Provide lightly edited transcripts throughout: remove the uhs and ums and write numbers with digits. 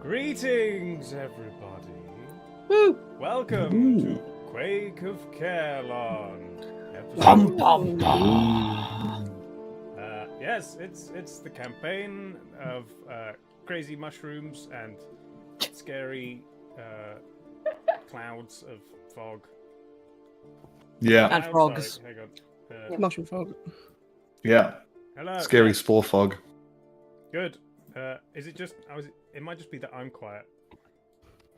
Greetings, everybody. Woo. Welcome to Quake of Kaerlon. Yes, it's the campaign of crazy mushrooms and scary clouds of fog. Yeah. And frogs. Sorry, hang on. Mushroom fog. Yeah. Hello. Scary yes. spore fog. Good. Is it just? It might just be that I'm quiet.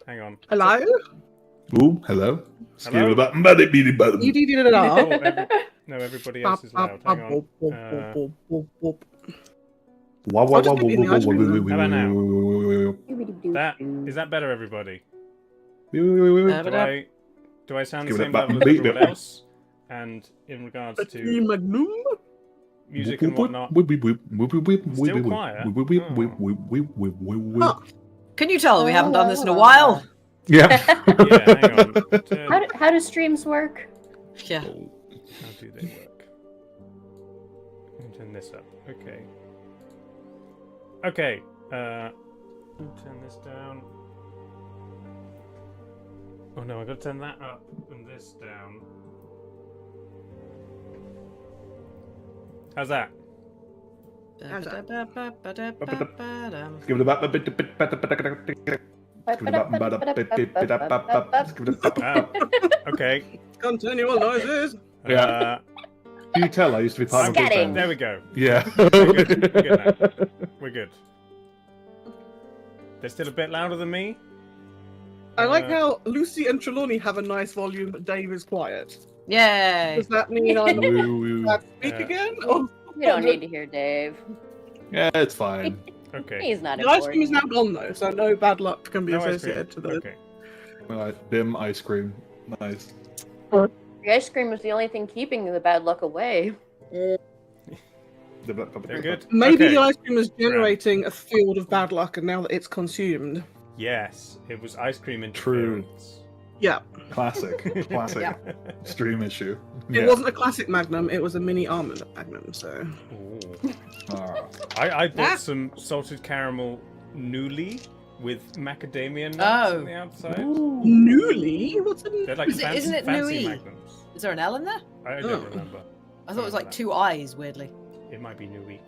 Hang on. Hello? Ooh, hello. Hello? You did it Oh, all. no, everybody else is loud. Hang on. Is that better, everybody? Do I sound the same level as everyone else? And in regards to music and whatnot, still quiet. Oh. Can you tell we haven't done this in a while? Yeah. Yeah, hang on. How do streams work? Yeah. How do they work? Let me turn this up. Okay. Okay. Turn this down. Oh no, I gotta turn that up and this down. How's that? Give it about a bit. Okay. Continual noises. Yeah. Can you tell I used to be part of a big Scatting. band? There we go. Yeah. We're good now. We're good. They're still a bit louder than me. I like how Lucy and Trelawney have a nice volume, but Dave is quiet. Yay. Does that mean I'm allowed to speak Yeah. again? Or... We don't need to hear Dave. Yeah, it's fine. Okay. He's not The ice cream important. is now gone though, so no bad luck can be No ice cream. associated to the. Okay. Right, dim ice cream. Nice. The ice cream was the only thing keeping the bad luck away. They're good. Maybe Okay. the ice cream is generating a field of bad luck, and now that it's consumed. Yes, it was ice cream True. interference. Yeah. Classic. Classic. Yeah. Stream issue. It wasn't a classic Magnum, it was a mini almond Magnum, so. Ooh. Ah. I bought Ah. some salted caramel nouille with macadamia nuts Oh. on the outside. Newly? What's a They're like fancy, Isn't it fancy nouille? magnums. Is there an L in there? I don't Oh. remember. I thought it was like two eyes, weirdly. It might be nouille.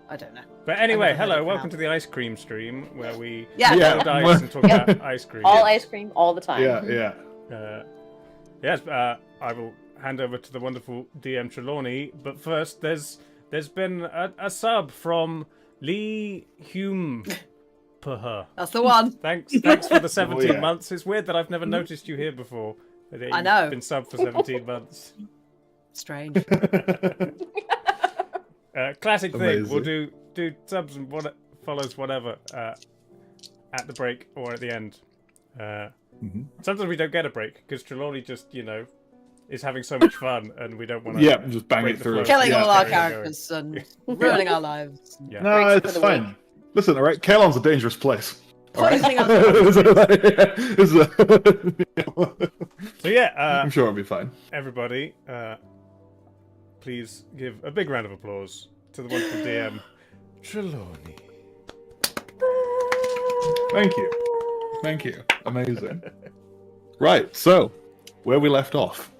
I don't know. But anyway, never heard hello, of welcome that. to the ice cream stream where we Yeah. Yeah. load ice and talk about ice cream. All ice cream, all the time. Yeah. Yes, I will hand over to the wonderful DM Trelawney. But first, there's been a sub from Lee Hume. That's the one. Thanks for the 17 yeah. months. It's weird that I've never noticed you here before. But I know. You've been subbed for 17 months. Strange. Classic thing. Amazing. We'll do subs and what follows whatever at the break or at the end. Sometimes we don't get a break because Trelawney just is having so much fun and we don't want to. Yeah, just bang break it the through. flow. Killing Yeah. all our Carry on characters and ruining our lives. Yeah. No, Breaks it's for the fine. Listen, alright, Kaerlon's a dangerous place. Poisoning our So yeah, I'm sure it'll be fine. everybody, please give a big round of applause to the wonderful DM Trelawney. Thank you. Amazing. Right, so where we left off,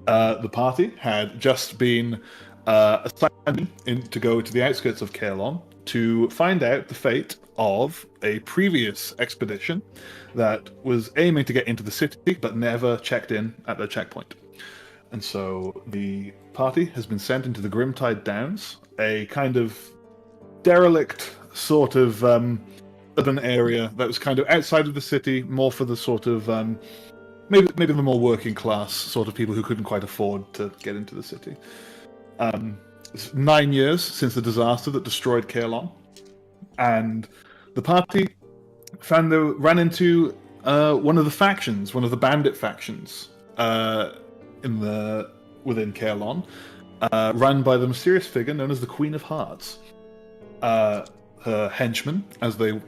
the party had just been assigned to go to the outskirts of Kaerlon to find out the fate of a previous expedition that was aiming to get into the city but never checked in at their checkpoint. And so the party has been sent into the Grimtide Downs, a kind of derelict sort of urban area that was kind of outside of the city, more for the sort of maybe the more working class sort of people who couldn't quite afford to get into the city. It's 9 years since the disaster that destroyed Kaerlon, and the party ran into one of the bandit factions within Kaerlon, run by the mysterious figure known as the Queen of Hearts. Her henchmen, as they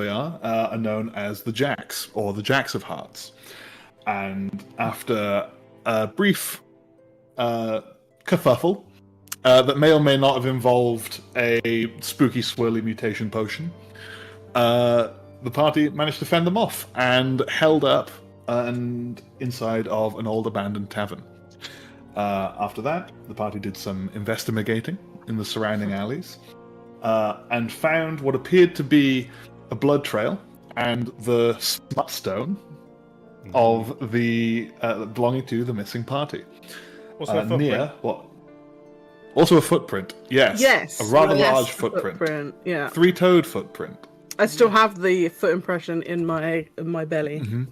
are known as the Jacks, or the Jacks of Hearts. And after a brief kerfuffle that may or may not have involved a spooky swirly mutation potion, the party managed to fend them off and held up and inside of an old abandoned tavern. After that, the party did some investigating in the surrounding alleys and found what appeared to be a blood trail and the smut stone of the belonging to the missing party. Also a footprint. Near what? Also a footprint. Yes. Yes. A rather yes, large footprint. Yeah. Three-toed footprint. I still have the foot impression in my belly. Mm-hmm. My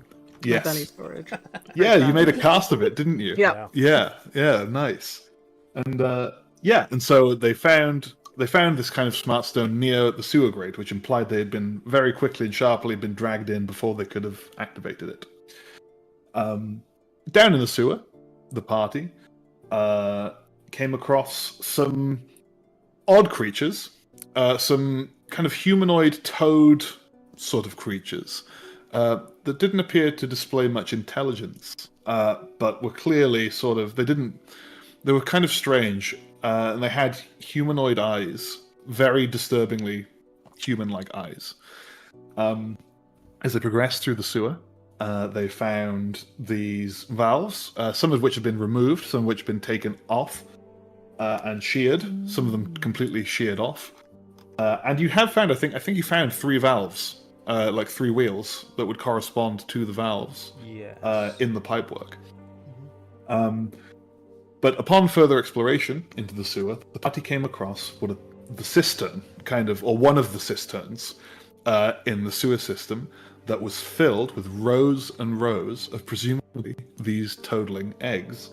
Yes. belly storage. Yeah, you made a cast of it, didn't you? Yeah. Yeah, nice. And and so they found this kind of smart stone near the sewer grate, which implied they had been very quickly and sharply been dragged in before they could have activated it. Down in the sewer, the party came across some odd creatures, some kind of humanoid toad sort of creatures that didn't appear to display much intelligence, but were clearly sort of they were kind of strange, and they had humanoid eyes, very disturbingly human-like eyes. As they progressed through the sewer, they found these valves, some of which had been removed, some of which had been taken off and sheared, some of them completely sheared off. And you have found, I think you found 3 valves, like 3 wheels that would correspond to the valves in the pipework. But upon further exploration into the sewer, the party came across the cistern, or one of the cisterns in the sewer system that was filled with rows and rows of presumably these toadling eggs.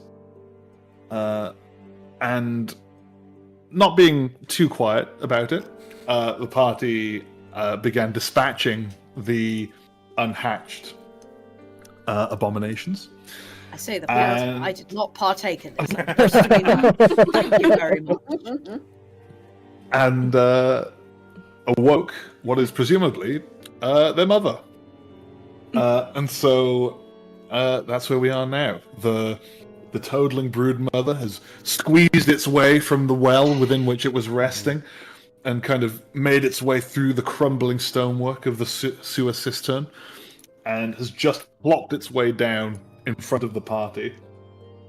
And not being too quiet about it, the party began dispatching the unhatched abominations. I say that I did not partake in this. Thank you very much. And awoke what is presumably their mother. And so that's where we are now. The toadling brood mother has squeezed its way from the well within which it was resting and kind of made its way through the crumbling stonework of the sewer cistern and has just plopped its way down in front of the party,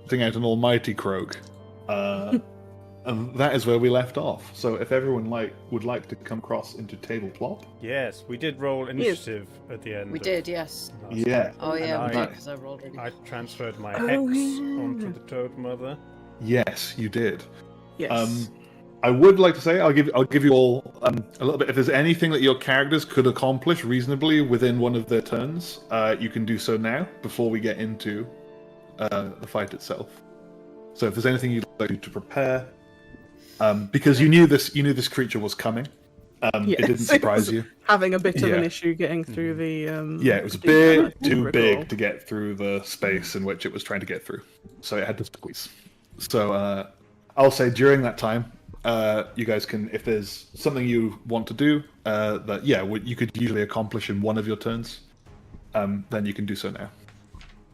putting out an almighty croak. And that is where we left off. So if everyone would like to come across into table plop. Yes, we did roll initiative at the end. We did, yes. Yeah. Oh yeah, we I- did, because I rolled really. I transferred my Oh, hex yeah. onto the Toad Mother. Yes, you did. Yes. I would like to say I'll give you all a little bit. If there's anything that your characters could accomplish reasonably within one of their turns, you can do so now before we get into the fight itself. So if there's anything you'd like to prepare, because you knew this creature was coming, it didn't surprise you. Having a bit of Yeah. an issue getting through the. Yeah, it was a the bit too corridor. big to get through the space in which it was trying to get through, so it had to squeeze. So I'll say during that time, you guys can, if there's something you want to do that you could usually accomplish in one of your turns, then you can do so now.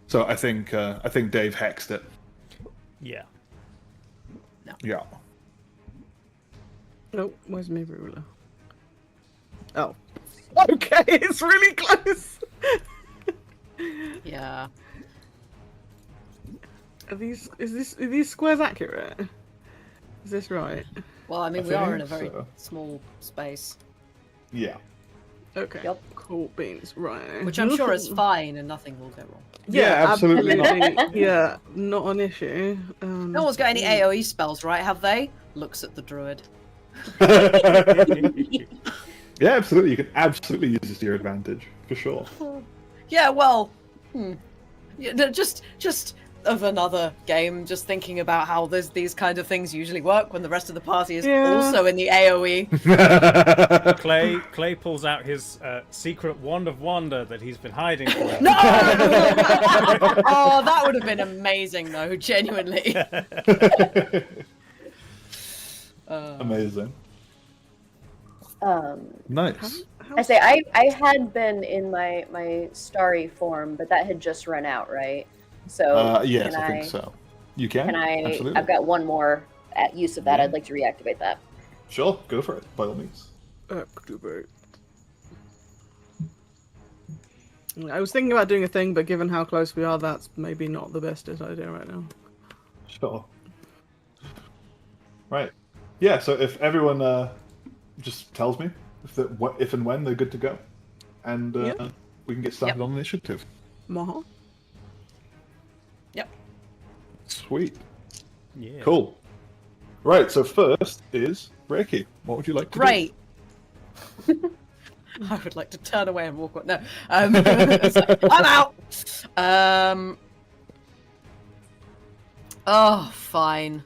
So I think Dave hexed it. Yeah. Yeah. Oh, where's my ruler? Oh. Okay, it's really close. Yeah. Are these squares accurate? Is this right? Well, I mean, I we are in a think very so. small space, Yeah. Okay. Yep. Cool beans. Right. which I'm sure is fine and nothing will go wrong. Yeah, absolutely not. Yeah, not an issue. No one's got any AoE spells, right? Have they? Looks at the druid. Yeah, absolutely. You can absolutely use this to your advantage for sure. Yeah, well, yeah, no, just of another game, just thinking about how these kind of things usually work when the rest of the party is also in the AoE. Clay pulls out his secret wand of wonder that he's been hiding from us. No! Oh, that would have been amazing, though. Genuinely. Amazing. Nice. I say I had been in my starry form, but that had just run out, right? So Yes, I think so. You can. Can I? Absolutely. I've got one more at use of that. Yeah. I'd like to reactivate that. Sure, go for it, by all means. Activate. I was thinking about doing a thing, but given how close we are, that's maybe not the bestest idea right now. Sure. Right. Yeah. So if everyone just tells me if and when they're good to go, and we can get started on the initiative. Maha? Yep. Sweet. Yeah. Cool. Right. So first is Reiki. What would you like to do? Great. I would like to turn away and walk. No, it's like, I'm out. Oh, fine.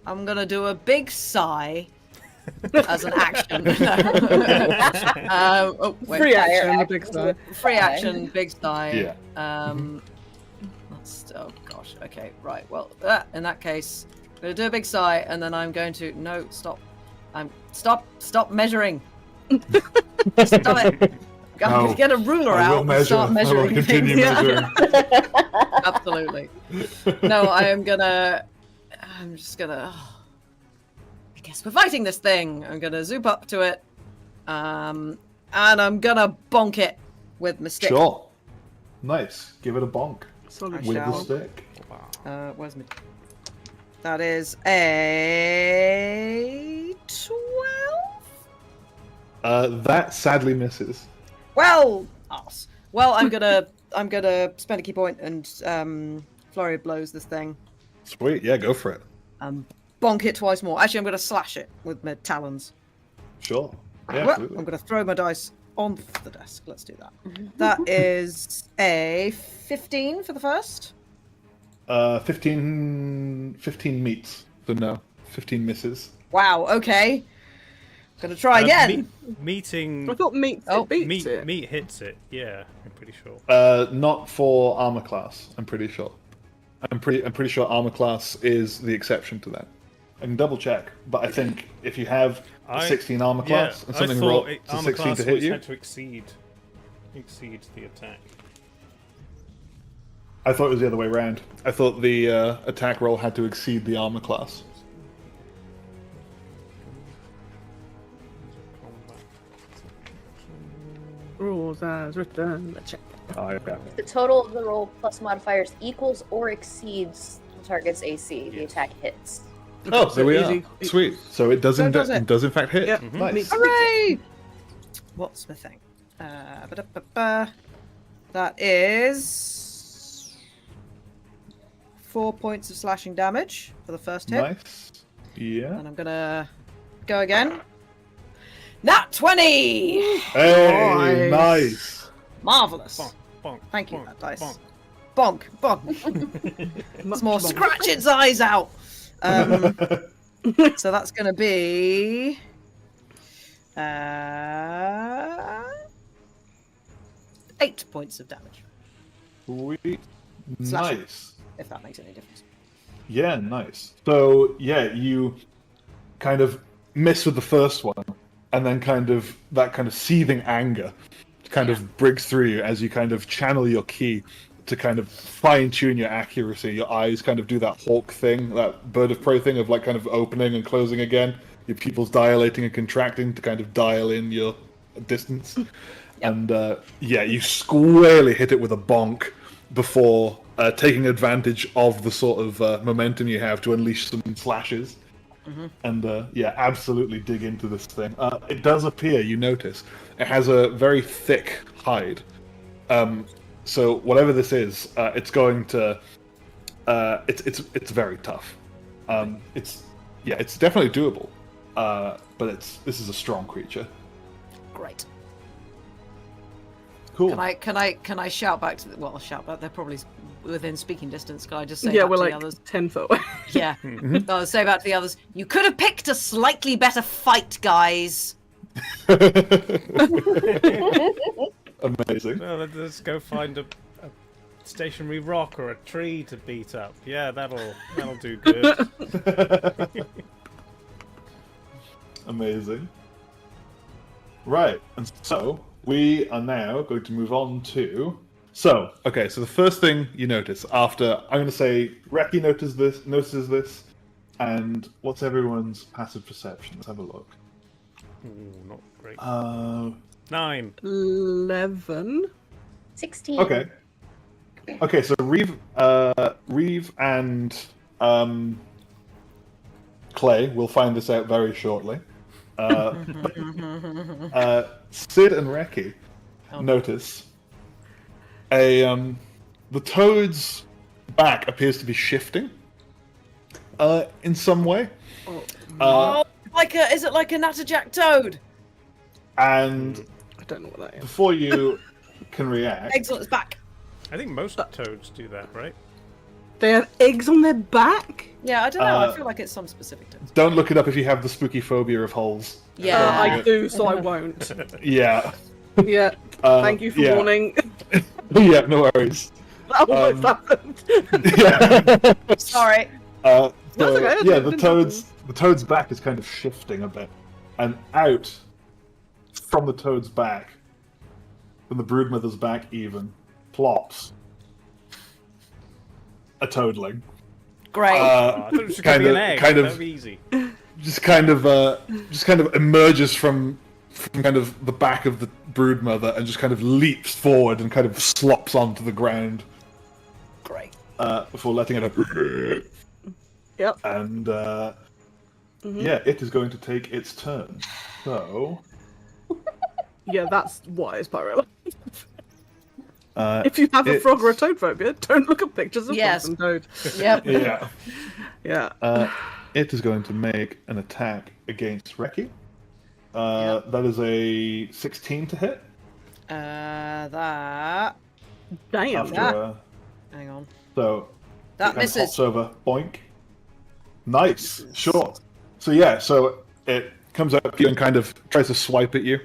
I'm gonna do a big sigh as an action. Free action, the big sigh. Free action, big sigh. Yeah. That's, oh gosh. Okay, right. Well, in that case, I'm gonna do a big sigh, and then I'm going to stop. Stop measuring. Stop it. I'm gonna get a ruler out and start measuring I will continue things. measuring. Absolutely. No, I'm just gonna. I guess we're fighting this thing. I'm gonna zoop up to it, and I'm gonna bonk it with my stick. Sure. Nice. Give it a bonk Solid with the shell. stick. Where's my? That is a 12. That sadly misses. Well, ass. Well, I'm gonna spend a key point and flurry of blows this thing. Sweet. Yeah, go for it. Bonk it twice more. Actually, I'm gonna slash it with my talons. Sure. Yeah, Well, absolutely. I'm gonna throw my dice on the desk. Let's do that. That is a 15 for the first. 15 meets. So no. 15 misses. Wow. Okay. Gonna try again. Meeting. I thought meat beats it. Meat hits it. Yeah, I'm pretty sure. Not for armor class, I'm pretty sure. I'm pretty sure armor class is the exception to that. I can double check, but I think if you have a 16 armor class and something rolled to armor 16 class to hit always you, had to exceed the attack. I thought it was the other way around. I thought the attack roll had to exceed the armor class. Rules as written. Check. Oh, okay. The total of the roll plus modifiers equals or exceeds the target's AC. The attack hits. Oh, there we easy. are. Sweet. So it does, does it. does in fact hit. Yeah. Nice. Hooray! What's the thing? That is 4 points of slashing damage for the first hit. Nice. Yeah. And I'm gonna go again. Nat 20! Hey, nice. Marvelous. Bonk, bonk, Thank you, bonk, that dice. bonk. Bonk, bonk. It's more scratch its eyes out. So that's gonna be 8 points of damage. Sweet. Slashing. Nice. If that makes any difference. Yeah, nice. So, yeah, you kind of miss with the first one, and then that kind of seething anger kind of breaks through you as you kind of channel your ki to kind of fine-tune your accuracy. Your eyes kind of do that hawk thing, that bird of prey thing of like kind of opening and closing again. Your pupils dilating and contracting to kind of dial in your distance. And you squarely hit it with a bonk before taking advantage of the sort of momentum you have to unleash some slashes. And absolutely dig into this thing. It does appear, you notice, it has a very thick hide. So whatever this is, it's going to. It's very tough. It's definitely doable. But this is a strong creature. Great. Cool. Can I shout back to shout back? They're probably within speaking distance. Can I just say Yeah, back we're to like the others? 10 foot away. Yeah. I'll say back to the others. You could have picked a slightly better fight, guys. Amazing. Well, let's go find a stationary rock or a tree to beat up. Yeah, that'll do good. Amazing. Right, and so we are now going to move on to. So the first thing you notice after I'm going to say Reki notices this, and what's everyone's passive perception? Let's have a look. Ooh, not great. 9. 11. 16. Okay. Okay, so Reeve and Clay will find this out very shortly. Sid and Reki notice the toad's back appears to be shifting in some way. Is it like a natterjack toad? And I don't know what that is. before you can react, Eggs on its back. I think most toads do that, right? They have eggs on their back? Yeah, I don't know. I feel like it's some specific toads. don't look it up if you have the spooky phobia of holes. Yeah. I do, so I won't. Yeah. Yeah. Thank you for yeah. warning. Yeah, no worries. That almost happened. Yeah. Sorry. So, That's okay, yeah, it the didn't toad's back is kind of shifting a bit, and out from the toad's back, from the broodmother's back, even plops a toadling. Great. I thought it was going to be an egg. kind of- That'd be easy. Just kind of emerges from kind of the back of the broodmother and just kind of leaps forward and kind of slops onto the ground Great. before letting it out. Yep. And yeah, it is going to take its turn. So Yeah, that's why it's pyro. uh, If you have a frog or a it's- toad phobia, don't look at pictures of Yes. frogs and toad. Yep. yeah, Yeah. it is going to make an attack against Reki. That is a 16 to hit. That. Damn. After, Hang on. so That it kind of misses. hops over, boink. Nice, sure. So yeah, so it comes up to you and kind of tries to swipe at you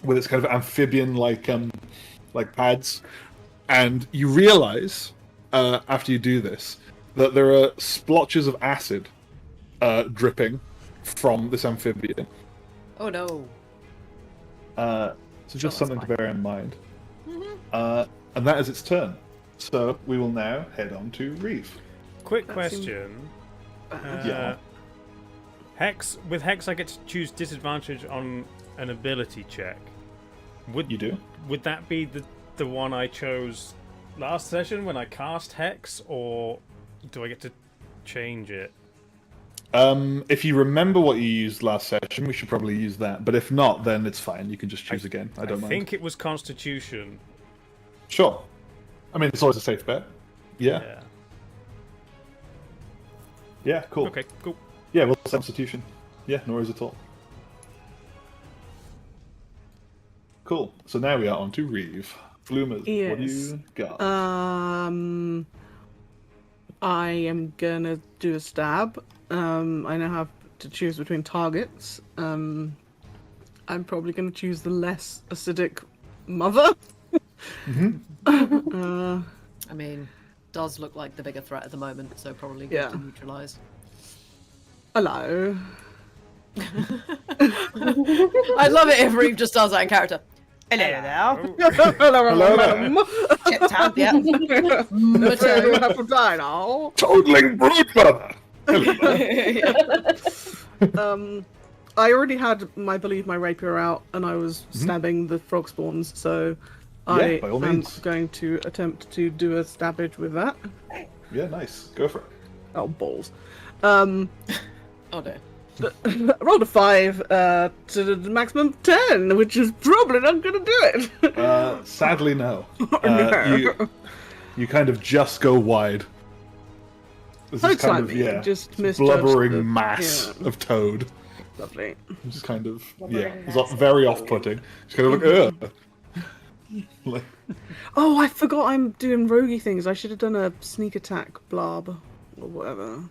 with its kind of amphibian like pads, and you realize after you do this that there are splotches of acid dripping from this amphibian. Oh no. So just that's something to bear in mind. And that is its turn. So we will now head on to Reeve. Quick That question. Yeah. Hex. With Hex, I get to choose disadvantage on an ability check. You do? Would that be the one I chose last session when I cast Hex, or do I get to change it? If you remember what you used last session, we should probably use that. But if not, then it's fine. You can just choose again. I don't mind. think it was Constitution. Sure. I mean, it's always a safe bet. Yeah. Yeah, cool. Okay, cool. Yeah, well, substitution. Yeah, no worries at all. Cool. So now we are on to Reeve. Flumers, what do Yes. you got? I am gonna do a stab. I now have to choose between targets. I'm probably gonna choose the less acidic mother. I mean, does look like the bigger threat at the moment, so probably good Yeah. to neutralise. Hello. I love it if Reeve just does that in character. Hello there. Hello, madam. Chip tap, yeah. Afraid you Mato. have to die now. Toadling broodmother! I already had, I believe, my rapier out, and I was stabbing the frog spawns, so I by all am means. going to attempt to do a stabbage with that. Yeah, nice. Go for it. Oh, balls. Oh no. I rolled a 5 to the maximum 10, which is probably not going to do it. Sadly, no. No. You kind of just go wide. This So is kind of, tiny, yeah, just misjudged blubbering the- mass yeah. of toad. Lovely. Just kind of, Blubbering yeah, it's mass of very toad. off-putting. Just kind of like, ugh. Like, Oh, I forgot I'm doing roguey things. I should have done a sneak attack blob or whatever.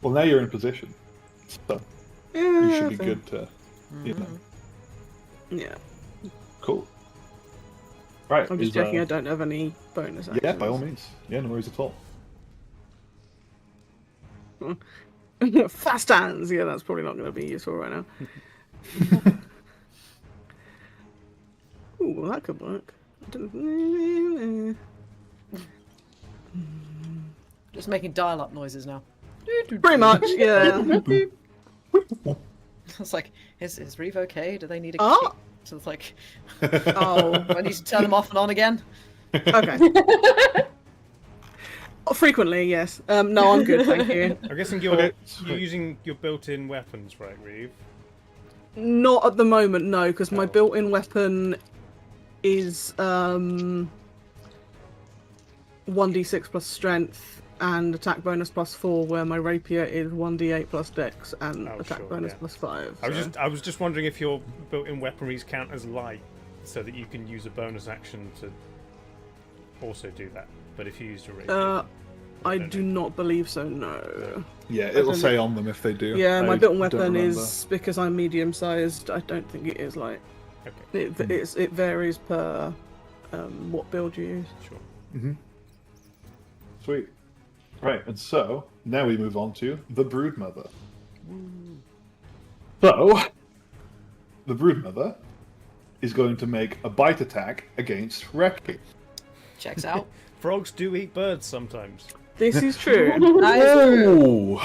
well, now you're in position. So Yeah, you should be fair. good to, you know. Yeah. Cool. Right. I'm just is, checking I don't have any bonus actions. Yeah, by all means. Yeah, no worries at all. Fast hands. Yeah, that's probably not going to be useful right now. Ooh, well, that could work. Just making dial-up noises now. Pretty much, yeah. It's like, is Reeve okay? Do they need a Oh. kick? So it's like, Oh, I need to turn them off and on again. okay. Frequently, yes. No, I'm good, thank you. I'm guessing Okay, you're using your built-in weapons, right, Reeve? Not at the moment, no, because my built-in weapon is 1d6 plus strength and attack bonus plus 4, where my rapier is 1d8 plus dex and attack sure, bonus yeah. plus 5. I was just wondering if your built-in weaponries count as light, so that you can use a bonus action to also do that. But if you used a rapier, I do not believe so, no. Yeah, it'll say on them if they do. Yeah, my I built-in don't weapon remember. is, because I'm medium-sized, I don't think it is light. okay, It varies per what build you use. sure. Sweet. Right, and so now we move on to the Broodmother. So, the Broodmother is going to make a bite attack against Reki. Checks out. Frogs do eat birds sometimes. This is true. Oh!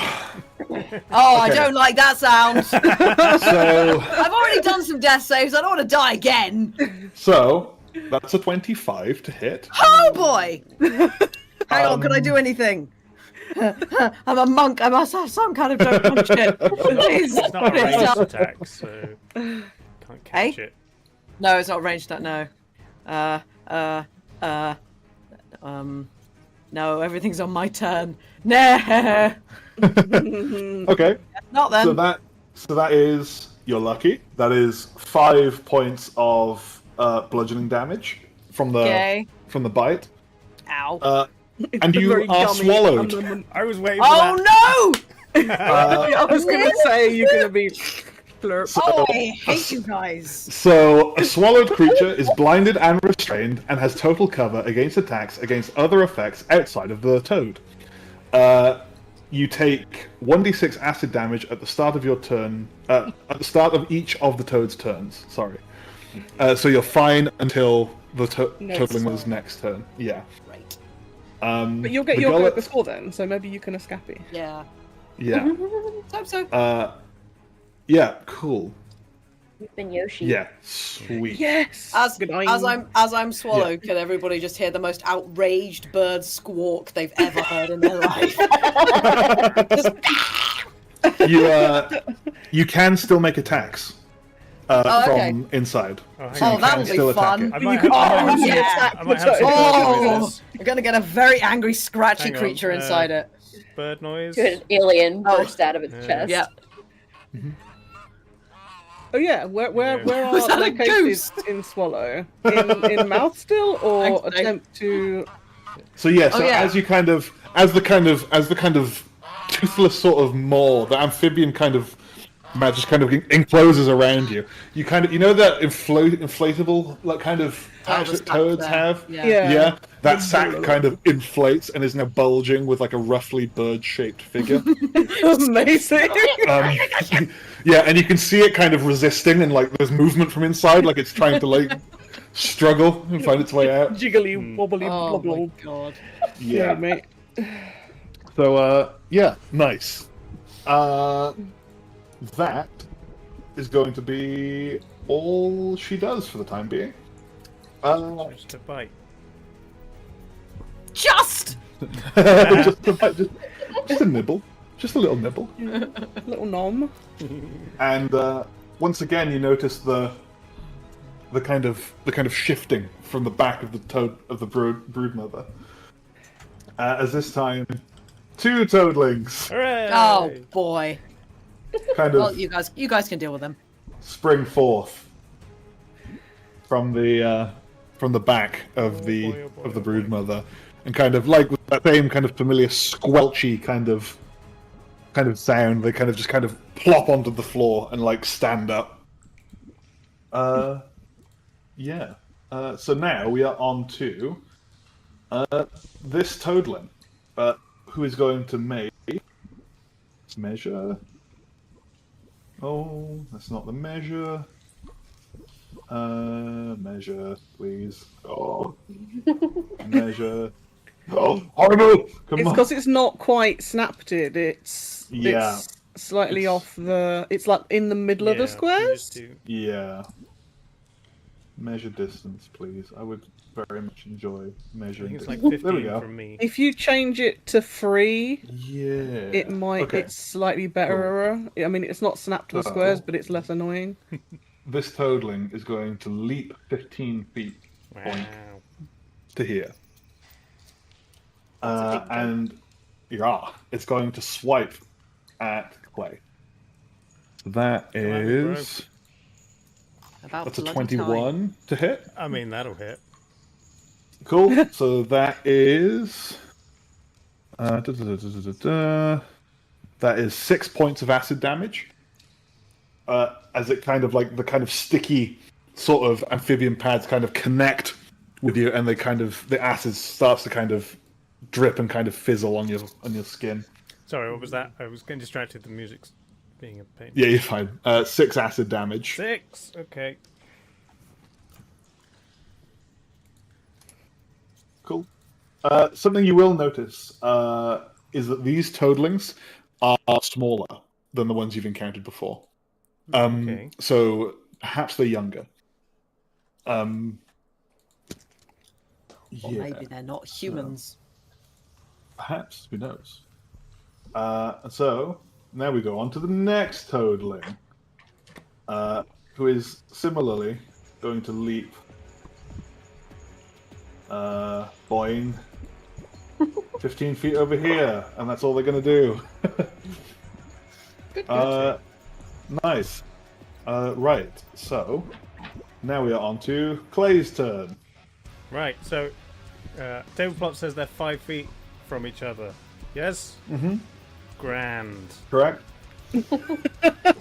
I don't like that sound. So, I've already done some death saves. I don't want to die again. so that's a 25 to hit. Oh boy! Hang on, can I do anything? I'm a monk. I must have some kind of don't shit. Please. It's not a ranged attack, so can't catch Hey? it. No, it's not ranged. No. No, everything's on my turn. No. Okay, Not then. so that is, you're lucky. That is 5 points of bludgeoning damage from the Okay. bite. Ow. And you Very are gummy swallowed. I was waiting for that. Oh no! I was gonna say you're gonna be flurp. Oh, I hate you guys. So, a swallowed creature is blinded and restrained and has total cover against attacks against other effects outside of the toad. You take 1d6 acid damage at the start of your turn, at the start of each of the toad's turns. Sorry. So you're fine until the toadlinger's next turn. Yeah. Right. But you'll get the your go gullet- before then, so maybe you can escape. Yeah. Yeah. Hope so. Yeah, cool. You've been Yoshi. Yeah, sweet. Yes. As Good night. I'm swallowed, can everybody just hear the most outraged bird squawk they've ever heard in their life? You can still make attacks okay. from inside. Oh, hang So on. you Oh, that'll can be still attack fun. it. I might could have, only yeah. attack I might the have some toad. bird Oh, noises. we're gonna get a very angry, scratchy Hang on, creature inside it. Bird noise. Good alien Oh. burst out of its chest. Yeah. Oh yeah, where Yeah. are Was that a located goose? in Swallow? In mouth still, or Thanks, Dave. attempt to? So yeah, so Oh, yeah. as the kind of toothless sort of maw, the amphibian kind of just kind of encloses around you. You kind of, you know, that inflatable like kind of pouch the that sack toads there. have. Yeah. Yeah. That sack kind of inflates and is now bulging with like a roughly bird-shaped figure. Amazing. Yeah, and you can see it kind of resisting, and like there's movement from inside, like it's trying to like struggle and find its way out. Jiggly wobbly Oh my blobble. god. Yeah, Yeah. mate. So yeah, nice. That is going to be all she does for the time being. Just a bite. Just! just a nibble, just a little nibble. Little nom. And once again, you notice the kind of shifting from the back of the broodmother. As this time, 2 toadlings Hooray! Oh boy. kind Well, of you guys can deal with them. spring forth from the back of the boy, oh boy, of the oh boy. broodmother, and kind of like with that same kind of familiar squelchy kind of sound, they kind of just kind of plop onto the floor and like stand up. Yeah. So now we are on to this toadling, who is going to make measure. Oh, that's not the measure. Measure, please. Oh, measure. Oh, horrible! Come It's on. because it's not quite snapted. Yeah. slightly It's- off the. It's like in the middle of the you squares. just do- Yeah. Measure distance, please. I would very much enjoy I measuring think it's like distance. There we 15 go. from me. If you change it to 3, Yeah. it might. Okay. It's slightly better. I mean, it's not snap to the So- squares, but it's less annoying. This toadling is going to leap 15 feet Wow. to here. That's a big jump. And yeah, it's going to swipe at Clay. That Come at me, bro. is About that's a bloody 21 to hit. I mean, that'll hit. Cool. So that is da, da, da, da, da, da, da. That is 6 points of acid damage. As it kind of like the kind of sticky sort of amphibian pads kind of connect with you, and they kind of the acid starts to kind of drip and kind of fizzle on your skin. Sorry, what was that? I was getting distracted. The music's being a pain. Yeah, you're fine. 6 acid damage. 6. Okay. Cool. Something you will notice is that these toadlings are smaller than the ones you've encountered before. Okay. So perhaps they're younger. Or Yeah, maybe they're not humans. perhaps. Who knows? And so now we go on to the next toadling, who is similarly going to leap. Boing. 15 feet over here, and that's all they're going to do. Nice. Right, so now we are on to Clay's turn. Right, so Tableplot says they're 5 feet from each other. Yes? Mm-hmm. Grand. Correct? That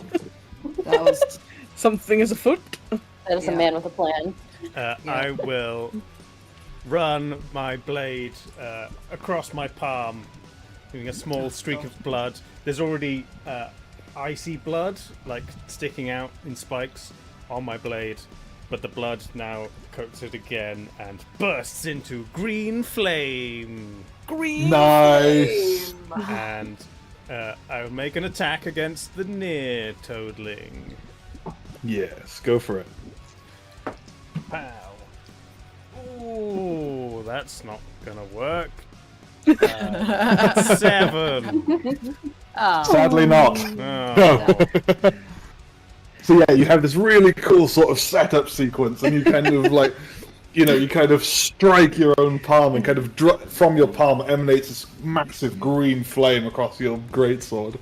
was Something is afoot. That is a Yeah. man with a plan. I will run my blade across my palm, leaving a small streak of blood. There's already icy blood, like sticking out in spikes on my blade, but the blood now coats it again and bursts into green flame. green. Nice. And I'll make an attack against the near toadling. Yes, go for it. Pow. Ooh, that's not gonna work. 7. Ah, Sadly not. Oh. So yeah, you have this really cool sort of setup sequence, and you kind of like, you kind of strike your own palm, and kind of from your palm emanates this massive green flame across your greatsword,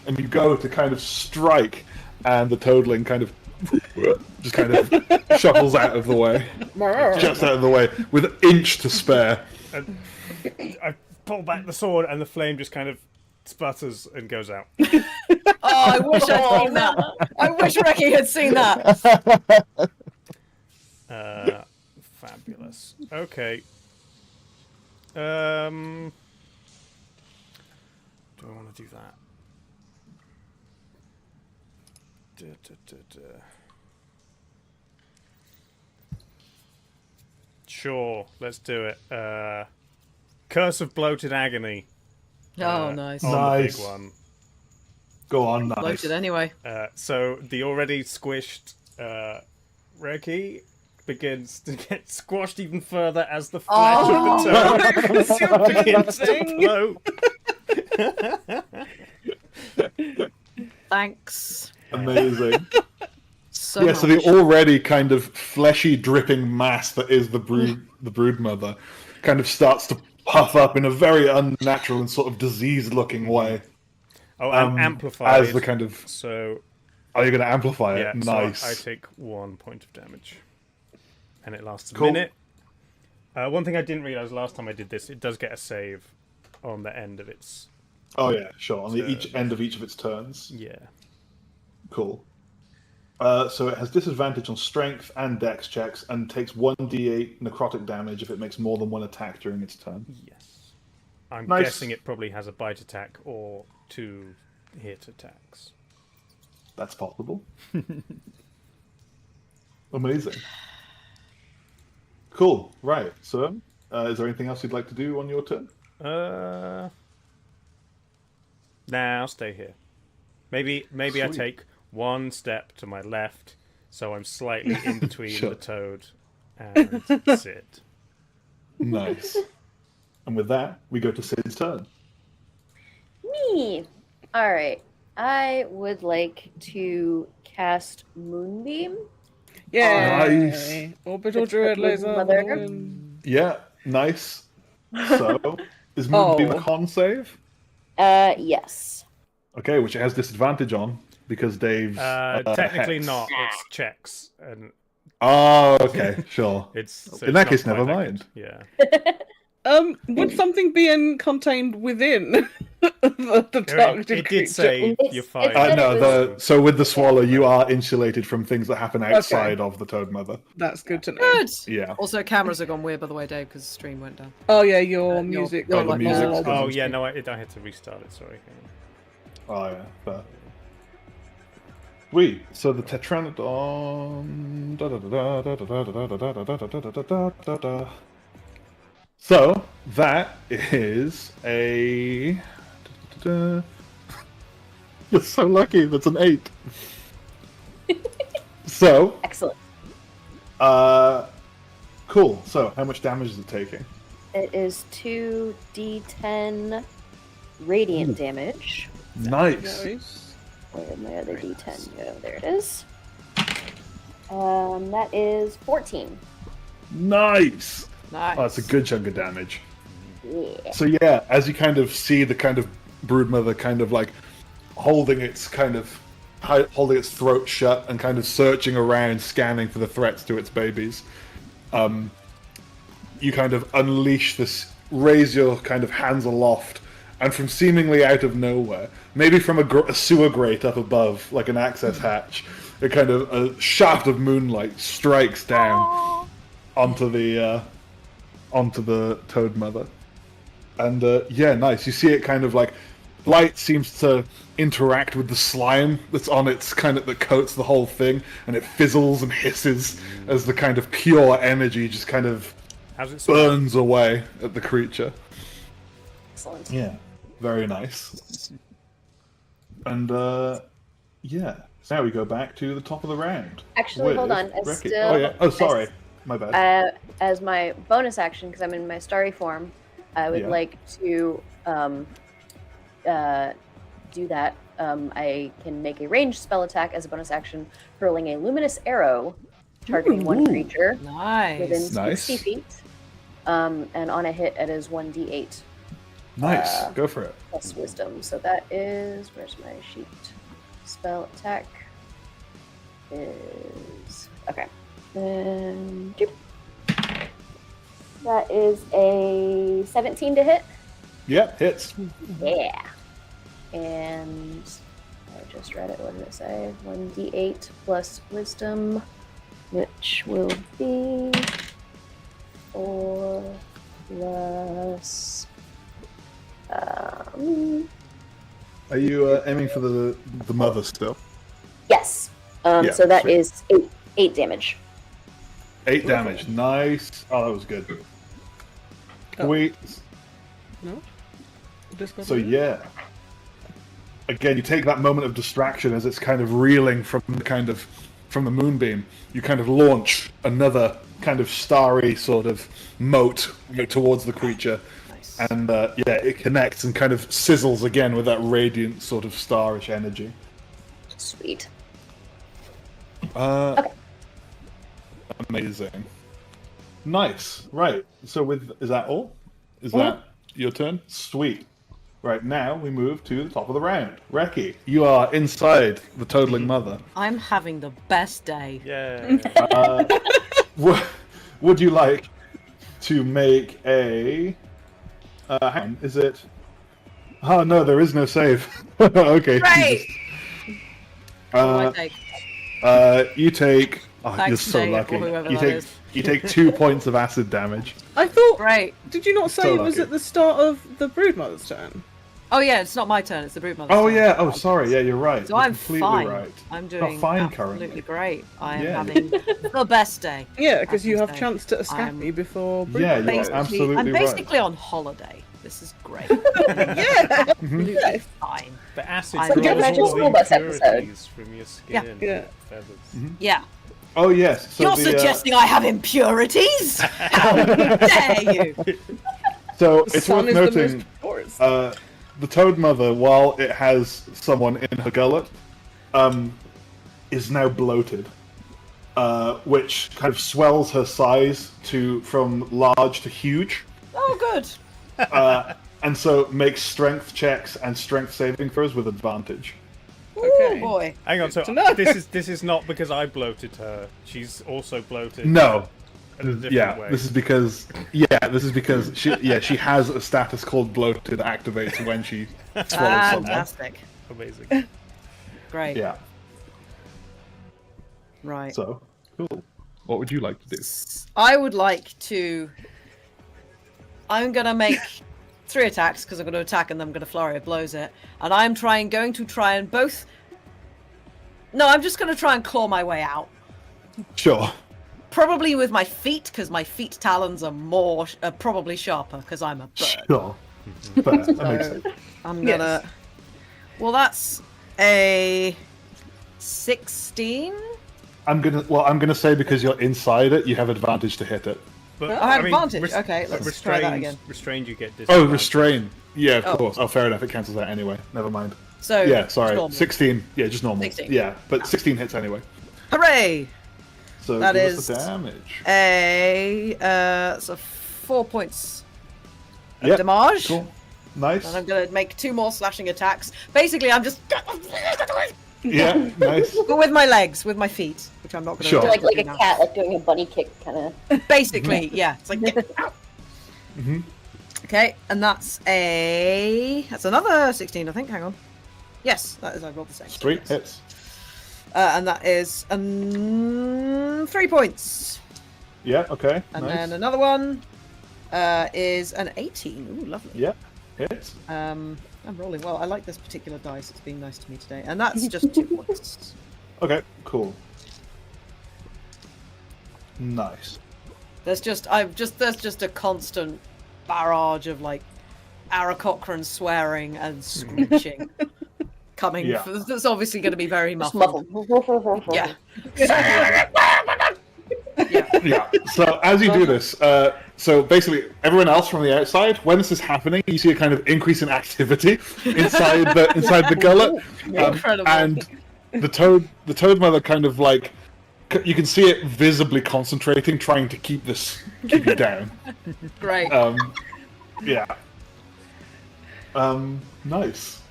and you go to kind of strike, and the toadling kind of just kind of shuffles out of the way, just out of the way, with an inch to spare. And I pull back the sword, and the flame just kind of sputters and goes out. oh, I wish I'd seen that. I wish Reki had seen that. Fabulous. Okay. Do I want to do that? Sure, let's do it. Curse of Bloated Agony. Oh, nice. On Nice. the big one. Go on, nice. Bloated anyway. So the already squished Reki begins to get squashed even further as the flesh of the toad begins to float. Thanks. Amazing. So Yeah, much. so the already kind of fleshy, dripping mass that is the brood mother kind of starts to puff up in a very unnatural and sort of diseased-looking way. Oh, and amplified. As the kind of... So, Are you going to amplify yeah, it? Nice. so I take 1 point of damage. And it lasts a Cool. minute. One thing I didn't realize last time I did this, it does get a save on the end of its... Oh yeah, sure. On the So- each end of each of its turns. Yeah. Cool. So it has disadvantage on strength and dex checks, and takes 1d8 necrotic damage if it makes more than one attack during its turn. Yes. I'm Nice. guessing it probably has a bite attack or 2 hit attacks. That's possible. Amazing. Cool. Right. So, is there anything else you'd like to do on your turn? Nah, I'll stay here. Maybe I Sweet. take one step to my left, so I'm slightly in between Sure. the toad and Sid. Nice. And with that, we go to Sid's turn. Me. All right. I would like to cast Moonbeam. Yeah. Nice. Orbital With druid the laser. mother. Yeah, nice. So, is Moonbeam Oh. a con save? Yes. Okay, which it has disadvantage on because Dave's Technically hex. not. It's checks, and Oh, okay, sure. it's so In it's that not case, quite never that mind. good. Yeah. Would something be contained within the targeted It creature? did say It's- you're it fine. said No, it the so with the swallow, you are insulated from things that happen outside of the Toad Mother. That's good to know. Good. Yeah. Also, cameras have gone weird, by the way, Dave, because the stream went down. Oh yeah, your Your- music. your, Oh, the like, music's normal- gone. Oh yeah, no, I had to restart it. Sorry. Oh yeah. Fair. Sweet. So the Tetranodon. So that is a. You're so lucky. That's an 8. So, Excellent. cool. So, how much damage is it taking? It is 2d10 radiant damage. Nice. Nice. Where did my other d10 go? There it is. That is 14. Nice. Nice. Oh, that's a good chunk of damage. Yeah. So yeah, as you kind of see the kind of broodmother kind of like holding its throat shut and kind of searching around, scanning for the threats to its babies, you kind of unleash this, raise your kind of hands aloft, and from seemingly out of nowhere, maybe from a sewer grate up above, like an access hatch, a shaft of moonlight strikes down onto the Toad Mother. And yeah, nice. You see it kind of like light seems to interact with the slime that's on its that coats the whole thing, and it fizzles and hisses as the kind of pure energy just kind of How's it smell? burns away at the creature. Excellent. Yeah, very nice. And yeah, so now we go back to the top of the round. Actually, hold on. I Reki. still- Oh yeah. Oh, I sorry. s- My bad. As my bonus action, because I'm in my starry form, I would Yeah. like to do that. I can make a ranged spell attack as a bonus action, hurling a luminous arrow targeting one creature within Nice. Nice. 60 feet. And on a hit, it is 1d8 Nice. Go for it. plus wisdom. So that is, where's my sheet? Spell attack is, okay. Doop. That is a 17 to hit. Yep, hits. Yeah. And I just read it. What did it say? 1d8 plus wisdom, which will be 4 plus. Are you aiming for the mother still? Yes. Yeah, So that sweet. is 8 damage. 8 damage. Nice. Oh, that was good. Oh. Wait. No. So yeah. Again, you take that moment of distraction as it's kind of reeling from the moonbeam. You kind of launch another kind of starry sort of mote towards the creature. Nice. And yeah, it connects and kind of sizzles again with that radiant sort of starish energy. Sweet. Okay. Amazing. Nice. Right. So is that all? Is that your turn? Sweet. Right, now we move to the top of the round. Reki, you are inside the toadling mother. I'm having the best day. Yeah. Would you like to make a... hang on, is it... Oh, no, there is no save. Okay. Right. Uh, you take... Oh, Thanks, you're so Nate, lucky. or whoever You that take, is. you take 2 points of acid damage. I thought. Great. Did you not say So it was lucky. at the start of the broodmother's turn? Oh yeah, it's not my turn. It's the broodmother's Oh, turn. yeah. Oh, sorry. Yeah, you're right. So You're I'm completely fine. right. I'm Not doing fine absolutely currently. great. I am Yeah. having the best day. Yeah, because you have Tuesday. chance to escape I'm- me before. Yeah, broodmother. you're Basically, absolutely I'm right. basically on holiday This is great. Yeah. Absolutely fine. The acid It's like a draws Magic all the School Bus episode. impurities from your skin, Yeah. and feathers. Yeah. Oh yes. So You're the, suggesting I have impurities? How dare you? So The it's sun worth is the noting most porous. the toad mother, while it has someone in her gullet, is now bloated, which kind of swells her size from large to huge, Oh, good. and so makes strength checks and strength saving throws with advantage. Okay. Oh boy. Hang on, so to know. this is not because I bloated her. She's also bloated. No. in a different Yeah, way. this is because she has a status called bloated that activates when she swallows someone. Fantastic. Amazing. Great. Yeah. Right. So cool. What would you like to do? I would like to. I'm gonna make 3 attacks because I'm gonna attack and then I'm gonna flurry of blows it, and I'm going to try and both. No, I'm just gonna try and claw my way out. Sure. Probably with my feet because my feet talons are probably sharper because I'm a bird. Sure. Fair. That makes sense. I'm gonna. Well, that's a 16. I'm gonna say because you're inside it, you have advantage to hit it. But, I have advantage. Okay, but let's try that again. Restrained, you get Oh, disadvantage. restrain. Yeah, of Oh. course. Oh, fair enough. It cancels that anyway. Never mind. So Yeah, sorry. normal. 16. Yeah, just normal. 16. Yeah, but 16 hits anyway. Hooray! So That give is us the damage. So 4 points of Yep, damage. Cool. Nice. And I'm gonna make 2 more slashing attacks. Basically, I'm just Yeah, nice. but with my legs, with my feet, which I'm not gonna Sure. do Like a now. cat, like doing a bunny kick, kind of. Basically, yeah. It's like Mhm. Okay, and that's another 16, I think. Hang on. Yes, that is. I rolled the same. Sweet hits. And that is 3 points. Yeah. Okay. And nice. then another one is an 18. Ooh, lovely. Yeah. Hits. I'm rolling well. I like this particular dice. It's been nice to me today. And that's just 2 points. Okay. Cool. Nice. There's just a constant barrage of like Aarakocra swearing and screeching coming. Yeah. That's obviously going to be very Just muffled. muffled. Yeah. Yeah. So as you do this, so basically everyone else from the outside, when this is happening, you see a kind of increase in activity inside the gullet, Incredible. and the toad mother kind of like you can see it visibly concentrating, trying to keep you down. Great. Yeah. Nice.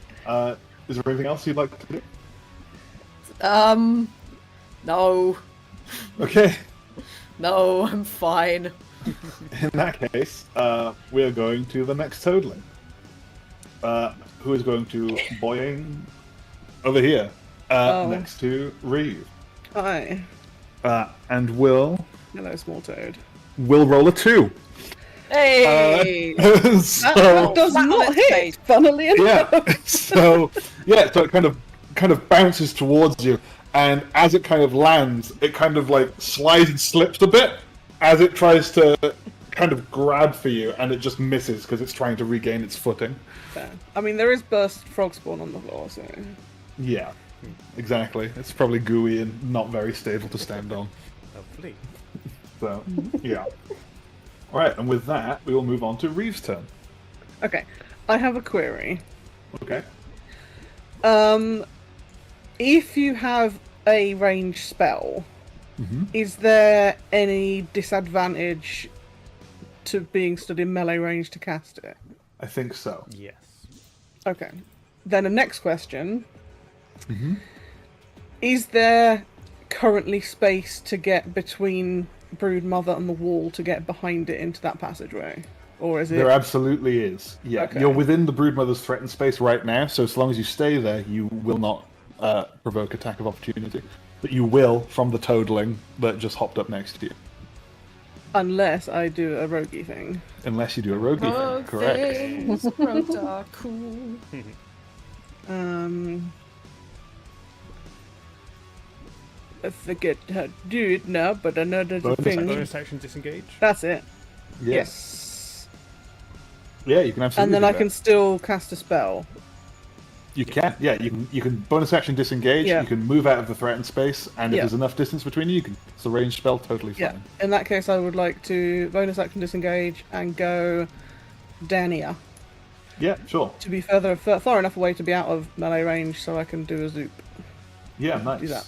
Is there anything else you'd like to do? No. Okay. No, I'm fine. In that case, we are going to the next toadling. Who is going to boing over here, next to Reeve. Hi. And will Hello, small toad. roll a 2. Hey. So That does Flat on not its hit, face. funnily enough. yeah, so it kind of bounces towards you, and as it kind of lands, it kind of like slides and slips a bit as it tries to kind of grab for you, and it just misses because it's trying to regain its footing. Fair. I mean, there is burst frog spawn on the floor, so... Yeah, exactly. It's probably gooey and not very stable to stand on. Hopefully. So, yeah. Alright, and with that, we will move on to Reeve's turn. Okay, I have a query. Okay. If you have a range spell, is there any disadvantage to being stood in melee range to cast it? I think so. Yes. Okay. Then the next question. Is there currently space to get between Broodmother and the wall to get behind it into that passageway? Or is it... There absolutely is. Yeah, Okay. you're within the Broodmother's threatened space right now, so as long as you stay there, you will not provoke attack of opportunity. But you will from the toadling that just hopped up next to you. Unless I do a roguey thing. Unless you do a roguey thing, correct. Things rogues are cool. I forget how to do it now, but I know there's a Bonus thing. action. Bonus action disengage. That's it. Yeah. Yes. Yeah, you can absolutely. And then do I that. can still cast a spell. You can, yeah. You can bonus action disengage. Yeah. You can move out of the threatened space, and if Yeah. there's enough distance between you, you can. It's a ranged spell, totally fine. Yeah. In that case, I would like to bonus action disengage and go Dania Yeah, sure. to be far enough away to be out of melee range, so I can do a zoop. Yeah, nice. Do that.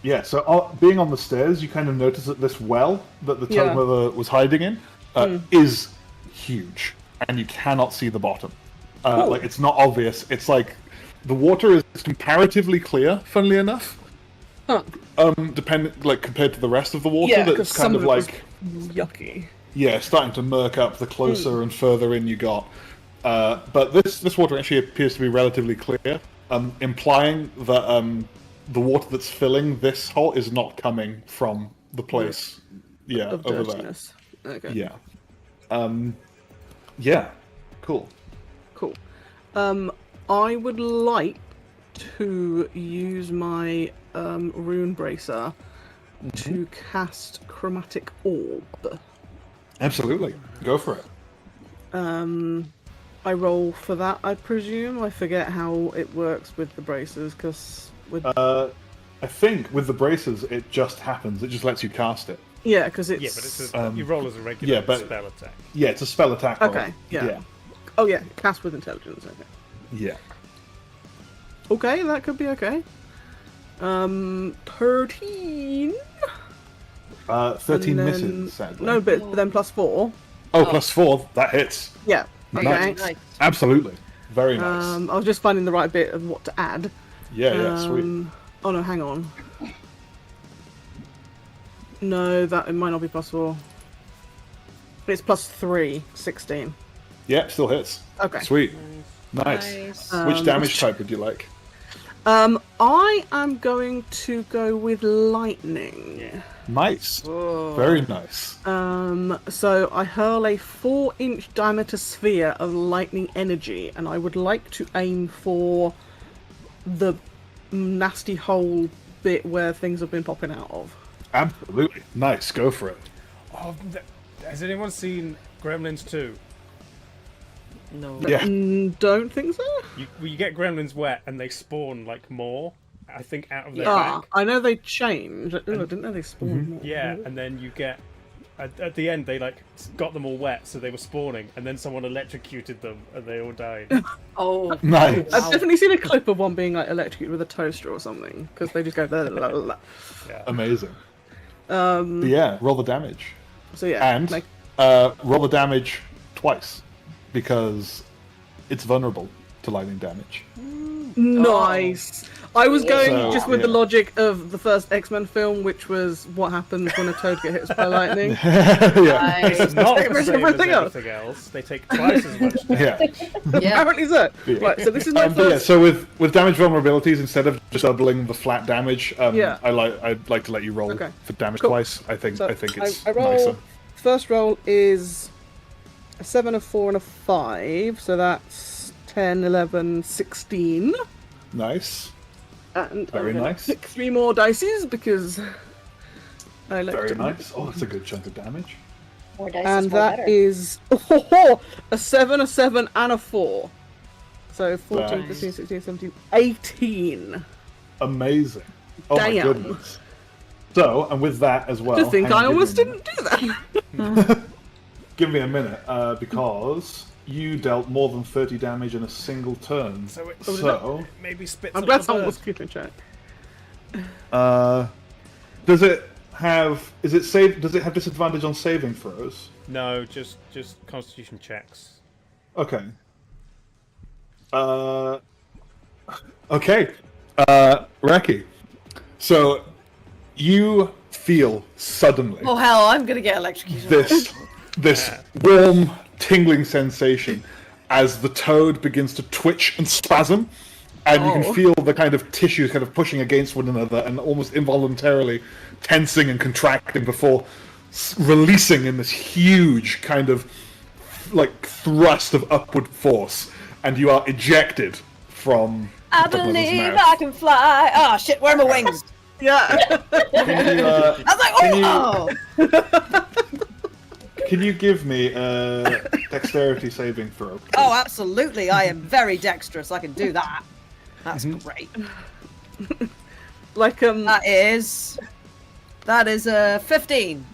Yeah, so being on the stairs, you kind of notice that this well that the Toad Mother was hiding in is huge, and you cannot see the bottom. Like, it's not obvious. It's like the water is comparatively clear, funnily enough. Huh. Compared to the rest of the water, Yeah, that's 'cause kind some of of it was like yucky. yeah, starting to murk up the closer and further in you got. But this water actually appears to be relatively clear, implying that the water that's filling this hole is not coming from the place. Yeah, Of over dirtiness. Okay. there. Yeah. Yeah. Cool. Cool. I would like to use my rune bracer to cast chromatic orb. Absolutely. Go for it. I roll for that, I presume. I forget how it works with the bracers, because with I think with the braces, it just happens. It just lets you cast it. yeah, because it's Yeah, but it's you roll as a regular yeah, but- spell attack. Yeah, it's a spell attack roll. okay. Yeah. Yeah. Oh yeah, cast with intelligence. Okay. Yeah. Okay, that could be okay. 13. 13 And then- misses, sadly. No, but then plus 4. Oh, plus 4. That hits. Yeah. Okay. Nice. Absolutely. Very nice. I was just finding the right bit of what to add. yeah, sweet. Oh no, hang on. No, it might not be plus 4. It's plus 3, 16. Yeah, still hits. Okay. Sweet. Nice. Which damage type would you like? I am going to go with lightning. Nice. Whoa. Very nice. So I hurl a 4-inch diameter sphere of lightning energy, and I would like to aim for the nasty hole bit where things have been popping out of. Absolutely. Nice. Go for it. Oh, has anyone seen Gremlins 2? No. Yeah. Don't think so. You get gremlins wet and they spawn like more. I think out of their Ah, back. I know they changed. I didn't know they spawned more. Yeah, and then you get at the end they like got them all wet, so they were spawning, and then someone electrocuted them and they all died. Oh. Nice. I've definitely seen a clip of one being like electrocuted with a toaster or something, because they just go blah, blah, blah, blah. Yeah. Amazing. But yeah, roll the damage. So yeah, And like, roll the damage twice, because it's vulnerable to lightning damage. nice. I was going So, just with the yeah. logic of the first X-Men film, which was what happens when a toad gets hit by lightning. Yeah. It's not the Everything same as else. anything else. They take twice as much damage. Yeah. Yeah. Apparently so. Right, so this is my But yeah, first. so with damage vulnerabilities, instead of just doubling the flat damage, Yeah. I'd like to let you roll Okay. for damage Cool. twice. I think So it's I roll. nicer. First roll is a 7, a 4, and a 5. So that's 10, 11, 16. Nice. And Very I'm gonna nice. pick 3 more dices because I like Very to. nice. Oh, that's a good chunk of damage. More dice And is more that better. is a 7, a 7, and a 4. So 14, Nice. 15, 16, 17, 18. Amazing. Oh my Damn. goodness. So, and with that as well. To think hang on, I give me almost a minute. didn't do that. Give me a minute, because you dealt more than 30 damage in a single turn. So it maybe spits. I'm up glad the someone bird. was keeping track. Does it have? Does it have disadvantage on saving throws? No, just Constitution checks. Okay. Okay. Raki. So you feel suddenly Oh hell, I'm gonna get electrocuted. this warm, tingling sensation as the toad begins to twitch and spasm, and you Oh. can feel the kind of tissues kind of pushing against one another and almost involuntarily tensing and contracting before releasing in this huge kind of like thrust of upward force, and you are ejected from I the mother's believe mouth. I can fly. Oh shit, where are my wings? Yeah. Can you, I was like, Can you- oh! can you give me a dexterity saving throw? Please? Oh, absolutely. I am very dexterous. I can do that. That's great. Like That is a 15.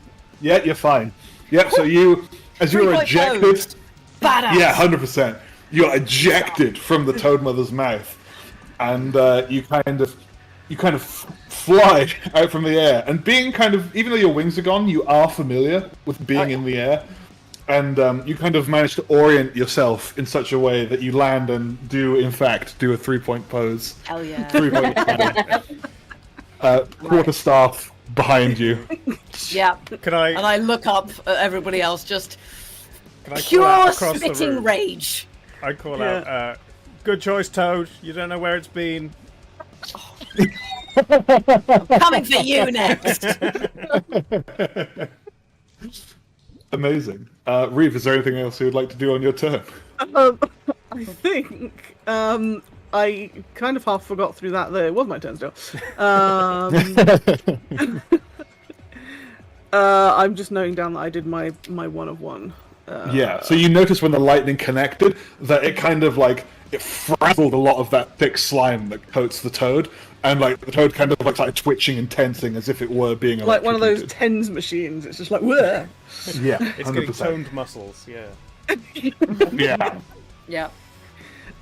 Yeah, you're fine. Yep. So you, as you were 3.0. ejected. Badass. Yeah, 100%. You're ejected from the Toad Mother's mouth, and you kind of fly out from the air. And being kind of, even though your wings are gone, you are familiar with being in the air, and you kind of manage to orient yourself in such a way that you land and do, in fact, do a 3-point pose. Hell yeah. 3-point quarterstaff behind you. Yeah. Can I? And I look up at everybody else, just Can I call pure out across the spitting room? rage. I call out. Good choice, Toad. You don't know where it's been. Coming for you next. Amazing. Reeve, is there anything else you would like to do on your turn? I think I kind of half forgot through that. There it was my turn still. I'm just noting down that I did my 1 of 1. Yeah, so you notice when the lightning connected that it kind of like it frazzled a lot of that thick slime that coats the toad, and like the toad kind of like started twitching and tensing as if it were being Like one of those electrocuted. TENS machines. It's just like, Whoa! Yeah, It's getting 100%. toned muscles. Yeah. Yeah. Yeah.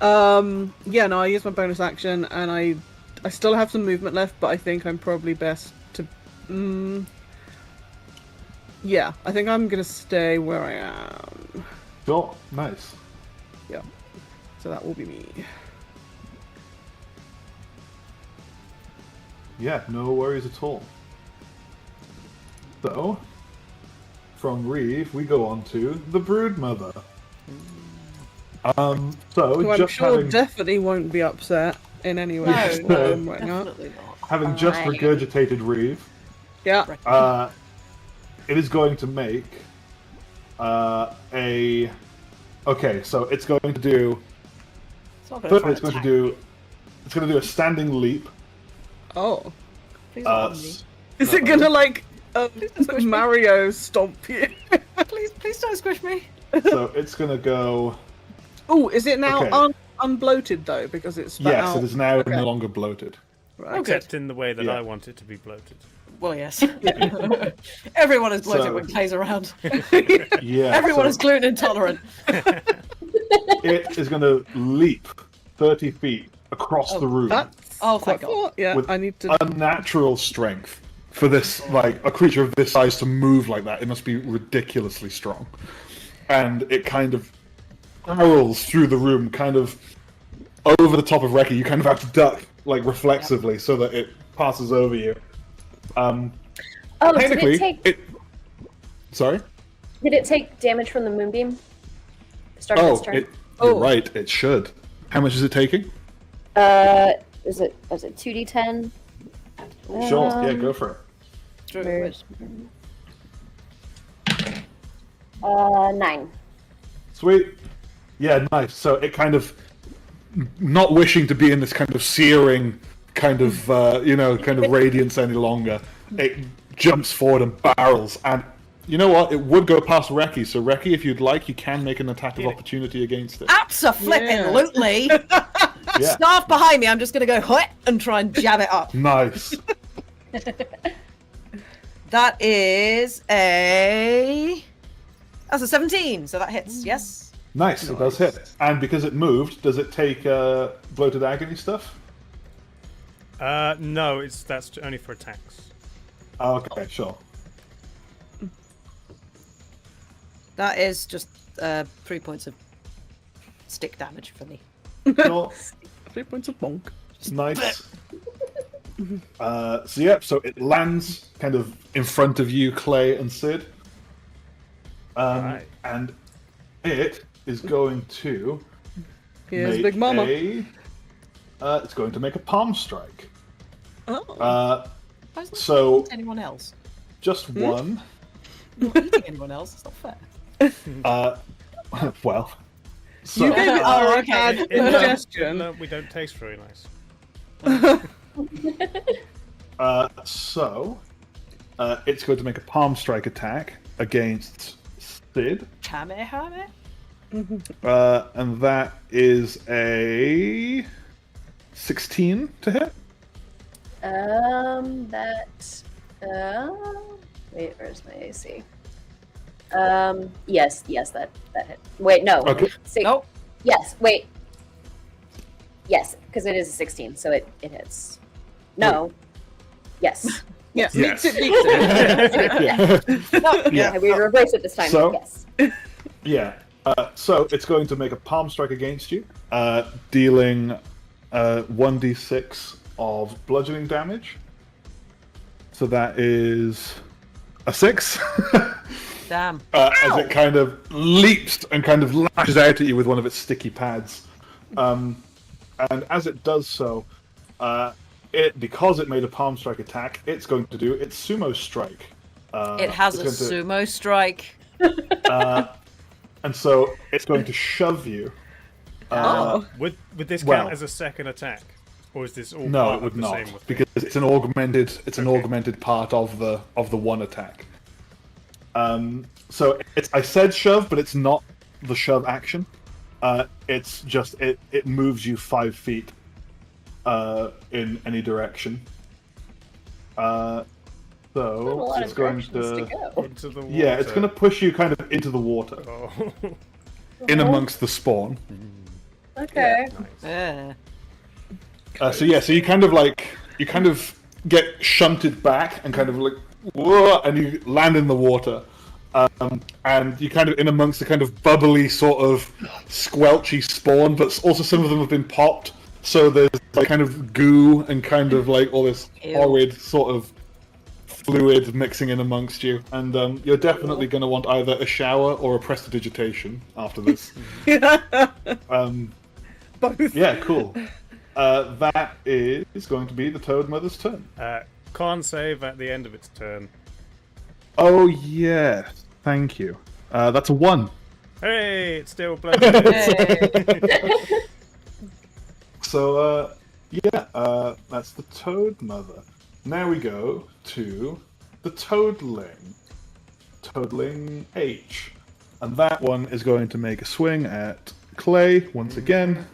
Yeah, no, I used my bonus action, and I still have some movement left, but I think I'm probably best to. Yeah, I think I'm gonna stay where I am. Sure, nice. Yeah, so that will be me. Yeah, no worries at all. So, from Reeve, we go on to the Broodmother. So Who I'm just sure having, definitely won't be upset in any way. No, shape, no, or form right now. definitely not. having just Fine. regurgitated Reeve, Yeah. it is going to make a. Okay, so it's going to do. It's not gonna Firstly, try it's going to attack. do. It's going to do a standing leap. Oh, Please don't harm me. is it gonna like squish me. Mario stomp you? Please don't squish me. So it's going to go. Oh, is it now Okay. unbloated though? Because it's spat Yes, out. it is now Okay. no longer bloated. Right. Except in the way that Yeah. I want it to be bloated. Well, yes. Everyone is bloated So- when Clay's around. Yeah. Everyone so is gluten intolerant. It is going to leap 30 feet across the room. That's Oh, quite thank God. far. Yeah, With I need to. unnatural strength for this, like a creature of this size to move like that. It must be ridiculously strong, and it kind of barrels through the room, kind of over the top of Reki. You kind of have to duck like reflexively so that it passes over you. Oh, did Technically, it take Sorry. did it take damage from the moonbeam? Start of Oh, its turn. you're right. It should. How much is it taking? Was it 2d10? Sure. Yeah, go for it. True. Where's- 9. Sweet. Yeah, nice. So it kind of, not wishing to be in this kind of searing kind of, kind of radiance any longer, it jumps forward and barrels. And you know what? It would go past Reki. So Reki, if you'd like, you can make an attack of opportunity against it. Abso-flipping-lutely. Yeah. Staff behind me. I'm just going to go hut and try and jab it up. Nice. That is a... That's a 17, so that hits, yes? Nice. It does hit. And because it moved, does it take bloated agony stuff? No, that's only for attacks. Oh, okay, sure. That is just 3 points of stick damage for me. Sure. 3 points of bonk. Nice. So it lands kind of in front of you, Clay and Sid. Right. And it is going to Here's make Big Mama. it's going to make a palm strike. Oh. Why is it So- not anyone else? Just one. Not eating anyone else, it's not fair. Well. You So, gave it Oh, a okay. bad indigestion. No, we don't taste very nice. it's going to make a palm strike attack against Sid. Kamehame? And that is a 16 to hit. Wait, where's my AC? Yes, that hit. Wait, no. Okay. Nope. Yes, wait. Yes, because it is a 16, so it hits. No. Yes. Yes. Yes. No, Yeah. we reversed it this time. So- Yes. Yeah. So it's going to make a palm strike against you, dealing 1d6 of bludgeoning damage. So that is a 6. Damn. As it kind of leaps and kind of lashes out at you with one of its sticky pads. And as it does so, because it made a palm strike attack, it's going to do its sumo strike. It has a sumo strike. And so it's going to shove you. Would this count as a second attack, or is this all No, part it would of the not, same thing? because it's an augmented part of the one attack. So I said shove, but it's not the shove action. It's just it moves you 5 feet in any direction. So A lot it's of going directions to go. Into the water. yeah, it's going to push you kind of into the water, Oh. in amongst the spawn. Okay. Yeah. So you kind of get shunted back and kind of like whoa, and you land in the water. And you kind of in amongst the kind of bubbly sort of squelchy spawn, but also some of them have been popped, so there's like kind of goo and kind of like all this Ew. horrid sort of fluid mixing in amongst you, and you're definitely going to want either a shower or a prestidigitation after this. Both. Yeah, cool. That is going to be the Toad Mother's turn. Con save at the end of its turn. Oh yes, thank you. That's a 1. Hey, it's still bloody. Hey. So that's the Toad Mother. Now we go to the Toadling. Toadling H. And that one is going to make a swing at Clay once again.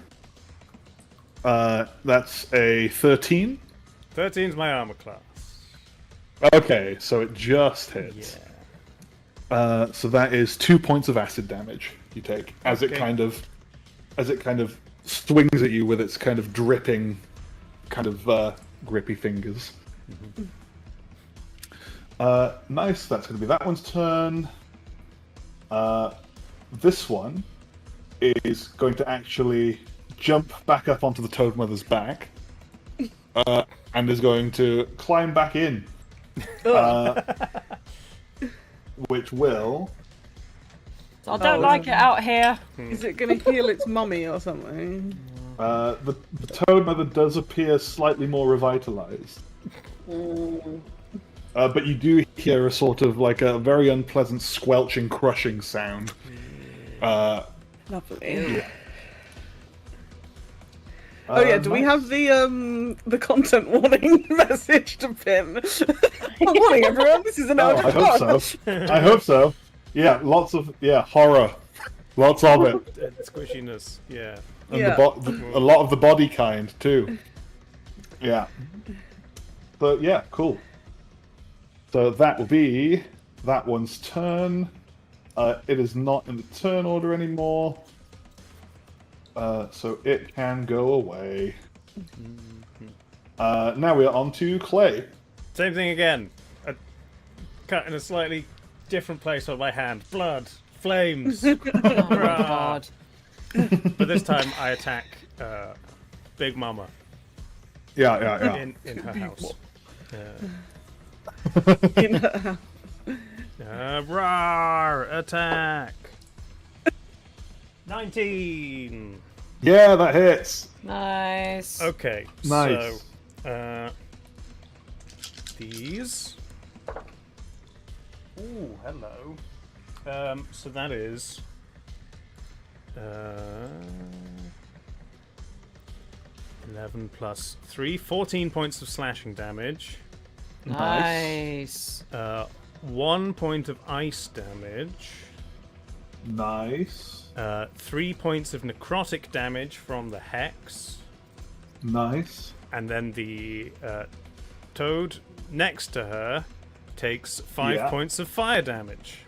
That's a 13. 13's my armor class. Okay, so it just hits. Yeah. So that is 2 points of acid damage you take as it Okay. kind of swings at you with its kind of dripping, kind of grippy fingers. Nice. That's going to be that one's turn. This one is going to actually jump back up onto the Toad Mother's back, and is going to climb back in. Which will. I don't like it out here. Is it going to heal its mummy or something? The Toad Mother does appear slightly more revitalized. But you do hear a sort of like a very unpleasant squelching, crushing sound. Lovely. Oh yeah, do we have the content warning message to Pim? Morning everyone, this is an Oh, eldritch I hope blast. so. I hope so. Yeah, lots of horror, lots of it, Squishiness, yeah. and Yeah. a lot of the body kind too. Yeah. But yeah, cool. So that will be that one's turn. It is not in the turn order anymore. So it can go away. Now we are on to Clay. Same thing again. A cut in a slightly different place on my hand. Blood. Flames. Oh my god. But this time I attack Big Mama Yeah. in her house. Roar! Attack! 19! Yeah, that hits. Nice. Okay, Nice. so these. Ooh, hello. So that is 11 plus 3, 14 points of slashing damage. Nice. 1 point of ice damage. Nice. 3 points of necrotic damage from the hex. Nice. And then the toad next to her takes 5 points of fire damage.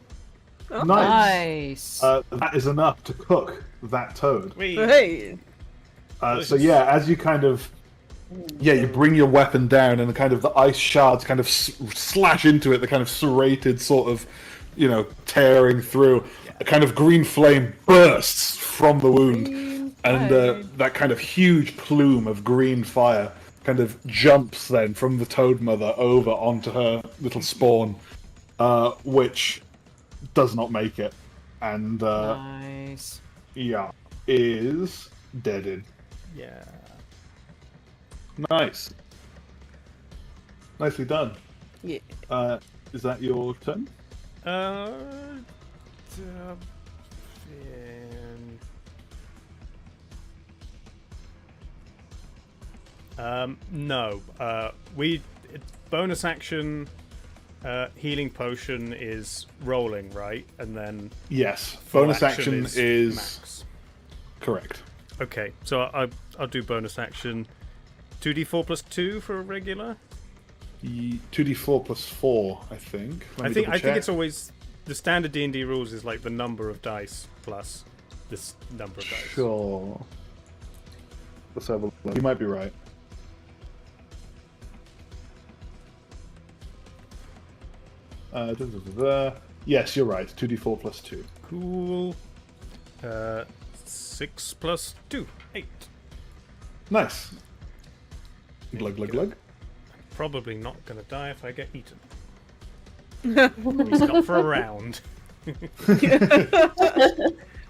Oh. Nice. That is enough to cook that toad. Hey. So yeah, as you kind of you bring your weapon down, and the kind of the ice shards kind of slash into it. The kind of serrated sort of, tearing through. A kind of green flame bursts from the wound, and that kind of huge plume of green fire kind of jumps then from the toad mother over onto her little spawn, which does not make it, and Nice. is deaded. Yeah. Nice. Nicely done. Yeah. Is that your turn? No. Bonus action healing potion is rolling, right? And then Yes. full Bonus action is max. correct. Okay, so I'll do bonus action. 2d4 plus 2 for a regular. 2d4 plus 4, I think. Let me I think double-check. it's always the standard D&D rules is like the number of dice plus this number of dice. Sure. Let's have a look. You might be right. Yes, you're right. 2d4 plus 2. Cool. 6 plus 2, 8. Nice. Glug, glug, glug. Probably not gonna die if I get eaten. At least not for a round.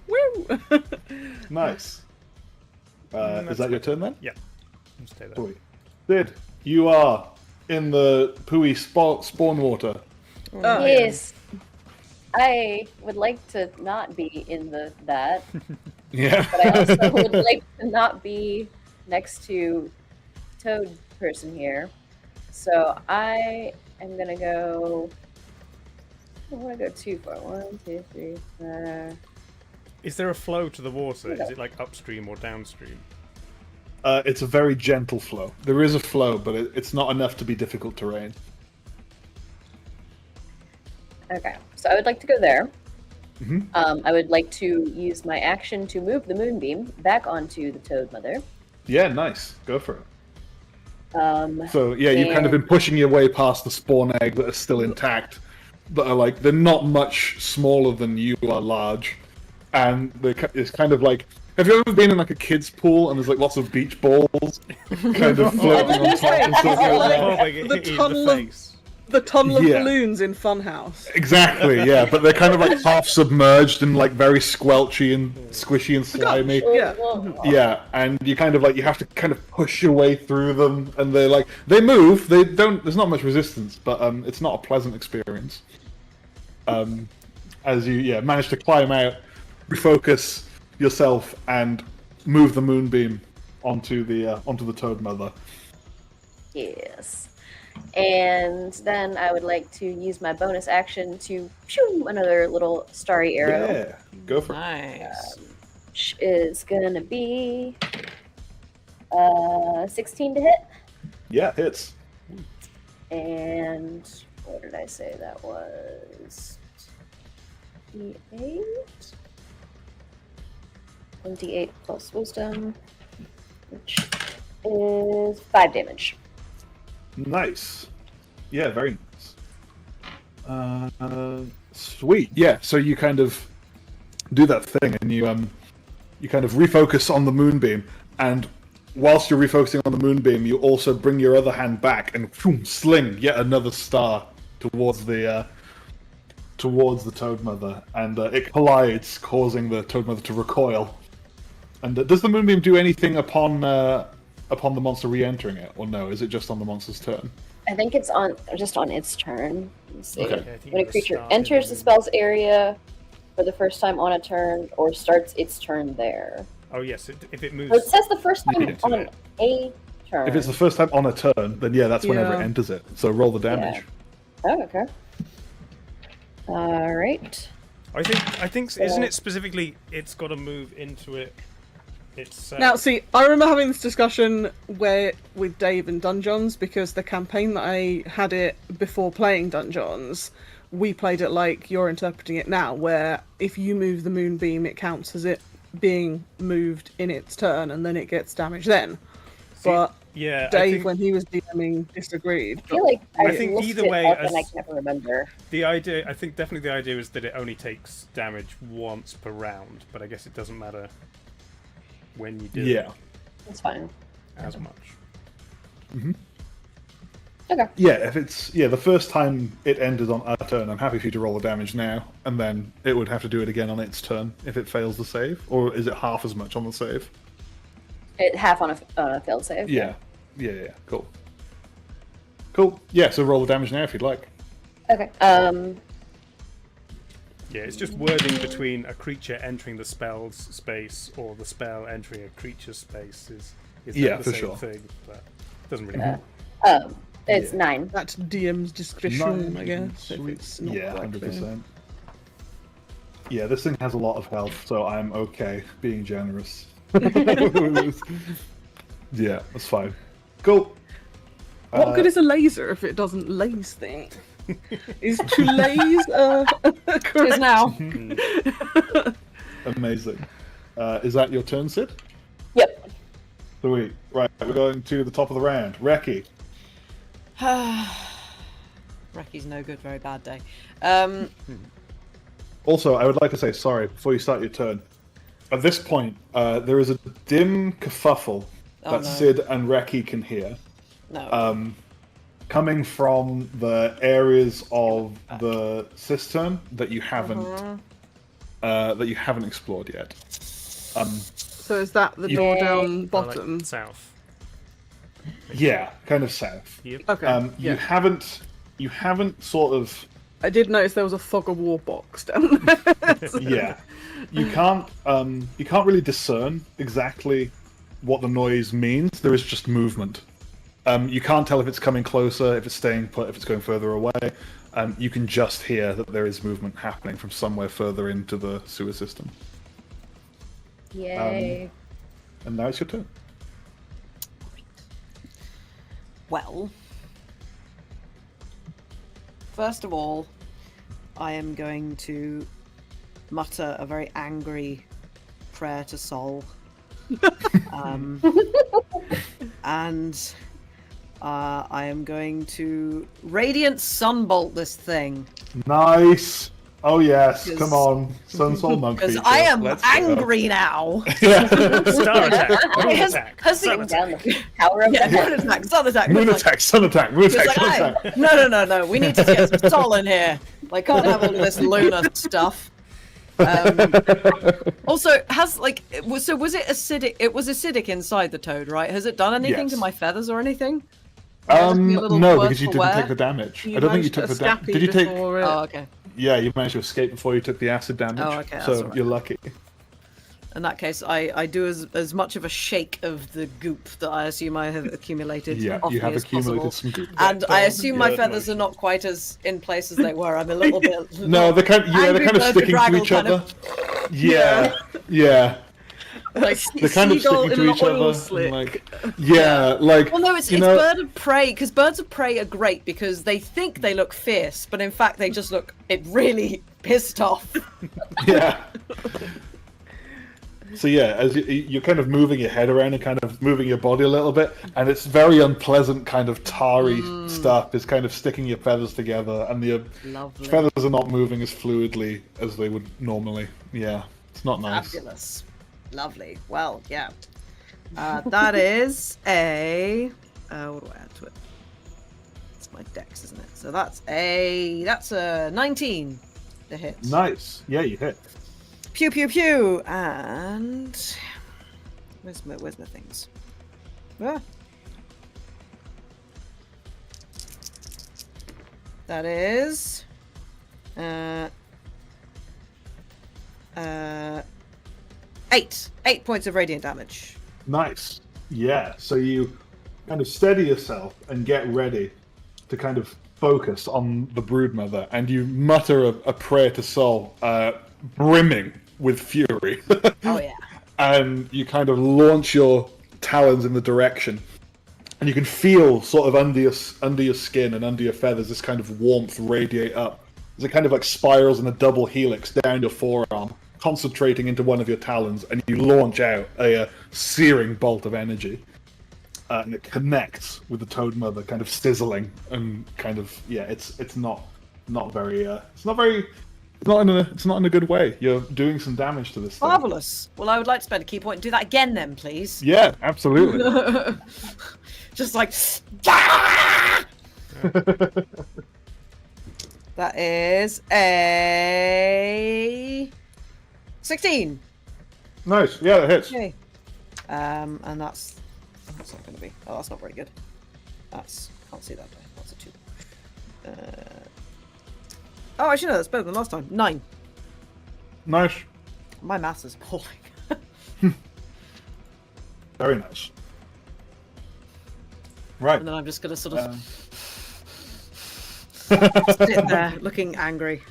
Woo! Nice. Is that your turn then? Yeah. I'll stay there. Sweet. Sid, you are in the pooey spawn water. Oh, Yes. I would like to not be in that, Yeah. but I also would like to not be next to Toad person here. So I am gonna go. I don't want to go too far. 1, 2, 3, 4. Is there a flow to the water? Is it like upstream or downstream? It's a very gentle flow. There is a flow, but it's not enough to be difficult terrain. Okay, so I would like to go there. Mhm. I would like to use my action to move the moonbeam back onto the Toad Mother. Yeah, nice. Go for it. So yeah, you've kind of and- been pushing your way past the spawn egg that are still intact, that are like they're not much smaller than you are large, and it's kind of like. Have you ever been in like a kid's pool and there's like lots of beach balls kind of floating on top and stuff like that? Oh, they get The hit you in tunnel the of- face. The tunnel of Yeah. balloons in Funhouse. Exactly, yeah, but they're kind of like half submerged and like very squelchy and squishy and slimy. Yeah. Yeah, and you kind of like you have to kind of push your way through them, and they move. They don't. There's not much resistance, but it's not a pleasant experience. As you manage to climb out, refocus yourself, and move the moonbeam onto the Toad Mother. Yes. And then I would like to use my bonus action to shoo another little starry arrow, Yeah, go for it. Nice. which is gonna be 16 to hit. Yeah, hits. And what did I say that was? D8? 28 plus wisdom, which is 5 damage. Nice. Yeah, very nice. Sweet. Yeah, so you kind of do that thing, and you kind of refocus on the moonbeam, and whilst you're refocusing on the moonbeam, you also bring your other hand back and sling yet another star towards the Toad Mother, and it collides, causing the Toad Mother to recoil. And does the moonbeam do anything upon the monster re-entering it, or no? Is it just on the monster's turn? I think it's just on its turn. Let's see. Okay. Yeah, I think When a you creature start enters in- the spell's area for the first time on a turn, or starts its turn there. Oh yes, if it moves. So it says the first time Yeah. on a turn. If it's the first time on a turn, then yeah, that's whenever Yeah. it enters it. So roll the damage. Oh, okay. All right. I think isn't it specifically it's got to move into it itself? Now, see, I remember having this discussion with Dave in Dungeons, because the campaign that I had it before playing Dungeons, we played it like you're interpreting it now, where if you move the moonbeam, it counts as it being moved in its turn, and then it gets damage then. But yeah, Dave, when he was DMing, disagreed. I feel like I think looked either it way, up as- and I can never remember. the idea, I think definitely the idea is that it only takes damage once per round, but I guess it doesn't matter when you do it It's fine. as much. Okay. Yeah, if it's the first time it ended on a turn, I'm happy for you to roll the damage now, and then it would have to do it again on its turn if it fails the save, or is it half as much on the save? It half on a failed save. Yeah, cool. Yeah, so roll the damage now if you'd like. Okay. Yeah, it's just wording between a creature entering the spell's space or the spell entering a creature's space is Yeah, the for same sure. thing, but it doesn't really matter. It's 9. That's DM's discretion, I guess. If Sweet. it's not Yeah, quite clear. 100%. Yeah, this thing has a lot of health, so I'm okay being generous. Yeah, that's fine. Cool. What good is a laser if it doesn't laze things? Is to laze correct? Is now. Amazing. Is that your turn, Sid? Yep. Sweet. Right, we're going to the top of the round. Reki. Reki's no good, very bad day. Also, I would like to say sorry before you start your turn. At this point, there is a dim kerfuffle that no. Sid and Reki can hear, No. coming from the areas of the cistern that you haven't explored yet. So is that the door down bottom? Like south. Yeah, kind of south. Yep. Okay. You haven't sort of. I did notice there was a fog of war box down there. Yeah, you can't really discern exactly what the noise means. There is just movement. You can't tell if it's coming closer, if it's staying put, if it's going further away. You can just hear that there is movement happening from somewhere further into the sewer system. Yay. And now it's your turn. Well, first of all, I am going to mutter a very angry prayer to Sol. And I am going to Radiant Sunbolt this thing. Nice. Oh yes, Because- come on, Sunsoul Monk. Because feature. I am Let's go. angry now. Star attack. Moon Has- attack. has the- sun Bring attack. down the power of Yeah, the moon attack, sun attack. Moon like- attack, sun attack, moon It's attack, like, sun attack. no. We need to get some Sol in here. Like, can't have all this lunar stuff. Also, was it acidic? It was acidic inside the toad, right? Has it done anything to Yes. my feathers or anything? Has it been a little No, worse because you for didn't wear? take the damage. You I don't think you managed to took the damage. escape Did you take? before it- Oh, okay. Yeah, you managed to escape before you took the acid damage. Oh, okay, that's So alright. you're lucky. In that case, I do as much of a shake of the goop that I assume I have accumulated Yeah, off you me have as accumulated possible. some goop. And I assume my Bird feathers are motion. not quite as in place as they were. I'm a little bit. No, they're kind of, Angry they're kind of bird sticking to bedraggled each kind other. of- Yeah. Like They're kind of seagull sticking in to an each oil other. slick. And like, Well, no, it's bird of prey, because birds of prey are great because they think they look fierce, but in fact they just look really pissed off. yeah. So yeah, as you're kind of moving your head around and kind of moving your body a little bit, and it's very unpleasant kind of tarry stuff is kind of sticking your feathers together, and the Lovely. feathers are not moving as fluidly as they would normally. Yeah, it's not nice. Fabulous. Lovely. Well, yeah. That is a. What do I add to it? It's my dex, isn't it? So that's a 19 to hit. Nice. Yeah, you hit. Pew pew pew. And where's my things? Ah. That is 8 points of radiant damage. Nice. Yeah. So you kind of steady yourself and get ready to kind of focus on the broodmother, and you mutter a prayer to Sol, brimming with fury. Oh yeah. And you kind of launch your talons in the direction, and you can feel sort of under your skin and under your feathers this kind of warmth radiate up as it kind of like spirals in a double helix down your forearm, concentrating into one of your talons, and you launch out a searing bolt of energy. And it connects with the Toad Mother, kind of sizzling and kind of it's not in a good way. You're doing some damage to this thing. Marvelous. Well, I would like to spend a key point and do that again, then, please. Yeah, absolutely. Just like. That is a 16. Nice. Yeah, that hits. Okay. And that's not going to be. Oh, that's not very good. Can't see that die. That's a 2. Oh, actually no, that's better than last time. 9. Nice. My maths is appalling. Very nice. Right. And then I'm just going to sort of sit there looking angry.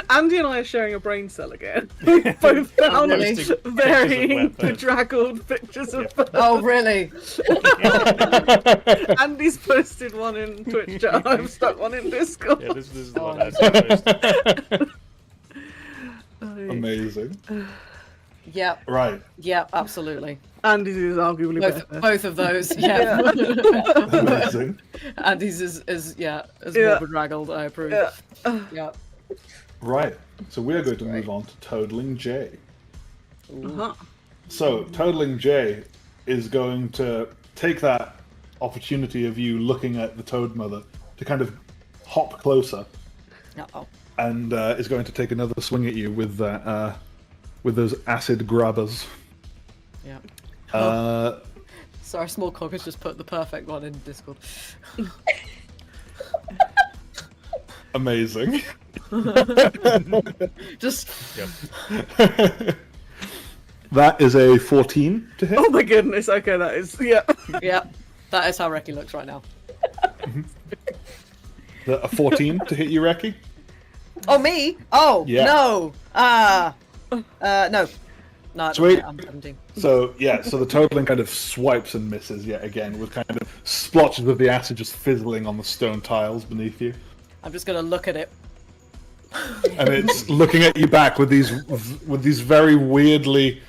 Andy and I are sharing a brain cell again. We both found really? very bedraggled pictures of birds. Oh, really? Andy's posted one in Twitch chat. I've stuck one in Discord. Yeah, this is the Oh, one I posted. Amazing. Yep. Right. Yep, absolutely. Andy's is arguably better. Both of those, yeah. Amazing. Andy's is more bedraggled, I approve. Yeah. Yeah. Right. So we're going to move on to Toadling J. Uh-huh. So Toadling J is going to take that opportunity of you looking at the Toad Mother to kind of hop closer, Uh-oh. and is going to take another swing at you with that with those acid grabbers. Yeah. Uh, Sorry, Small Cog has just put the perfect one in Discord. Amazing. Just That is a 14 to hit. Oh my goodness, okay, that is, yeah. yeah, that is how Reki looks right now. A 14 to hit you, Reki? Oh, me? Oh, Yeah. no. No. No, Sweet. I'm 17. So the Toadling kind of swipes and misses yet again, with kind of splotches of the acid just fizzling on the stone tiles beneath you. I'm just going to look at it. And it's looking at you back with these very weirdly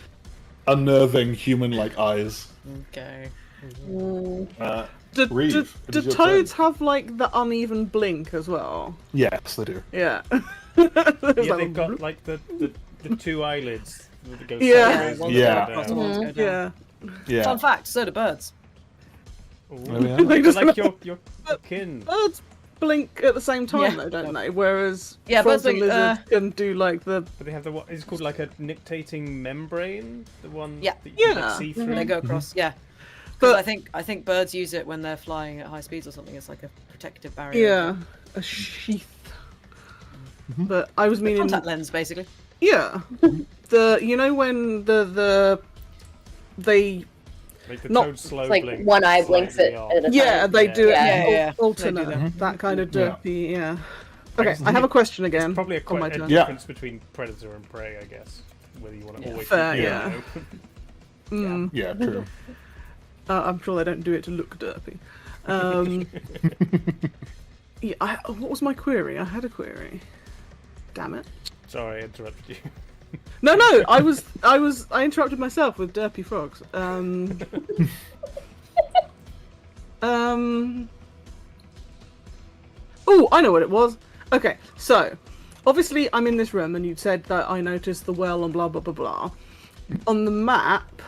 unnerving human-like eyes. Okay. Do Reeve, it do is your toads turn. have, like, the uneven blink as well? Yes, they do. Yeah. Yeah, they've got like the 2 eyelids. That go Yeah. sideways One's and Yeah. go down. up, one's go down. Yeah. Yeah. Fun fact, so do birds. Ooh. Oh, yeah. They just Like your kin. Birds blink at the same time, Yeah. though, don't they? Whereas Yeah, frogs birds and blink, lizards can do, like, the... But they have what is called like a nictating membrane, the one Yeah. that you can Yeah. like, see through. They go across, yeah. But But, I think birds use it when they're flying at high speeds or something. It's like a protective barrier. yeah, a sheath. But I was meaning... Contact lens, basically. Yeah. You know when they... Like the Not- toad slow It's like blink one eye blinks slightly at off. a time. Yeah, they do it Yeah. Yeah. alternate. They do that kind of Yeah. derpy, yeah. Okay, I have a question again. Probably on my a turn. Yeah. difference between predator and prey, I guess. Whether you want to Yeah. always Fair, keep your yeah. eye open. Mm. Yeah, true. I'm sure they don't do it to look derpy. Yeah, what was my query? I had a query. Damn it. Sorry, I interrupted you. No, I interrupted myself with derpy frogs. Oh, I know what it was. Okay, so obviously I'm in this room, and you said that I noticed the well and blah blah blah blah. On the map,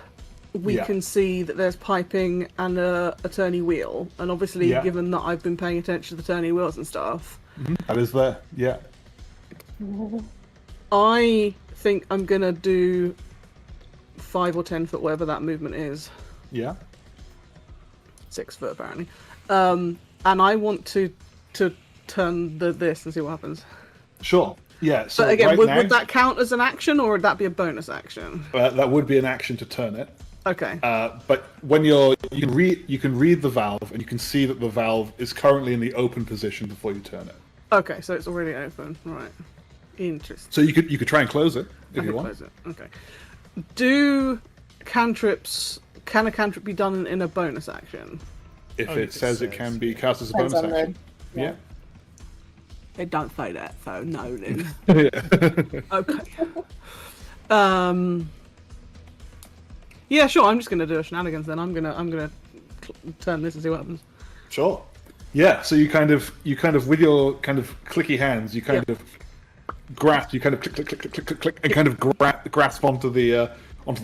we Yeah. can see that there's piping and a turny wheel, and obviously, Yeah. given that I've been paying attention to the turny wheels and stuff, That is there. Yeah. I think I'm gonna do 5 or 10 foot, whatever that movement is. Yeah. 6 foot apparently. And I want to turn this and see what happens. Sure. Yeah. So But again, right would now, that count as an action, or would that be a bonus action? that would be an action to turn it. Okay. But when you can read the valve, and you can see that the valve is currently in the open position before you turn it. Okay, so it's already open. Right. Interesting. So you could try and close it if you want. Close it. Okay. Can a cantrip be done in a bonus action? If Oh, it says it can be cast as a Depends bonus on the- action. Yeah. They don't say that, so no then. Yeah. Okay. Yeah, sure. I'm just gonna do a shenanigans then. I'm gonna turn this and see what happens. Sure. Yeah. So you kind of with your kind of clicky hands, you kind of grasp, you kind of click, click, click, click, click, click, and kind of grasp onto the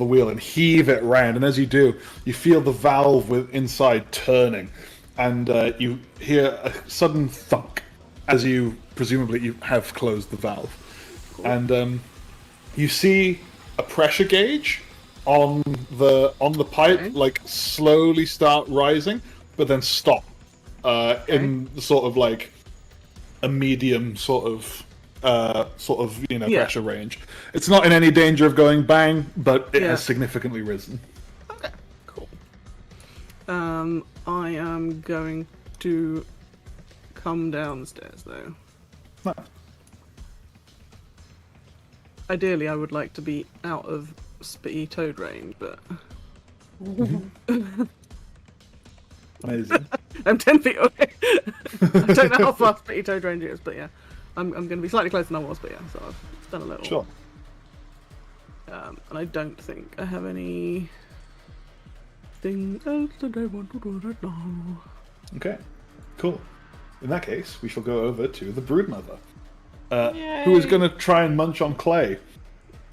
wheel and heave it round. And as you do, you feel the valve inside turning, and you hear a sudden thunk as you presumably have closed the valve, and you see a pressure gauge on the pipe like slowly start rising, but then stop in sort of like a medium sort of pressure range. It's not in any danger of going bang, but it has significantly risen. Okay, cool. I am going to come downstairs though. Nice. Ideally, I would like to be out of Spitty Toad range, but Amazing. I'm 10 feet away. I don't know how far Spitty Toad range is, but yeah, I'm going to be slightly closer than I was, but yeah, so I've done a little. Sure. And I don't think I have any thing else that I want to do right now. Okay. Cool. In that case, we shall go over to the Broodmother, who is going to try and munch on Clay.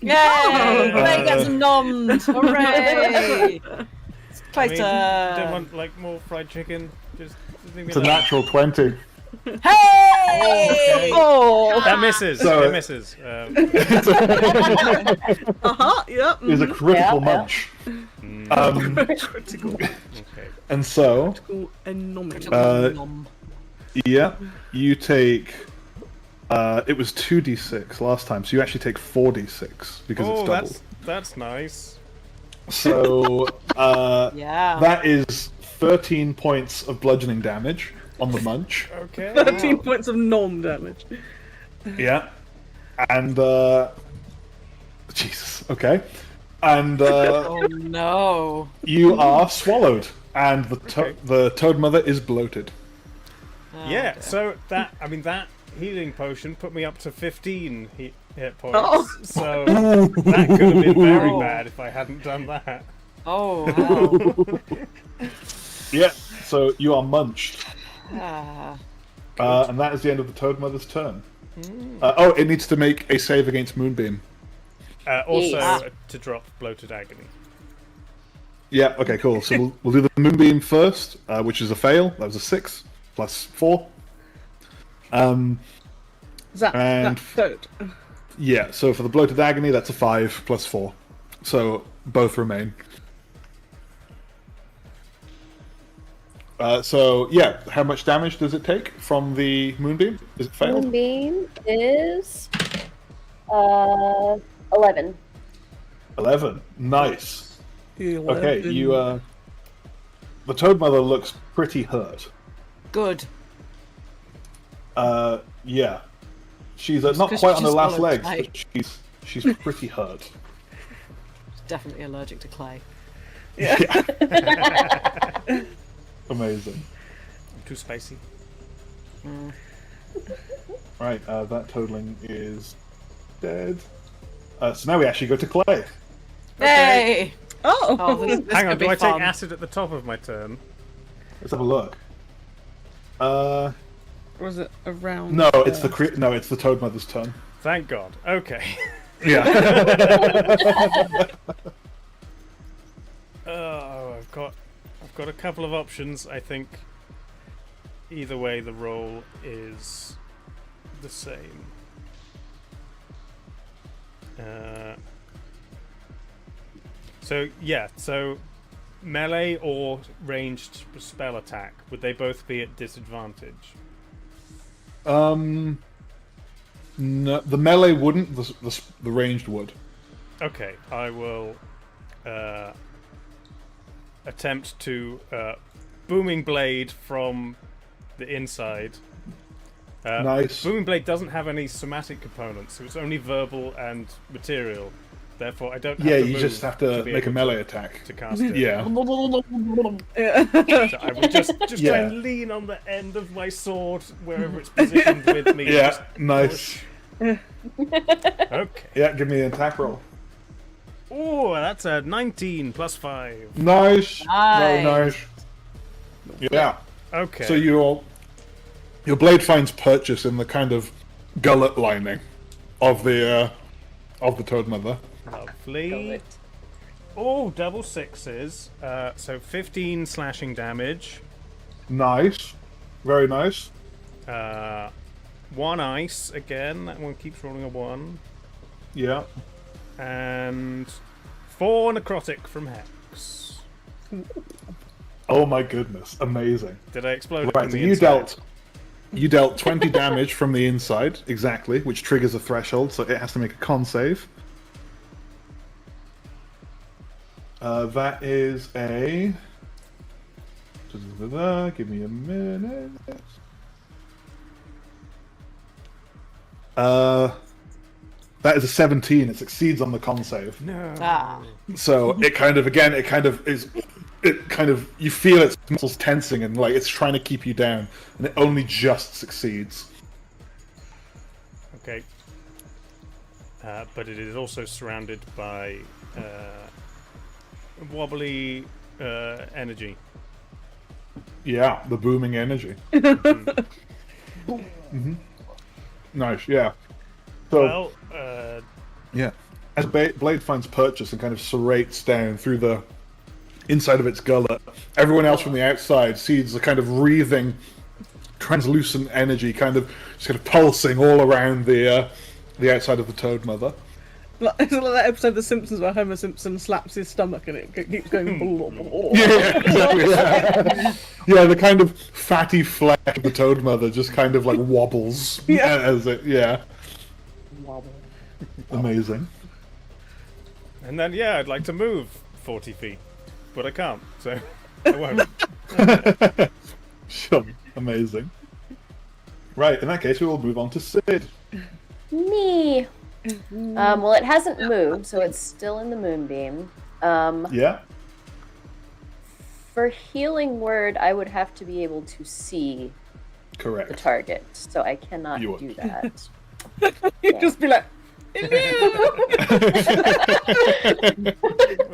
Yay! Clay gets nommed! Hooray! It's I Clay's mean, turn. don't want like more fried chicken. Just leave me It's a alone. natural 20. Hey! Oh! That misses. So- It misses. Yep. Is a critical Yeah. munch. Critical. Okay. And so, Critical enormous. Nom. yeah, you take. It was 2d6 last time, so you actually take 4d6 because it's Oh, double. that's nice. So Yeah. that is 13 points of bludgeoning damage on the munch. Okay. 13 points of norm damage. Yeah, and Jesus. Okay, and Oh no. you are swallowed, and the Toad Mother is bloated. Yeah. dear. So that healing potion put me up to 15 hit points. Oh. So that could have been very Oh. bad if I hadn't done that. Oh wow. Yeah, so you are munched. Ah. And that is the end of the Toad Mother's turn. It needs to make a save against Moonbeam. Also, Yes. to drop bloated agony. Yeah, okay, cool. So we'll do the Moonbeam first, which is a fail. That was a 6 plus 4. That's Toad. Yeah, so for the bloated agony, that's a 5 plus 4. So both remain. How much damage does it take from the Moonbeam? Is it failed? Moonbeam is 11. 11. Nice. 11. Okay, the Toad Mother looks pretty hurt. Good. Yeah. She's not 'cause quite on she her last swallowed legs, Clay. but she's pretty hurt. She's definitely allergic to clay. Amazing. Too spicy. Right, that toadling is dead. So now we actually go to Clay. Hey! Oh! Oh, this Hang on, could be do I fun. take acid at the top of my turn? Let's have a look. Was it around? No, it's the Toad Mother's turn. Thank God. Okay. Yeah. Oh, I've got a couple of options. I think either way the roll is the same. So melee or ranged spell attack, would they both be at disadvantage? No, the melee wouldn't. The ranged would. Okay, I will attempt to booming blade from the inside. Nice. Booming blade doesn't have any somatic components, so it's only verbal and material. Therefore, I don't. Have Yeah, to you move just have to be make a able melee attack. to cast it. Yeah. Yeah. So I will just try Yeah. and lean on the end of my sword wherever it's positioned with me. Yeah, Just nice. push. Okay. Yeah, give me an attack roll. Oh, that's a 19 plus 5. Nice. Very nice. Yeah. Okay. So your blade finds purchase in the kind of gullet lining of the Toad Mother. Lovely. Oh, double sixes. So 15 slashing damage. Nice. Very nice. 1 ice again. That one keeps rolling a 1. Yeah. And 4 necrotic from Hex. Oh my goodness. Amazing. Did I explode? Right, from so the you inside? dealt 20 damage from the inside, exactly, which triggers a threshold, so it has to make a con save. That is a... Give me a minute. That is a 17. It succeeds on the con save. No. Ah. So you feel its muscles tensing and like it's trying to keep you down, and it only just succeeds. Okay. But it is also surrounded by wobbly energy. Yeah, the booming energy. Mm-hmm. Nice, yeah. So, Well, yeah. As Blade finds purchase and kind of serrates down through the inside of its gullet, everyone else from the outside sees the kind of wreathing, translucent energy just kind of pulsing all around the outside of the Toad Mother. It's like that episode of The Simpsons where Homer Simpson slaps his stomach and it keeps going. Yeah, exactly. Yeah, the kind of fatty flesh of the Toad Mother just kind of like wobbles as it. Yeah. Wobble. Amazing. and then I'd like to move 40 feet, but I can't, so I won't. Sure. Amazing. Right, in that case, we will move on to Sid. Me. Well, it hasn't moved, so it's still in the moonbeam. Yeah. For healing word, I would have to be able to see the Correct. target, so I cannot You would. do that. You'd just be like,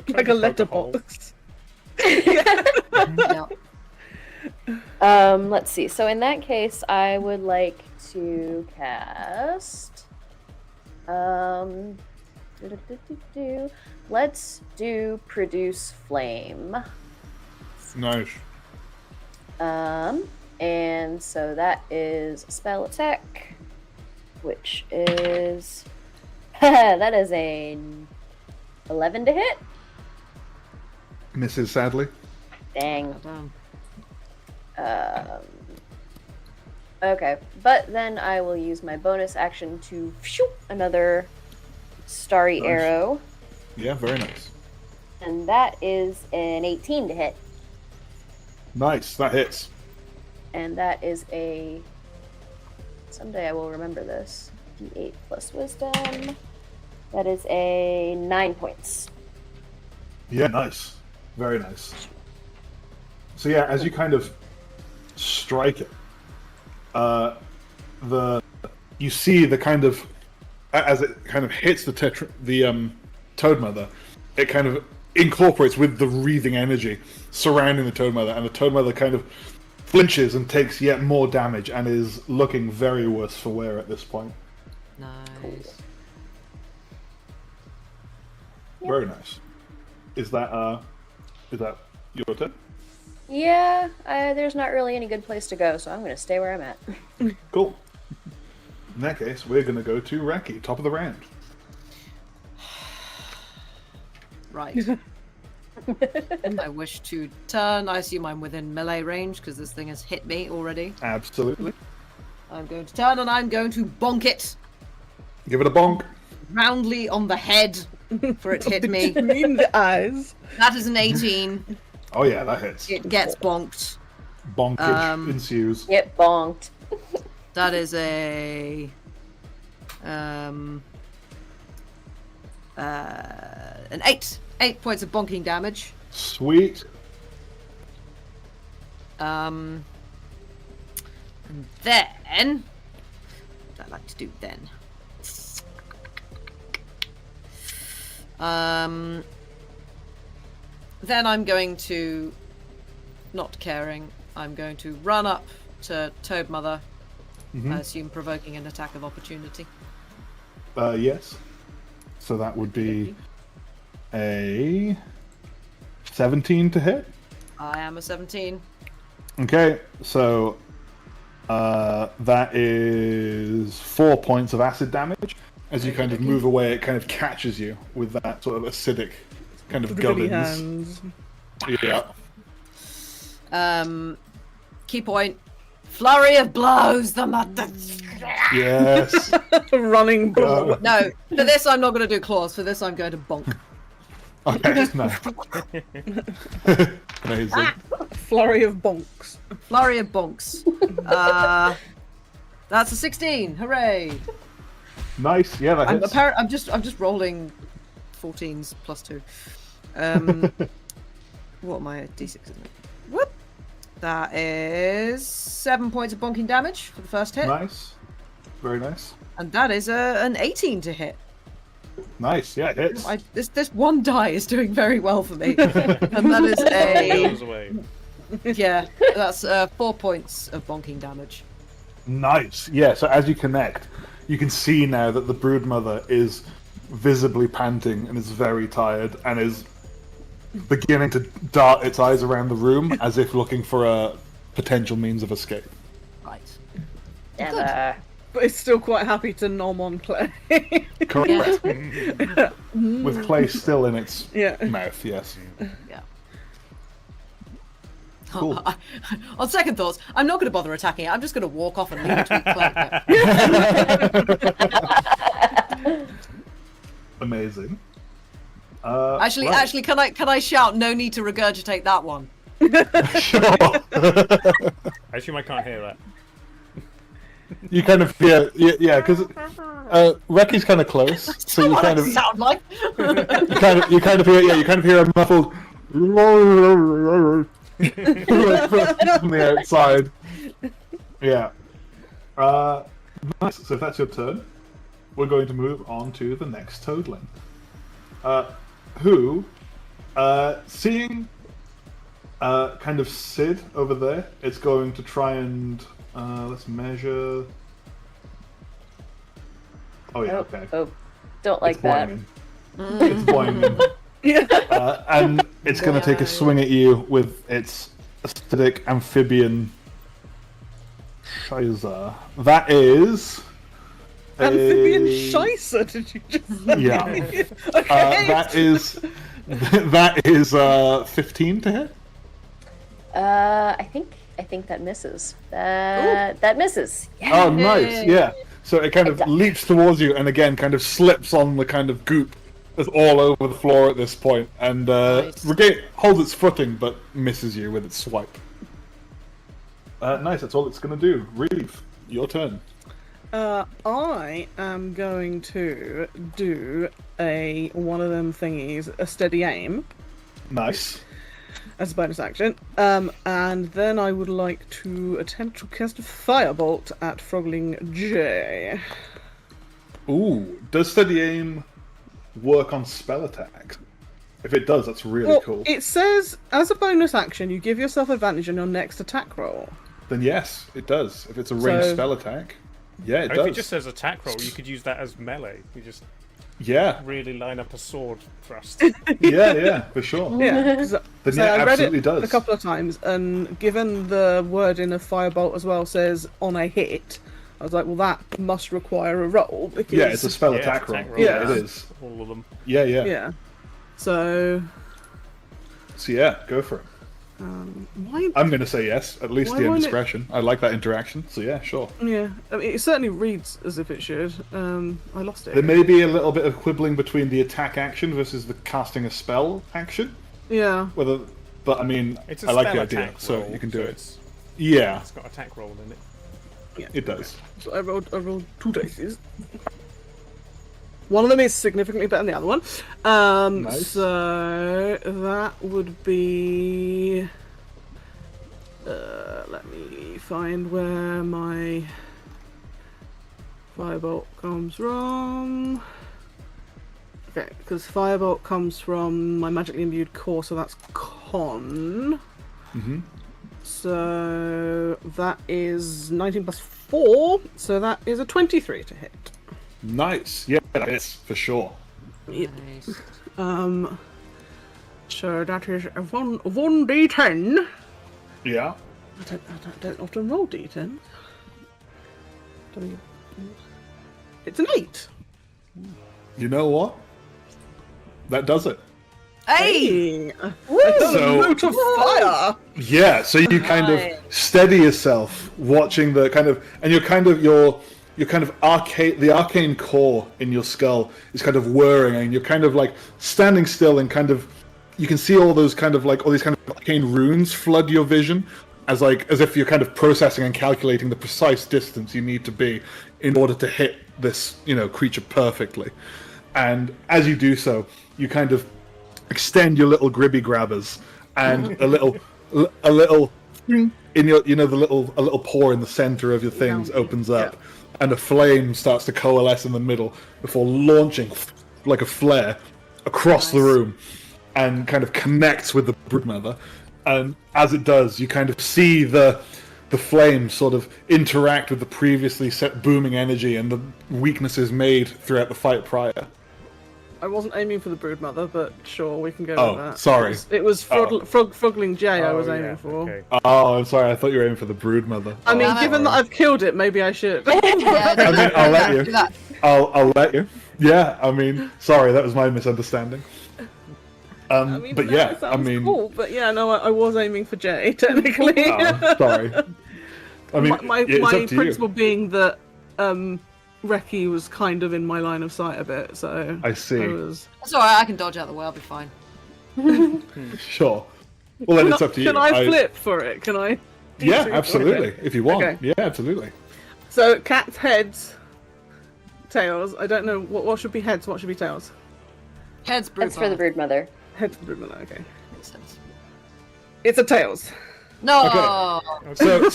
like a letterbox. Yeah. Let's see. So in that case, I would like to cast. Let's do produce flame. Nice. And so that is a spell attack, which is that is a 11 to hit. Misses, sadly. Dang. Damn. Okay, but then I will use my bonus action to shoot another starry Nice. arrow, Yeah, very nice. and that is an 18 to hit, Nice, that hits. and that is a. Someday I will remember this. D8 plus wisdom. That is a 9 points. Yeah, nice. Very nice. So yeah, as you kind of strike it, you see the kind of as it kind of hits the Toad Mother, it kind of incorporates with the wreathing energy surrounding the Toad Mother, and the Toad Mother kind of flinches and takes yet more damage and is looking very worse for wear at this point. Nice. Very nice. Is that your turn? Yeah, there's not really any good place to go, so I'm going to stay where I'm at. Cool. In that case, we're going to go to Raki, top of the round. Right. I wish to turn. I assume I'm within melee range because this thing has hit me already. Absolutely. I'm going to turn and I'm going to bonk it Give it a bonk. roundly on the head for it hit me. Between the eyes. That is an 18. Oh yeah, that hits. It gets bonked. Bonkage ensues. Get bonked. That is a an 8. 8 points of bonking damage. Sweet. And then what I'd like to do then. Then I'm going to, not caring, I'm going to run up to Toad Mother. I assume provoking an attack of opportunity. Yes. So that would be a 17 to hit. I am a 17. Okay, so that is 4 points of acid damage. As you kind of move away, it kind of catches you with that sort of acidic kind of Dribbly gubbins. hands. Yeah. Key point. Flurry of blows. Yes. Running ball. No, for this I'm not going to do claws. For this I'm going to bonk. Okay, no. Amazing. Flurry of bonks. Flurry of bonks. That's a 16. Hooray! Nice. Yeah, that hits. I'm just rolling 14s plus 2. What am I? D6, isn't it? Whoop. That is 7 points of bonking damage for the first hit. Nice. Very nice. And that is an 18 to hit. Nice. Yeah, it hits. This one die is doing very well for me. And that is a... Goes away. Yeah, that's 4 points of bonking damage. Nice. Yeah, so as you connect, you can see now that the broodmother is visibly panting and is very tired and is beginning to dart its eyes around the room as if looking for a potential means of escape. Right. And, But it's still quite happy to nom on Clay. Correct. With Clay still in its Yeah. mouth, yes. Yeah. Cool. On second thoughts, I'm not going to bother attacking it. I'm just going to walk off and leave it to Clay. Amazing. Actually, can I shout? No need to regurgitate that one. Sure. Actually, I can't hear that. You kind of hear, yeah, because Recky's kind of close, so you kind of sound like. you kind of hear a muffled from the outside. Yeah. Nice. So if that's your turn, we're going to move on to the next toadling. Who, seeing kind of Sid over there, it's going to try and let's measure. Oh yeah, okay. Oh, don't like It's that. boinging. It's boinging. And it's going to take a swing at you with its acidic amphibian Shiza. That is Amphibian a... Shiza, did you just say? Yeah. Okay. That is 15 to hit. I think that misses. That misses. Yeah. Oh, nice. Yeah. So it kind of leaps towards you, and again, kind of slips on the kind of goop that's all over the floor at this point, and Nice. holds its footing, but misses you with its swipe. Nice. That's all it's going to do. Reeve, your turn. I am going to do one of them thingies, a steady aim, Nice. as a bonus action. And then I would like to attempt to cast a firebolt at Frogling J. Ooh, does steady aim work on spell attacks? If it does, that's really cool. It says, as a bonus action, you give yourself advantage on your next attack roll. Then yes, it does. If it's a ranged spell attack, yeah, it If does. it just says attack roll, you could use that as melee. You just Yeah, really line up a sword thrust. yeah, for sure. Yeah, 'cause Then so yeah, I read absolutely it does. a couple of times, and given the wording of firebolt as well says on a hit, I was like, well, that must require a roll because Yeah, it's a spell Yeah, attack it's roll. attack roll. Yeah, Yeah. it is. All of them. Yeah. yeah. So So yeah, go for it. why? I'm going to say yes, at least Why the won't it- indiscretion. I like that interaction, so yeah, sure. Yeah, I mean, it certainly reads as if it should. I lost it. There may be a little bit of quibbling between the attack action versus the casting a spell action. Yeah. Whether But I mean, It's a I like spell the idea, attack so roll, you can do it. It's It's got attack roll in it. it does. So I rolled 2 dice. One of them is significantly better than the other one. Nice. So that would be. Let me find where my firebolt comes from. Okay, because firebolt comes from my magically imbued core, so that's con. Mm-hmm. So that is 19 plus 4, so that is a 23 to hit. Nice. Yeah, that is for sure. Yep. Nice. So that is a 1d10. Yeah. I don't often roll d10. It's an 8. You know what? That does it. Hey! So- Moat of fire! Yeah, so you kind of Nice. steady yourself watching the kind of, and you're kind of the arcane core in your skull is kind of whirring, and you're kind of like standing still, and kind of you can see all these kind of arcane runes flood your vision, as if you're kind of processing and calculating the precise distance you need to be in order to hit this creature perfectly. And as you do so, you kind of extend your little gribby grabbers, and a little in your a little pore in the center of your things opens up, and a flame starts to coalesce in the middle before launching like a flare across the room, and kind of connects with the broodmother. And as it does, you kind of see the flame sort of interact with the previously set booming energy and the weaknesses made throughout the fight prior. I wasn't aiming for the broodmother, but sure, we can go Oh, with that. sorry. It was Frogling J I was Oh, aiming yeah, for. okay. Oh, I'm sorry. I thought you were aiming for the broodmother. I mean, Oh, given that sorry. I've killed it, maybe I should. Yeah, I mean, I'll let you. do that. I'll let you. Yeah, I mean, sorry, that was my misunderstanding. I mean, But no, yeah, it I sounds mean, cool. But yeah, no, I was aiming for J technically. oh, sorry. I mean, my yeah, it's up to principle you. being that Reki was kind of in my line of sight a bit, so I see. I was. That's alright, I can dodge out the way, I'll be fine. Sure. Well, then it's up to you. Can I flip for it? Can I? Yeah, D2? absolutely. Okay. If you want. Okay. Yeah, absolutely. So cat's heads, tails. I don't know what should be heads. What should be tails? Heads, brood. That's for the broodmother. Heads. Okay. Makes sense. It's a tails. No! So,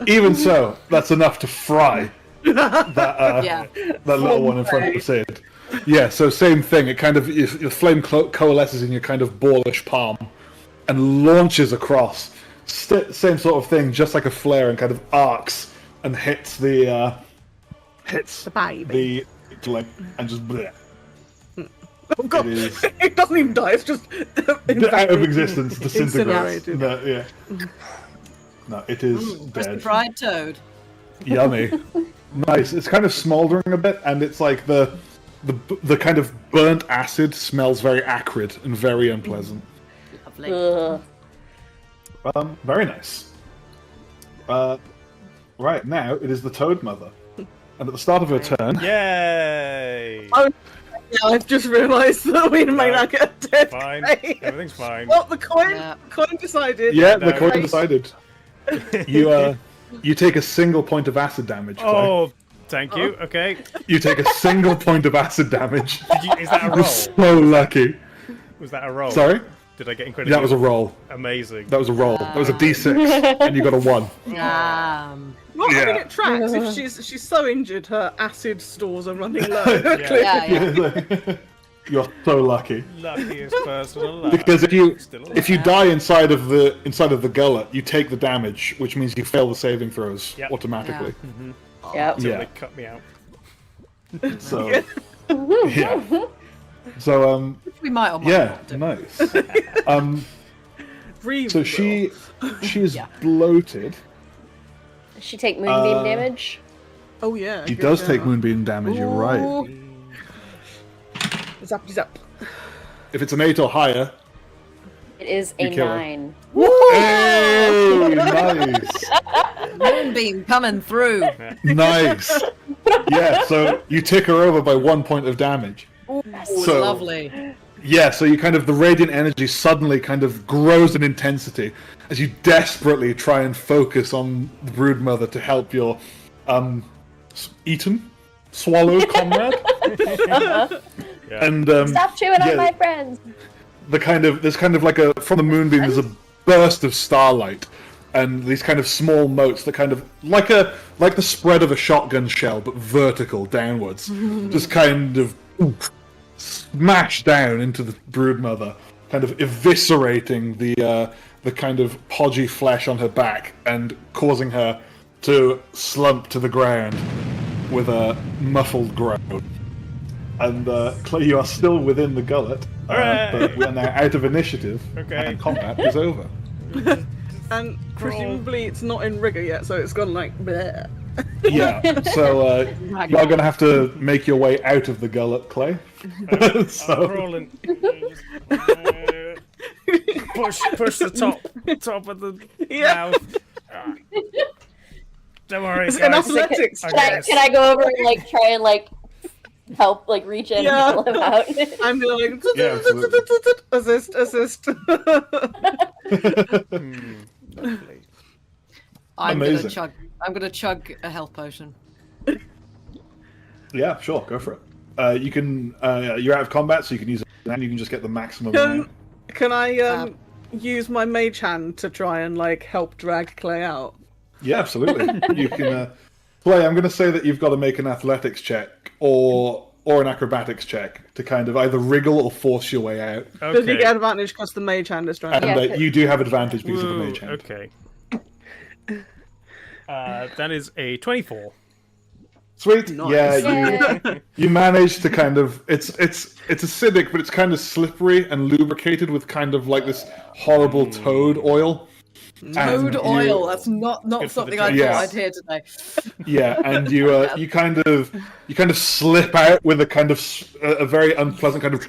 even so, that's enough to fry that Yeah. that little one in front of the Sid. Yeah, so same thing. It kind of your flame coalesces in your kind of ballish palm and launches across. Same sort of thing, just like a flare, and kind of arcs and hits the baby. and just bleh, Oh god! it is It doesn't even die. It's just out of existence, disintegrates. Incinerated. No, yeah. No, it is Crispy dead. fried toad. Yummy. Nice. It's kind of smoldering a bit, and it's like the kind of burnt acid smells very acrid and very unpleasant. Lovely. Very nice. Right now, it is the Toad Mother, and at the start of her turn, Yay! Oh, yeah, I've just realised that we may not get a dead Fine. face. Everything's fine. Well, the coin Yeah. decided. yeah, the No. coin decided. You take a single point of acid damage. Clay. Oh, thank you. Okay. You take a single point of acid damage. Is that a You're roll? so lucky. Was that a roll? Sorry, Did I get incredibly that was a roll. amazing? That was a roll. That was a D6, and you got a 1. Well, I mean, Yeah. it tracks. If she's so injured, her acid stores are running low. Yeah, yeah. You're so lucky. Luckiest person alive. Because Still if you die inside of the gullet, you take the damage, which means you fail the saving throws Yep. automatically. Yep. Until Yeah. they cut me out. So yeah. So We might or might yeah, not do. nice. Breathe, So she is Yeah. bloated. Does she take moonbeam damage? Oh yeah. She good does shout. take moonbeam damage. You're right. Ooh. Zap, zap. If it's an 8 or higher, It is You a kill her. 9. hey, nice, Moonbeam coming through. nice. Yeah, so you tick her over by 1 point of damage. Ooh, So- lovely. Yeah, so you kind of, the radiant energy suddenly kind of grows in intensity as you desperately try and focus on the broodmother to help your swallowed comrade. Yeah. And Stop chewing on my friends. there's kind of like from the moonbeam there's a burst of starlight, and these kind of small motes that kind of like the spread of a shotgun shell but vertical downwards, just kind of smash down into the broodmother, kind of eviscerating the kind of podgy flesh on her back and causing her to slump to the ground with a muffled groan. And Clay, you are still within the gullet, but we are now out of initiative, and combat is over. And presumably it's not in rigor yet, so it's gone like bleh. Yeah, so you're going to have to make your way out of the gullet, Clay. I'm crawling. Push the top of the mouth. Don't worry, It's guys. an athletics. Can I go over and like try and like help like reach in and pull him out? I'm like Yeah, assist. Lovely. Amazing. I'm gonna chug a health potion. Yeah, sure, go for it. You can. You're out of combat, so you can use it, and you can just get the maximum amount. Can I use my mage hand to try and like help drag Clay out? Yeah, absolutely. You can. Clay, I'm going to say that you've got to make an athletics check or an acrobatics check to kind of either wriggle or force your way out. Okay. Does he get advantage because the mage hand is trying? And you do have advantage because of the Ooh, mage hand. okay. That is a 24. Sweet. Nice. Yeah, you manage to kind of it's acidic, but it's kind of slippery and lubricated with kind of like this horrible toad oil. Toad oil. That's not Good for something the I joints. thought I'd hear today. Yeah, and you kind of slip out with a kind of a very unpleasant kind of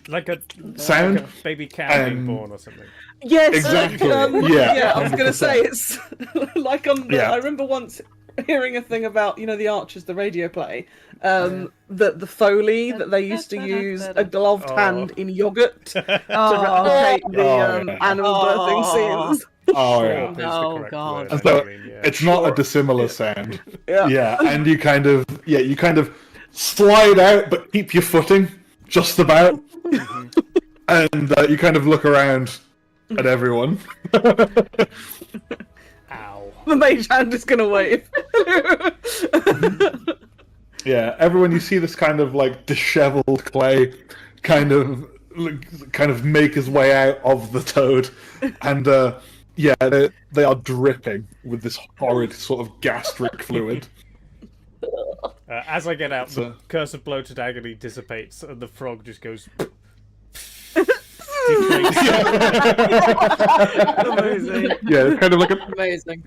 Like a sound. like a baby cow being born or something. Yes, Exactly. Yeah, I was 100%. gonna say it's like on the. Yeah. I remember once hearing a thing about the Archers, the radio play, the Foley that they used to use a gloved hand in yogurt to replicate the animal birthing scenes. Oh Sure, yeah. is the Oh, correct God. word, So Eileen, yeah. it's not a dissimilar sound. Yeah. And you kind of slide out, but keep your footing just about, and you kind of look around at everyone. Ow. The mage hand is gonna wave. Yeah, everyone. You see this kind of like disheveled Clay, kind of make his way out of the toad, and they are dripping with this horrid sort of gastric fluid. As I get out, the So- curse of bloated agony dissipates, and the frog just goes. Amazing. Yeah, it's kind of like Amazing.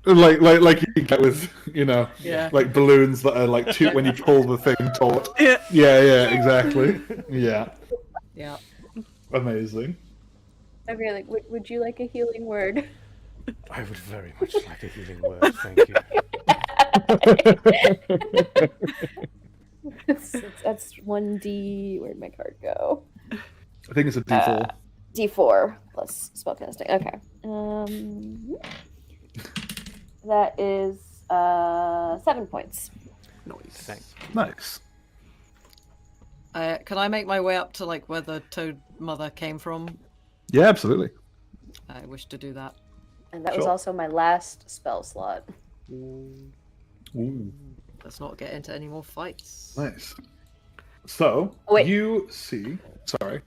like you get with Yeah. like balloons that are like when you pull the thing taut. Yeah. Yeah, exactly. Yeah, Yeah. amazing. I'm really like, would you like a healing word? I would very much like a healing word, thank you. That's 1d. Where'd my card go? I think it's a D4. D4 plus spellcasting. Okay. That is 7 points. Thanks. Nice. Can I make my way up to like where the toad mother came from? Yeah, absolutely. I wish to do that. And that was Sure. also my last spell slot. Ooh, Let's not get into any more fights. nice. So Wait. you see. Sorry.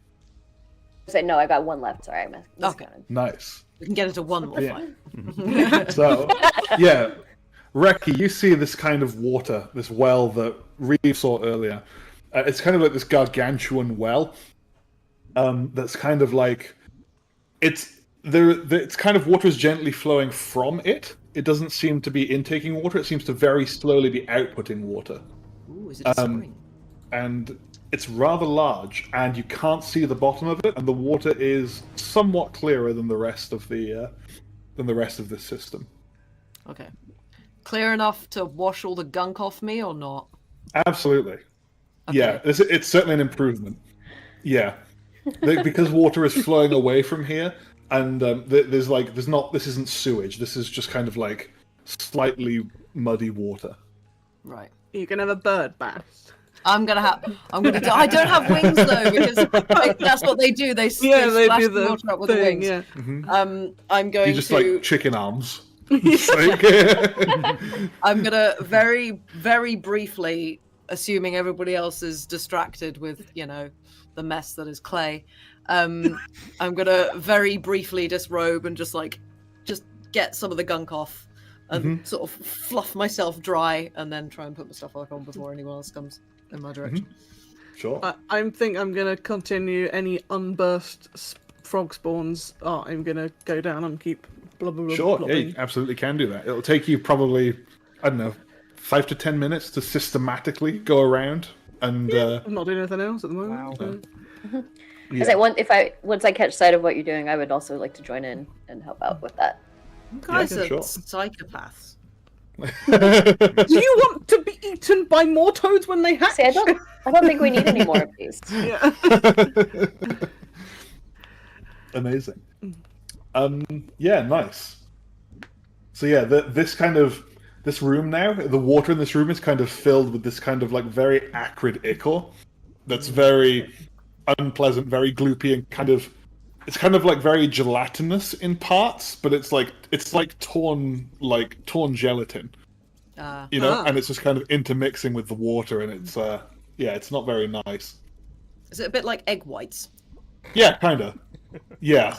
No, I got one left. Sorry, I miscounted. Nice. We can get into one more Yeah. fight. So, yeah, Reki, you see this kind of water, this well that Reeve saw earlier. It's kind of like this gargantuan well. That's kind of like it's kind of water is gently flowing from it. It doesn't seem to be intaking water. It seems to very slowly be outputting water, Ooh, is it a spring? and it's rather large. And you can't see the bottom of it. And the water is somewhat clearer than the rest of the system. Okay. Clear enough to wash all the gunk off me or not? Absolutely. Okay. Yeah, it's certainly an improvement. Yeah. because water is flowing away from here, and this isn't sewage. This is just kind of like slightly muddy water. Right. You can have a bird bath. I don't have wings though, because that's what they do. They They splash do the the water up with the thing, wings. yeah. I'm going You just to. like chicken arms. I'm gonna very, very briefly, assuming everybody else is distracted with, the mess that is clay. I'm gonna very briefly disrobe and just get some of the gunk off and sort of fluff myself dry, and then try and put my stuff back on before anyone else comes in my direction. Sure. I think I'm gonna continue any unburst frog spawns. I'm gonna go down and keep blah blah blah. Sure, yeah, blobbing. you absolutely can do that. It'll take you probably, I don't know, 5 to 10 minutes to systematically go around and. I'm not doing anything else at the moment. Wow. Yeah. Once I catch sight of what you're doing, I would also like to join in and help out with that. You guys Yeah, are sure. psychopaths. Do you want to be eaten by more toads when they hatch? See, I don't think we need any more of these. Yeah. Amazing. Yeah, nice. So yeah, this room now, the water in this room is kind of filled with this kind of like very acrid ichor that's very unpleasant, very gloopy, and it's kind of like very gelatinous in parts, but it's like torn gelatin, and it's just kind of intermixing with the water, and it's it's not very nice. Is it a bit like egg whites? Yeah, kind of. Yeah,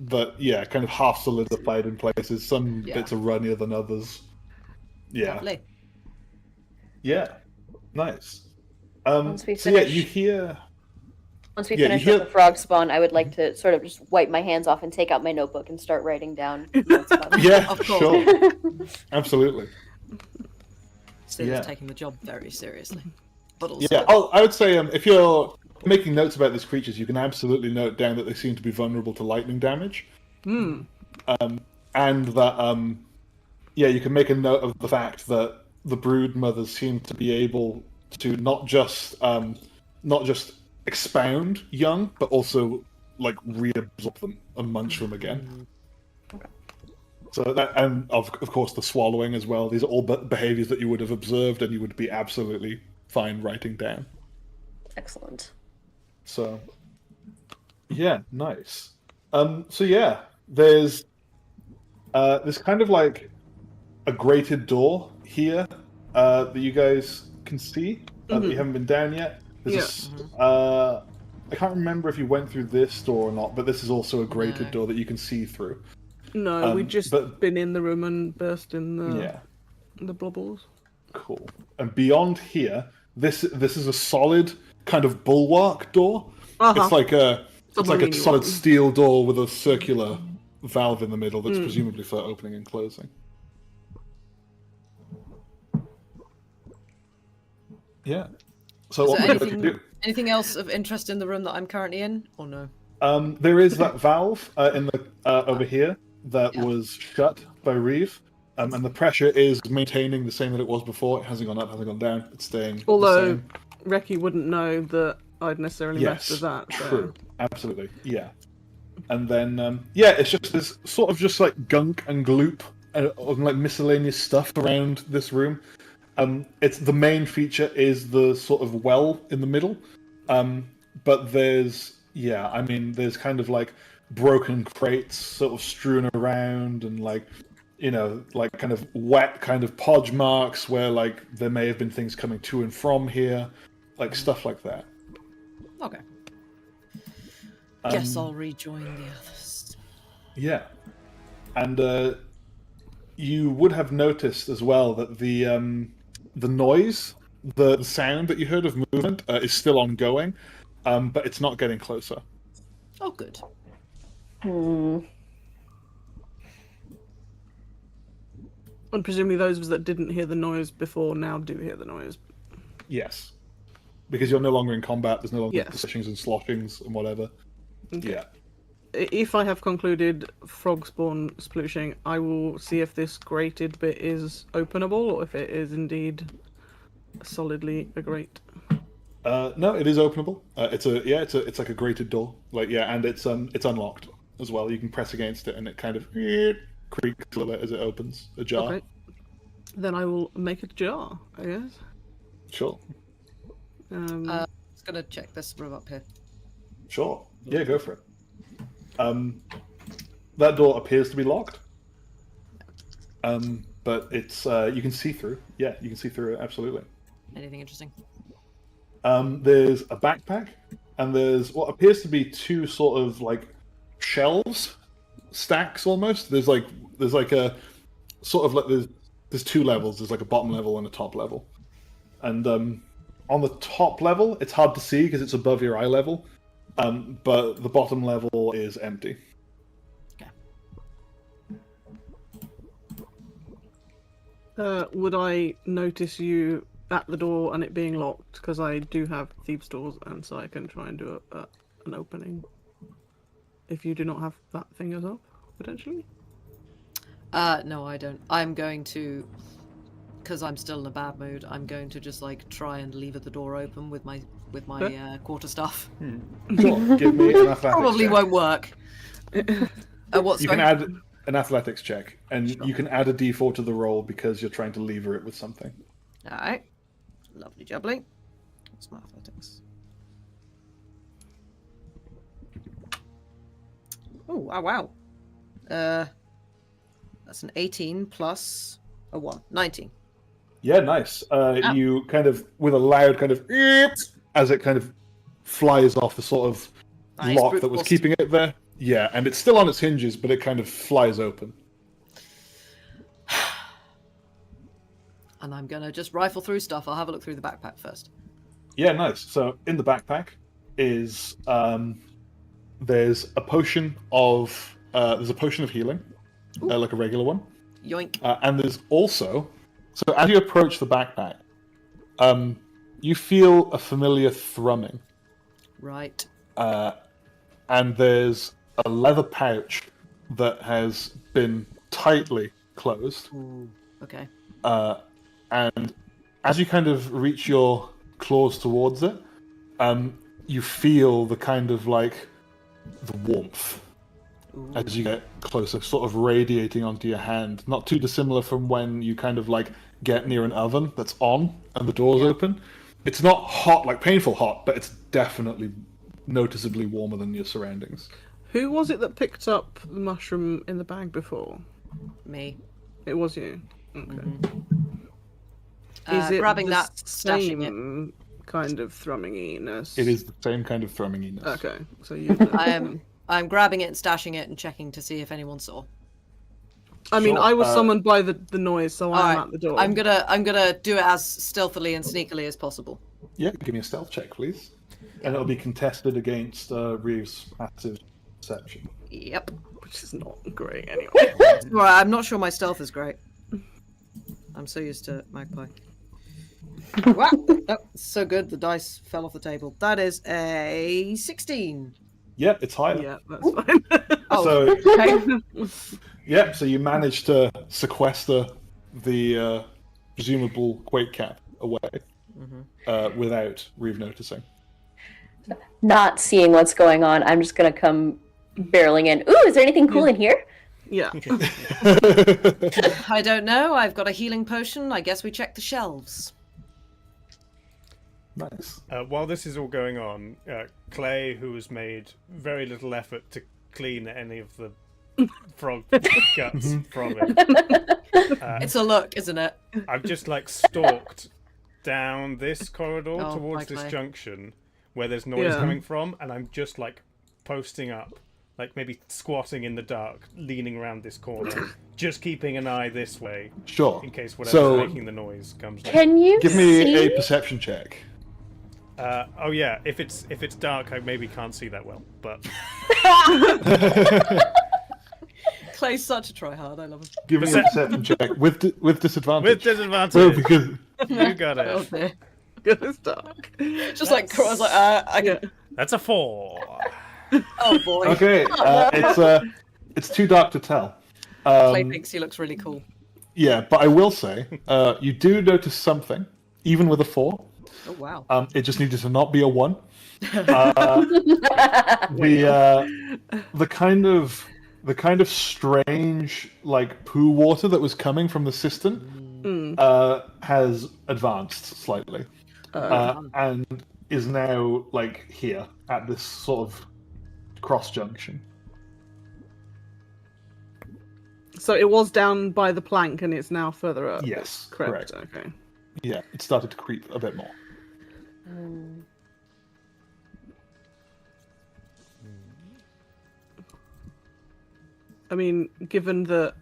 but yeah, kind of half solidified in places. Some bits are runnier than others. Yeah. Lovely. Yeah. Nice. Once we So yeah, finish, you hear. once we yeah, finish you with hear- the frog spawn, I would like to sort of just wipe my hands off and take out my notebook and start writing down notes about it. Yeah, Of course. sure. Absolutely. Still Yeah. taking the job very seriously. But also, Yeah. Oh, I would say if you're making notes about these creatures, you can absolutely note down that they seem to be vulnerable to lightning damage. And that you can make a note of the fact that the brood mothers seem to be able to not just expound young, but also like reabsorb them and munch them again. So that, and of course the swallowing as well. These are all behaviors that you would have observed and you would be absolutely fine writing down. Excellent. So, yeah, nice. So yeah, there's kind of like a grated door here that you guys can see that you haven't been down yet. There's I can't remember if you went through this door or not, but this is also a grated door that you can see through. No, we just been in the room and burst in the blobbles. Cool. And beyond here, this is a solid kind of bulwark door. It's like a solid steel door with a circular valve in the middle that's presumably for opening and closing. Yeah. So Is what there would you like to do? anything else of interest in the room that I'm currently in, or no? There is that valve in the over here that was shut by Reeve, and the pressure is maintaining the same that it was before. It hasn't gone up, hasn't gone down. It's staying. Although the same. Reki wouldn't know that I'd necessarily messed with that. So. True. Absolutely. Yeah. And then it's just this sort of just like gunk and gloop and like miscellaneous stuff around this room. It's the main feature is the sort of well in the middle, but there's kind of like broken crates sort of strewn around and like kind of wet kind of podge marks where like there may have been things coming to and from here, like stuff like that. Okay. Guess I'll rejoin the others. Yeah, and you would have noticed as well that the noise, the sound that you heard of movement is still ongoing, but it's not getting closer. Oh, good. And presumably those of us that didn't hear the noise before now do hear the noise. Yes, because you're no longer in combat. There's no longer Yes. slishings and sloshings and whatever. Okay. Yeah. If I have concluded frog spawn splooshing, I will see if this grated bit is openable or if it is indeed solidly a grate. No, it is openable. It's like a grated door. And it's unlocked as well. You can press against it, and it kind of creaks a little bit as it opens. Ajar. Okay. Then I will make it ajar, I guess. Sure. Just gonna check this room up here. Sure. Yeah, go for it. That door appears to be locked. But it's you can see through. Yeah, you can see through it. Absolutely. Anything interesting? There's a backpack, and there's what appears to be two sort of like shelves, stacks almost. There's like a sort of like there's two levels. There's like a bottom level and a top level, and on the top level it's hard to see because it's above your eye level, but the bottom level is empty. Would I notice you at the door and it being locked? Because I do have thieves' doors, and so I can try and do an opening. If you do not have that thing as well, potentially. No, I don't. I'm going to, because I'm still in a bad mood. I'm going to just like try and lever the door open with my quarterstaff. Sure. Give me an athletics Probably check. won't work. What's You can add an athletics check, and you can add a d4 to the roll because you're trying to lever it with something. All right. Lovely jubbly. What's my athletics? Oh, wow. That's an 18 plus a 1. 19. Yeah, nice. You kind of, with a loud kind of, as it kind of flies off the sort of Nice, lock brute that was force. keeping it there. Yeah, and it's still on its hinges, but it kind of flies open. And I'm going to just rifle through stuff. I'll have a look through the backpack first. Yeah, nice. So in the backpack is there's a potion of healing, like a regular one. Yoink. And there's also, so as you approach the backpack, you feel a familiar thrumming. Right. And there's a leather pouch that has been tightly closed. Ooh. Okay. And as you kind of reach your claws towards it, you feel the kind of like the warmth Ooh. as you get closer, sort of radiating onto your hand. Not too dissimilar from when you kind of like get near an oven that's on and the door's open. It's not hot, like painful hot, but it's definitely noticeably warmer than your surroundings. Who was it that picked up the mushroom in the bag before? Me. It was you. Okay. Mm-hmm. Is it grabbing the that, stashing it. same kind of thrumminginess? It is the same kind of thrumminginess. Okay, so you. I'm grabbing it and stashing it and checking to see if anyone saw. I mean, Sure, I was summoned by the noise, so I'm Alright, at the door. I'm gonna do it as stealthily and sneakily as possible. Yeah, give me a stealth check, please. And it'll be contested against Reeves' passive perception. Yep. Which is not great anyway. Right, I'm not sure my stealth is great. I'm so used to Magpie. Wow! Oh, so good, the dice fell off the table. That is a 16. Yeah, it's higher. Yeah, that's fine. Oh, So, okay. yeah, so you managed to sequester the presumable Quake cap away without Reeve noticing. Not seeing what's going on, I'm just gonna come barreling in. Ooh, is there anything cool in here? Yeah. I don't know. I've got a healing potion. I guess we check the shelves. Nice. While this is all going on, Clay, who has made very little effort to clean any of the frog guts from it, It's a look, isn't it? I've just like stalked down this corridor Oh, towards my this Clay. junction where there's noise Yeah. coming from, and I'm just like posting up, like maybe squatting in the dark, leaning around this corner, just keeping an eye this way Sure. in case whatever's So, making the noise comes. Can you give me see? a perception check. Oh yeah, if it's dark, I maybe can't see that well, but Clay's such a tryhard. I love him. Give me a perception check with disadvantage. with disadvantage, Well, because you got Oh, it. dear. Good as dark. Just like I was like, I Yeah. That's a 4. oh boy. okay, it's too dark to tell. Clay thinks he looks really cool. Yeah, but I will say, you do notice something, even with a 4. Oh wow. It just needed to not be a 1. The kind of strange like poo water that was coming from the cistern has advanced slightly, and is now like here at this sort of cross junction. So it was down by the plank, and it's now further up. Yes, Correct. correct. Okay. Yeah, it started to creep a bit more. I mean, given that,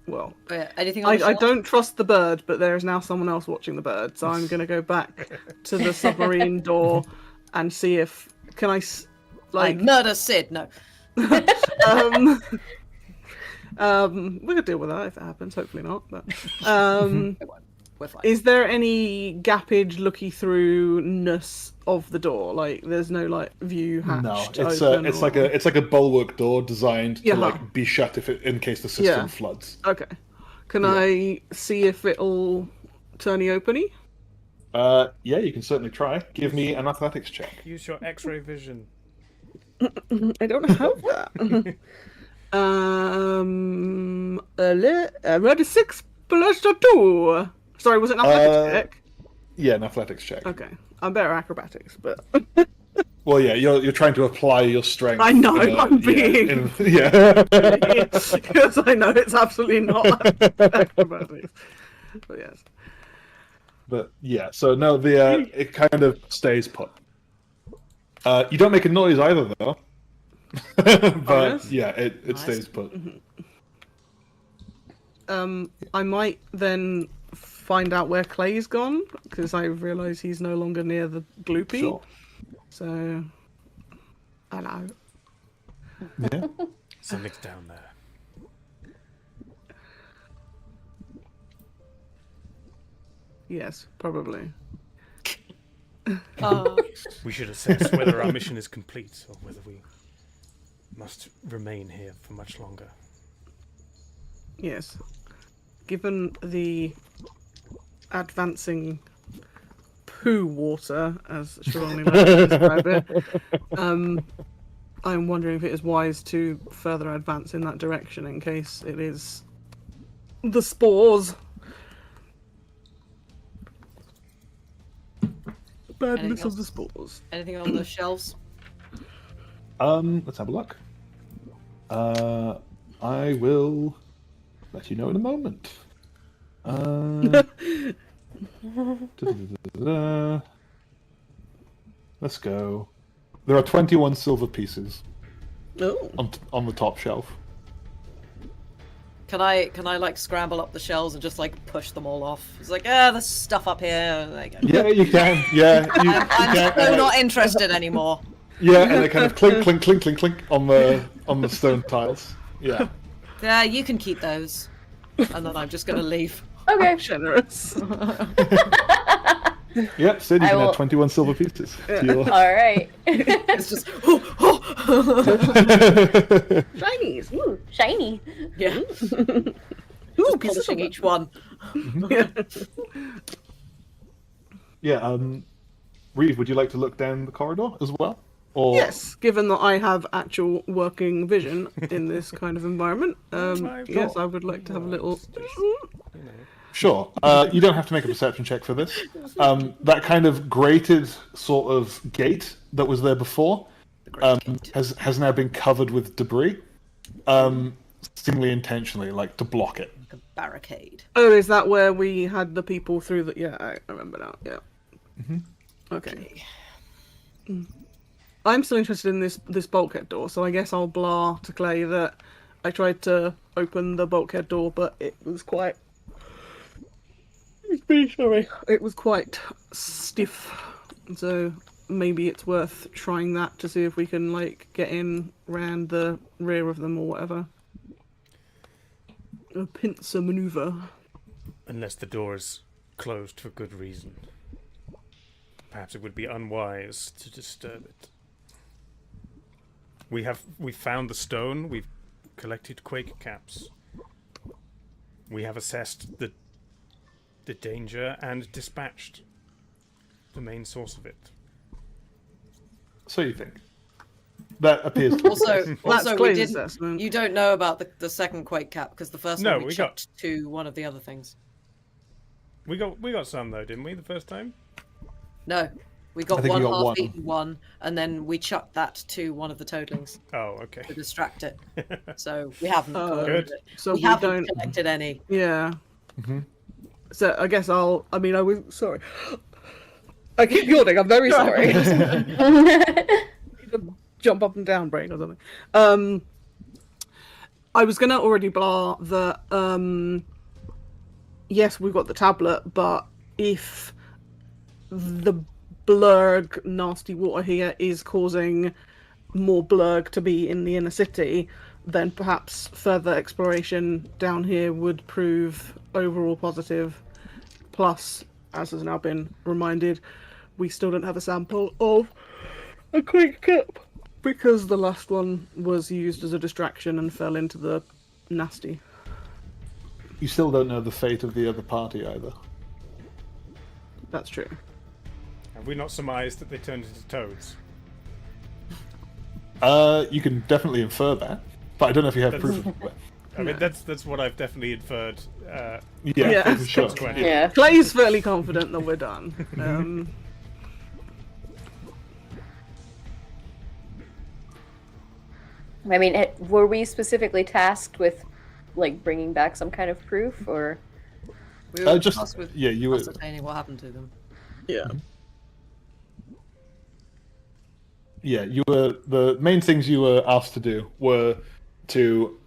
well, Anything on the I shelf? don't trust the bird, but there is now someone else watching the bird, so I'm going to go back to the submarine door and see if I murder Sid. No. we could deal with that if it happens. Hopefully not. But We're fine. is there any gappage looky through-ness of the door? Like, there's no like view hatch. No, to it's open it's like a bulwark door designed Yeah. to like be shut in case the system Yeah. floods. Okay. Can I see if it'll turny openy? Yeah, you can certainly try. Give me an athletics check. Use your X-ray vision. I don't have that. I read a 6 plus a 2. Sorry, was it an athletics check? Yeah, an athletics check. Okay, I'm better at acrobatics, but Well, yeah, you're trying to apply your strength. I know, I'm being- because I know it's absolutely not acrobatics. But yes. But yeah, so no, it kind of stays put. You don't make a noise either, though. But yes? yeah, it Nice. stays put. I might then find out where Clay's gone, because I realise he's no longer near the gloopy. Sure. So, hello. Yeah. Something's down there. Yes, probably. We should assess whether our mission is complete or whether we must remain here for much longer. Yes. Given the advancing poo water, as Trelawney likes to describe it, I'm wondering if it is wise to further advance in that direction in case it is the spores. Badness of the spores. Anything on the shelves? Let's have a look. I will let you know in a moment. Let's go. There are 21 silver pieces Oh. on the top shelf. Can I like scramble up the shelves and just like push them all off? It's like, there's stuff up here. There you go. Yeah, you can. Yeah, I'm so not interested anymore. Yeah, and they kind of clink, clink, clink, clink, clink on the stone tiles. Yeah. Yeah, you can keep those. And then I'm just gonna leave. Okay. Generous. Yep, Sid, you I can will- add 21 silver pieces. to your- All right. It's just Chinese. Ooh, shiny. yeah. Ooh, Polishing each one. Yeah, Reeve, would you like to look down the corridor as well? Or Yes, given that I have actual working vision in this kind of environment, yes, I would like to have a little. Sure. You don't have to make a perception check for this. That kind of grated sort of gate that was there before has now been covered with debris, seemingly intentionally, like to block it. Like a barricade. Oh, is that where we had the people through the? Yeah, I remember now. Yeah. Okay. I'm still interested in this bulkhead door, so I guess I'll blah to Clay that I tried to open the bulkhead door, but it was quite. Sorry. It was quite stiff, so maybe it's worth trying that to see if we can like get in round the rear of them or whatever. A pincer maneuver. Unless the door is closed for good reason. Perhaps it would be unwise to disturb it. We found the stone, we've collected Quake caps. We have assessed the danger and dispatched the main source of it. So you think? That appears to be the Also, case. also we Clay's didn't. assessment. You don't know about the second Quake cap because the first No, one we we got- chucked to one of the other things. We got some though, didn't we? The first time. No, we I got think one you got one. half-eaten one, and then we chucked that to one of the toadlings Oh, okay. to distract it. So we haven't. Oh. got Good. it. So we we haven't don't. collected any. Yeah. Mhm. So I guess I mean, I was sorry. I keep yawning. I'm very sorry. Jump up and down, brain or something. I was gonna already blah that. Yes, we've got the tablet, but if the blurg nasty water here is causing more blurg to be in the inner city, then perhaps further exploration down here would prove overall positive. Plus, as has now been reminded, we still don't have a sample of a Quake cap because the last one was used as a distraction and fell into the nasty. You still don't know the fate of the other party either. That's true. Have we not surmised that they turned into toads? You can definitely infer that, but I don't know if you have proof of it. I mean, that's what I've definitely inferred. Yeah, Yeah. for sure. Consequently. Yeah. Clay's fairly confident that we're done. I mean, were we specifically tasked with, like, bringing back some kind of proof, or? We were Just tasked with yeah, you were. ascertaining what happened to them. Yeah. Yeah, you were. The main things you were asked to do were to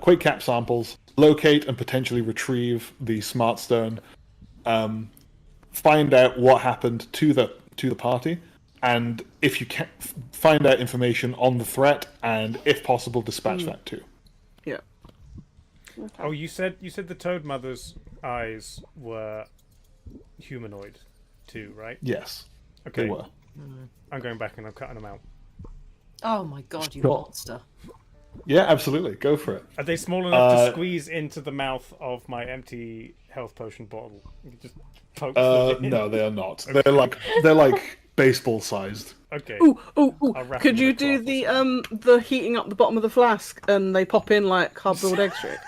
Quake cap samples, locate and potentially retrieve the smart stone, find out what happened to the party, and if you can find out information on the threat, and if possible, dispatch that too. Yeah. Oh, you said the Toad Mother's eyes were humanoid, too, right? Yes, Okay. they were. I'm going back and I'm cutting them out. Oh my god, you Sure. monster! Yeah, absolutely. Go for it. Are they small enough to squeeze into the mouth of my empty health potion bottle? You can just poke them in. No, they are not. They're like baseball sized. Okay. Ooh. I'll wrap Could them you with a do cloth or the heating up the bottom of the flask and they pop in like hard-boiled egg trick?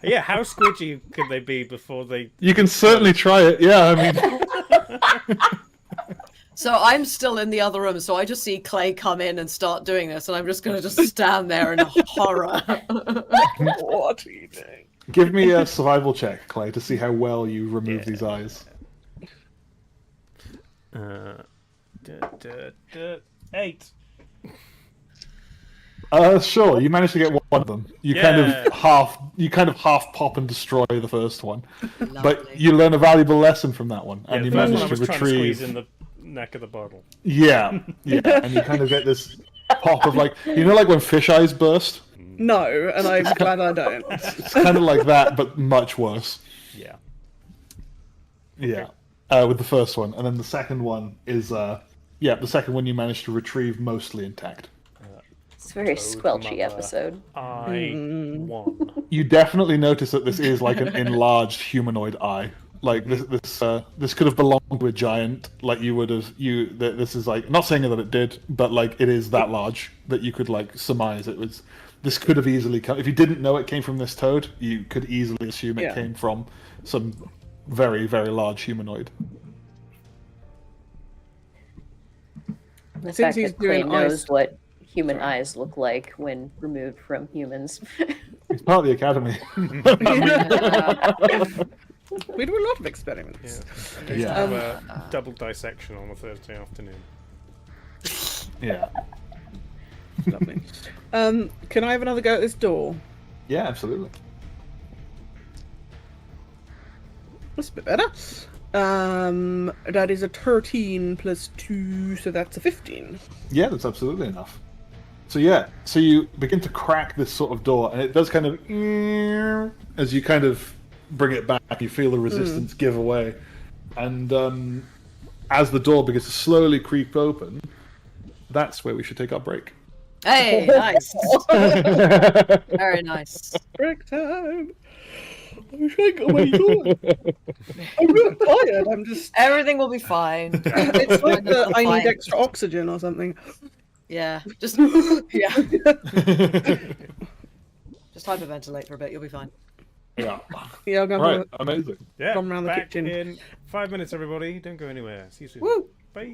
Yeah, how squidgy could they be before they... You can certainly try it. Yeah, I mean, So I'm still in the other room, so I just see Clay come in and start doing this, and I'm just gonna just stand there in horror. What are you doing? give me a survival check, Clay, to see how well you remove these eyes. 8. Sure. You managed to get one of them. You kind of half pop and destroy the first one, but Lovely. you learn a valuable lesson from that one, and The you first one manage I to was trying to squeeze retrieve. in the neck of the bottle. Yeah, and you kind of get this pop of like like when fish eyes burst. No, and I'm glad I don't. It's kind of like that, but much worse. Yeah. Yeah, with the first one, and then the second one is the second one you managed to retrieve mostly intact. It's a very Toad squelchy Mother. episode. I won. You definitely notice that this is like an enlarged humanoid eye. Like this could have belonged to a giant. Like you would have This is like, not saying that it did, but like it is that large that you could like surmise it was. This could have easily come. If you didn't know it came from this toad, you could easily assume it Yeah. came from some very, very large humanoid. The Since fact he's that Clay doing knows ice- what human eyes look like when removed from humans. He's part of the academy. We do a lot of experiments. Yeah. Double dissection on a Thursday afternoon. Yeah. Lovely. Can I have another go at this door? Yeah, absolutely. That's a bit better. That is a 13 plus 2, so that's a 15. Yeah, that's absolutely enough. So you begin to crack this sort of door, and it does kind of as you kind of bring it back. You feel the resistance give away, and as the door begins to slowly creep open, that's where we should take our break. Hey, nice. Very nice. Break time! Shanko, what are you doing? I'm not tired. I'm just. Everything will be fine. It's like Fine. I need extra oxygen or something. Yeah, just yeah, just hyperventilate for a bit. You'll be fine. Yeah. Yeah, I'm gonna Right. Amazing. Yeah, Run around the back kitchen. in 5 minutes, everybody. Don't go anywhere. See you soon. Woo! Bye.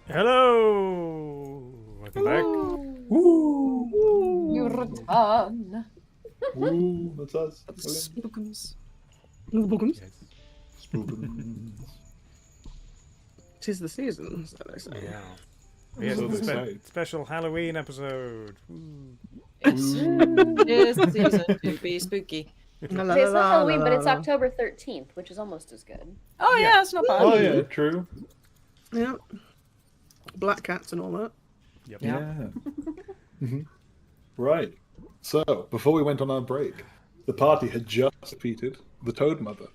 Hello. Welcome back. You return. Ooh, that's us. Spookums. Bookums. Yes. Spookums. Tis the season, so they say. Yeah. Yes, So the they say. special Halloween episode. Woo. It's the season to be spooky. La, la, See, it's la, not la, Halloween, la, but it's la. October 13th, which is almost as good. Oh yeah, it's not bad. Oh yeah, true. Yeah. Black cats and all that. Yep. Yeah. Mhm. Right. So, before we went on our break, the party had just defeated the Toad Mother,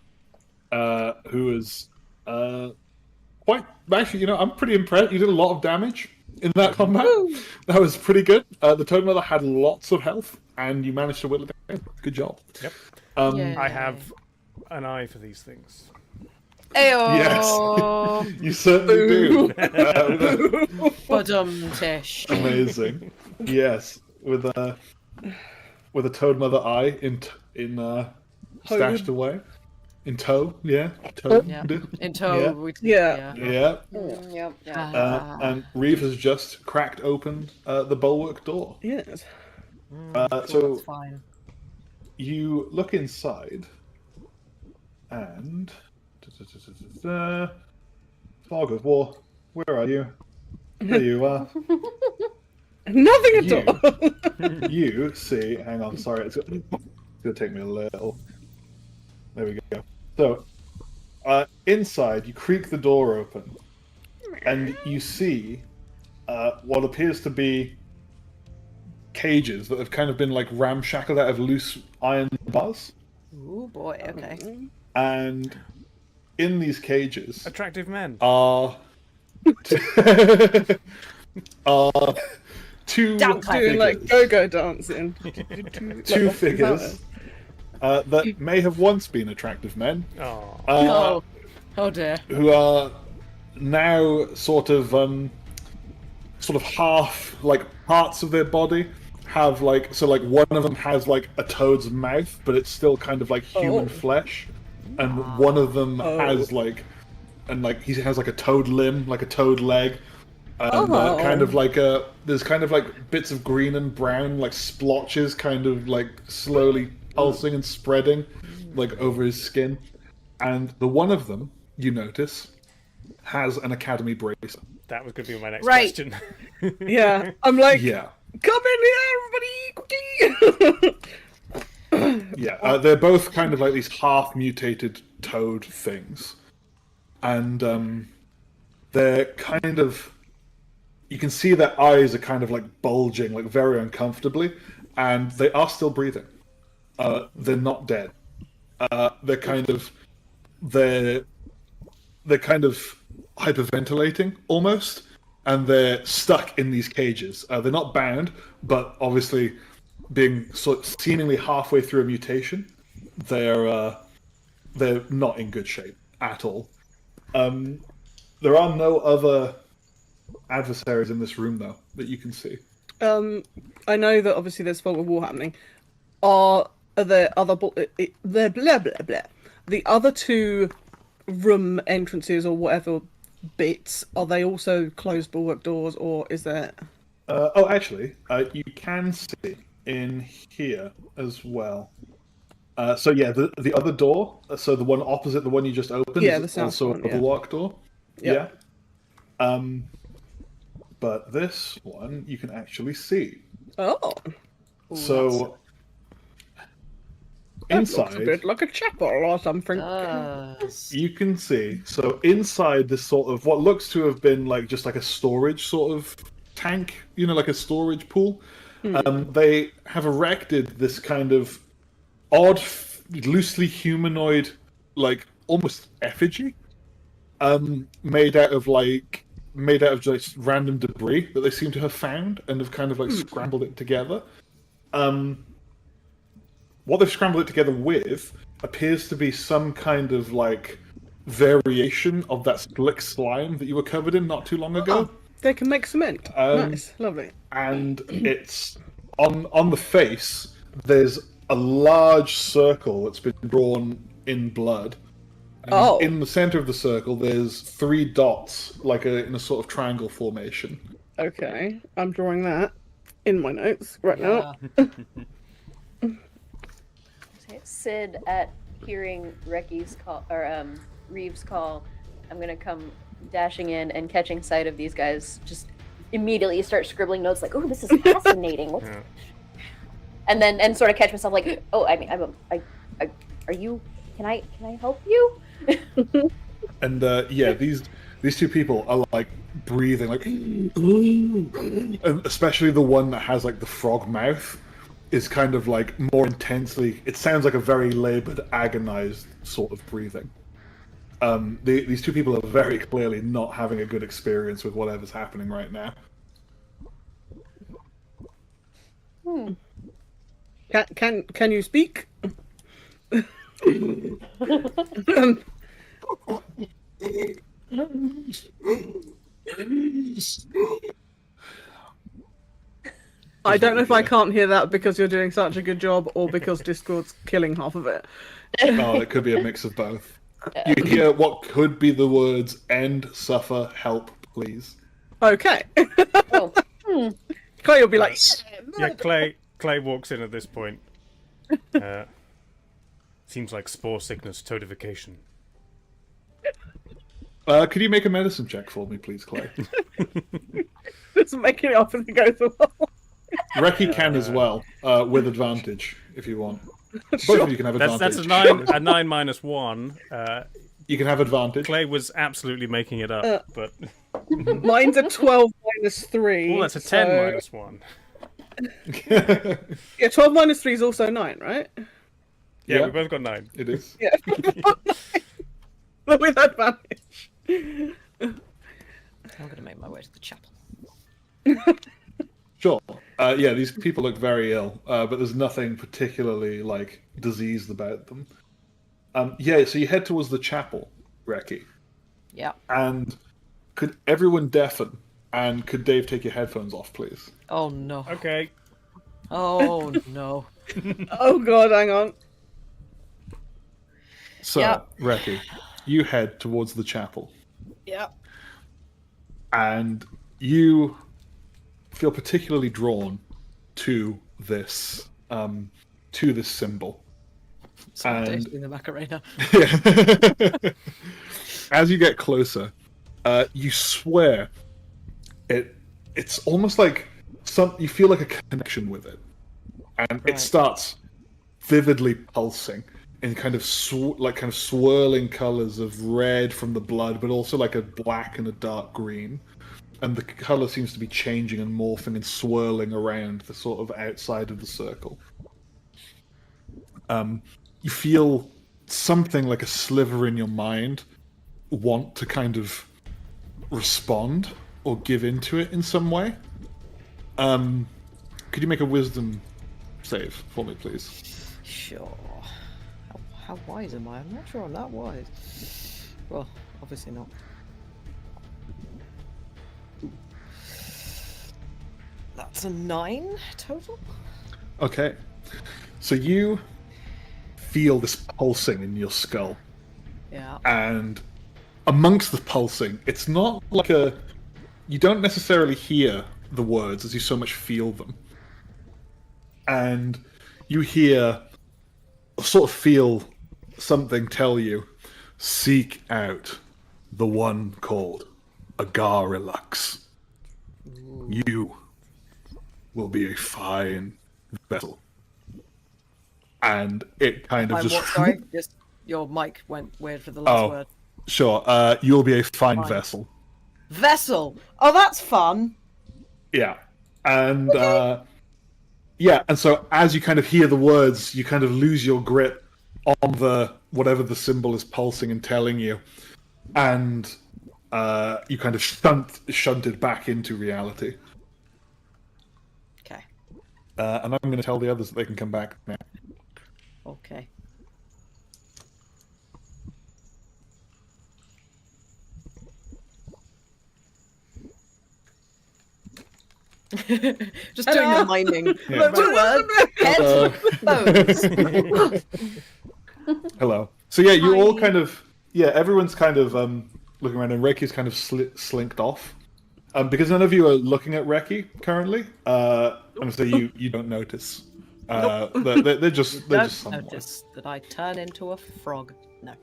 who was quite. Actually, you know, I'm pretty impressed. You did a lot of damage in that combat. That was pretty good. The Toad Mother had lots of health, and you managed to whittle it down. Good job. Yep. Yay. I have an eye for these things. Ayo. Yes, you certainly do. Tish. Amazing. Yes, with a Toad Mother eye stashed away in tow. Yeah, toad. Yeah. Yeah. In tow. Yeah. Yeah. Yeah. Yep. And Reeve has just cracked open the bulwark door. Yes. So That's fine. you look inside, and Fog of War, where are you? There you are. Nothing at You. all. You see, hang on, sorry, it's gonna take me a little. There we go. So, inside, you creak the door open, and you see what appears to be cages that have kind of been like ramshackled out of loose iron bars, Ooh boy. Okay. and in these cages Attractive men. are are two Down Doing like figures. go-go dancing. Two figures that may have once been attractive men, Oh. Oh dear. who are now sort of half like parts of their body have like one of them has like a toad's mouth, but it's still kind of like human Oh. flesh, and one of them has like he has like a toad limb, like a toad leg. And kind of like there's kind of like bits of green and brown, like splotches, kind of like slowly pulsing and spreading, like over his skin. And the one of them, you notice, has an academy bracer. That was going to be my next Right. question. Yeah. I'm like, Yeah, come in here, everybody, quickly. yeah. They're both kind of like these half mutated toad things, and they're kind of. You can see their eyes are kind of like bulging, like very uncomfortably, and they are still breathing. They're not dead. They're kind of hyperventilating almost, and they're stuck in these cages. They're not bound, but obviously, being seemingly halfway through a mutation, they're not in good shape at all. There are no other adversaries in this room though that you can see. I know that obviously there's fog of war happening. Are there other blah blah blah? The other two room entrances or whatever bits, are they also closed bulwark doors, or is there? Actually, you can see in here as well. So yeah, the other door, so the one opposite the one you just opened, Yeah, the is south also one, a yeah. bulwark door. Yeah. Yeah. But this one you can actually see. Oh, So that looks a inside, bit like a chapel or something. you can see. So inside this sort of what looks to have been like just like a storage sort of tank, you know, like a storage pool. They have erected this kind of odd, loosely humanoid, like almost effigy, made out of just random debris that they seem to have found and have kind of like scrambled it together. What they've scrambled it together with appears to be some kind of like variation of that slick slime that you were covered in not too long ago. They can make cement. Nice, lovely. And it's on the face. There's a large circle that's been drawn in blood, Oh. In the center of the circle, there's 3 dots, like in a sort of triangle formation. Okay, I'm drawing that in my notes right now. Sid, at hearing Reki's call or Reeves' call, I'm gonna come dashing in and catching sight of these guys. Just immediately start scribbling notes like, "Oh, this is fascinating." Yeah. And sort of catch myself like, "Oh, I mean, are you? Can I help you?" And yeah, these 2 people are like breathing like, and especially the one that has like the frog mouth is kind of like more intensely. It sounds like a very labored, agonized sort of breathing. These 2 people are very clearly not having a good experience with whatever's happening right now. Can you speak? I don't know if I can't hear that because you're doing such a good job or because Discord's killing half of it. Oh, it could be a mix of both. You hear what could be the words "end, suffer, help, please." Okay. Oh. Clay will be like, Yeah, Clay walks in at this point. Seems like spore sickness toadification. Could you make a medicine check for me, please, Clay? just making it up as it goes along. Reki can as well, with advantage, if you want. Both of you can have advantage. That's a 9 minus 1. You can have advantage. Clay was absolutely making it up, but... Mine's a 12 minus 3. Oh, that's a 10 minus 1. Yeah, 12 minus 3 is also 9, right? Yeah, we both got 9. It is. Yeah. With advantage. I'm gonna make my way to the chapel. Sure. Yeah, these people look very ill, but there's nothing particularly like diseased about them. Yeah, so you head towards the chapel, Reki. Yeah. And could everyone deafen? And could Dave take your headphones off, please? Oh no. Okay. Oh no. Oh god, hang on. So, Yeah. Reki, you head towards the chapel. Yeah. And you feel particularly drawn to this symbol. Sorry, And- Dave's doing the Macarena. Yeah. As you get closer, you swear it's almost like you feel like a connection with it, and Right. it starts vividly pulsing in kind of swirling colors of red from the blood, but also like a black and a dark green. And the color seems to be changing and morphing and swirling around the sort of outside of the circle. You feel something like a sliver in your mind want to kind of respond or give into it in some way. Could you make a wisdom save for me, please? Sure. How wise am I? I'm not sure I'm that wise. Well, obviously not. That's a 9 total? Okay. So you feel this pulsing in your skull. Yeah. And amongst the pulsing, it's not like you don't necessarily hear the words as you so much feel them. And you sort of feel something tell you, seek out the one called Agarilux. You will be a fine vessel. And it kind of just... What, sorry? Just your mic went weird for the last word. Sure. You'll be a fine vessel. Vessel! Oh, that's fun! Yeah. And and so as you kind of hear the words, you kind of lose your grip on whatever the symbol is pulsing and telling you. And you kind of shunted back into reality. Okay. And I'm going to tell the others that they can come back now. Okay. Just doing the miming. Yeah. 2 words. Head. Bones. Hello. So yeah, you all kind of Yeah, everyone's kind of looking around, and Reiki's kind of slinked off. Because none of you are looking at Reiki currently, and so you don't notice. They're just somewhere. Notice that I turn into a frog. No.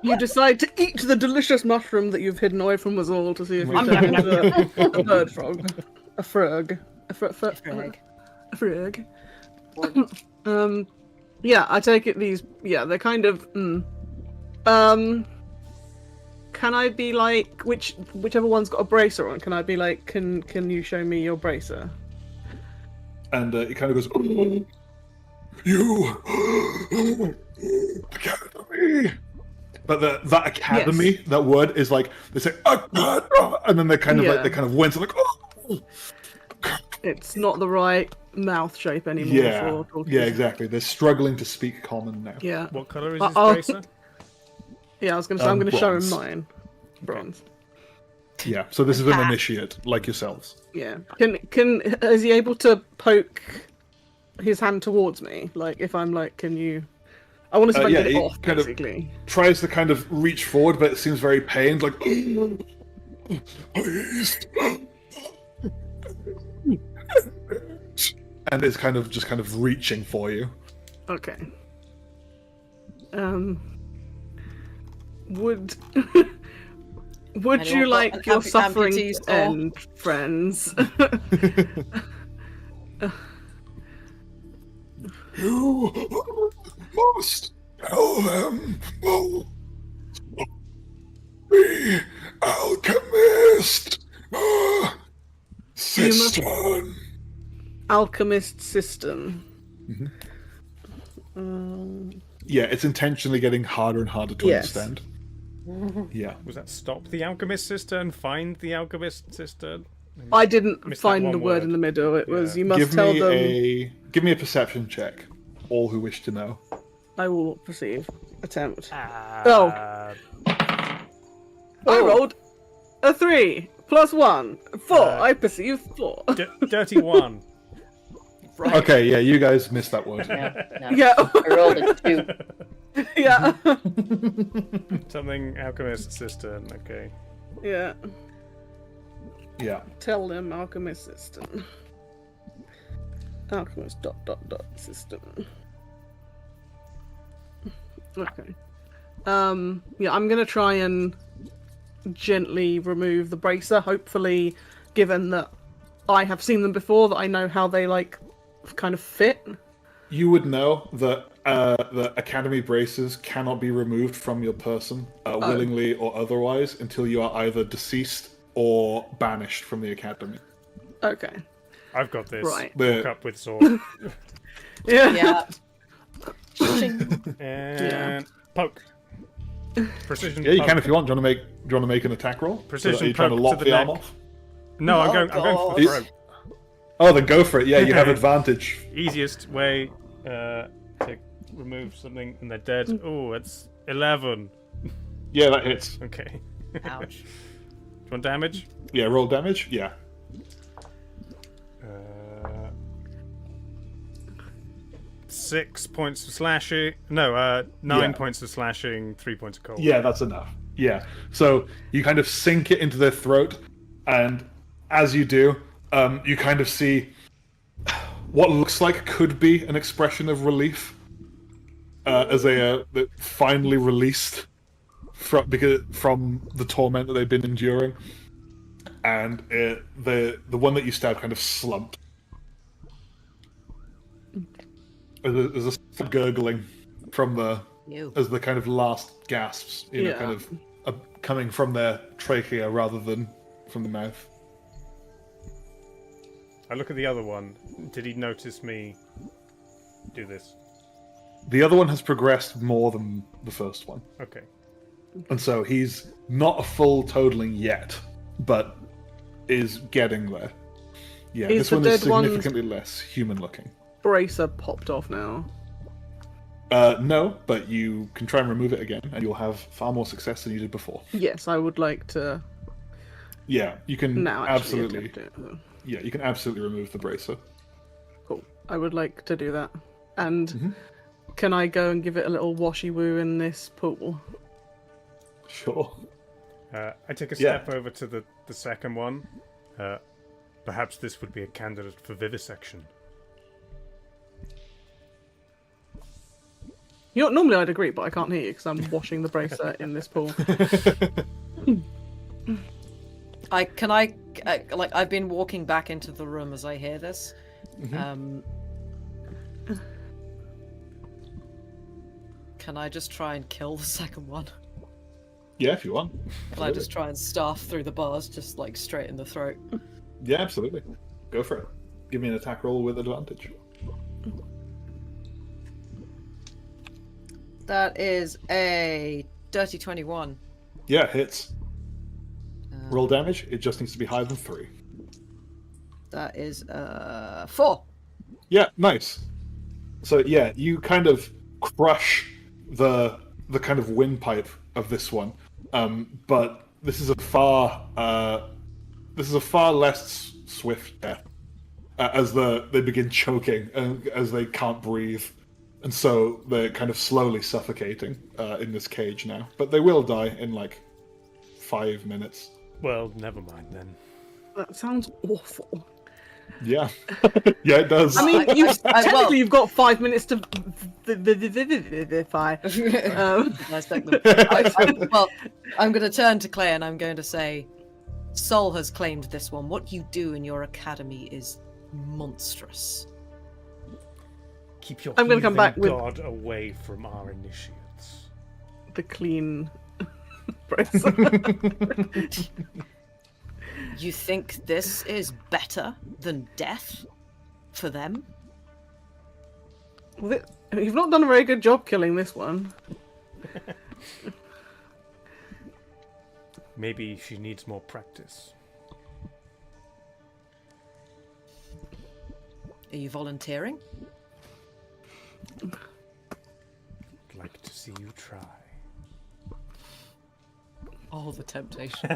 You decide to eat the delicious mushroom that you've hidden away from us all to see if you turn into a bird frog. A frog. A frog. A frog. Yeah, I take it these... Yeah, they're kind of... Can I be like... Whichever one's got a bracer on, can I be like, can you show me your bracer? And it kind of goes... You... Academy! But that academy, Yes. that word is like, they say, and then they kind of Yeah. like, they kind of wince, like, oh! It's not the right mouth shape anymore Yeah, for talking. yeah, exactly. They're struggling to speak common now. Yeah. What colour is his Uh-oh. bracer? Yeah, I was going to say, I'm going to show him Bronze. mine. Bronze. Yeah, so this is an initiate, like yourselves. Yeah. Is he able to poke his hand towards me? Like, if I'm like, can you... I want to see if I yeah, can get he it off, kind of- basically. Tries to kind of reach forward, but it seems very pained, like, please. And it's kind of reaching for you. Okay. Would Anyone you got like an your suffering amputee to store? end, friends? You must tell them the alchemist system. Alchemist system. Yeah, it's intentionally getting harder and harder to Yes. understand. Yeah. Was that stop the alchemist cistern? Find the alchemist cistern? I didn't Missed that find one the word word. in the middle. It was, Yeah. you must tell them... Give me a perception check. All who wish to know. I will perceive. Attempt. Oh. I rolled a 3 plus 1. 4. I perceive 4. Dirty one. Right. Okay, yeah, you guys missed that word. No. Yeah. I rolled a 2. Yeah. Something alchemist cistern. Okay. Yeah. Yeah. Tell them alchemist system. Alchemist ... system. Okay. Yeah, I'm gonna try and gently remove the bracer. Hopefully, given that I have seen them before, that I know how they like kind of fit. You would know that the academy braces cannot be removed from your person, willingly or otherwise, until you are either deceased or banished from the academy. Okay. I've got this. Right. Walk up with sword. Yeah. Yeah. And poke. Precision Yeah, you poke. can if you want. Do you want to make an attack roll? Precision Are you trying to poke lock to the the arm neck. off? No, I'm going for the God. throat. Oh, then go for it. Yeah, you have advantage. Easiest way to remove something and they're dead. Oh, it's 11. Yeah, that hits. Okay. Ouch. Do you want damage? Yeah, roll damage. Yeah. 6 points of slashing. No, 9 Yeah. points of slashing, 3 points of cold. Yeah, that's enough. Yeah. So you kind of sink it into their throat, and as you do, you kind of see what looks like could be an expression of relief as they are finally released from the torment that they've been enduring, and the one that you stabbed kind of slumped. There's a gurgling from Ew. as the kind of last gasps, Yeah. kind of coming from their trachea rather than from the mouth. I look at the other one. Did he notice me do this? The other one has progressed more than the first one, Okay. and so he's not a full totaling yet, but is getting there. Yeah, Is this the one is dead one- significantly less human-looking. Bracer popped off now. No, but you can try and remove it again, and you'll have far more success than you did before. Yes, I would like to Yeah, you can now actually absolutely. attempt it. Yeah, you can absolutely remove the bracer. Cool. I would like to do that. And Mhm. can I go and give it a little washy woo in this pool? Sure. I take a step over to the second one. Perhaps this would be a candidate for vivisection. You know, normally I'd agree, but I can't hear you because I'm washing the bracer in this pool. I've been walking back into the room as I hear this. Can I just try and kill the second one? Yeah, if you want. Can I just try and staff through the bars, just like straight in the throat? Yeah, absolutely. Go for it. Give me an attack roll with advantage. That is a dirty 21. Yeah, hits. Roll damage. It just needs to be higher than 3. That is 4. Yeah, nice. So yeah, you kind of crush the kind of windpipe of this one, but this is a far less swift death as they begin choking as they can't breathe, and so they're kind of slowly suffocating in this cage now. But they will die in like 5 minutes. Well, never mind then. That sounds awful. Yeah, yeah, it does. I mean, technically you've got 5 minutes to vivify. Well, I'm going to turn to Claire and I'm going to say, Sol has claimed this one. What you do in your academy is monstrous. Keep your I'm going to come back with god away from our initiates. the clean bracer. You think this is better than death for them? Well, you've not done a very good job killing this one. Maybe she needs more practice. Are you volunteering? I'd like to see you try. Oh, the temptation.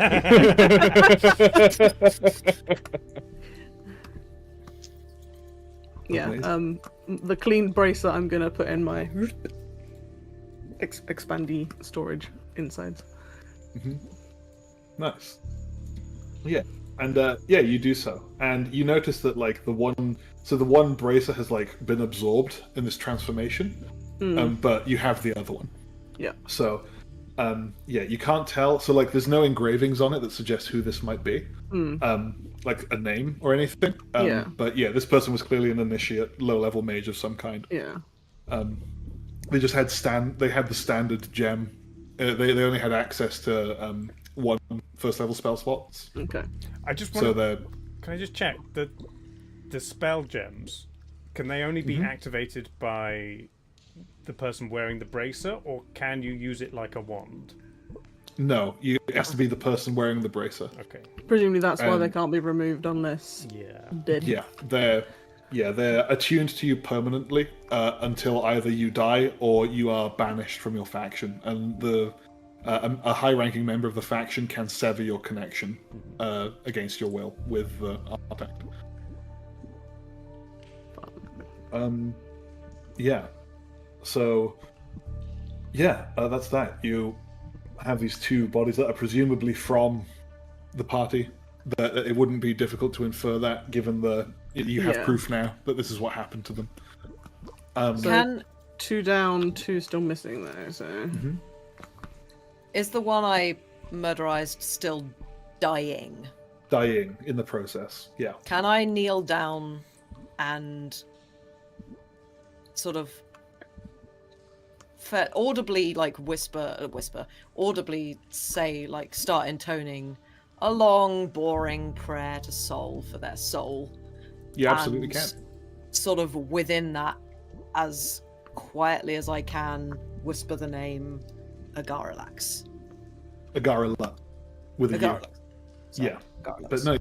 Yeah, the clean bracer I'm gonna put in my expandy storage insides. Nice. Yeah, and yeah, you do so, and you notice that like the one bracer has like been absorbed in this transformation, but you have the other one. Yeah. So, yeah, you can't tell. So like, there's no engravings on it that suggest who this might be, like a name or anything. Yeah. But yeah, this person was clearly an initiate, low-level mage of some kind. Yeah. They just had the standard gem. They only had access to one first-level spell slots. Okay. I just want Can I just check the spell gems? Can they only be activated by the person wearing the bracer, or can you use it like a wand? No, it has to be the person wearing the bracer. Okay. Presumably that's why they can't be removed unless dead. Yeah, they're attuned to you permanently until either you die or you are banished from your faction, and a high-ranking member of the faction can sever your connection against your will with the artifact. Yeah. So, yeah, that's that. You have these two bodies that are presumably from the party. That it wouldn't be difficult to infer that, given you have proof now that this is what happened to them. So 2 down, 2 still missing though. So is the one I murderized still dying? Dying in the process. Yeah. Can I kneel down and sort of audibly like audibly say, like, start intoning a long, boring prayer to Sol for their soul? You absolutely can. Sort of within that, as quietly as I can, whisper the name Agaralax. Agarala. With a U. Sorry, Yeah. Agaralax. But no.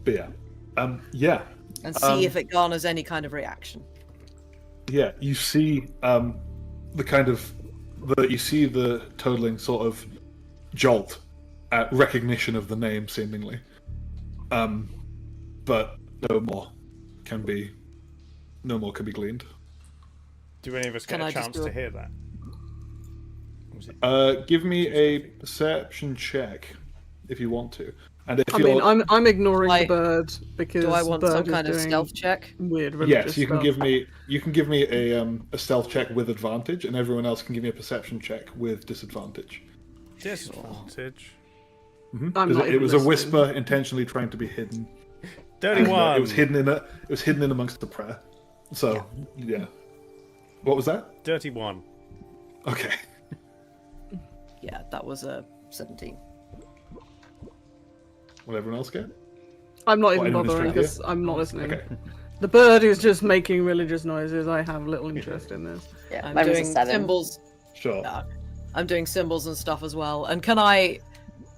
But yeah. Yeah. And see if it garners any kind of reaction. Yeah, you see you see the totaling sort of jolt at recognition of the name, seemingly. But no more can be gleaned. Do any of us get a chance to hear that? Give me a perception check if you want to. And if I mean, I'm ignoring I- the bird because Do I want the bird some is kind of doing stealth check? Weird religious yes, you can stuff. give me a stealth check with advantage, and everyone else can give me a perception check with disadvantage. Disadvantage. I'm Because not it even was a listening. whisper intentionally trying to be hidden. Dirty And, one. it was hidden in amongst the prayer. So yeah. What was that? Dirty one. Okay. Yeah, that was a 17. Will everyone else get? I'm not Well, even anyone bothering distracted? because I'm not listening. Okay. The bird is just making religious noises. I have little interest in this. Yeah, I'm mine was a doing 7. symbols. Sure. I'm doing symbols and stuff as well. And can I,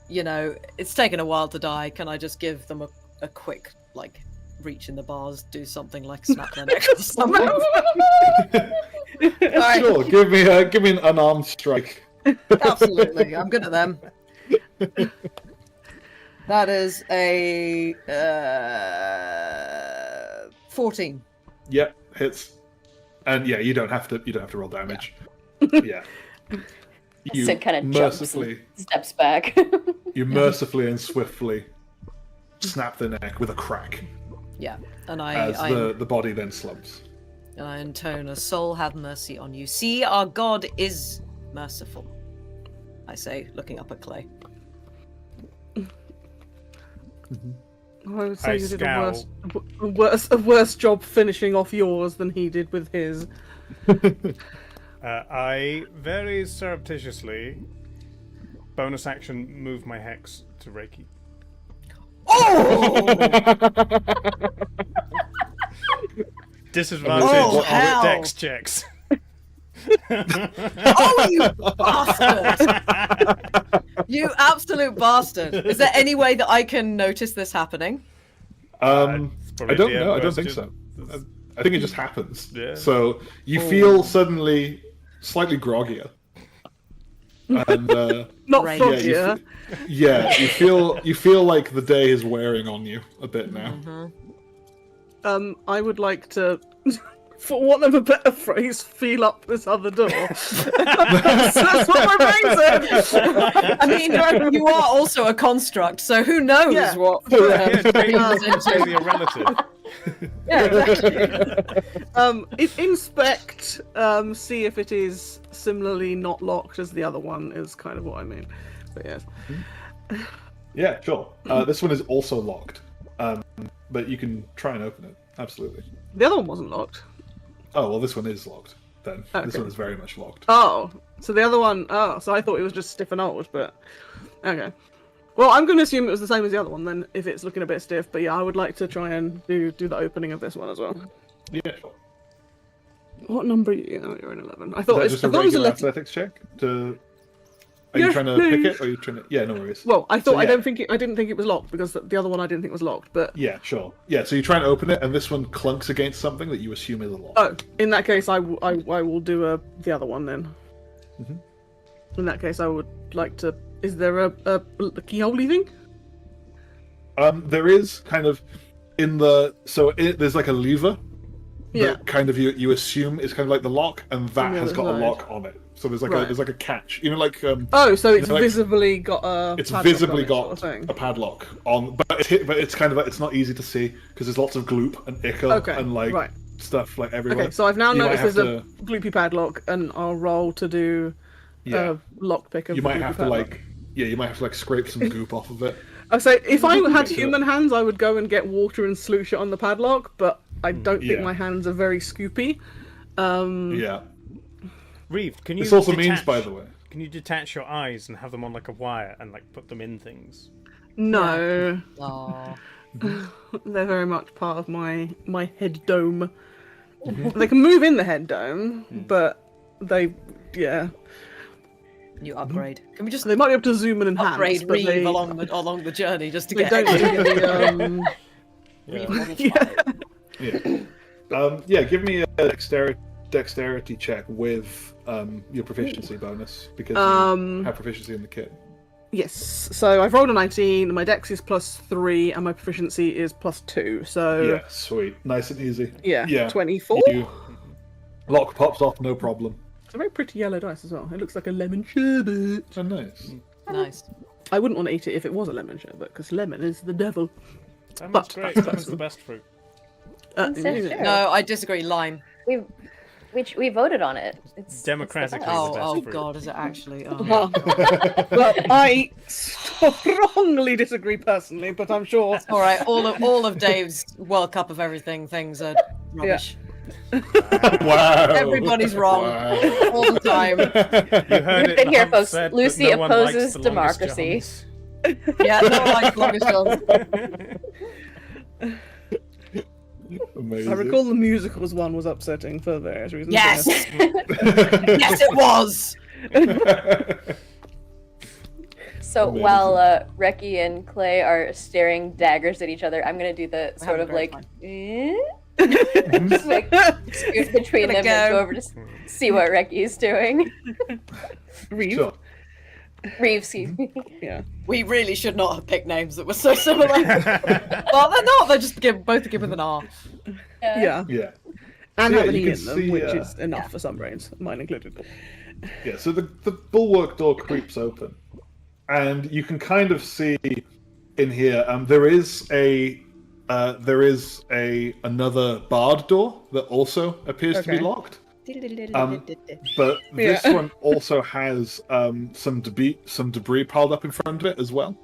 it's taken a while to die. Can I just give them a quick, like, reach in the bars, do something like snap their neck or something? Alright, Sure. Give me an unarmed strike. absolutely. I'm good at them. That is a 14. Yep, hits. And yeah, you don't have to roll damage. Yeah. You Sid kind of jumps mercifully and steps back. you mercifully and swiftly snap the neck with a crack Yeah, and as I the body then slumps. and I intone a soul have mercy on you. See, our God is merciful. I say, looking up at Clay. I would say I you did scowl. a worse job finishing off yours than he did with his. I very surreptitiously bonus action move my hex to Reiki. Oh! Disadvantage Oh, on hell. dex checks. Oh, you bastard! You absolute bastard! Is there any way that I can notice this happening? It's I probably don't a DM know. I don't think so. question. I think it just happens. Yeah. So you feel suddenly slightly groggier. And Not Right. froggier. you feel like the day is wearing on you a bit now. I would like to, for want of a better phrase, feel up this other door. That's what my brain said. I mean, you are also a construct, so who knows Yeah. what Yeah, beings it's into. basically a relative. Yeah, exactly. Inspect, see if it is similarly not locked as the other one is kind of what I mean. But yes. Yeah, sure. This one is also locked, but you can try and open it. Absolutely. The other one wasn't locked. Oh well, this one is locked. Then this Okay. one is very much locked. Oh, so the other one. Oh, so I thought it was just stiff and old, but okay. Well, I'm going to assume it was the same as the other one then, if it's looking a bit stiff. But yeah, I would like to try and do the opening of this one as well. Yeah, sure. What number are you? Oh, you're in 11. I Is thought that it was, just I a thought it was regular 11. athletics check? Are you Yeah, trying to no, pick you- it, or are you trying to? Yeah, no worries. Well, I thought So, I yeah. don't think it, I didn't think it was locked because the other one I didn't think was locked. But Yeah, sure. Yeah, so you try and open it, and this one clunks against something that you assume is a lock. oh, in that case, I will do the other one then. Mhm. In that case, I would like to. Is there a keyhole thing? There is kind of in the there's like a lever Yeah. that kind of you assume is kind of like the lock, and that On the has other got a side. lock on it. So there's like Right. a catch. You know, like Oh, so it's like- visibly got a. it's padlock visibly on it, sort of got thing. a padlock on, but it's kind of it's not easy to see because there's lots of gloop and ichor Okay, and like right. stuff like everywhere. Okay, so I've now You might noticed have there's a gloopy padlock, and I'll roll to do Yeah. a lockpick of You the might gloopy have to padlock. like you might have to like scrape some goop off of it. I say if I had Get to human hands, I would go and get water and sloosh it on the padlock, but I don't think Yeah. my hands are very scoopy. Yeah. Reeve, can you This also detach, means, by the way, can you detach your eyes and have them on like a wire and like put them in things? No, Oh, they're very much part of my head dome. They can move in the head dome, but they new upgrade. Can we just they might be able to zoom in and enhance, upgrade but Reeve they, along the journey just to they get don't extra get the Reeve level yeah. 5? yeah. Give me a dexterity check with your proficiency bonus because you have proficiency in the kit. Yes, so I've rolled a 19, my dex is +3, and my proficiency is +2, so Yeah, sweet, nice and easy. yeah, Yeah. 24? You- lock pops off, no problem. a very pretty yellow dice as well. It looks like a lemon sherbet. Oh, nice. Nice. I wouldn't want to eat it if it was a lemon sherbet, because lemon is the devil. Lemon's But great. that's Lemon's the best fruit. Sure. No, I disagree. Lime. We voted on it. It's Democratically. It's the best. the best Oh fruit. God, is it actually? Oh. Well, I strongly disagree personally, but I'm sure. All right, all of Dave's World Cup of everything things are rubbish. Wow. Everybody's wrong Wow. all the time. You heard You've it. been here, Hunt folks. said that Lucy no one likes opposes the longest democracy. johns. Yeah, no one likes longest Johns. Amazing. I recall the musicals one was upsetting for various reasons. Yes, yes, it was. So Amazing. while Reki and Clay are staring daggers at each other, I'm gonna do the sort of like, just, like scoot between Gonna them and go. go over to see what Reki is doing. Reeve. Sure. Reeve, excuse me. Yeah. We really should not have picked names that were so similar. Well, they're not. They're just both given an R. Yeah. Yeah. And So, yeah, have an you E can in them, see, which is enough for some brains, mine included. Yeah, so the bulwark door creeps open, and you can kind of see in here. There is another barred door that also appears to be Okay. locked. But this Yeah. one also has some debris piled up in front of it as well.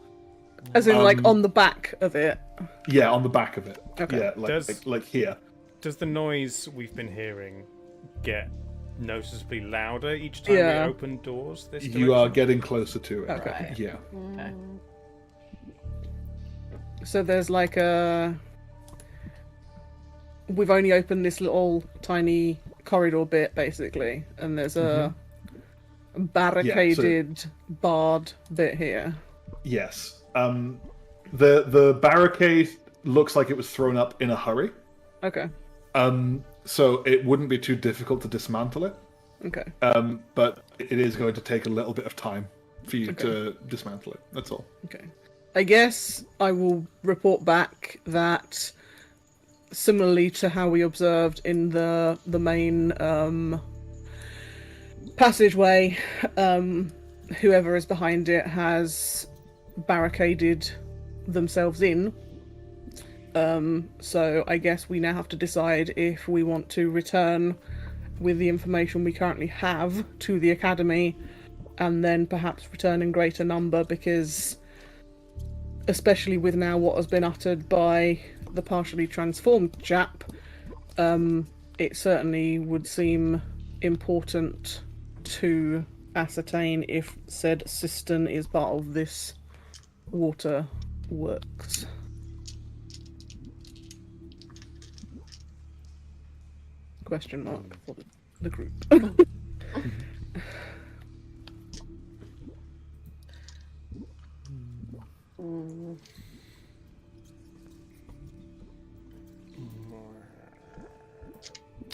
As in, like, Um, on the back of it. Yeah, on the back of it. Okay. Yeah, Does- like here. Does the noise we've been hearing get noticeably louder each time Yeah. we open doors? This You are direction? getting closer to it. Okay. Right. Yeah. So there's like a... We've only opened this little tiny corridor bit, basically, and there's a barricaded, barred bit here. Yes. The barricade looks like it was thrown up in a hurry. Okay. So it wouldn't be too difficult to dismantle it. Okay. But it is going to take a little bit of time for you Okay. to dismantle it. That's all. Okay. I guess I will report back that, similarly to how we observed in the main passageway, whoever is behind it has barricaded themselves in. So I guess we now have to decide if we want to return with the information we currently have to the academy, and then perhaps return in greater number, because especially with now what has been uttered by the partially transformed chap, it certainly would seem important to ascertain if said cistern is part of this water works. Question mark for the group.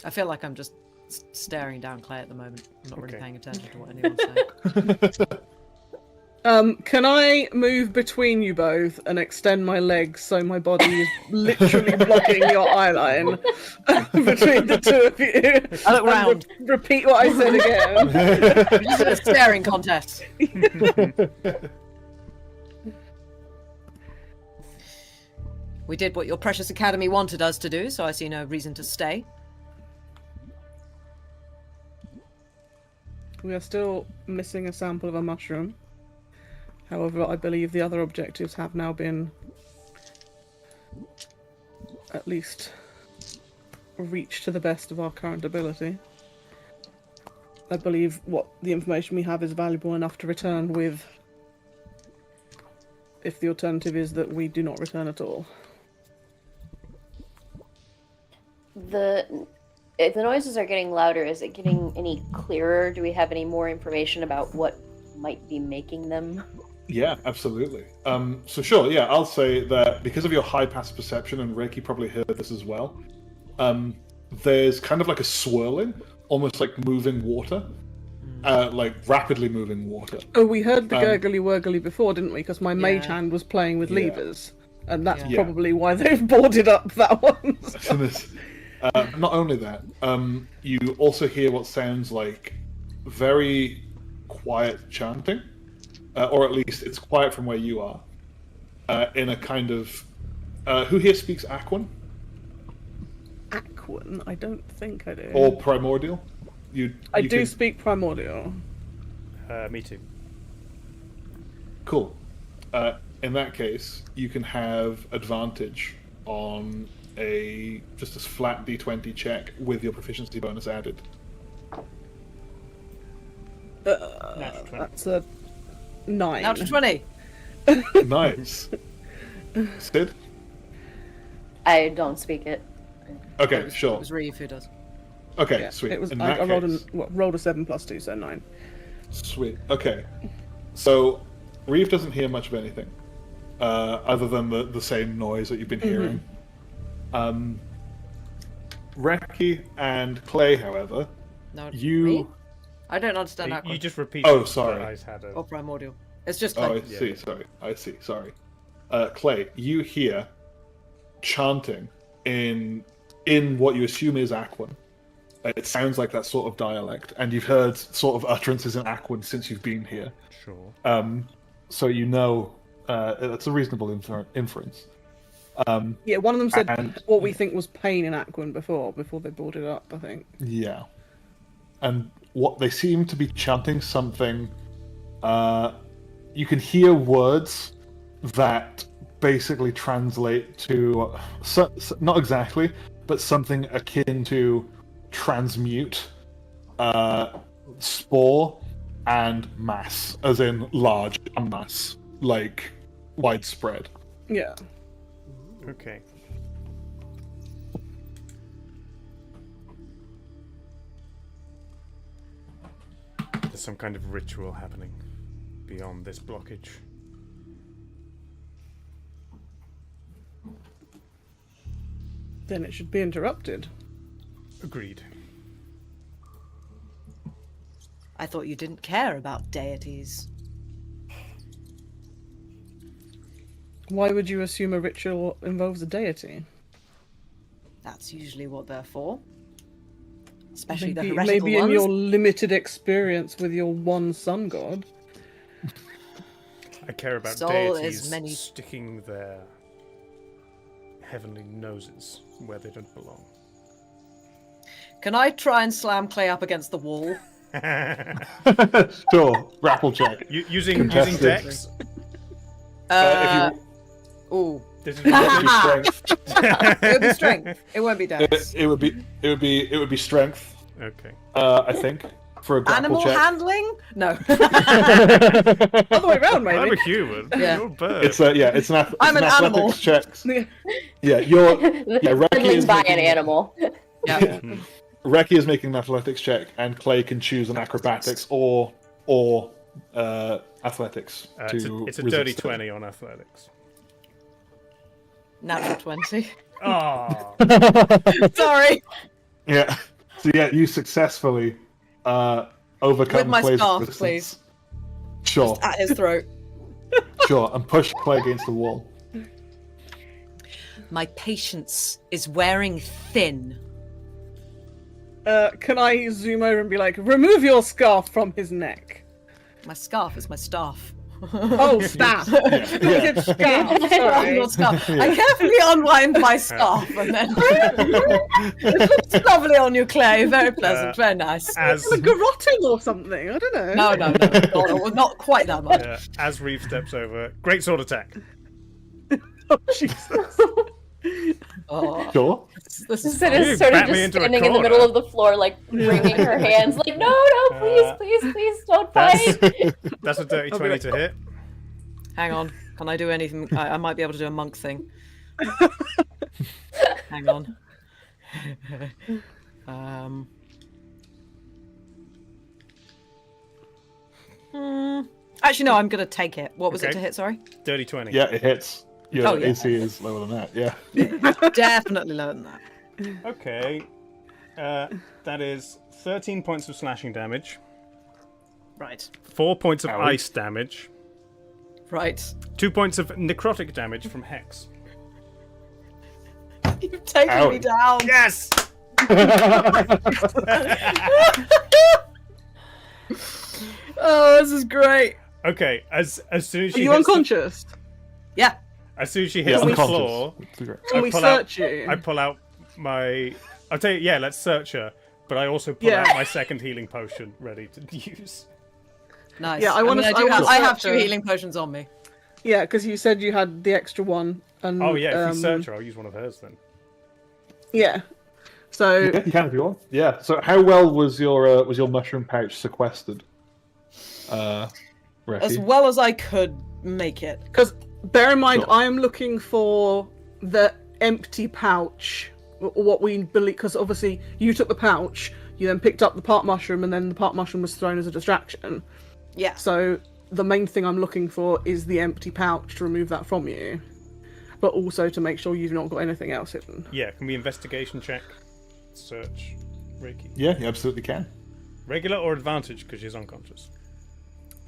I feel like I'm just staring down Clay at the moment. I'm not really Okay. paying attention to what anyone's saying. Can I move between you both and extend my legs so my body is literally blocking your eye line between the two of you? I look And round. repeat what I said again. This is a staring contest. We did what your precious academy wanted us to do, so I see no reason to stay. We are still missing a sample of a mushroom. However, I believe the other objectives have now been at least reached to the best of our current ability. I believe what the information we have is valuable enough to return with, if the alternative is that we do not return at all. If the noises are getting louder, is it getting any clearer? Do we have any more information about what might be making them? Yeah, absolutely. So sure, yeah, I'll say that because of your high passive perception, and Reiki probably heard this as well, there's kind of like a swirling, almost like moving water, like rapidly moving water. Oh, we heard the gurgly wurgly before, didn't we? Because my mage Yeah. hand was playing with Yeah. levers. And that's Yeah. probably why they've boarded up that one. So not only that, you also hear what sounds like very quiet chanting, or at least it's quiet from where you are, in a kind of... who here speaks Aquan? Aquan? I don't think I do. Or Primordial? I do speak Primordial. Me too. Cool. In that case, you can have advantage on just a flat d20 check with your proficiency bonus added. That's a 9. Natural 20. Nice. Sid? I don't speak it. Okay, It sure. was Reeve who does. Okay, Yeah, sweet. it was. In I that case, rolled a 7 plus 2, so 9. sweet. Okay. So, Reeve doesn't hear much of anything, other than the same noise that you've been hearing. Reki and Clay, however, No, you... me? I don't understand that. You just repeat. Oh, sorry. I had a... Or primordial. It's just Oh, like I see. Sorry. I see. Sorry. Clay, you hear chanting in what you assume is Aquan. It sounds like that sort of dialect, and you've heard sort of utterances in Aquan since you've been here. Sure. So you know that's a reasonable inference. Yeah, one of them said And- what we think was pain in Aquan before they brought it up, I think. Yeah. And what they seem to be chanting something. You can hear words that basically translate to not exactly, but something akin to transmute, spore, and mass, as in large mass, like widespread. Yeah. Okay. There's some kind of ritual happening beyond this blockage. Then it should be interrupted. Agreed. I thought you didn't care about deities. Why would you assume a ritual involves a deity? That's usually what they're for. Especially the heretical Maybe in ones. your limited experience with your one sun god. I care about Soul is deities many- sticking their heavenly noses where they don't belong. Can I try and slam Clay up against the wall? Sure, grapple check. Using Contested. dex. If Ooh. This is you strength, It would be strength. It won't be dex. it would be strength. okay. I think for a grapple Animal check. handling? No. Other way around, I'm maybe. a human. Yeah. You're a bird. It's it's an I'm an animal. athletics check. Yeah. Yeah, Reki Siblings is by an making, animal. Yeah. Reki is making an athletics check, and Clay can choose an acrobatics or athletics. It's a resist dirty it. 20 on athletics. Natural 20. Oh. Sorry. Yeah. So yeah, you successfully overcome With my Clay's scarf, resistance. please. Sure, At his throat. sure, and push Clay against the wall. My patience is wearing thin. Can I zoom over and be like, remove your scarf from his neck? My scarf is my staff. Oh, staff. Yeah. Scarf, sorry. Not scarf. I carefully unwind my scarf and then it looks lovely on you, Clay. Very pleasant, very nice. As Like garroting or something, I don't know. No, not quite that much. as Reeve steps over, great sword attack. Oh, Jesus. Oh, Sure. this is Instead fun. of You sort of bat me just into a standing in the corner. middle of the floor, like wringing her hands, like, no, please, don't fight. That's a dirty 20 to hit. Hang on. Can I do anything? I might be able to do a monk thing. Hang on. Actually, no, I'm going to take it. What was it Okay. to hit, sorry? Dirty 20. Yeah, it hits. Your Oh, yeah. AC is lower than that. Yeah. Definitely lower than that. Okay. That is 13 points of slashing damage, Right. 4 points of Ouch. ice damage, Right. 2 points of necrotic damage from Hex. You've taken me Owie. down. Yes! Oh, this is great. Okay, as soon as Are she you hits the- unconscious? Yeah. as soon as she hits the unconscious. floor, Can we pull out- search you? I pull out my. I'll tell you, yeah, let's search her. But I also pull Yeah. out my second healing potion ready to use. Nice. Yeah, I wanna- mean, I wanna I have search 2 her. healing potions on me. Yeah, because you said you had the extra one. And, Oh yeah, if you search her, I'll use one of hers then. Yeah. So Yeah, you can if you want. Yeah. So, how well was your mushroom pouch sequestered? As Reki? well as I could make it. because bear in mind, Sure. I am looking for the empty pouch, or what we believe. Because obviously, you took the pouch, you then picked up the part mushroom, and then the part mushroom was thrown as a distraction. Yeah. So the main thing I'm looking for is the empty pouch to remove that from you, but also to make sure you've not got anything else hidden. Yeah, can we investigation check? Search Reiki. Yeah, you absolutely can. Regular or advantage because she's unconscious?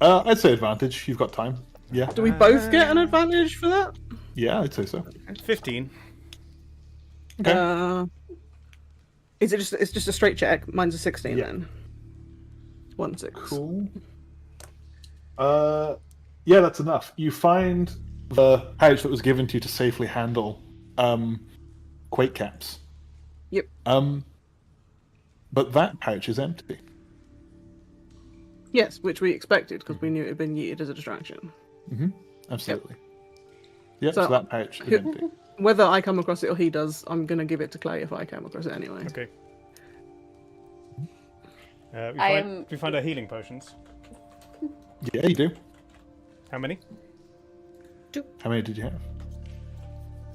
I'd say advantage. You've got time. Yeah. Do we both get an advantage for that? Yeah, I'd say so. 15. Okay. Is it just? It's just a straight check. Mine's a 16 Yeah. then. 1-6. Cool. Yeah, that's enough. You find the pouch that was given to you to safely handle Quake caps. Yep. But that pouch is empty. Yes, which we expected because we knew it had been yeeted as a distraction. Absolutely. Yep, So- so that pouch is empty. Whether I come across it or he does, I'm gonna give it to Clay if I come across it anyway. Okay. I'm- We find our healing potions. Yeah, you do. How many? How many did you have?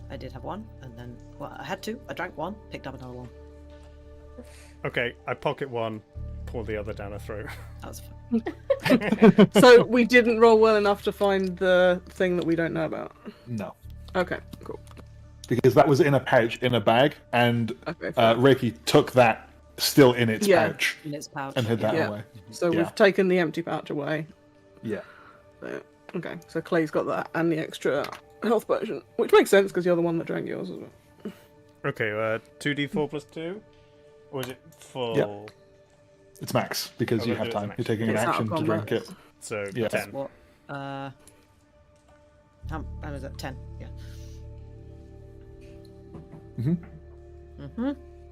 I did have 1, and then I had 2. I drank 1, picked up another 1. Okay, I pocket one, pour the other down her throat. That was fun. So we didn't roll well enough to find the thing that we don't know about. No. Okay, cool. Because that was in a pouch, in a bag, and Okay. Fair. Reiki took that still in its Yeah. pouch In its pouch. and hid that Yeah. away. So yeah. we've taken the empty pouch away. Yeah. So, okay, so Clay's got that and the extra health potion, which makes sense because you're the one that drank yours as well. Okay, 2d4 plus 2? Or is it full? Yeah. It's max, because Oh, you we'll have do it as time. an You're taking an It's out of action to combat. drink it. So, Yeah. 10. What? How is that? 10. Yeah.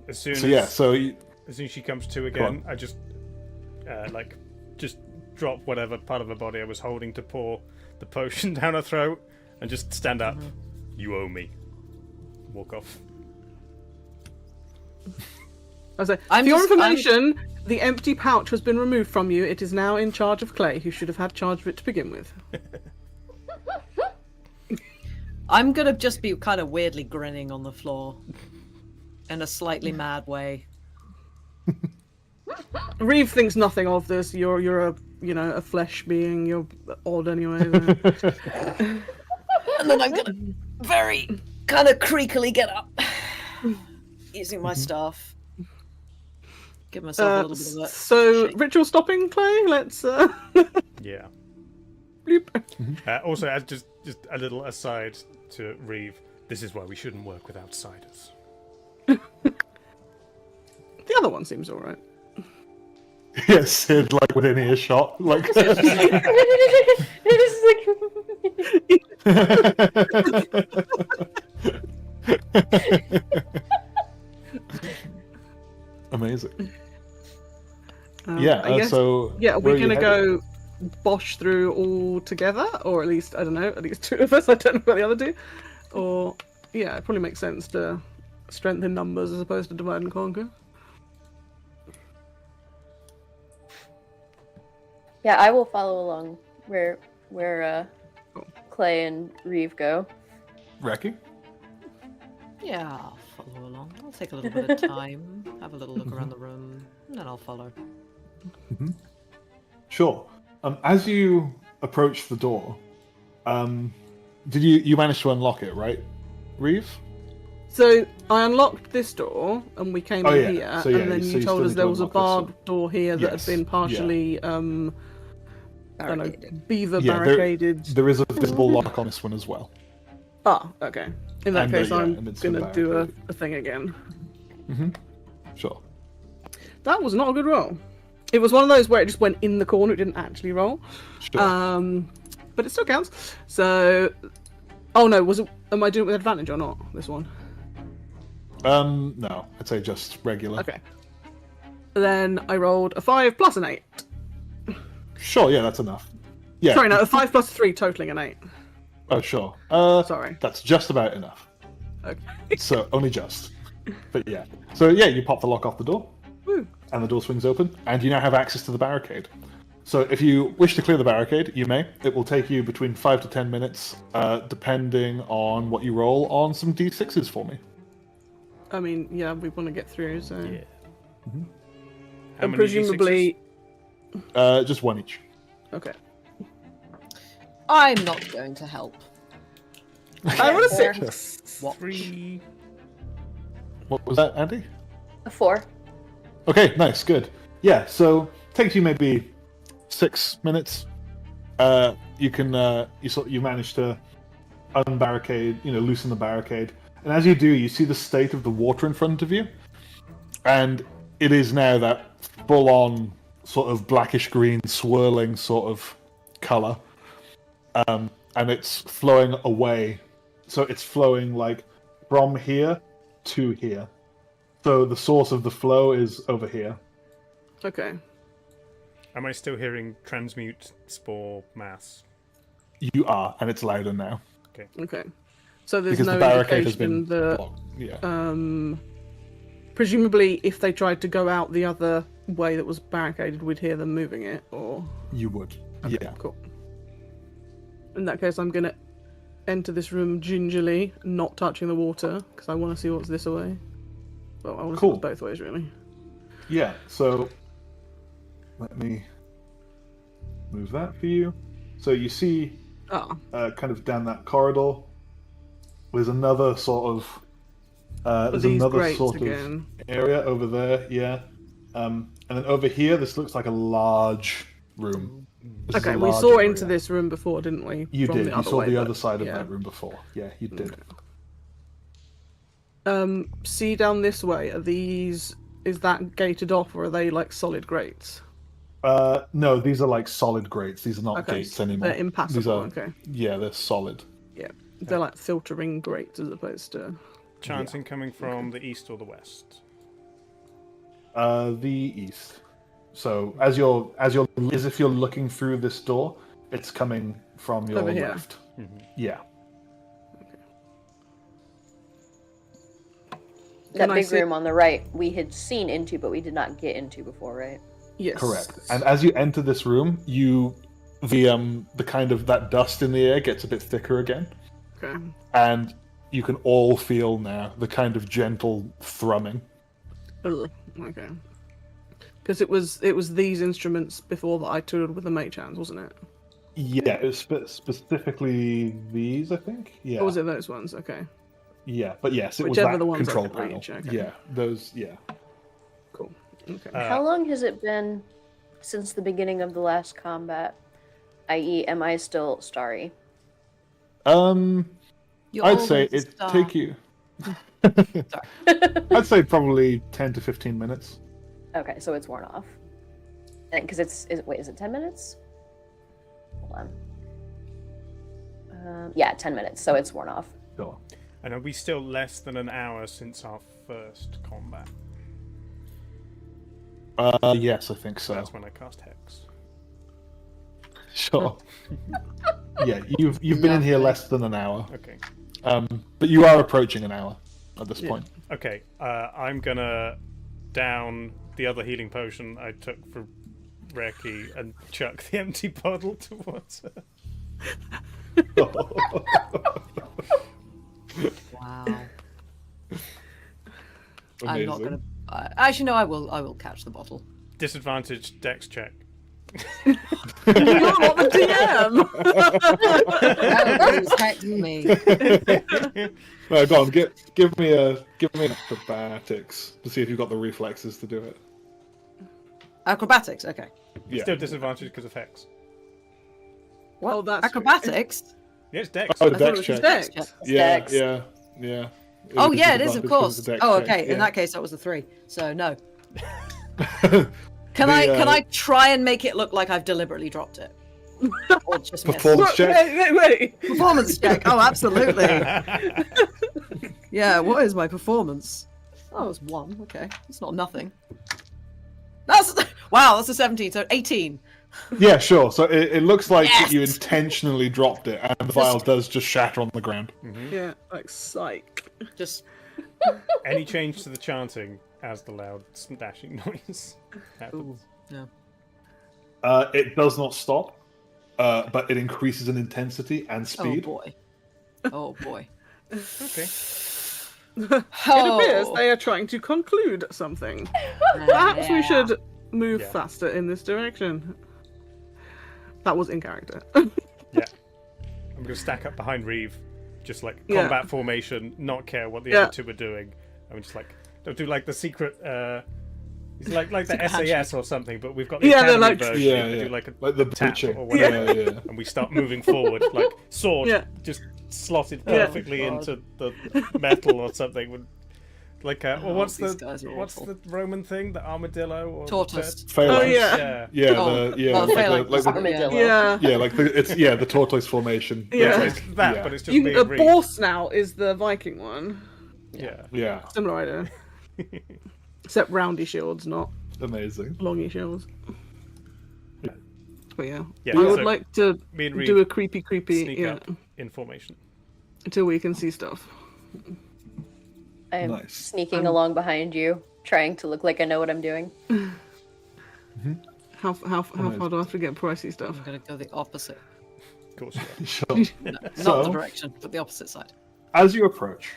As soon So as, yeah, so you, as soon as she comes to Go again, on. I just drop whatever part of her body I was holding to pour the potion down her throat and just stand up. You owe me. Walk off. I say, I'm for your just- information, the empty pouch has been removed from you. It is now in charge of Clay, who should have had charge of it to begin with. I'm gonna just be kind of weirdly grinning on the floor. In a slightly mad way. Reeve thinks nothing of this. You're a flesh being. You're odd anyway. And then I'm gonna very kind of creakily get up. Using my staff. Give myself a little bit of a So shake. ritual stopping, Clay. Let's. Yeah. Bloop. Also, as just a little aside to Reeve, this is why we shouldn't work with outsiders. The other one seems alright. yes, Sid, like within earshot, like. Amazing. Yeah. I guess, so. yeah, where we're are you gonna headed? go bosh through all together, or at least I don't know, at least 2 of us. I don't know about the other 2. Or yeah, it probably makes sense to strengthen numbers as opposed to divide and conquer. Yeah, I will follow along where Cool. Clay and Reeve go. Reki? Yeah, I'll follow along. I'll take a little bit of time, have a little look around the room, and then I'll follow. Sure. As you approach the door, did you manage to unlock it, right, Reeve? So I unlocked this door, and we came Oh, in yeah. here, So, yeah, and then so you you still told us need there to was a unlock this barred door here that Yes, had been yeah. partially, I don't know, Barricaded. beaver Yeah, barricaded. There is a visible lock on this one as well. Ah, okay. In that And, case, yeah, I'm and it's been gonna do barricaded. a thing again. Sure. That was not a good roll. It was one of those where it just went in the corner. It didn't actually roll. Sure. But it still counts. So, oh no, was it? Am I doing it with advantage or not? This one. No, I'd say just regular. Okay. Then I rolled a 5 plus an 8. Sure, yeah, that's enough. Yeah. Sorry, no, a 5 plus 3, totaling an 8. Oh, sure. Sorry. That's just about enough. Okay. So, only just. But yeah. So, yeah, you pop the lock off the door, Woo. and the door swings open, and you now have access to the barricade. So, if you wish to clear the barricade, you may. It will take you between 5 to 10 minutes, depending on what you roll on some d6s for me. I mean, yeah, we want to get through, so. Yeah. How And many presumably. Just one each. Okay. I'm not going to help. I rolled a Four. 6. What? 3. What was that, Andy? A 4. Okay, nice, good. Yeah, so takes you maybe 6 minutes. You can you manage to unbarricade, loosen the barricade, and as you do, you see the state of the water in front of you, and it is now that full-on sort of blackish green, swirling sort of color, and it's flowing away. So it's flowing like from here to here. So the source of the flow is over here. Okay. Am I still hearing transmute spore mass? You are, and it's louder now. Okay. So there's Because no the barricade has indication been that. blocked. Yeah. Presumably, if they tried to go out the other way that was barricaded, we'd hear them moving it, or. You would. Okay, Yeah. cool. In that case, I'm gonna enter this room gingerly, not touching the water, because I want to see what's this way. Well, I want to see Cool. what's both ways, really. Yeah, so let me move that for you. So you see Ah, kind of down that corridor, there's another sort of there's these another grates sort again. of area over there, yeah. And then over here, this looks like a large room. This is Okay, a we large saw area. into this room before, didn't we? You From did. The You other saw way, the but- other side of yeah. that room before. Yeah, you did. See down this way. Is that gated off, or are they like solid grates? No, these are like solid grates. These are not Okay, gates anymore. they're impassable. These are, Okay, yeah, they're solid. yeah, they're like filtering grates as opposed to. Chancing coming from the east or the west? The east. So as if you're looking through this door, it's coming from your Over here. left. Yeah. That Can I big see- room on the right we had seen into, but we did not get into before, right? Yes. Correct. And as you enter this room, the kind of that dust in the air gets a bit thicker again, Okay. and you can all feel now the kind of gentle thrumming. Ugh, okay. Because it was these instruments before that I toured with the mage hands, wasn't it? Yeah, it was specifically these, I think. Yeah. Or was it those ones? Okay. Yeah, but yes, it Whichever was that the ones I control could panel. reach, okay. Yeah, those. Yeah. Cool. Okay. How long has it been since the beginning of the last combat? I.e., am I still starry? You're I'd say always it star. take you. I'd say probably 10 to 15 minutes. Okay, so it's worn off. Because is it 10 minutes? Hold on. Yeah, 10 minutes, so it's worn off. Sure. And are we still less than an hour since our first combat? Yes, I think so. That's when I cast Hex. Sure. Yeah, you've been in here less than an hour, Okay. but you are approaching an hour at this point. Okay, I'm gonna down the other healing potion I took for Reki and chuck the empty bottle towards her. Wow. I'm not Amazing. gonna. Actually, no. I will catch the bottle. Disadvantage Dex check. You're not the DM. Oh, please hex me. No, go on. Give me an acrobatics to see if you've got the reflexes to do it. Acrobatics. Okay. Yeah. Still disadvantage because of Hex. What? Oh, that's acrobatics. Yeah, it's Dex. Oh, I the thought it dex was just check. Dex. Yeah, Dex. yeah. Oh It yeah, it is of disadvantage 'cause course. it's a dex Oh check, okay. yeah. In that case, that was the 3. So no. Can I try and make it look like I've deliberately dropped it? Or just missed? Performance check? Wait. Performance check. Oh, absolutely. Yeah, what is my performance? Oh, it's 1. Okay, it's not nothing. Wow, that's a 17, so 18. Yeah, sure. So it looks like Yes! you intentionally dropped it, and the vial does just shatter on the ground. Yeah, like psych. Just Any change to the chanting as the loud smashing noise happens? yeah. It does not stop, but it increases in intensity and Oh speed. boy. Oh boy. Okay. It appears they are trying to conclude something. Perhaps we should move Yeah. faster in this direction. That was in character. Yeah. I'm going to stack up behind Reeve, just like Yeah. combat formation, not care what the Yeah. other two are doing. I'm just like, don't do like the secret. It's like the Secret SAS handshake. or something, but we've got the Yeah, they're academy like- version. Yeah, We yeah. do like a Like the tap breaching. or whatever, Yeah. and we start moving forward, like sword Yeah. just slotted Yeah. perfectly God. into the metal or something. Like, or what's these guys are what's awful. the Roman thing? The armadillo or Tortoise. Phalanx. Oh, yeah. Yeah. Yeah, Oh, well, like phalanx. the Armadillo. Yeah. yeah, like the tortoise formation. Yeah. It's that, Yeah. but it's just being The Reeve. boar snout is the Viking one. Yeah. Yeah, Similar idea. Except roundy shields, not amazing. longy shields. But yeah. Yeah, I would so like to me and Reeve do a creepy, sneak yeah, up in formation. until we can see stuff. I am Nice. sneaking along behind you, trying to look like I know what I'm doing. How far do I have to get before I see stuff? I'm gonna go the opposite. Of course, yeah. Sure. No, not So- the direction, but the opposite side. As you approach,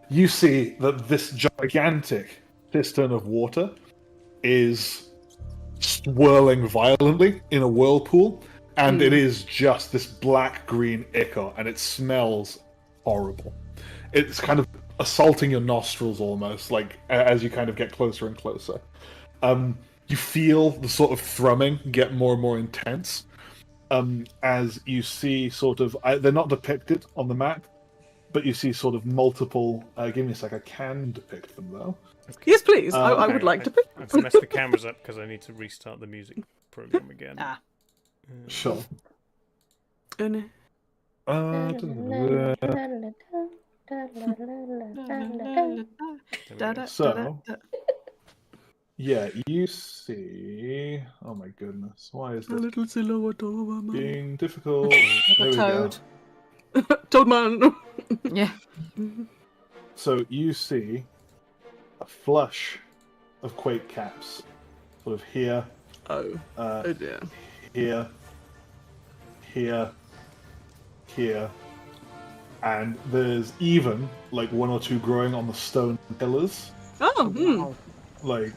you see that this gigantic cistern of water is swirling violently in a whirlpool, and it is just this black-green ichor, and it smells horrible. It's kind of assaulting your nostrils almost, like as you kind of get closer and closer. You feel the sort of thrumming get more and more intense as you see sort of... they're not depicted on the map, but you see sort of multiple... give me a sec, I can depict them though. Yes, please. I Okay, would like to. I have to mess the cameras up because I need to restart the music program again. Ah. Sure. And So, yeah, you see... Oh my goodness, why is a this little silhouette of a man. being difficult? There we go. Toad. Toadman. Yeah. So you see a flush of Quake caps, sort of here, Oh. uh, Oh dear. here, here, here, and there's even like one or two growing on the stone pillars, Oh. Hmm. like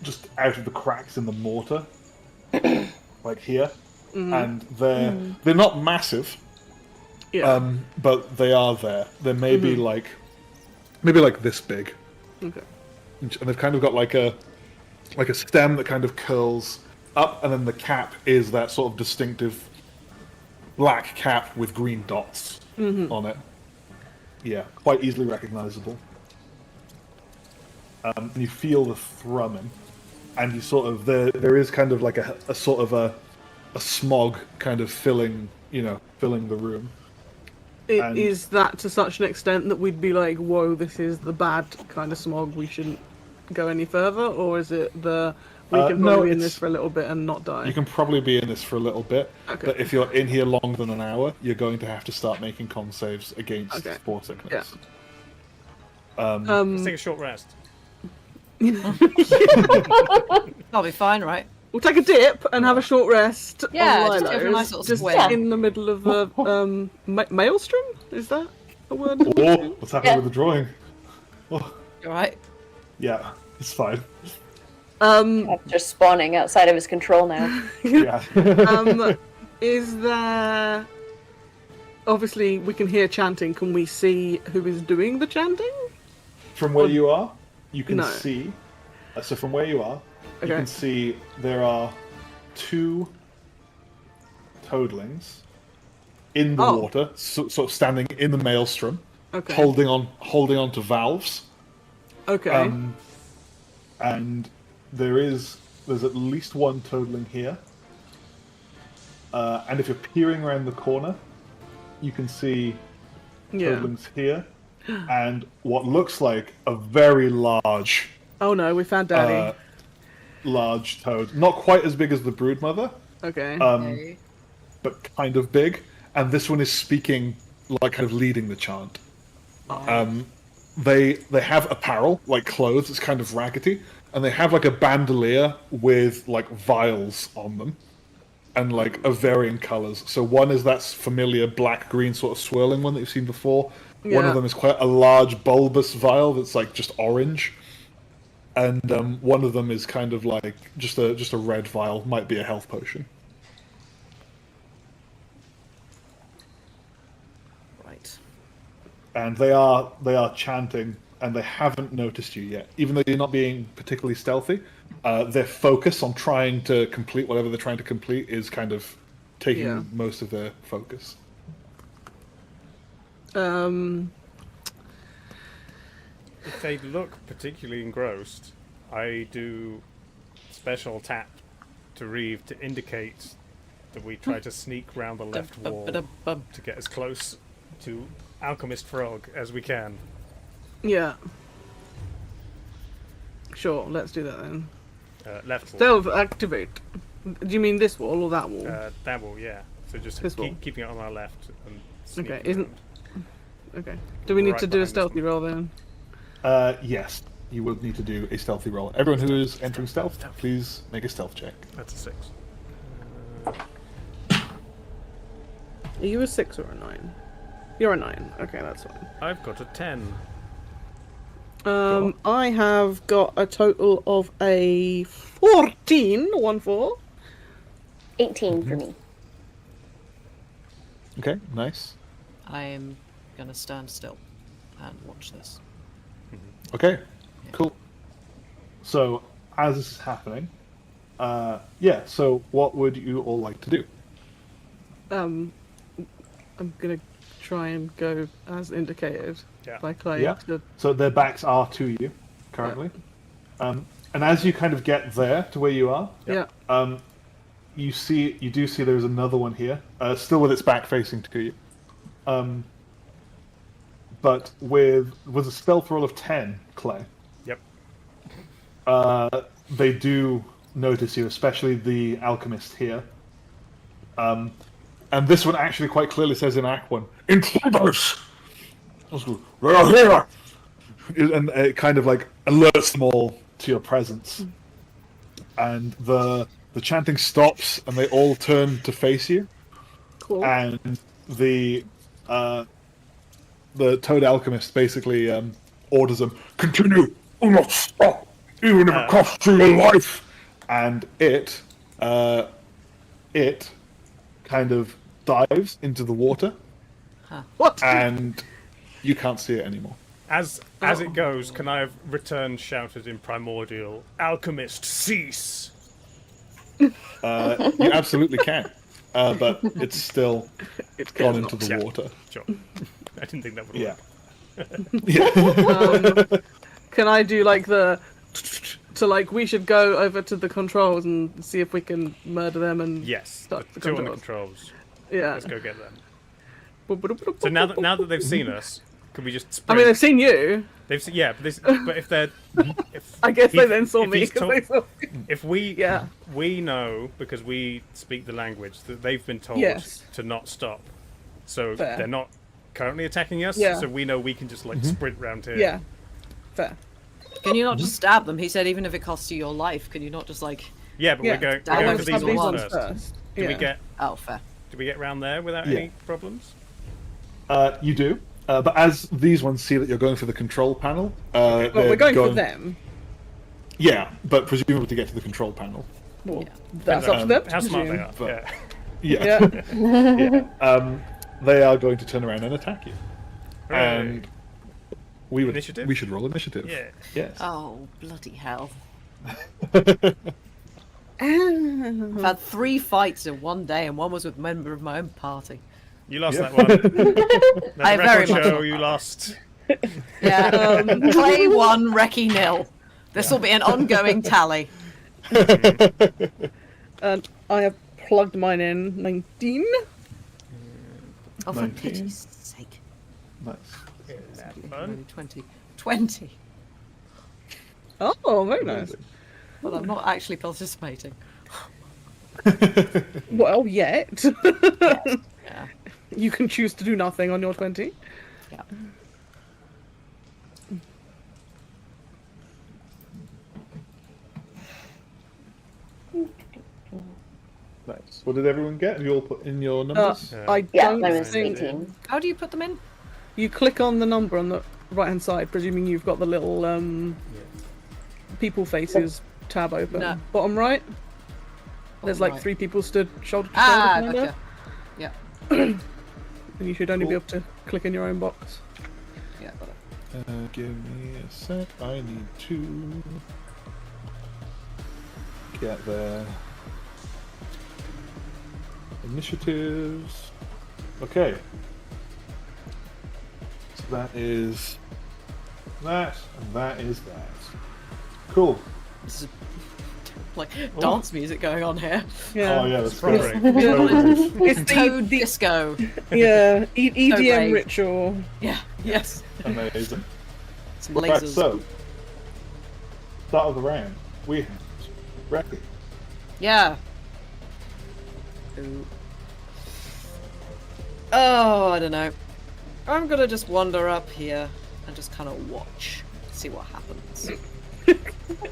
just out of the cracks in the mortar, like here, and they're not massive, Yeah. but they are there. They're maybe like this big. Okay. And they've kind of got like a stem that kind of curls up, and then the cap is that sort of distinctive black cap with green dots on it. Yeah, quite easily recognizable. And you feel the thrumming, and you sort of there is kind of like a sort of a smog kind of filling the room. And- Is that to such an extent that we'd be like, whoa, this is the bad kind of smog, we shouldn't go any further? Or is it we can no, probably be in it's- this for a little bit and not die? You can probably be in this for a little bit, Okay. but if you're in here longer than an hour, you're going to have to start making con saves against Okay. spore sickness. Yeah. Let's take a short rest. I'll be fine, right? We'll take a dip and have a short rest. Yeah, on just have a Lilo's, nice little just swim. in the middle of a maelstrom. Is that a word? Oh, what's happening Yeah. with the drawing? Oh, You alright? yeah, it's fine. Just spawning outside of his control now. Yeah. Is there? Obviously, we can hear chanting. Can we see who is doing the chanting? From where you are, you can No. see. So from where you are, you Okay. can see there are two toadlings in the Oh. water, sort of standing in the maelstrom, Okay. holding on to valves. Okay. And there is there's at least one toadling here. And if you're peering around the corner, you can see toadlings here, and what looks like a very large... Oh no, we found Daddy. Large toad. Not quite as big as the broodmother, Okay. but kind of big. And this one is speaking, like kind of leading the chant. They have apparel, like clothes, it's kind of raggedy, and they have like a bandolier with like vials on them, and like of varying colours. So one is that familiar black-green sort of swirling one that you've seen before. One of them is quite a large bulbous vial that's like just orange. And one of them is kind of like just a red vial, might be a health potion. Right. And they are chanting, and they haven't noticed you yet. Even though you're not being particularly stealthy, their focus on trying to complete whatever they're trying to complete is kind of taking most of their focus. If they look particularly engrossed, I do special tap to Reeve to indicate that we try to sneak round the left wall to get as close to Alchemist Frog as we can. Yeah. Sure, let's do that then. Left wall. Stealth activate. Do you mean this wall or that wall? That wall, yeah. So just This wall. keeping it on our left and sneaking Okay, isn't... around. Okay. Do we need Right to do a behind this stealthy roll then? Yes, you will need to do a stealthy roll. Everyone who is entering stealth, please make a stealth check. That's a 6. Are you a 6 or a 9? You're a 9. Okay, that's fine. I've got a 10. I have got a total of a 14. 1-4. 18 for me. Okay, nice. I'm gonna stand still and watch this. Okay, cool. So, as this is happening, so what would you all like to do? I'm gonna try and go as indicated by Clay. Yeah. So their backs are to you currently, and as you kind of get there to where you are, you do see there's another one here, still with its back facing to you, but with a stealth roll of 10, Clay. Yep. They do notice you, especially the alchemist here. And this one actually quite clearly says in Act 1, "Intruders! They are here!" And it kind of like alerts them all to your presence. And the chanting stops, and they all turn to face you. Cool. And the Toad Alchemist basically orders them, "Continue! Do not stop! Even if it costs you your life!" And it kind of dives into the water. What? And you can't see it anymore. As it goes, can I have returned shouted in Primordial, "Alchemist, cease!" You absolutely can. But it's still gone into the water. Sure. I didn't think that would work. Can I do like the... So like we should go over to the controls and see if we can murder them and Yes. start the Two on the controls. controls. Yeah. Let's go get them. So now that they've seen us, can we just I sprint? mean, they've seen you. They've seen, yeah, but if they're, I guess they then saw if me he's because told- they saw. if we know because we speak the language that they've been told Yes. to not stop, so Fair. they're not currently attacking us. Yeah. So we know we can just like sprint round here. Yeah. Fair. Can you not just stab them? He said even if it costs you your life, can you not just like... Yeah, but Yeah. we're Damn, going I for just these have these ones ones first. Do we Yeah. get Oh, fair. round there without Yeah. any problems? You do. But as these ones see that you're going for the control panel, Well, we're going for them. Yeah, but presumably to get to the control panel. Well, that's up to them. to How smart they presume. are. But- Yeah. Yeah. They are going to turn around and attack you. And Initiative? we should roll initiative. Yeah. Yes. Oh, bloody hell. Ah. I've had 3 fights in one day, and one was with a member of my own party. You lost Yeah. that one. That's I a very record much show. lost You that. lost. Yeah. Clay 1, Reki 0. This will be an ongoing tally. And I have plugged mine in. 19. Oh, for 19. pity's sake. Nice. Is that Only fun? 20. 20. Oh, very nice. Amazing. But I'm not actually participating. Well, yet. Yeah. You can choose to do nothing on your 20. Yeah. Nice. What did everyone get? Have you all put in your numbers? I Yeah, don't mine was think 18. How do you put them in? you click on the number on the right-hand side, presuming you've got the little people faces tab open. No. Bottom right, there's like right. 3 people stood shoulder to Ah, shoulder, kinda, gotcha. Yeah. and you should only be Cool. able to click in your own box. Yeah, got it. Give me a sec. I need to get there. Initiatives. Okay. So that is that, and that is that. Cool. This is like dance music going on here. Yeah. Oh yeah, that's Front great. break. It's Toad the disco. yeah EDM rave. ritual. Yeah. Yes. Amazing. Some Right, lasers. so start of the round. We have Recky. Yeah. Ooh. Oh, I don't know. I'm gonna just wander up here and just kind of watch, see what happens.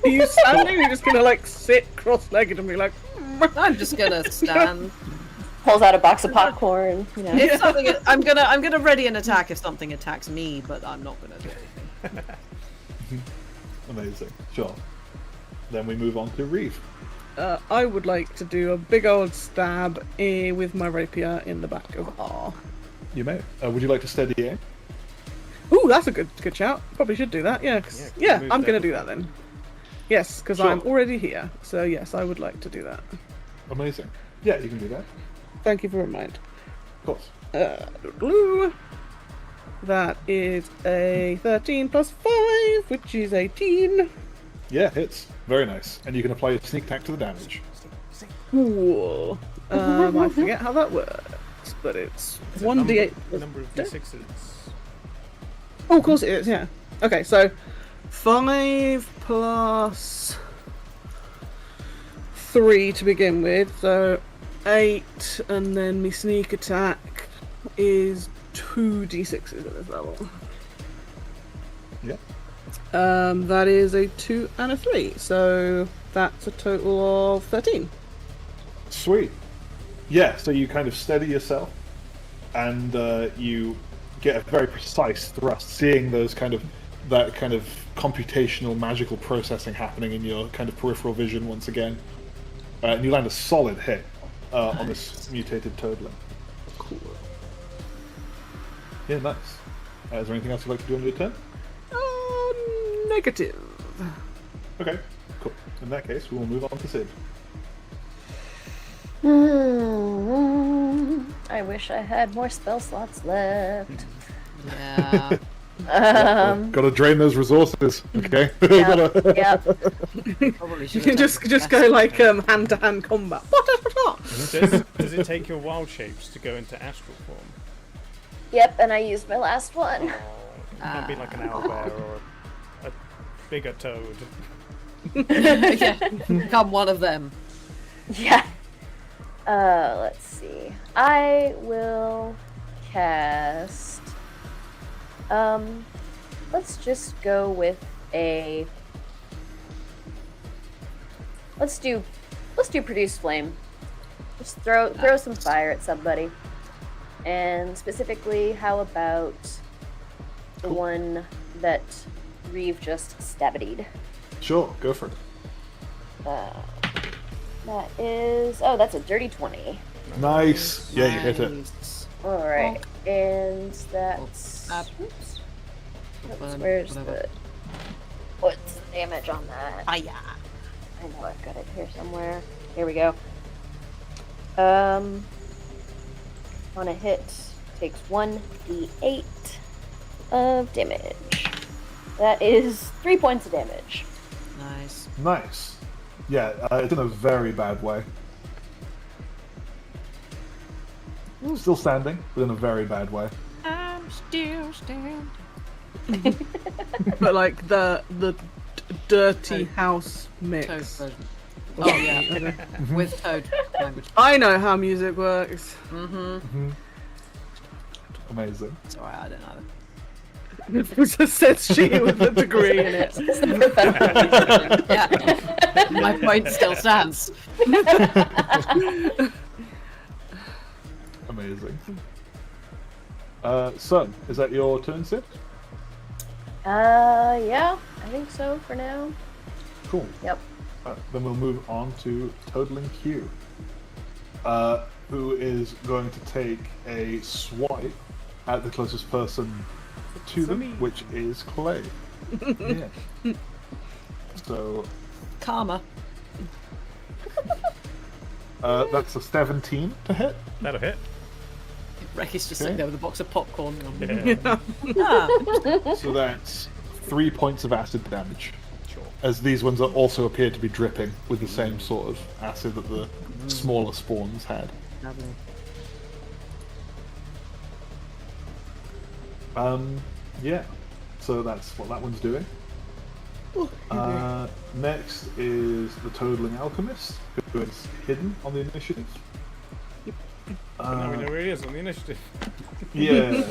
Are you standing? You're just gonna like sit cross-legged and be like. I'm just gonna stand. Pulls out a box of popcorn. You know. If something, I'm gonna ready an attack if something attacks me, but I'm not gonna do anything. Amazing. Sure. Then we move on to Reeve. I would like to do a big old stab with my rapier in the back of R. You may. Would you like to steady aim? Ooh, that's a good shout. Probably should do that. Yeah, Yeah, move I'm there gonna do that then. Yes, because Sure. I'm already here. So yes, I would like to do that. Amazing. Yeah, you can do that. Thank you for reminding. Of course. Blue. That is a 13 plus 5, which is 18. Yeah, hits. Very nice. And you can apply your sneak attack to the damage. Cool. I forget how that works, but it's 1d8. Number of d6s. Oh, of course it is, yeah. Okay, so 5 plus 3 to begin with, so 8, and then my sneak attack is 2d6s at this level. Yeah. That is a 2 and a 3, so that's a total of 13. Sweet. Yeah, so you kind of steady yourself, and you get a very precise thrust, seeing that kind of computational magical processing happening in your kind of peripheral vision once again. And you land a solid hit on this mutated toadling. Cool. Yeah, nice. Is there anything else you'd like to do on your turn? Negative. Okay, cool. In that case, we will move on to Sid. I wish I had more spell slots left. Yeah. Got to drain those resources, okay? Yeah. Probably You should can just go like hand-to-hand combat. Does it take your wild shapes to go into astral form? Yep, and I used my last one. It can't be like an owlbear or a bigger toad. Yeah. Become one of them. Yeah. Let's see. I will cast. Let's just go with a. Let's do produce flame. Just throw some fire at somebody. And specifically, how about the one that Reeve just stabbied? Sure, go for it. That is. Oh, that's a dirty 20. Nice. Yeah, you hit it. Nice. Alright, and that's. Add. Oops. Oops, Burn, where's whatever. what's the damage on that? Ah, yeah. I know I've got it here somewhere. Here we go. On a hit, takes 1d8 of damage. That is 3 points of damage. Nice. Nice. Yeah, it's in a very bad way. Still standing, but in a very bad way. I'm still standing. But like the dirty house Toad mix. version. Oh yeah, with Toad language. I know how music works. Amazing. It's alright, I don't know. It just says she with a degree in it. Yeah, my point still stands. Amazing. Sun, is that your turn, Sid? Yeah, I think so for now. Cool. Yep. Then we'll move on to Toadling Q, who is going to take a swipe at the closest person to them, which is Clay. Yeah. So Karma. that's a 17 to hit. That'll hit. Recky's just sitting there with a box of popcorn. Yeah. Ah, So that's 3 points of acid damage. Sure. As these ones also appear to be dripping with the same sort of acid that the smaller spawns had. lovely. Yeah. So that's what that one's doing. Next is the Toadling Alchemist, who is hidden on the initiative. But now we know where he is on the initiative. Yeah.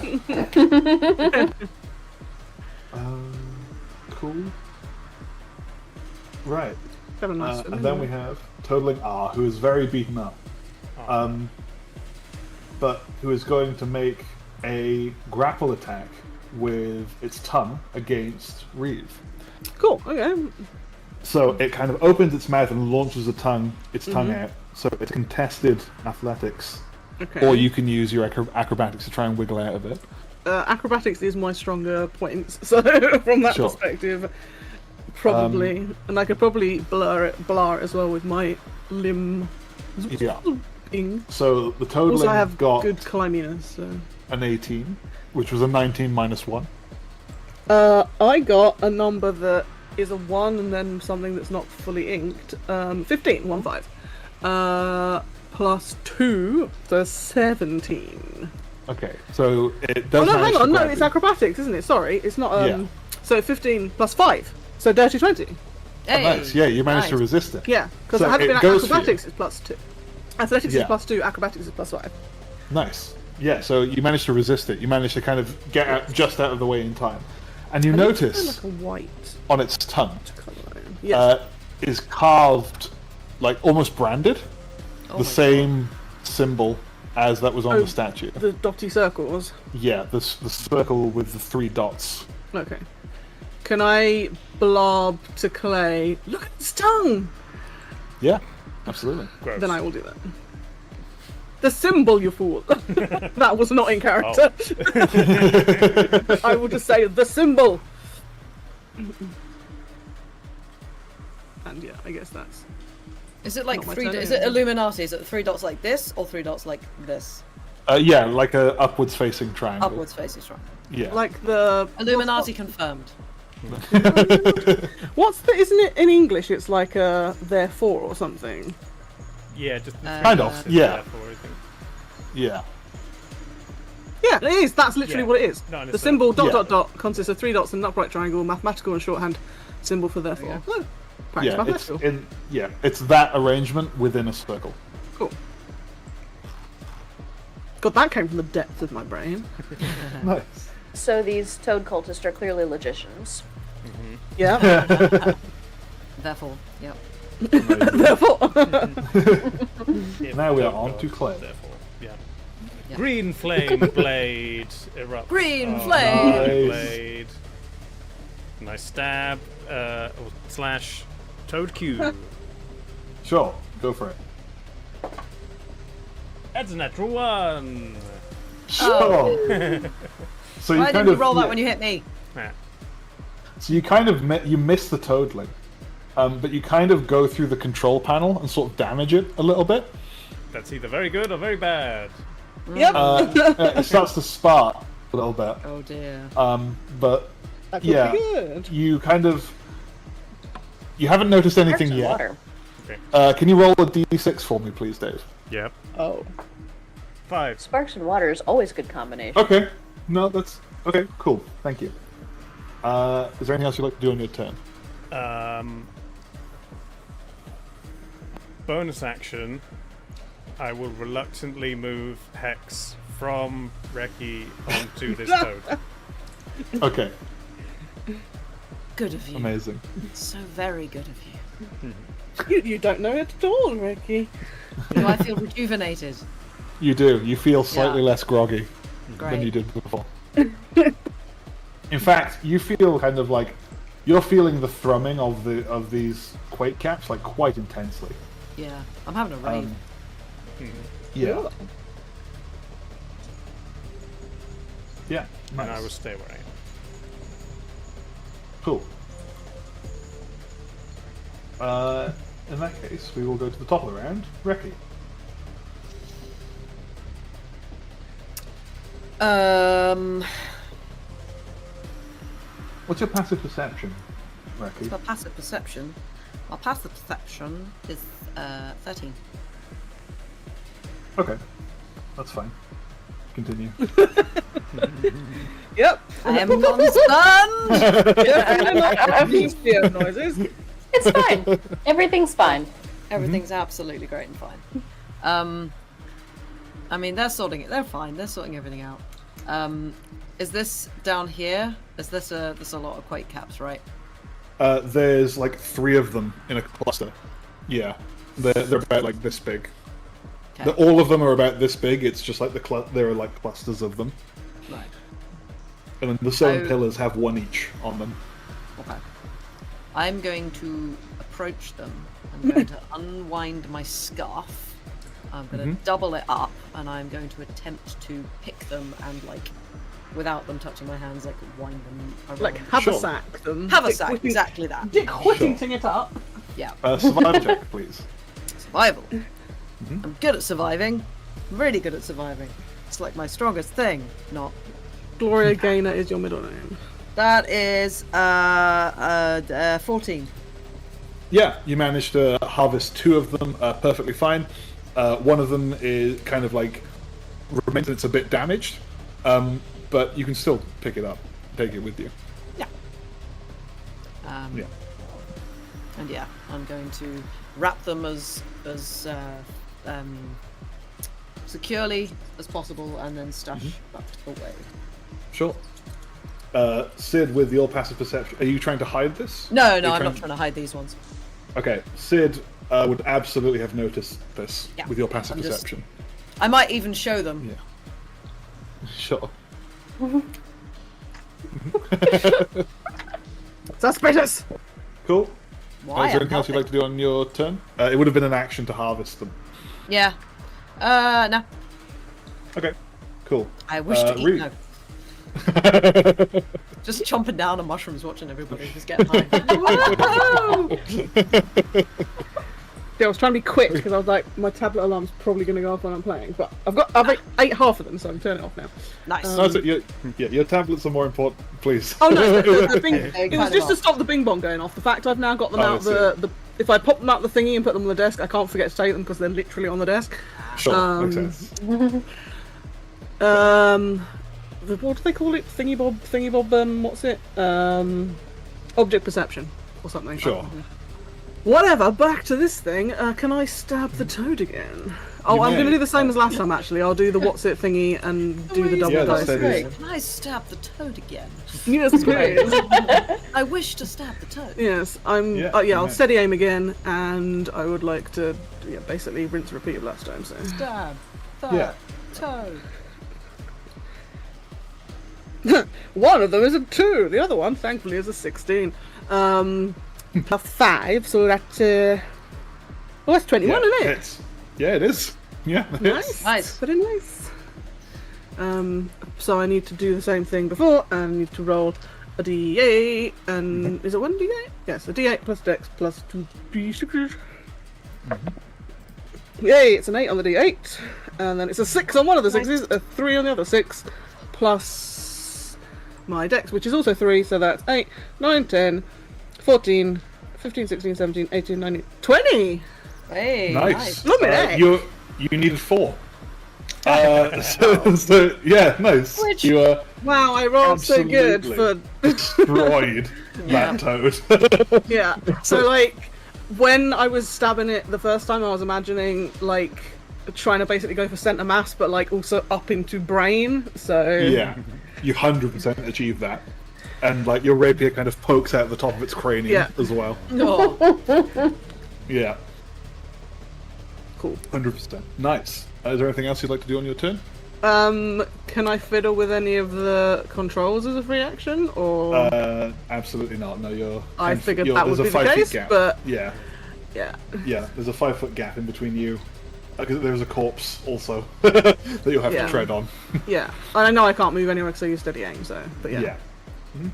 Cool. Right. Got a nice And then we have Toadling R, who is very beaten up. But who is going to make a grapple attack with its tongue against Reeve. Cool. Okay. So it kind of opens its mouth and launches its tongue out. So it's contested athletics. Okay. Or you can use your acrobatics to try and wiggle out of it. Acrobatics is my stronger point, so from that Sure. perspective, probably, and I could probably blur it as well with my limb. Yeah. Ing. So the Toadling Also, I have got good climbiness. So. an 18, which was a 19 minus 1. I got a number that is a 1 and then something that's not fully inked. 15, 1-5. Plus 2, so 17. Okay, so it Oh does. no, manage hang to on, no, grab it's you. acrobatics, isn't it? Sorry, it's not. Yeah. So 15 plus 5, so dirty 20. Hey, Nice, yeah, you managed to nice. resist it. Yeah, because So it had it been goes for you. acrobatics is plus 2. Athletics Yeah. is plus 2, acrobatics is plus 5. Nice. Yeah, so you managed to resist it. You managed to kind of get out, just out of the way in time. And you I think notice it's like a white on its tongue colour. Yes. is carved, like almost branded, Oh the my same symbol as that was on the statue. The dotty circles. Yeah, the circle with the 3 dots. Okay. Can I blob to Clay? Look at its tongue. Yeah, absolutely. Gross. Then I will do that. The symbol, you fool. That was not in character. I will just say the symbol. And yeah, I guess that's. Is it like Not my 3? turn, Is yeah. it Illuminati? Is it 3 dots like this or 3 dots like this? Yeah, like a upwards facing triangle. Upwards faces, right? Yeah. Like the Illuminati confirmed. What's the? Isn't it in English? It's like therefore or something. Yeah, just the Kind three of, dots yeah. therefore, I think. Yeah. Yeah, it is. That's literally Yeah. what it is. No, and The it's symbol dot Yeah. dot dot consists of 3 dots and an upright triangle, mathematical and shorthand symbol for therefore. Oh, practice Yeah, it's mathematical. it's that arrangement within a circle. Cool. God, that came from the depth of my brain. Nice. So these toad cultists are clearly logicians. Yeah. Therefore, yep. Therefore. If Now we are don't on go, to Clay. Therefore, yeah. Yeah. Green flame blade erupts. Green Oh, flame! Nice. blade. Nice stab. Or slash toad cube. Sure, go for it. That's a natural 1. Sure. So you Why kind didn't you of roll that when you hit me? Ah, So you kind of you miss the toadling, but you kind of go through the control panel and sort of damage it a little bit. that's either very good or very bad. Yep. It starts to spark a little bit, Oh dear. but That could yeah, be good. you kind of you haven't noticed anything Parks and yet. water. Can you roll a d6 for me, please, Dave? Yep. Oh. 5. Sparks and water is always a good combination. Okay. No, that's okay. Cool. Thank you. Is there anything else you'd like to do on your turn? Bonus action. I will reluctantly move Hex from Reki onto this toad. Okay. Good of you. Amazing. So very good of you. You don't know it at all, Ricky. Do I feel rejuvenated? You do. You feel slightly Yeah. less groggy Great. than you did before. In fact, you feel kind of like you're feeling the thrumming of these Quake caps like quite intensely. Yeah, I'm having a rave. Yeah. Yeah. Nice. And I will stay where I am. Cool. In that case, we will go to the top of the round. Reki. What's your passive perception, Reki? My passive perception. My passive perception is 13. Okay. That's fine. Continue. Yep. I am concerned. Definitely not having fear noises. It's fine. Everything's fine. Everything's absolutely great and fine. I mean, they're sorting it. They're fine. They're sorting everything out. Is this down here? There's a lot of Quake caps, right? There's like 3 of them in a cluster. Yeah. They're about like this big. Okay. All of them are about this big. It's just like there are like clusters of them. Right. And then the 7 Oh. pillars have 1 each on them. Okay. I'm going to approach them. I'm going to unwind my scarf. I'm going to double it up, and I'm going to attempt to pick them and, like, without them touching my hands, like, wind them around. Like, have Sure. a sack them. Have a Dick sack, Whitting- exactly that. Dick Whittington it up. Yeah. Survival check, please. Survival. I'm good at surviving. Really good at surviving. It's like my strongest thing. Not. Gloria Gaynor is your middle name. That is 14. Yeah, you managed to harvest 2 of them perfectly fine. One of them is kind of like remains it's a bit damaged, but you can still pick it up, take it with you. Yeah. Yeah. And yeah, I'm going to wrap them as securely as possible and then stash that away. Sure. Sid, with your passive perception, are you trying to hide this? No, Are you I'm not trying to hide these ones. Okay, Sid would absolutely have noticed this Yeah, with your passive I'm just- perception. I might even show them. Yeah. Sure. Suspicious! Cool. Why? Is there I'm anything else you'd like helping. to do on your turn? It would have been an action to harvest them. Yeah. No. Okay. Cool. I wish to eat. Reed. No. Just chomping down on mushrooms, watching everybody just get high. Yeah, I was trying to be quick because I was like, my tablet alarm's probably going to go off when I'm playing. But I've ate half of them, so I can turn it off now. Nice. No, so your tablets are more important, please. Oh no, the bing, They it kind was of just to are. stop the bing bong going off. The fact I've now got them Oh, I out the if I pop them out the thingy and put them on the desk, I can't forget to take them because they're literally on the desk. Sure, makes sense. What do they call it? Thingy bob. What's it? Object perception or something. Sure. Whatever. Back to this thing. Can I stab the toad again? Oh, You I'm going to may. do the same as last time. Actually, I'll do the what's it thingy and do the double Yeah, dice. that's Great. Can I stab the toad again? Yes, please. I wish to stab the toad. Yes, I'm. Yeah, Yeah, you I'll may. steady aim again, and I would like to, basically rinse and repeat of last time. So Stab the Yeah. toad. one of them is a 2, the other one, thankfully, is a 16. Plus 5, so that's well, that's 21, Yeah, isn't it? yeah, it is. Yeah, it is. Nice, Nice. very nice. So I need to do the same thing before, and I need to roll a d8, and is it 1 d8? Yes, a d8 plus dex plus 2 d6. Yay, it's an 8 on the d8, and then it's a 6 on one of the 6s, a 3 on the other 6, plus my dex, which is also 3, so that's 8, 9, 10, 14, 15, 16, 17, 18, 19, 20! Hey, Nice. Look at that. You needed 4. So yeah, nice. Which- You Wow, I rolled so good for... destroyed that toad. Yeah. So, like, when I was stabbing it the first time, I was imagining, like, trying to basically go for center mass, but, like, also up into brain, so... Yeah, you 100% achieved that. And, like, your rapier kind of pokes out the top of its cranium Yeah. as well. No. Yeah, Cool. 100%. Nice. Is there anything else you'd like to do on your turn? Can I fiddle with any of the controls as a free action, or... Absolutely not. No, you're... I figured you're- that there's would a be the 5 feet case, gap. but- Yeah, Yeah. yeah, there's a 5-foot gap in between you. Because there's a corpse also that you'll have Yeah. to tread on. Yeah. And I know I can't move anywhere because I use steady aim, so... But yeah. Yeah. Mhm.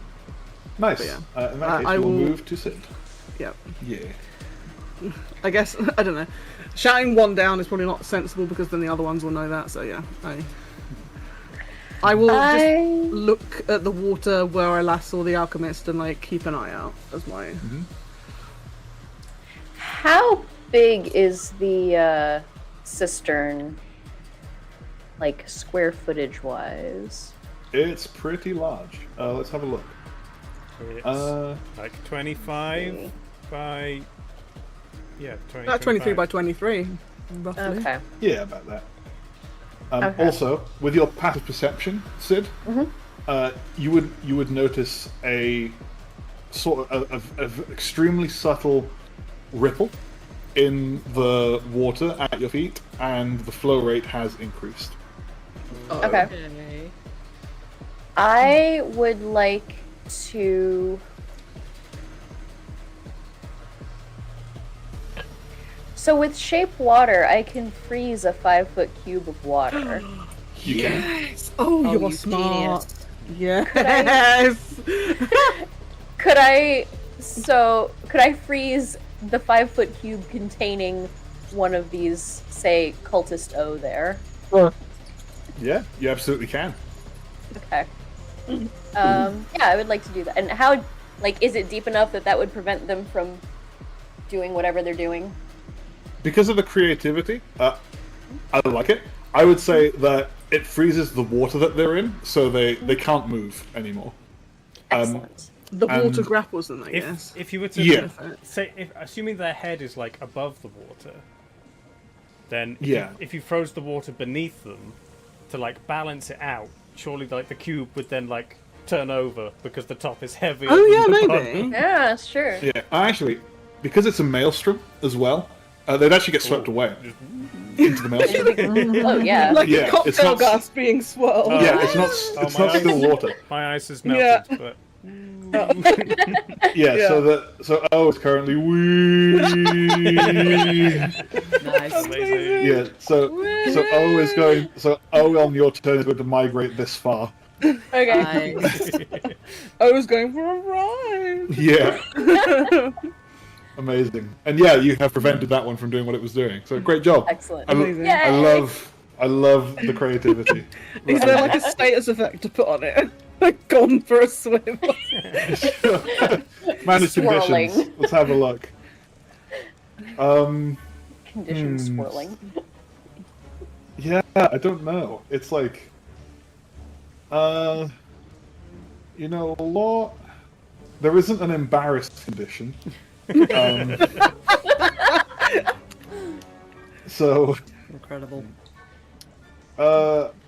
Nice. But yeah. In that case, I we'll will- move to Sid. Yep. Yeah. I guess, I don't know. Shouting one down is probably not sensible because then the other ones will know that, so yeah. I will just look at the water where I last saw the alchemist and, like, keep an eye out as my... How big is the cistern, like square footage wise? It's pretty large. Let's have a look. It's like 25 by... Yeah, 20, About 23 by 23, roughly. Okay. Yeah, about that. Okay. Also, with your passive perception, Sid, you would notice a sort of extremely subtle ripple in the water at your feet, and the flow rate has increased. Okay. I would like to. So with shape water, I can freeze a 5-foot cube of water. You can. Yes! Oh, Oh, you're you smart. genius. Yes! Could I freeze the 5-foot cube containing one of these, say, cultist O there? Yeah, you absolutely can. Okay. Yeah, I would like to do that. And how, like, is it deep enough that that would prevent them from doing whatever they're doing? Because of the creativity, I like it. I would say that it freezes the water that they're in, so they can't move anymore. Excellent. The water And grapples them, I guess. If you were to Yeah. say, assuming their head is like above the water, then Yeah. if you froze the water beneath them to like balance it out, surely like the cube would then like turn over because the top is heavier. Oh, yeah, than the maybe. bottom. Yeah, sure. Yeah, actually, because it's a maelstrom as well, they'd actually get swept away into the maelstrom. Oh, yeah. Like Yeah, a cocktail it's not- gas being swirled. Oh. Yeah, it's not my eyes- still water. My ice is melted, but Yeah, Yeah. so O is currently wee. Nice. amazing. Yeah, so O is going. So O on your turn is going to migrate this far. Okay. Nice. I was going for a ride. Yeah. Amazing. And yeah, you have prevented that one from doing what it was doing. So great job. Excellent. Amazing. Yay! I love the creativity. Is there like a status effect to put on it? Like, gone for a swim. Managed Swirling. conditions. Let's have a look. Condition swirling. Yeah, I don't know. It's like, a lot. There isn't an embarrassed condition. So, Incredible.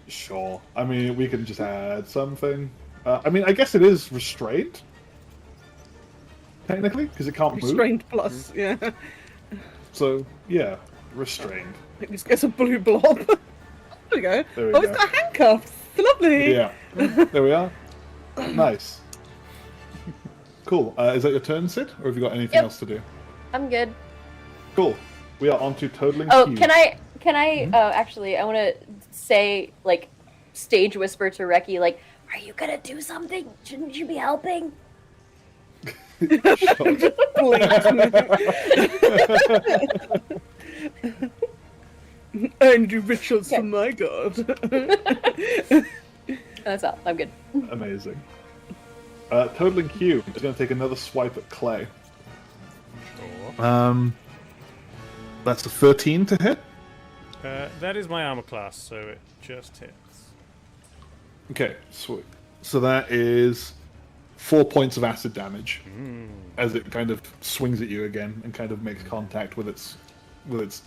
sure. I mean, we can just add something. I mean, I guess it is restrained. Technically, because it can't move. Restrained plus, yeah. So, yeah, restrained. It just gets a blue blob. There we go. There we Oh, go. it's got handcuffs. Lovely. Yeah. There we are. Nice. Cool. Is that your turn, Sid? Or have you got anything Yep. else to do? I'm good. Cool. We are on to totaling Oh, cube. can I? Actually, I want to say, like, stage whisper to Reki, like, "Are you gonna do something? Shouldn't you be helping?" And do rituals Okay. for my god. That's all. I'm good. Amazing. Totaling cube is going to take another swipe at Clay. That's a 13 to hit. That is my armor class, so it just hits. Okay, sweet. So that is 4 points of acid damage as it kind of swings at you again and kind of makes contact with its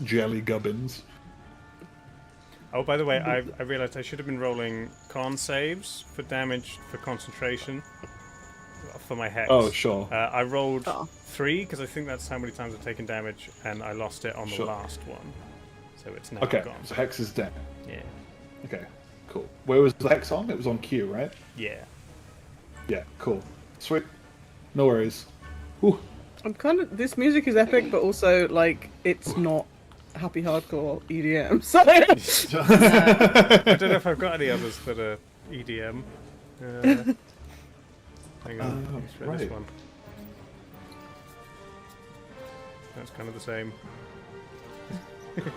jelly gubbins. Oh, by the way, I realized I should have been rolling con saves for damage for concentration for my hex. Oh, sure. I rolled 3 because I think that's how many times I've taken damage, and I lost it on the last one. So it's now Okay, gone. so hex is dead. Yeah. Okay, cool. Where was the hex on? It was on Q, right? Yeah. Yeah, cool. Sweet. No worries. Whew. I'm kind of. This music is epic, but also like it's not happy hardcore EDM. So I don't know if I've got any others that are EDM. Hang on, let's try this right. one. That's kind of the same.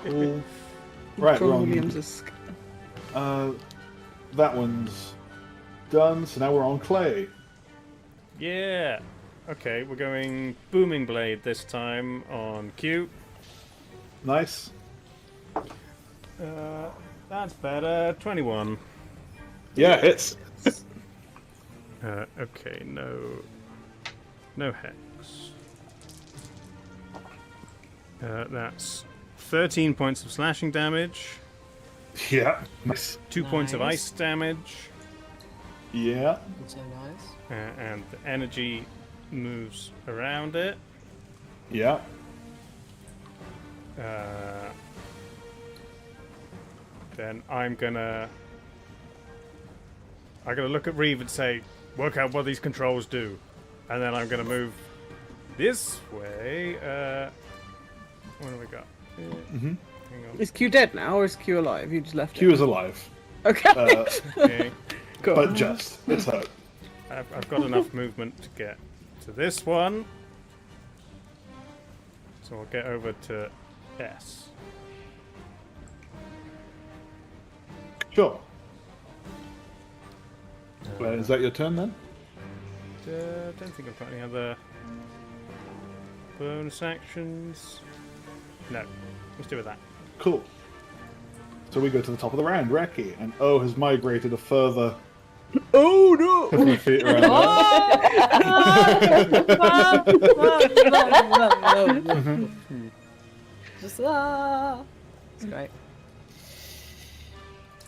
Cool. Right, John we're on. Williams-esque. That one's done, so now we're on Clay. Yeah. Okay, we're going Booming Blade this time on Q. Nice. That's better. 21. Yeah, hits. Okay, no hex. That's 13 points of slashing damage. Yeah, nice. 2 points of Nice. ice damage. Yeah. So nice. And the energy moves around it. Yeah. Then I'm gonna look at Reeve and say, work out what these controls do. And then I'm gonna move this way. What have we got? Hang on. Is Q dead now, or is Q alive? You just left Q it. is alive. Okay. Okay. Cool. But just. It's hurt. I've got enough movement to get to this one. So I'll get over to S. Sure. Is that your turn then? Don't think I've got any other bonus actions. No, let's do with that. Cool. So we go to the top of the round. Reki, and O has migrated a further Oh no! 50 feet around there. Just it's great.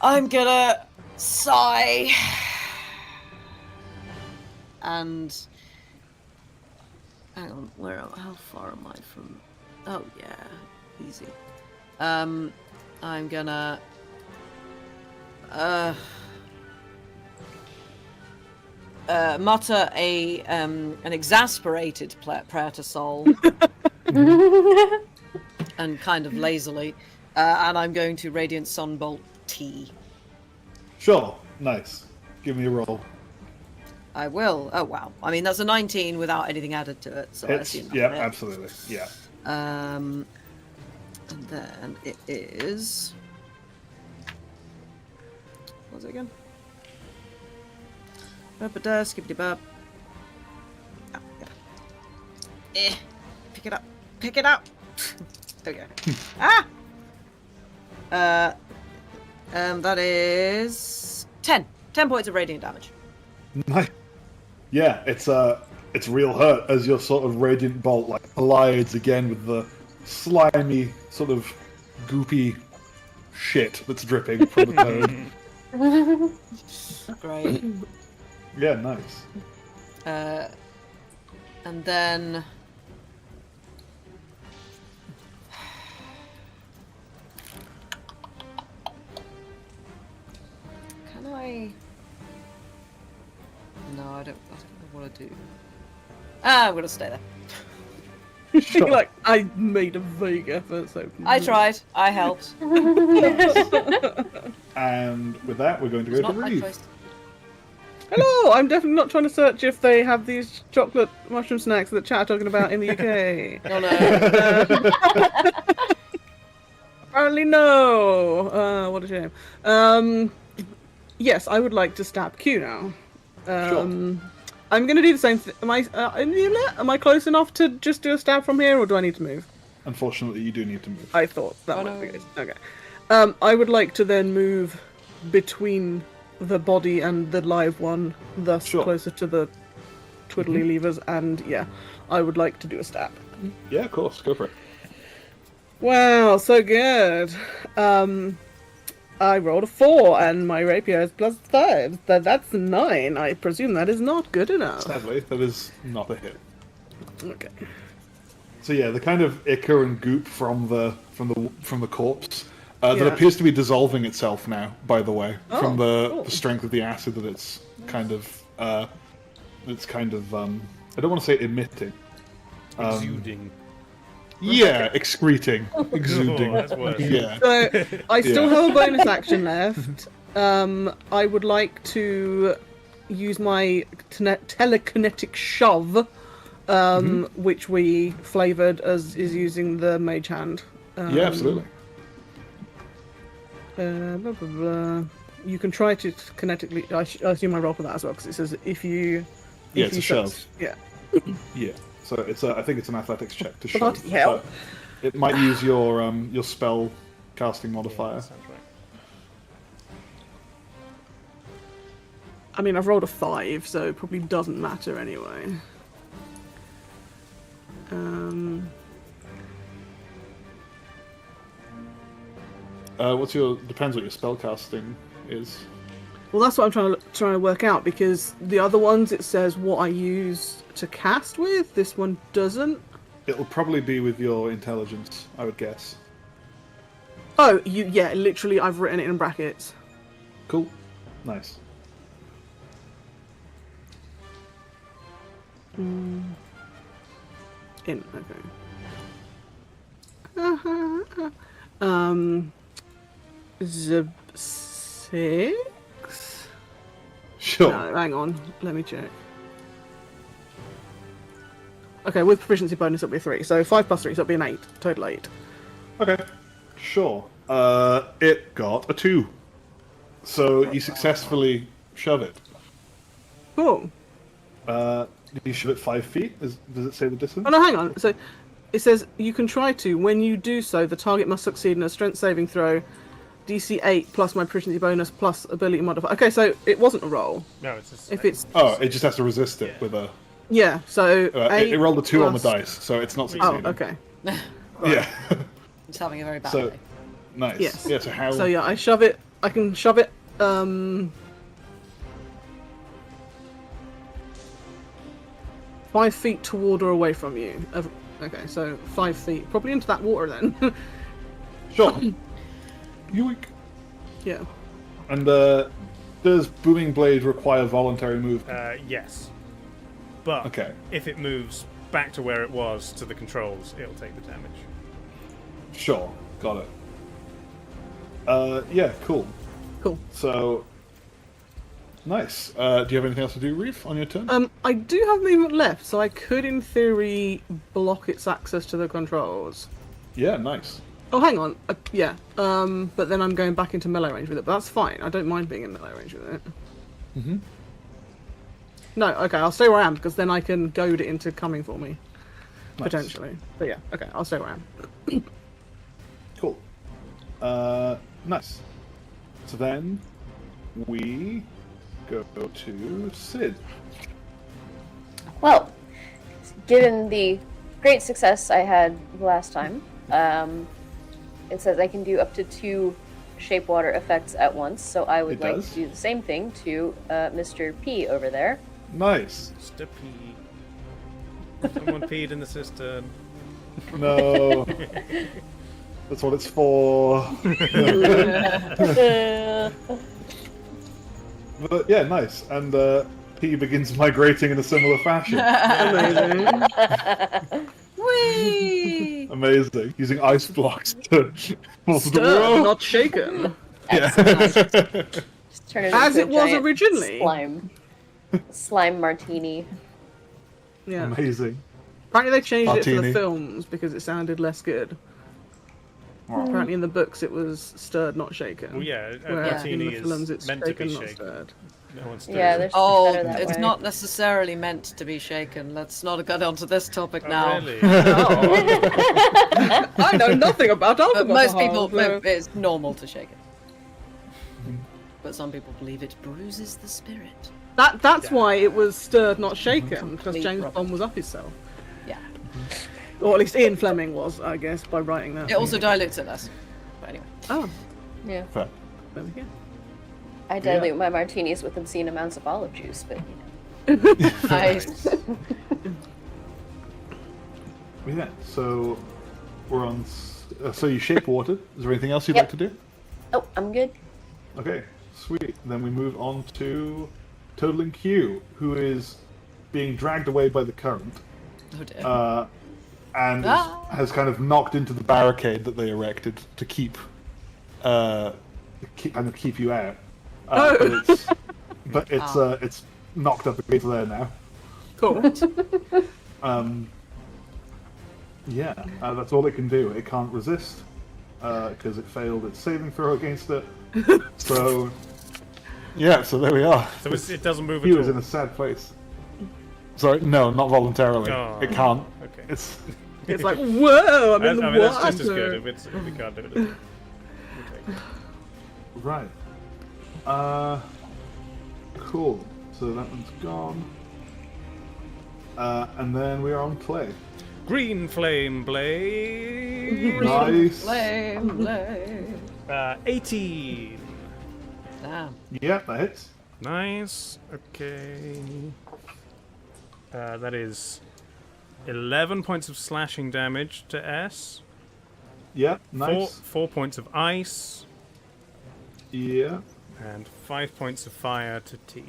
I'm gonna sigh and hang on. How far am I from? Oh yeah, easy. I'm gonna mutter an exasperated prayer to Sol, and kind of lazily, and I'm going to Radiant Sunbolt T. Sure. Nice. Give me a roll. I will. Oh wow! I mean, that's a 19 without anything added to it, so I Hits. assume Yeah, that's it. absolutely. Yeah. And then it is. What's it again? Ba-ba-da, skippity-bub. Ah, yeah. Pick it up. Pick it up. Okay. That is 10. 10 points of radiant damage. Nice. Yeah, it's real hurt as your sort of radiant bolt like collides again with the slimy sort of goopy shit that's dripping from the toad. Great. Yeah, nice. And then can I? No, I don't want to do. I'm gonna stay there. Sure. Like I made a vague effort, so I tried. I helped. And with that, we're going to It's go to not my Reeve. choice. Hello, I'm definitely not trying to search if they have these chocolate mushroom snacks that chat are talking about in the UK. Oh no. Apparently no. What a shame. Yes, I would like to stab Q now. I'm gonna do the same thing. Am I close enough to just do a stab from here, or do I need to move? Unfortunately, you do need to move. I thought that Oh, might no. be good. Okay. I would like to then move between the body and the live one, thus Sure. closer to the twiddly levers, and yeah, I would like to do a stab. Yeah, of course. Go for it. Wow, so good. I rolled a 4, and my rapier is +5. That's 9. I presume that is not good enough. Sadly, that is not a hit. Okay. So yeah, the kind of ichor and goop from the corpse that Yeah. appears to be dissolving itself now. By the way, Oh, from cool. the strength of the acid that it's kind of I don't want to say emitting. Exuding. Yeah, excreting, exuding. Oh, that's worse. Yeah. So I still Yeah. have a bonus action left. I would like to use my telekinetic shove, which we flavoured as is using the mage hand. Yeah, absolutely. Blah, blah, blah. You can try to kinetically. I assume I roll for that as well because it says if you. Yeah, if it's you a shove. Yeah. Yeah. So I think it's an athletics check to Bloody shove. hell. So it might use your spell casting modifier. That sounds right. I mean, I've rolled a 5, so it probably doesn't matter anyway. Depends what your spell casting is. Well, that's what I'm trying to work out because the other ones it says what I use to cast with. This one doesn't. It'll probably be with your intelligence, I would guess. Oh, yeah, literally, I've written it in brackets. Cool. Nice. In okay. The 6. Sure. No, hang on. Let me check. Okay, with proficiency bonus it'll be 3. So 5 plus 3, so it'll be an 8. Total 8. Okay. Sure. It got a 2. So you successfully shove it. Cool. Did you shove it 5 feet? Does it say the distance? Oh no, hang on. So it says you can try to. When you do so, the target must succeed in a strength saving throw, DC 8 plus my proficiency bonus plus ability modifier. Okay, so it wasn't a roll. No, it's just. If it's Oh, it just has to resist it with a. yeah, so 8 it rolled a 2 on the plus- dice, so it's not Oh, succeeding. okay. Yeah. It's having a very bad So- day. Nice. Yes. Yeah. So how? So yeah, I shove it. I can shove it. 5 feet toward or away from you. Okay, so 5 feet, probably into that water then. Sure. Yoink. Yeah. And does Booming Blade require voluntary movement? Yes. But Okay. if it moves back to where it was to the controls, it'll take the damage. Sure. Got it. Yeah. Cool. Cool. So. Nice. Do you have anything else to do, Reef, on your turn? I do have movement left, so I could, in theory, block its access to the controls. Yeah. Nice. Oh, hang on. Yeah. But then I'm going back into melee range with it. But that's fine. I don't mind being in melee range with it. Mhm. No. Okay. I'll stay where I am because then I can goad it into coming for me Nice. potentially. But yeah. Okay. I'll stay where I am. Cool. Nice. So then we go to Sid. Well, given the great success I had last time, it says I can do up to 2 shape water effects at once, so I would It like does. to do the same thing to Mr. P over there. Nice. Just a pee. Someone peed in the cistern. No. That's what it's for. But yeah, nice. And P begins migrating in a similar fashion. Amazing. Whee! Amazing. Using ice blocks to Stirred, not shaken. Yeah. Just turn it As into it a was giant originally. Slime martini. Yeah. Amazing. Apparently they changed it for Martini. the films because it sounded less good. Apparently in the books it was stirred, not shaken. Well, yeah, a Whereas martini in the films is it's meant to be shaken, not shaken. stirred. No one's Yeah, doing there's Oh, better that it's way. not necessarily meant to be shaken. Let's not get onto this topic Oh, now. really? I know nothing about alcohol. But most people, so- it's normal to shake it. But some people believe it bruises the spirit. That's why it was stirred, not shaken, because Complete James rubbish. Bond was up himself. Yeah. Or at least Ian Fleming was, I guess, by writing that. It also dilutes it less. But anyway. Oh, Yeah. Fair. there we go. I dilute my martinis with obscene amounts of olive juice, but you know. Nice. Yeah, so we're on. So you shape water. Is there anything else you'd like to do? Oh, I'm good. Okay, sweet. Then we move on to Toadling Q, who is being dragged away by the current, Oh dear. and has kind of knocked into the barricade that they erected to keep you out. But it's knocked up against there now. Cool. Yeah, that's all it can do. It can't resist because it failed its saving throw against it. So, yeah, so there we are. So it doesn't move He at was all. in a sad place. Sorry, no, not voluntarily. Oh. It can't. Okay. It's It's like, whoa, I'm in the water. that's just as good if we can't do it. Okay. right. Cool. So that one's gone. And then we are on clay. Green flame blade. Nice. Flame, flame. 18. Damn. Yeah, that hits. Nice. Okay. That is 11 points of slashing damage to S. Yeah, nice. 4 points of ice. Yeah. And 5 points of fire to T.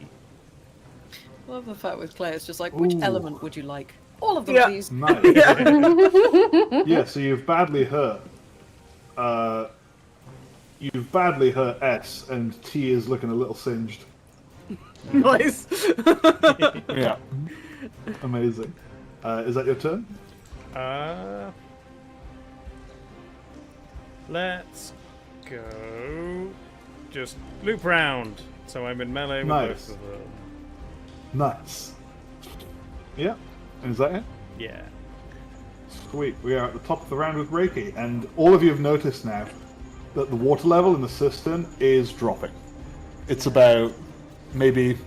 I love the fact with clay, it's just like, which Ooh. element would you like? All of them, Yeah. please. Nice. Yeah, so you've badly hurt. You've badly hurt S, and T is looking a little singed. Nice. Yeah. Amazing. Is that your turn? Let's go. Just loop round. So I'm in melee with Nice. both of them. Nice. Yeah. And is that it? Yeah. Sweet. We are at the top of the round with Reiki, and all of you have noticed now that the water level in the cistern is dropping. It's about maybe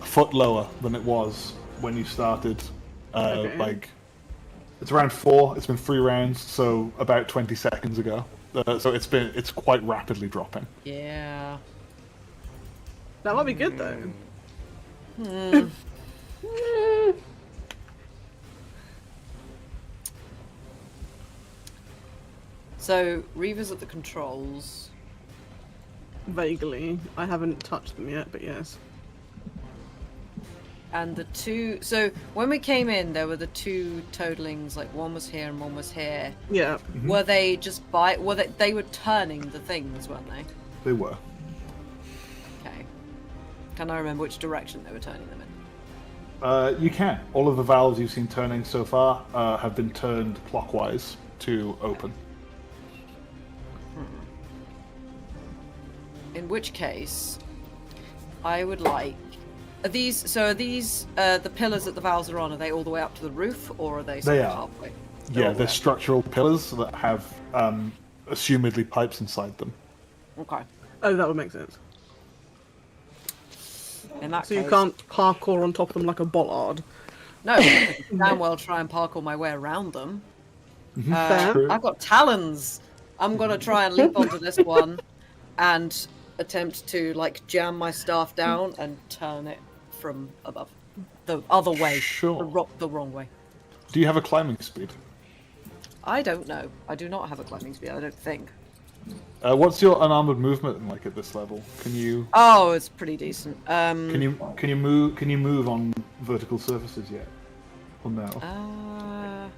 a foot lower than it was when you started. Okay. Like, it's around 4. It's been 3 rounds, so about 20 seconds ago. So it's quite rapidly dropping. Yeah. That might be good though. So, revisit the controls. Vaguely. I haven't touched them yet, but yes. And the two... So, when we came in, there were the two toadlings, like one was here and one was here. Yeah. Were they just by... They were turning the things, weren't they? They were. Okay. Can I remember which direction they were turning them in? You can. All of the valves you've seen turning so far have been turned clockwise to open. In which case, I would like... Are these the pillars that the valves are on, are they all the way up to the roof, or are they sort They of are. halfway? Yeah, they're structural pillars that have assumedly pipes inside them. Okay. Oh, that would make sense. In that So case... you can't parkour on top of them like a bollard. No, I can damn well try and parkour my way around them. Fair. True. I've got talons. I'm gonna try and leap onto this one and attempt to like jam my staff down and turn it from above, the other way, Sure. the wrong way. Do you have a climbing speed? I don't know. I do not have a climbing speed. I don't think. What's your unarmored movement like at this level? Can you Oh, it's pretty decent. can you move on vertical surfaces yet? Or no?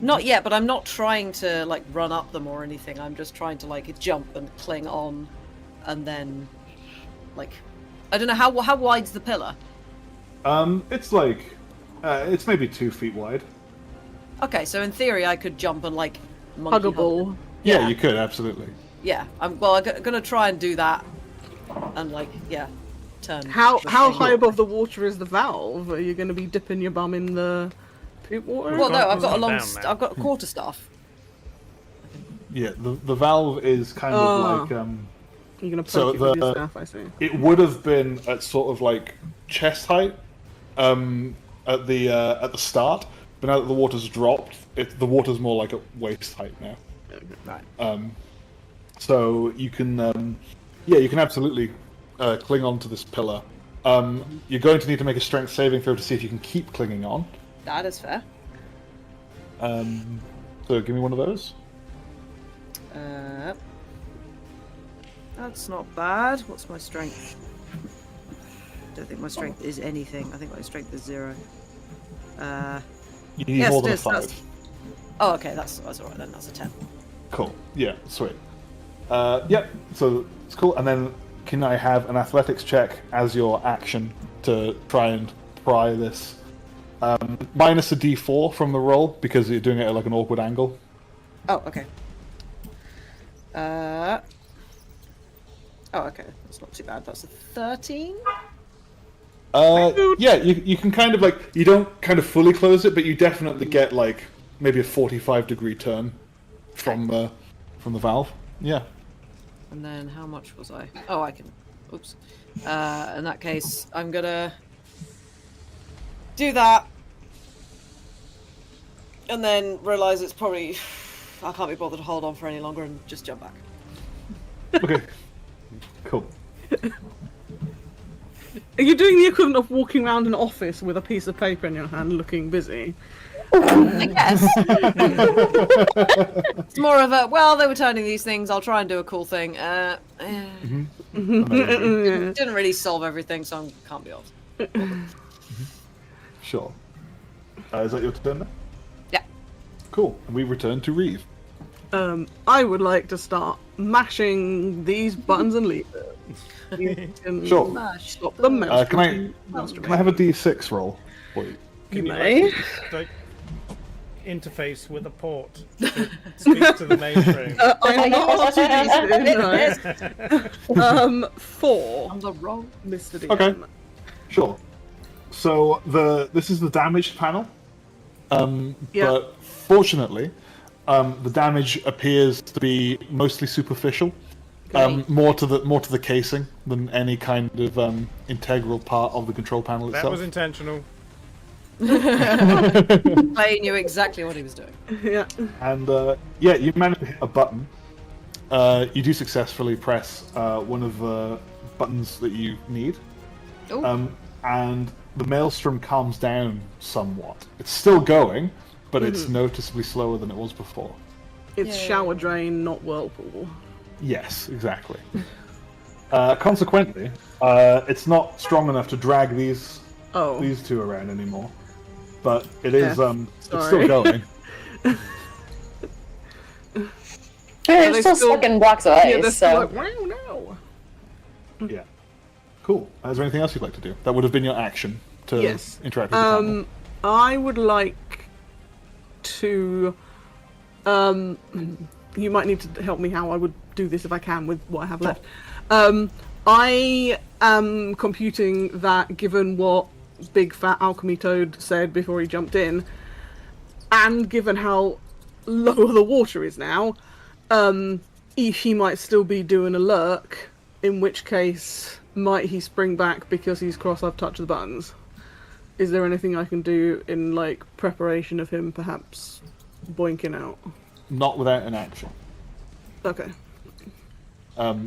Not yet, but I'm not trying to like run up them or anything. I'm just trying to like jump and cling on, and then like I don't know how wide's the pillar. It's like it's maybe 2 feet wide. Okay, so in theory I could jump and like monkey hug Huggable. it. Yeah, you could absolutely. Yeah, I'm gonna try and do that, and turn. How the how thing. high above the water is the valve? Are you going to be dipping your bum in the poop water? Well, no, I've got a Down, long. man. I've got a quarterstaff. Yeah, the valve is kind of like You're going to poke so it with your staff, I see. it would have been at sort of like chest height at the start, but now that the water's dropped, the water's more like at waist height now. Right. So you can you can absolutely cling on to this pillar. You're going to need to make a strength saving throw to see if you can keep clinging on. That is fair. So give me one of those. That's not bad. What's my strength? Don't think my strength is anything. I think my strength is 0. You need Yes, more than it a is, 5. that's- Oh, okay, that's alright then. That's a 10. Cool. Yeah, sweet. Yep, so it's cool. And then can I have an athletics check as your action to try and pry this? Minus a d4 from the roll because you're doing it at like an awkward angle. Oh, okay. Oh, okay. That's not too bad. That's a 13. Yeah, you can kind of like, you don't kind of fully close it, but you definitely get like maybe a 45-degree turn from the valve. Yeah. And then how much was I? Oh, I can. Oops. In that case, I'm gonna do that, and then realize it's probably I can't be bothered to hold on for any longer and just jump back. Okay. Cool. Are you doing the equivalent of walking around an office with a piece of paper in your hand looking busy? I guess. It's more of a, well, they were turning these things, I'll try and do a cool thing. Amazing. Didn't really solve everything, so I can't be bothered. Sure. Is that your turn then? Yeah. Cool. And we return to Reeve. I would like to start mashing these buttons and levers. You can Sure. stop the Can I have a d6 roll for you? You you may. like interface with a port to speak to the mainframe? I'm not R2D2, 4, On the roll. Mr. DM. Okay. Sure. So this is the damaged panel. Yeah. But fortunately, the damage appears to be mostly superficial. More to the casing than any kind of integral part of the control panel That itself. was intentional. Clay knew exactly what he was doing. Yeah. And you manage to hit a button. You do successfully press one of the buttons that you need. Ooh. And the maelstrom calms down somewhat. It's still going, but it's noticeably slower than it was before. It's Yay. shower drain, not whirlpool. Yes, exactly. Consequently, it's not strong enough to drag these two around anymore. But it is it's still Sorry. going. They're they still still- stuck in blocks of Yeah, they're ice, still so like, wow, no. Yeah. Cool. Is there anything else you'd like to do? That would have been your action to Yes. interact with the panel. I would like to. You might need to help me how I would do this if I can with what I have left. I am computing that given what Big Fat Alchemy Toad said before he jumped in, and given how low the water is now, he might still be doing a lurk, in which case might he spring back because he's cross I've touched the buttons. Is there anything I can do in like preparation of him perhaps boinking out? Not without an action. Okay.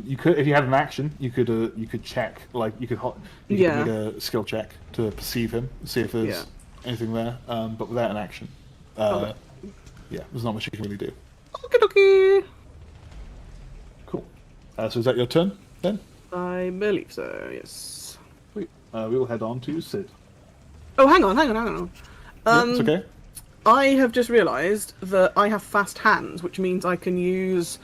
You could, if you had an action, you could check, like you could make a skill check to perceive him, see if there's anything there. But without an action, Okay. there's not much you can really do. Okie dokie. Cool. So is that your turn then? I believe so. Yes. Sweet. We will head on to Sid. Oh, hang on. It's okay. I have just realised that I have fast hands, which means I can use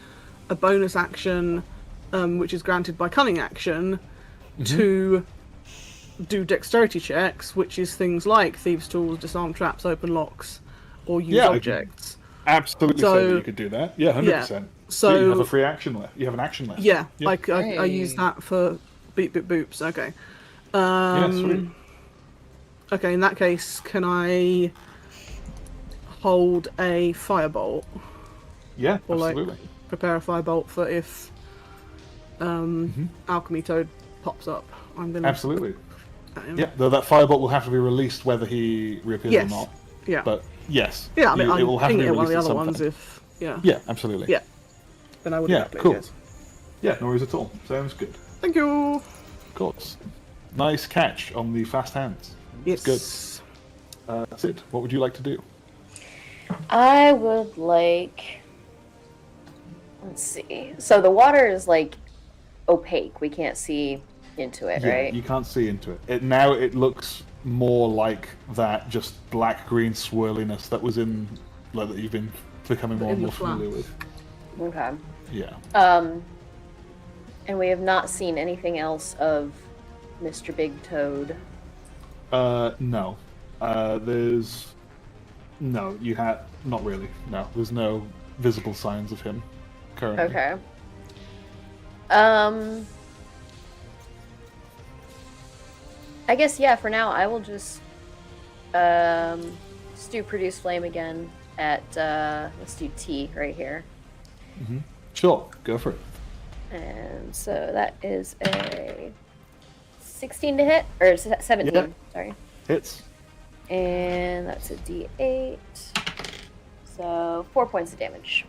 a bonus action, which is granted by cunning action, to do dexterity checks, which is things like thieves' tools, disarm traps, open locks, or use objects. Absolutely, So- say that you could do that. Yeah, 100%. So you have a free action left. You have an action left. yeah, Yeah. I use that for beep beep boops. Okay. Sweet. Okay, in that case, can I hold a firebolt? Yeah, Or, like, absolutely. Prepare a firebolt for if Alchemy Toad pops up. I'm gonna Absolutely. at him. Yeah, though that firebolt will have to be released whether he reappears Yes. or not. Yeah. But yes. Yeah, I mean, it will I'm have to pinging be at one of released the at other some ones point. if yeah. Yeah, absolutely. Yeah. Then I would Yeah, happily, cool. yes. Yeah, no worries at all. Sounds good. Thank you. Of course. Nice catch on the fast hands. Yes. Good. Sid, what would you like to do? I would like. Let's see. So the water is like opaque. We can't see into it, Yeah, right? you can't see into it. Now it looks more like that just black-green swirliness that was in, like, that you've been becoming more and In the more familiar flash. with. Okay. Yeah. And we have not seen anything else of Mr. Big Toad. No. There's... No, you had... Not really. No, there's no visible signs of him currently. Okay. I guess, yeah, for now, I will just do Produce Flame again at, let's do T right here. Sure, go for it. And so that is a 16 to hit, or 17, Yeah. sorry. Hits. And that's a D8. So 4 points of damage.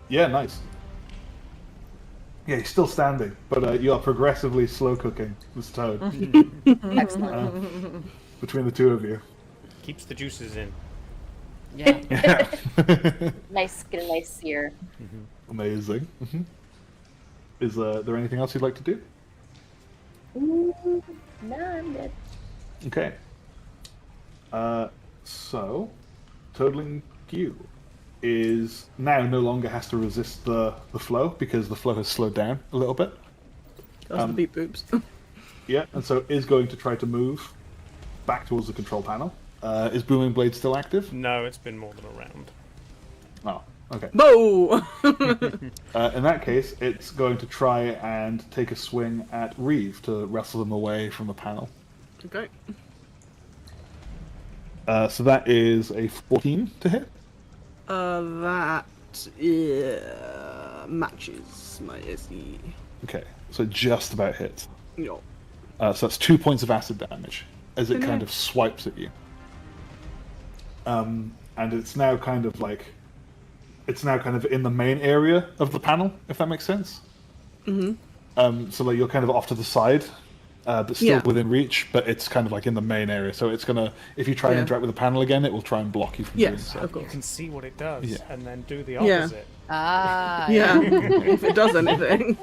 Yeah, nice. Yeah, he's still standing, but you are progressively slow cooking this toad Excellent. between the two of you. Keeps the juices in. Yeah. Yeah. Nice, get a nice sear. Amazing. Is there anything else you'd like to do? No, I'm good. Okay. So, Toadling Q is now no longer has to resist the flow because the flow has slowed down a little bit. That's the beep boops. Yeah, and so is going to try to move back towards the control panel. Is Booming Blade still active? No, it's been more than a round. Oh, okay. Whoa! In that case, it's going to try and take a swing at Reeve to wrestle them away from the panel. Okay. So that is a 14 to hit. That matches my SE. Okay, so just about hits. Yo. So that's 2 points of acid damage as it kind of swipes at you. And it's now kind of like... It's now kind of in the main area of the panel, if that makes sense. So like you're kind of off to the side, but still Yeah. within reach, but it's kind of like in the main area. So it's gonna... If you try and Yeah. interact with the panel again, it will try and block you from doing Yes, so. of You course. can see what it does, Yeah. and then do the Yeah. opposite. Ah. Yeah. If it does anything.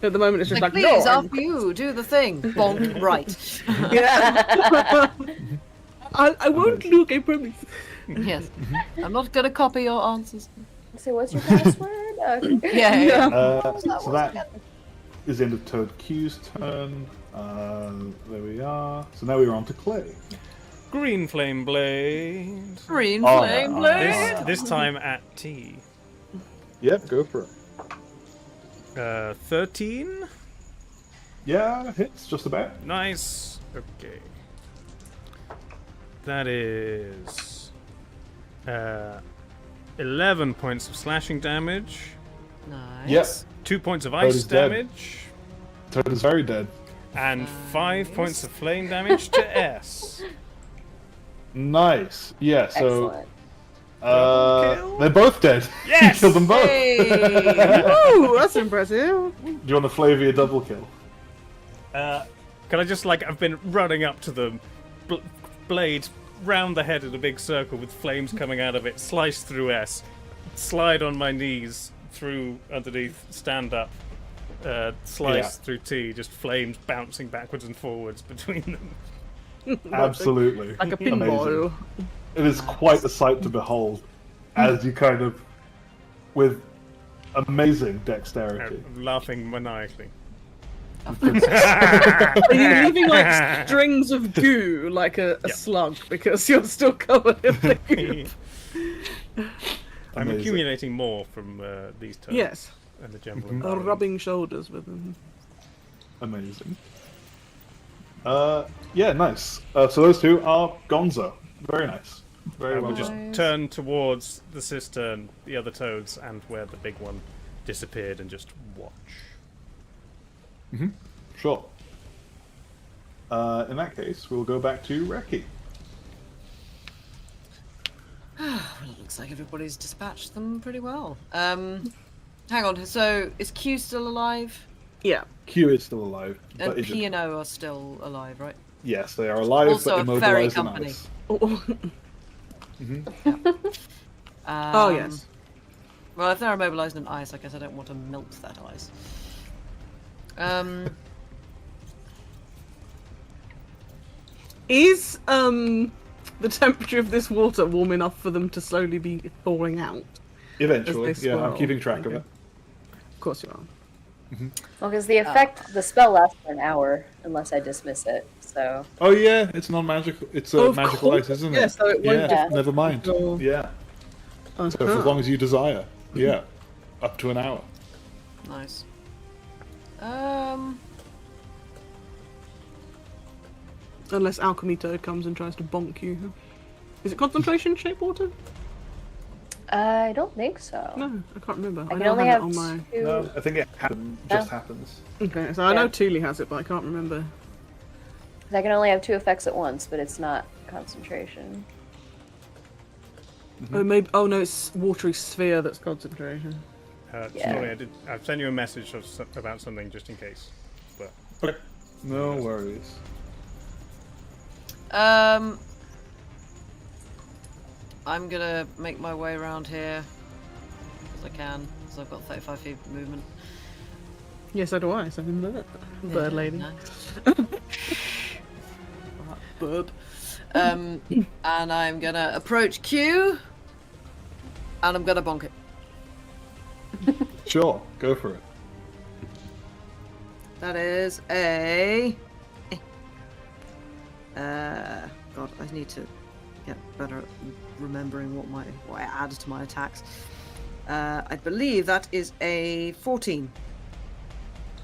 At the moment, it's just Like, like, please, no. after you, do the thing. Bonk, right. Yeah. I won't look, I promise. Yes. I'm not going to copy your answers. So what's your password? Okay. Yeah. So that is the end of Toad Q's turn. There we are. So now we're on to Clay. Green Flame Blade. Green Oh, flame yeah. blade. This time at T. Yep, go for it. 13? Yeah, hits just about. Nice. Okay. That is 11 points of slashing damage, Nice. Yep, 2 points of Toad ice is dead. damage, Toad is very dead. and 5 points of flame damage to S. Nice. Yeah, so Excellent. Kill? they're both dead. Yes! You killed them both. Hey. Ooh, that's impressive. Do you want to flavor your double kill? Can I just, like, I've been running up to them, blade round the head in a big circle with flames coming out of it, slice through S, slide on my knees through underneath, stand up, slice through T, just flames bouncing backwards and forwards between them. Absolutely. Like a pinball. Amazing. It is quite a sight to behold as you kind of, with amazing dexterity. I'm laughing maniacally. Are you leaving like strings of goo like a slug because you're still covered in the goo? I'm Amazing. accumulating more from these turns. Yes. And the general Mhm. environment. Rubbing shoulders with them. Amazing. Yeah, nice. So those two are Gonzo. Very nice. Very I well will just done. turn towards the cistern, the other toads, and where the big one disappeared, and just watch. Sure. In that case, we'll go back to Reki. Well, it looks like everybody's dispatched them pretty well. Hang on. So is Q still alive? Yeah. Q is still alive, And but P and O are still alive, right? yes, they are alive, Also but a fairy immobilized in company. ice. Oh, yes. Well, if they're immobilized in ice, I guess I don't want to melt that ice. Is the temperature of this water warm enough for them to slowly be thawing out? Eventually, As they yeah, I'm swirl. keeping track of Okay. it. Of course you are. Well, because the effect, the spell lasts for an hour unless I dismiss it. So Oh yeah, it's non-magical. It's Of magical course, ice, isn't it? yeah, so it won't yeah, just- never mind. Oh. Yeah, so for Uh-huh. as long as you desire. Yeah, up to an hour. Nice. Unless Alchemy Toad comes and tries to bonk you. Is it concentration shape water? I don't think so. No, I can't remember. I I can don't only have have it on my. two. No, I think it just happens. Okay, so I know Yeah. Thule has it, but I can't remember. I can only have 2 effects at once, but it's not concentration. Oh, maybe. Oh no, it's watery sphere that's concentration. Yeah. Sorry, I've sent you a message about something just in case. But Okay, no worries. I'm gonna make my way around here as I can, because I've got 35 feet movement. Yes, so do I. So I'm the bird lady. Nice. Alright, bird. And I'm gonna approach Q, and I'm gonna bonk it. Sure, go for it. That is a. God, I need to get better at remembering what I add to my attacks. I believe that is a 14.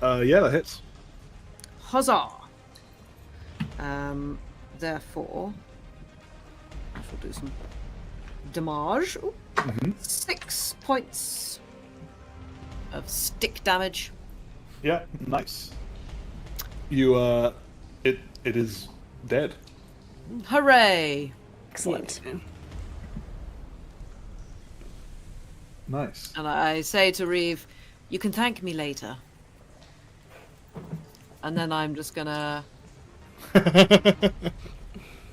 Yeah, that hits. Huzzah! Therefore, I shall do some damage. Ooh. 6 points of stick damage. Yeah, nice. You it is dead. Hooray! Excellent. Nice. And I say to Reeve, "You can thank me later." And then I'm just gonna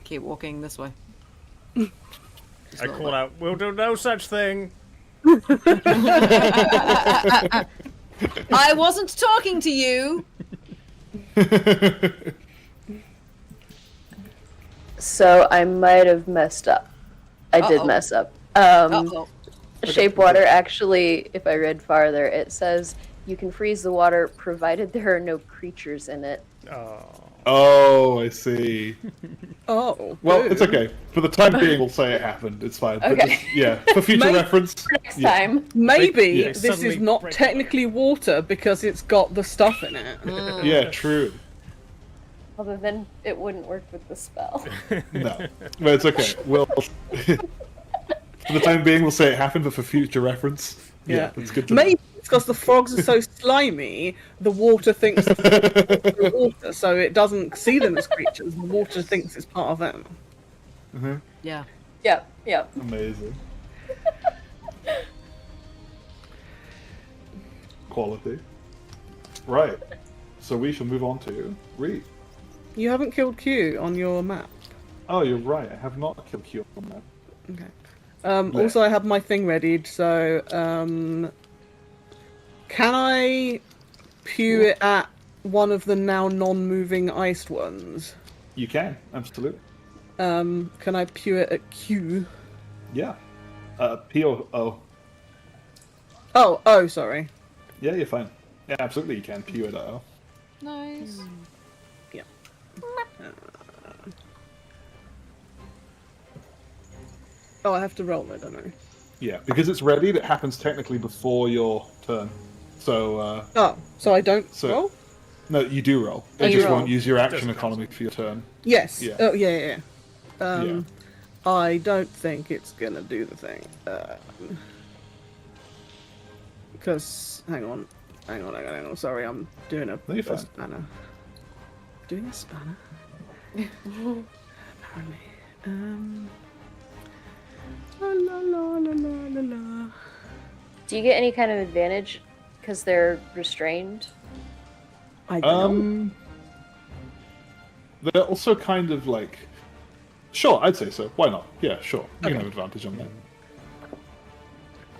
keep walking this way. Just I a little call out, "We'll do no such thing." I wasn't talking to you. So I might have messed up. I did Uh-oh. mess up. Uh-oh. Shape water, actually, if I read farther, it says you can freeze the water provided there are no creatures in it. Oh. Oh, I see. Oh. Well, boo. it's okay. For the time being, we'll say it happened. It's fine. But Okay. just, yeah, for future Maybe- reference. Next Yeah. time. Maybe Yeah. this Suddenly is not break technically water because it's got the stuff in it. Yeah, true. Although then it wouldn't work with the spell. No, but it's okay. Well, for the time being, we'll say it happened, but for future reference, yeah, it's good to know. Maybe it's because the frogs are so slimy, the water thinks the frogs are water, so it doesn't see them as creatures. The water thinks it's part of them. Yeah. Yep, yep. Amazing. Quality. Right. So we shall move on to Reed. You haven't killed Q on your map. Oh, you're right. I have not killed Q on that. Okay. Yeah. Also, I have my thing readied, so can I pew it at one of the now non-moving iced ones? You can, absolutely. Can I pew it at Q? Yeah. P or O. Oh, sorry. Yeah, you're fine. Yeah, absolutely you can. P or O. Nice. Yeah. Oh, I have to roll it, don't I? Yeah, because it's readied, it happens technically before your turn. So, so I don't so- roll? no, you do roll. Oh, It you just roll. won't use your action doesn't economy for your turn. Yes. Yeah. Oh, yeah. Yeah. I don't think it's gonna do the thing. Because, hang on. Sorry, I'm doing a No, you're fine. spanner. Doing a spanner? Apparently. La la la la la la. Do you get any kind of advantage because they're restrained? I don't know. They're also kind of like... Sure, I'd say so. Why not? Yeah, sure. You can Okay. have advantage on that.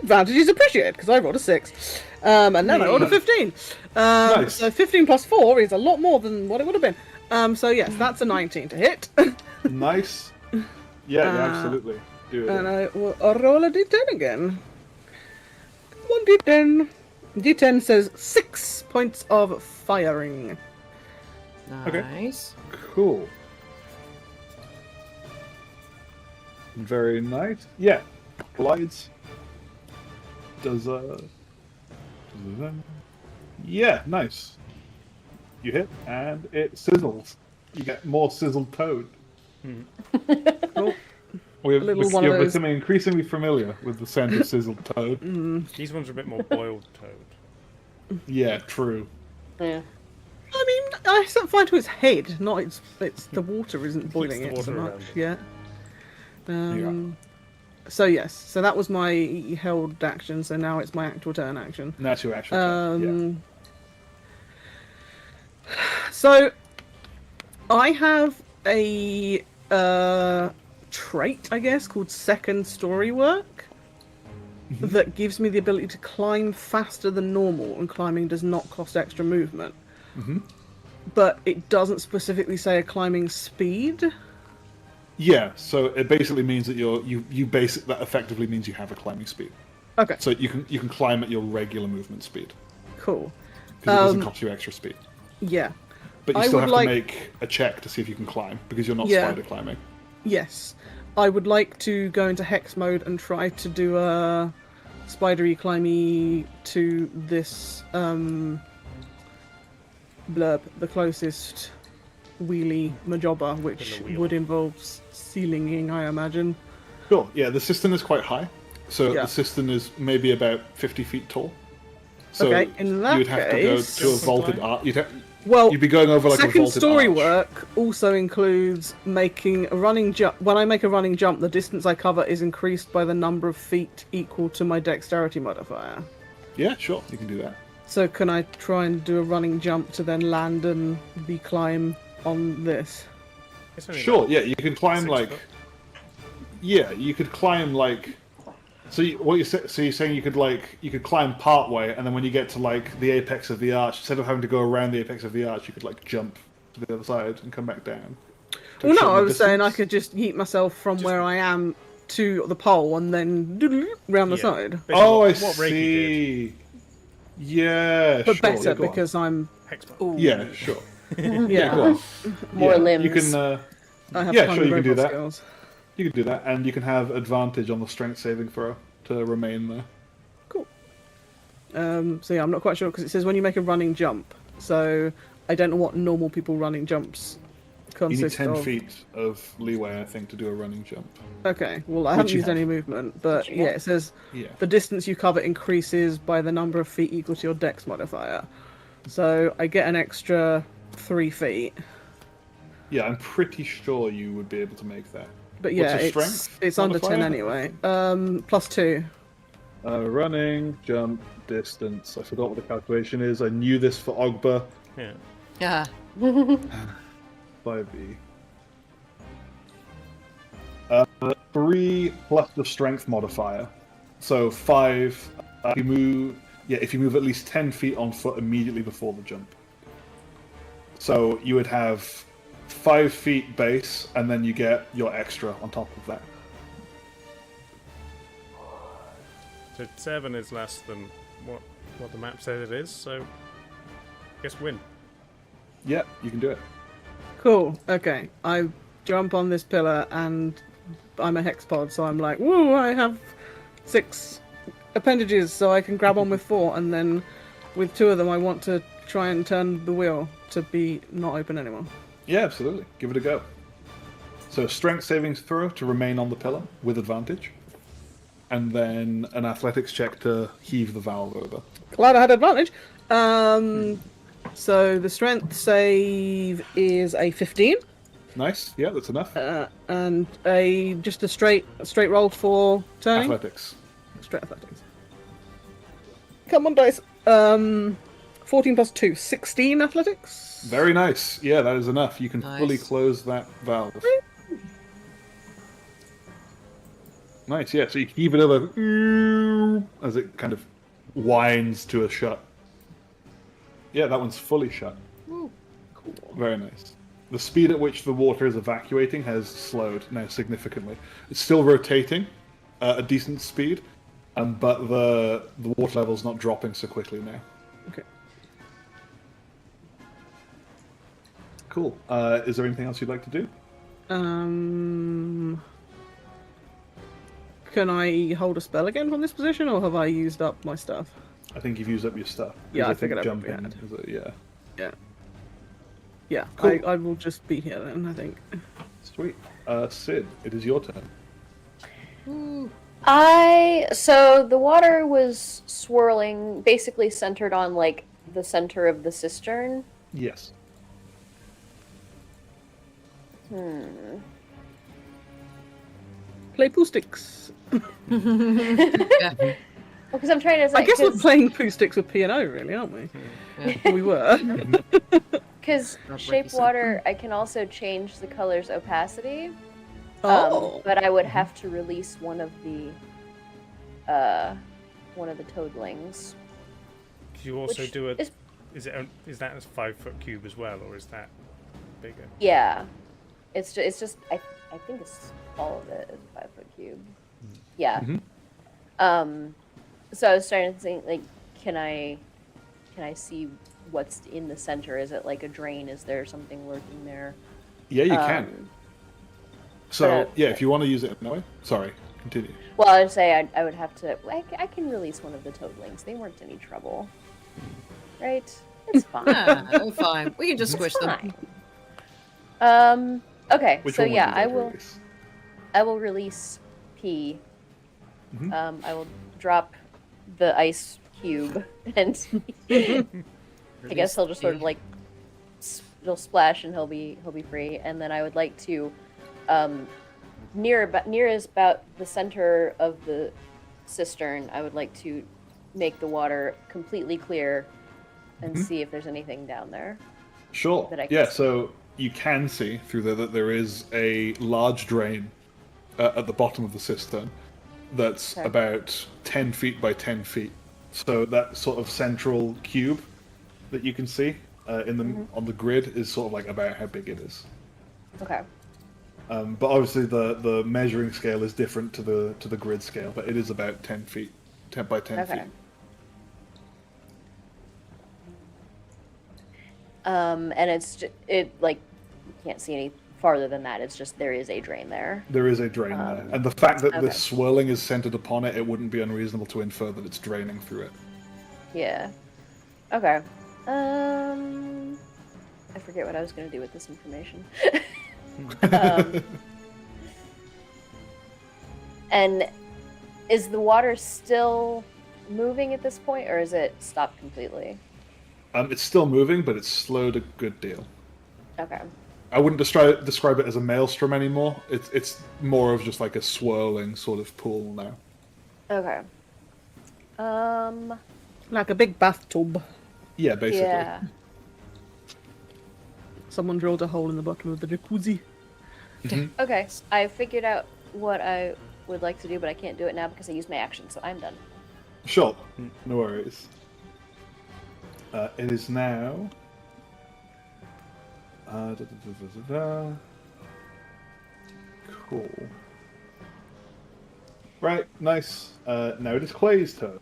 Advantage is appreciated because I rolled a 6. And then I rolled a 15. Nice. So 15 plus 4 is a lot more than what it would have been. So yes, that's a 19 to hit. Nice. Yeah, absolutely. Do it. And I will roll a d10 again. Come on, d10. D10 says 6 points of firing. Okay. Nice. Cool. Very nice. Yeah. Glides. Does yeah, nice. You hit and it sizzles. You get more sizzled toad. Oh, You're little one of those. becoming increasingly familiar with the scent of sizzled toad. These ones are a bit more boiled toad. Yeah, true. Yeah. I mean, I set fire to its head, not its the water isn't boiling the it so water much around it. yet. So yes, so that was my held action, so now it's my actual turn action. That's your actual turn. So I have a trait, I guess, called second story work that gives me the ability to climb faster than normal, and climbing does not cost extra movement. But it doesn't specifically say a climbing speed. Yeah, so it basically means that that effectively means you have a climbing speed. Okay, So you can climb at your regular movement speed cool. because it doesn't cost you extra speed. Yeah. But you I still would have like- to make a check to see if you can climb because you're not Yeah. spider climbing. Yes. I would like to go into hex mode and try to do a spidery climby to this blurb, the closest wheelie majoba, which wheel. would involve ceilinging, I imagine. Sure. Yeah, the cistern is quite high, so Yeah. the cistern is maybe about 50 feet tall. So Okay, in that you would have case- to go to a vaulted arch. Well, You'd be going over like a second vaulted story arch. work also includes making a running jump. When I make a running jump, the distance I cover is increased by the number of feet equal to my dexterity modifier. Yeah, sure, you can do that. So can I try and do a running jump to then land and be climb on this? It's only Sure, like yeah, you can climb 6 like. foot. Yeah, you could climb like. So you're saying you could climb part way, and then when you get to like the apex of the arch, instead of having to go around the apex of the arch, you could like jump to the other side and come back down. to Well, no, shorten I the was saying I distance. could just yeet myself from where I am to the pole and then round the Yeah. side. Basically Oh, I what Reiki did. see. Yeah, But sure. better yeah, go on. because I'm Hexbot. Yeah, sure. yeah, Go on. More Yeah, limbs. You can. I have Yeah, tiny sure, you can do robot that. skills. You can do that, and you can have advantage on the strength saving throw to remain there. Cool. So yeah, I'm not quite sure because it says when you make a running jump. So I don't know what normal people running jumps You need consist 10 of. feet of leeway, I think, to do a running jump. Okay, well I haven't you used have. any movement, but you yeah, have. it says Yeah. the distance you cover increases by the number of feet equal to your dex modifier. So I get an extra 3 feet. Yeah, I'm pretty sure you would be able to make that. But What's yeah, your it's strength under 10 modifier? anyway. +2. Running, jump, distance. I forgot what the calculation is. I knew this for Ogba. Yeah. Yeah. 5e. 3 plus the strength modifier. So 5. If you move at least 10 feet on foot immediately before the jump. So you would have 5 feet base, and then you get your extra on top of that. So 7 is less than what the map says it is, so I guess win. Yeah, you can do it. Cool. Okay, I jump on this pillar and I'm a hexpod, so I'm like, woo! I have 6 appendages, so I can grab on with 4, and then with 2 of them, I want to try and turn the wheel to be not open anymore. Yeah, absolutely. Give it a go. So strength savings throw to remain on the pillar with advantage. And then an athletics check to heave the valve over. Glad I had advantage. So the strength save is a 15. Nice. Yeah, that's enough. And just a straight roll for turning. Athletics. Straight athletics. Come on, dice. 14 plus 2, 16 athletics. Very nice. Yeah, that is enough. You can fully Nice. close that valve. Nice, yeah. So you heave it over as it kind of winds to a shut. Yeah, that one's fully shut. Cool. Very nice. The speed at which the water is evacuating has slowed now significantly. It's still rotating at a decent speed, but the water level's not dropping so quickly now. Okay. Cool. Is there anything else you'd like to do? Can I hold a spell again from this position, or have I used up my stuff? I think you've used up your stuff. Yeah, I think figured I jumping probably had. is a, yeah. Yeah. Yeah, Cool. I will just be here then, I think. Sweet. Sid, it is your turn. So the water was swirling, basically centered on like the center of the cistern. Yes. Play poo sticks. Because I'm trying to say, I guess we're playing poo sticks with P&O, really, aren't we? Yeah. We were. because Not shape breaking water, I can also change the color's opacity. Oh. But I would have to release one of the toadlings. You also Which do a. is- Is that a 5-foot cube as well, or is that bigger? Yeah, it's just I think it's all of it is a 5-foot cube. Yeah. Mhm. So I was starting to think, like, can I see what's in the center? Is it like a drain? Is there something lurking there? Yeah, you can. So, but- yeah, if you want to use it in that way. Sorry, continue. Well, I would say I would have to. I can release one of the toadlings. They weren't any trouble, right? It's fine. Ah, oh, fine. We can just squish It's them. fine. Okay. Which so one would yeah, you like to release? I will release P. Mhm. I will drop the ice cube, and I guess he'll just sort of like he'll splash and he'll be free. And then I would like to, near is about the center of the cistern. I would like to make the water completely clear and see if there's anything down there. Sure. that I can Yeah, see. so you can see through there that there is a large drain at the bottom of the cistern that's Okay. about 10 feet by 10 feet. So that sort of central cube that you can see on the grid is sort of like about how big it is. Okay. But obviously the measuring scale is different to the grid scale, but it is about 10 feet, 10 by 10 Okay. feet. And it like you can't see any farther than that. It's just there is a drain there. There is a drain there, and the fact that okay. the swirling is centered upon it, it wouldn't be unreasonable to infer that it's draining through it. Yeah. Okay. I forget what I was going to do with this information. And is the water still moving at this point, or is it stopped completely? It's still moving, but it's slowed a good deal. Okay. I wouldn't describe it as a maelstrom anymore. It's more of just like a swirling sort of pool now. Okay. Like a big bathtub. Yeah, basically. Yeah. Someone drilled a hole in the bottom of the jacuzzi. Okay. I figured out what I would like to do, but I can't do it now because I used my action, so I'm done. Sure, no worries. It is now. Cool. Right, nice. Now it is Clay's turn.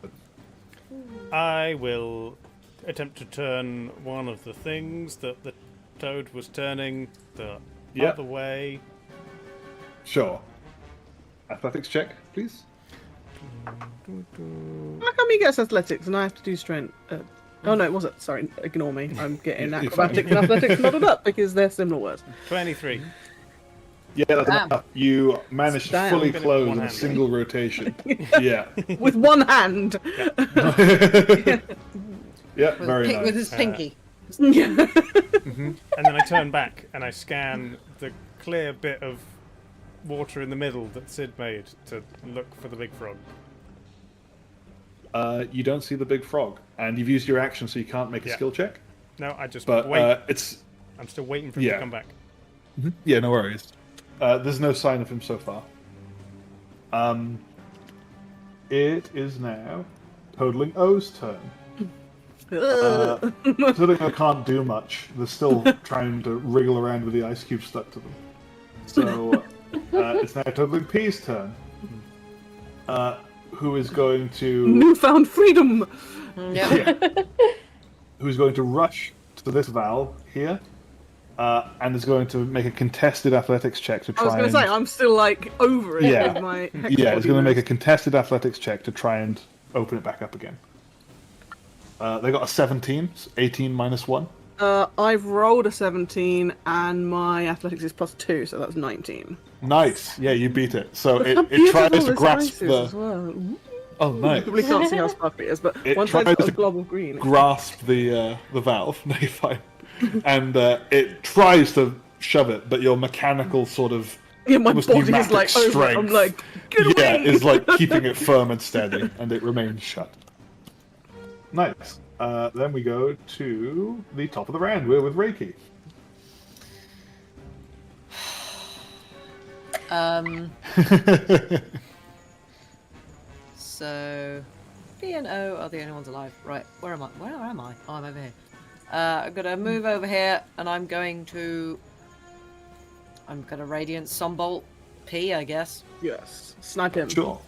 I will attempt to turn one of the things that the toad was turning the Yeah. other way. Sure. Athletics check, please. How come he gets athletics and I have to do strength? Oh no, it wasn't. Sorry, ignore me. I'm getting You're acrobatics fine. and athletics muddled up because they're similar words. 23. Yeah, that's Damn. enough. You managed to Damn. fully Finish close one in a hand. single rotation. Yeah. With one hand. Yeah, very nice. With his pinky. Yeah. And then I turn back and I scan the clear bit of water in the middle that Sid made to look for the big frog. You don't see the big frog, and you've used your action, so you can't make a Yeah. skill check. No, I just But wait. it's I'm still waiting for him to yeah. come back. yeah, no worries. There's no sign of him so far. It is now Toadling O's turn. Toadling O can't do much. They're still trying to wriggle around with the ice cube stuck to them. So it's now Toadling P's turn. Who is going to Newfound freedom. Yeah. who's going to rush to this valve here, and is going to make a contested athletics check to I try was going to say, I'm still like over it Yeah. with my Yeah, it's going to make a contested athletics check to try and open it back up again. They got a 17, so 18 minus 1. I've rolled a 17 and my athletics is +2, so that's 19. Nice. Yeah, you beat it. So Look how it tries beautiful to this grasp ice is as the. well. Ooh. Oh, nice. You probably can't see how sparkly it is, but It once I've tries got a to glob of green. Grasp the valve. No, you're fine. And it tries to shove it, but your mechanical sort of Yeah, my almost body is pneumatic like over it. I'm strength, like, get away! yeah, is like keeping it firm and steady, and it remains shut. Nice. Then we go to the top of the round. We're with Reiki. So B and O are the only ones alive. Right, where am I? Where am I? Oh, I'm over here. I'm gonna move over here, and I'm gonna radiant sunbolt P, I guess. Yes, snipe him. Sure.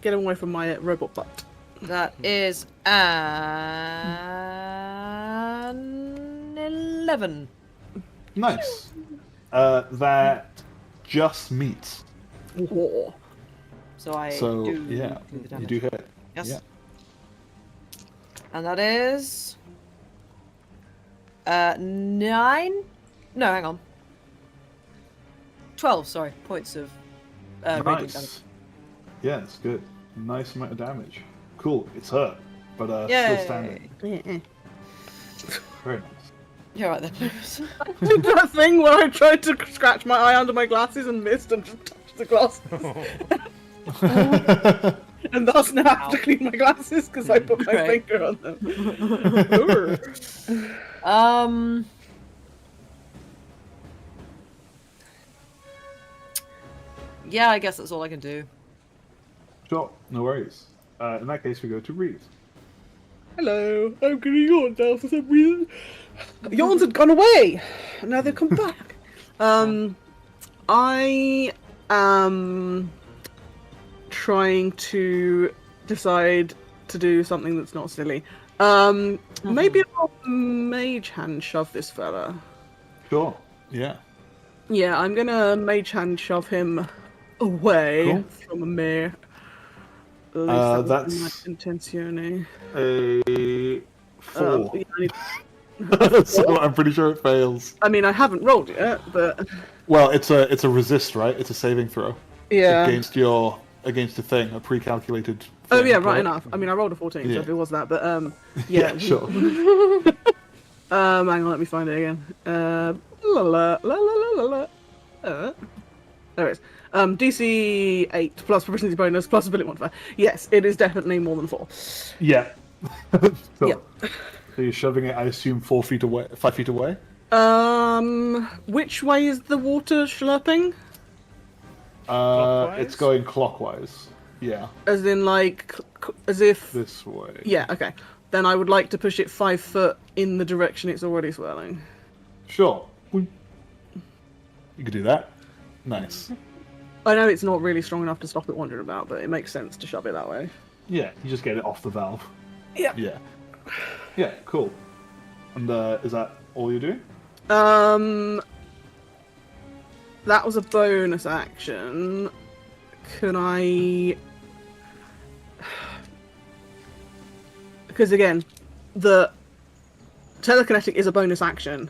Get him away from my robot butt. That is an 11. Nice. That just meets. Whoa. So I So do yeah, do the you damage. do hit. Yes. Yeah. And that is 9. No, hang on. 12. Sorry, points of radiant damage. Nice. Yeah, it's good. Nice amount of damage. Cool. It's hurt, but still Yay. standing. Very nice. You're right there, Blues. Did that thing where I tried to scratch my eye under my glasses and missed and just touched the glasses. And thus now I have to clean my glasses because I put my Great. finger on them. Yeah, I guess that's all I can do. Sure, no worries. In that case, we go to Reed. Hello, I'm gonna yawn now for some reason. Yawns had gone away. Now they've come back. I am trying to decide to do something that's not silly. Maybe I'll mage hand shove this fella. Sure. Yeah. Yeah, I'm gonna mage hand shove him away Cool. from me. At least that that's- was my intenzione. A 4. Yeah, I need- So I'm pretty sure it fails. I mean, I haven't rolled yet, but Well, it's a resist, right? It's a saving throw yeah. against a thing, a pre-calculated. Oh thing, yeah, right correct? enough. I mean, I rolled a 14, Yeah. so if it was that, but Yeah, yeah. sure. Hang on, let me find it again. La la la la la la. There it is. DC 8 plus proficiency bonus plus ability modifier. Yes, it is definitely more than 4. Yeah. So, Yeah. So you're shoving it, I assume, 4 feet away, 5 feet away. Which way is the water slurping? Clockwise? It's going clockwise. Yeah, As in, like, as if. this way. Yeah, okay. Then I would like to push it 5 foot in the direction it's already swirling. Sure. You could do that. Nice. I know it's not really strong enough to stop it wandering about, but it makes sense to shove it that way. Yeah, you just get it off the valve. Yeah. Yeah. Yeah, cool. And is that all you're doing? That was a bonus action. Can I because again, the telekinetic is a bonus action.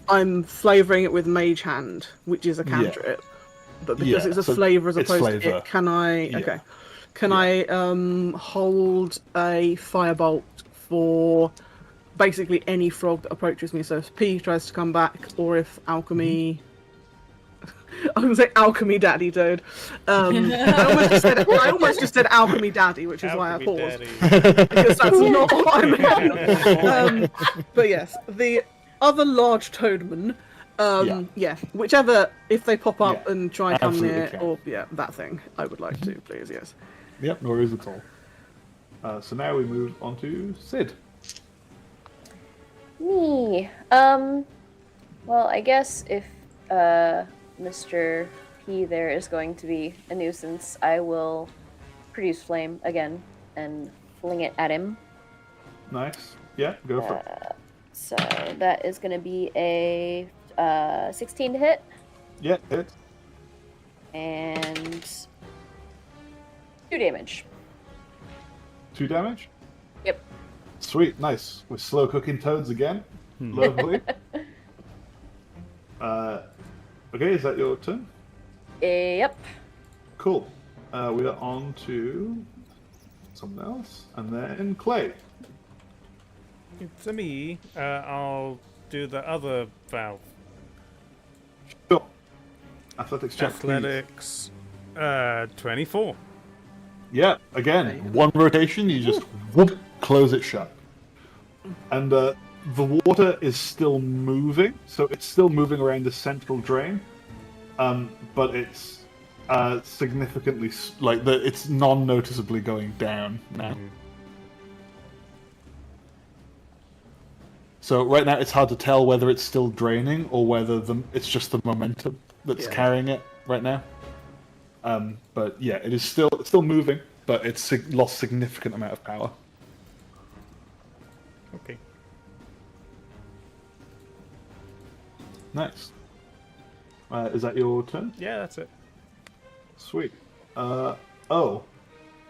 I'm flavouring it with Mage Hand, which is a cantrip. But because Yeah, it's a so flavour as it's opposed to flavour. it, can I... Yeah. Okay. Can I hold a firebolt for basically any frog that approaches me? So if P tries to come back, or if Alchemy... I was going to say Alchemy Daddy Toad. I almost just said Alchemy Daddy, which is why I paused. Because that's not what I meant. But yes, the other large toadman, whichever, if they pop up and try and come absolutely near, can. or that thing, I would like to, please, yes. Yep, no worries at all. So now we move on to Sid. Me. Well, I guess if Mr. P there is going to be a nuisance, I will produce flame again and fling it at him. Nice. Yeah, go for it. So that is going to be a 16 to hit Yeah, hit. and 2 damage. 2 damage. Yep. Sweet, nice. We're slow cooking toads again. Lovely. Okay, is that your turn? Yep. Cool. We are on to someone else, and then Clay. It's me. I'll do the other valve. Sure. Athletics check, please. Athletics. 24. Yeah, again, one rotation, you just whoop, close it shut. And the water is still moving, so it's still moving around the central drain, but it's significantly, it's non-noticeably going down now. So right now it's hard to tell whether it's still draining or whether it's just the momentum that's carrying it right now. But yeah, it's still moving, but it's lost significant amount of power. Okay. Nice. Is that your turn? Yeah, that's it. Sweet. O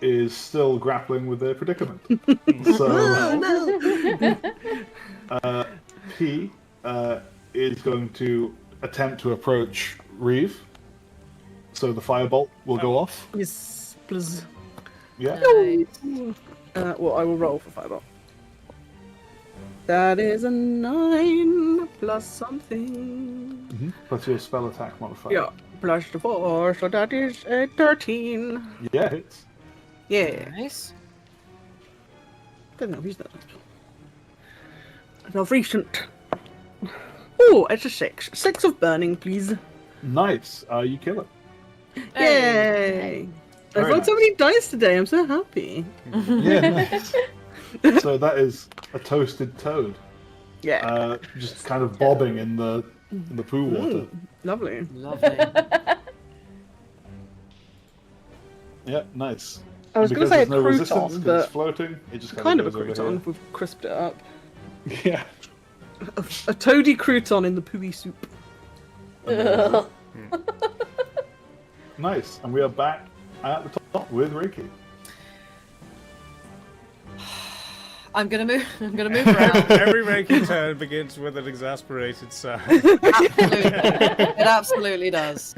is still grappling with their predicament. So P is going to attempt to approach Reeve. So the firebolt will go off. Yes, please. Yeah. Well, I will roll for fireball. That is a 9 plus something. Plus your spell attack modifier. Yeah, plus the 4, so that is a 13. Yeah, hits. Yeah. Nice. Don't know if he's that. Now recent. Oh, it's a 6. 6 of burning, please. Nice. You kill it. Yay! I've Very rolled so nice. many dice today, I'm so happy. Yeah, nice. So that is a toasted toad. Yeah. Just kind of bobbing in the poo water. Lovely. Lovely. Yeah, nice. I was going to Because say a there's no resistance, crouton, 'cause it's but floating. It just kind of a goes over crouton if we've crisped it up. here. Yeah. A toady crouton in the pooey soup. Ugh. Nice. And we are back at the top with Reiki. I'm gonna move around. Every Reiki turn begins with an exasperated sigh. Absolutely. It absolutely does.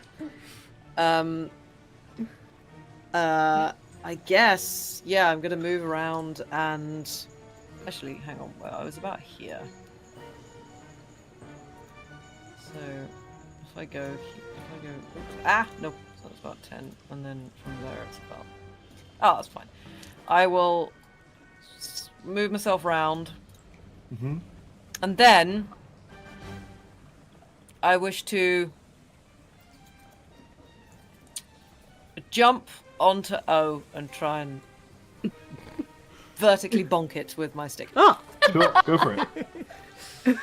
I guess, yeah, I'm gonna move around and actually, hang on. Well, I was about here. So if I go, no, so it's about 10, and then from there it's about. Oh, that's fine. I will move myself around, and then I wish to jump onto O and try and vertically bonk it with my stick. Ah! Sure, go for it.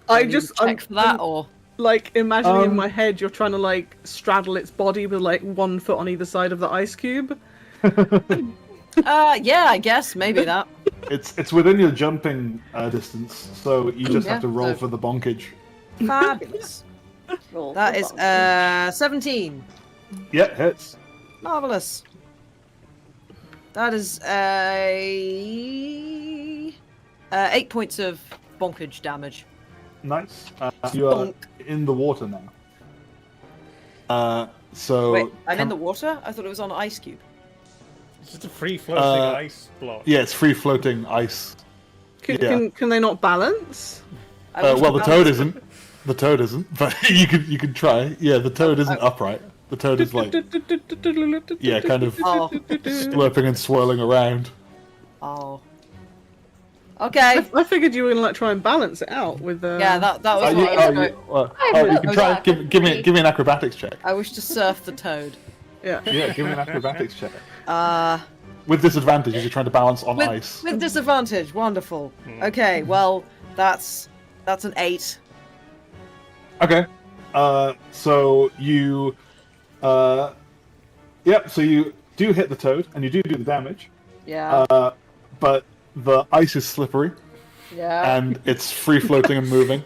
I Need just to check for that, or like imagining in my head you're trying to like straddle its body with like 1 foot on either side of the ice cube. yeah, I guess maybe that. It's within your jumping distance, so you just Yeah, have to roll so- for the bonkage. Fabulous. Roll That for is bonk. 17. Yeah, hits. Marvelous. That is 8 points of bonkage damage. Nice. You are in the water now. So Wait, I'm in the water? I thought it was on Ice Cube. It's just a free floating ice block. Yeah, it's free floating ice. Can they not balance? Well, the toad isn't. The toad isn't, but you could try. Yeah, the toad isn't upright. The toad is like, yeah, kind of slurping and swirling around. Oh. Okay. I figured you were gonna try and balance it out with. Yeah, that was what I was going. You can try. Give me an acrobatics check. I wish to surf the toad. Yeah. Yeah, give me an acrobatics check. Uh. With disadvantage, as you're trying to balance on ice. With disadvantage, wonderful. Okay, well, that's an 8. Okay. So you, yep. So you do hit the toad, and you do the damage. Yeah. But the ice is slippery, Yeah. and it's free floating and moving.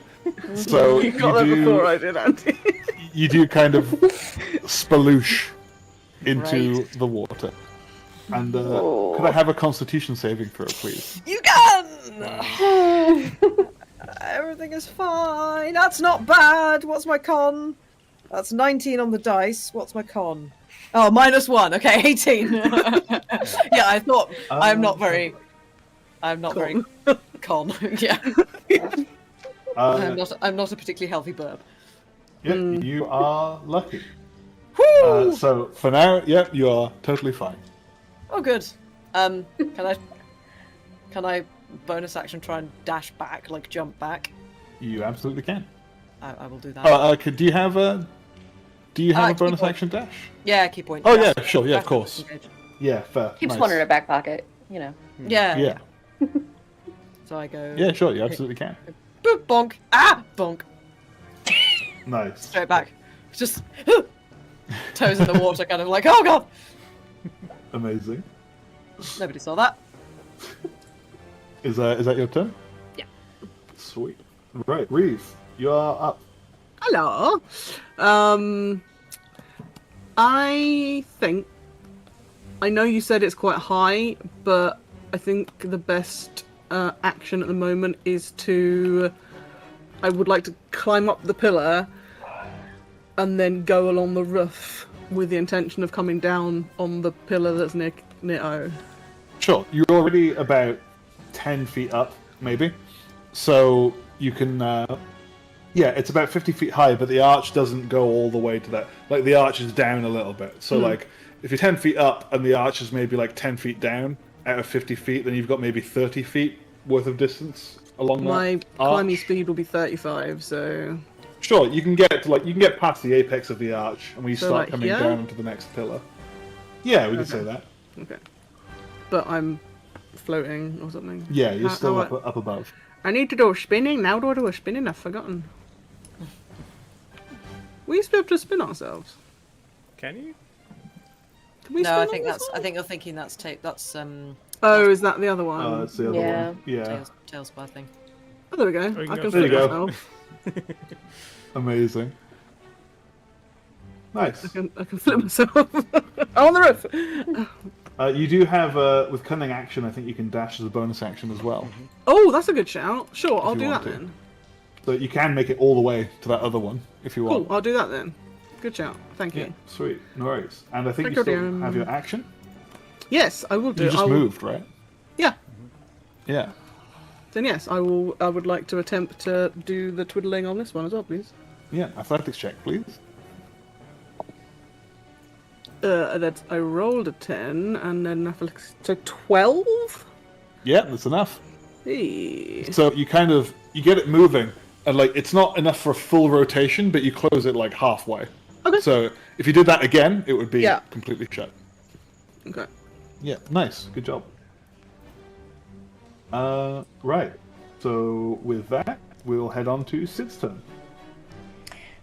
So You got that before I did, Andy. you do kind of sploosh into the water. And could I have a Constitution saving throw, please? You can! Everything is fine. That's not bad. What's my con? That's 19 on the dice. What's my con? Oh, -1. Okay, 18. Yeah, I thought I'm not very con. Yeah. I'm not a particularly healthy burb. Yeah, you are lucky. Woo! So for now, yep, you are totally fine. Oh, good. Can I bonus action try and dash back, like jump back? You absolutely can. I will do that. Do you have a bonus key point. action dash? Yeah, key point. Oh Dash. yeah, sure, yeah, of Dash course. disengage. Yeah, fair. Keeps nice. one in her back pocket, you know. Yeah. Yeah. So I go. Yeah, sure, you absolutely can. Boop, bonk. Ah, bonk. Nice. Straight back. Just toes in the water, kind of like, oh god. Amazing. Nobody saw that. Is that your turn? Yeah. Sweet. Right, Reeve, you are up. Hello. I know you said it's quite high, but I think the best action at the moment is I would like to climb up the pillar and then go along the roof with the intention of coming down on the pillar that's near O. Sure, you're already about 10 feet up, maybe. So you can, yeah, it's about 50 feet high, but the arch doesn't go all the way to that. Like, the arch is down a little bit. So, like, if you're 10 feet up and the arch is maybe, like, 10 feet down out of 50 feet, then you've got maybe 30 feet worth of distance along My that arch. climbing speed will be 35, so... Sure, you can get to, like, you can get past the apex of the arch, and when you So, start like, coming here? down to the next pillar. Yeah, we could say that. Okay. But I'm floating or something. Yeah, you're still how up above. I need to do a spinning. Now do I do a spinning? I've forgotten. We used to be able to spin ourselves. Can you? Can we No, spin I on think this that's. one? I think you're thinking that's Oh, is that the other one? That's the other Yeah. one. Yeah. tails bar thing. Oh, there we go. you can I go can there you flip go. myself. Amazing. Nice. I can flip myself. On the roof. You do have, with cunning action, I think you can dash as a bonus action as well. Oh, that's a good shout. Sure, I'll you do want that to. then. So you can make it all the way to that other one if you Cool, want. I'll do that then. Good shout. Thank you. Yeah, sweet. No worries. And I think Thank you you, still dear. have your action. Yes, I will do. You just I will... moved, right? Yeah. Yeah. Then yes, I will. I would like to attempt to do the twiddling on this one as well, please. Yeah. Athletics check, please. That I rolled a 10 and then athletics, so 12. Yeah, that's enough. Hey. So you get it moving, and like it's not enough for a full rotation, but you close it like halfway. Okay. So if you did that again, it would be Yeah. completely shut. Okay. Yeah, nice. Good job. Right. So with that, we'll head on to Sid's turn.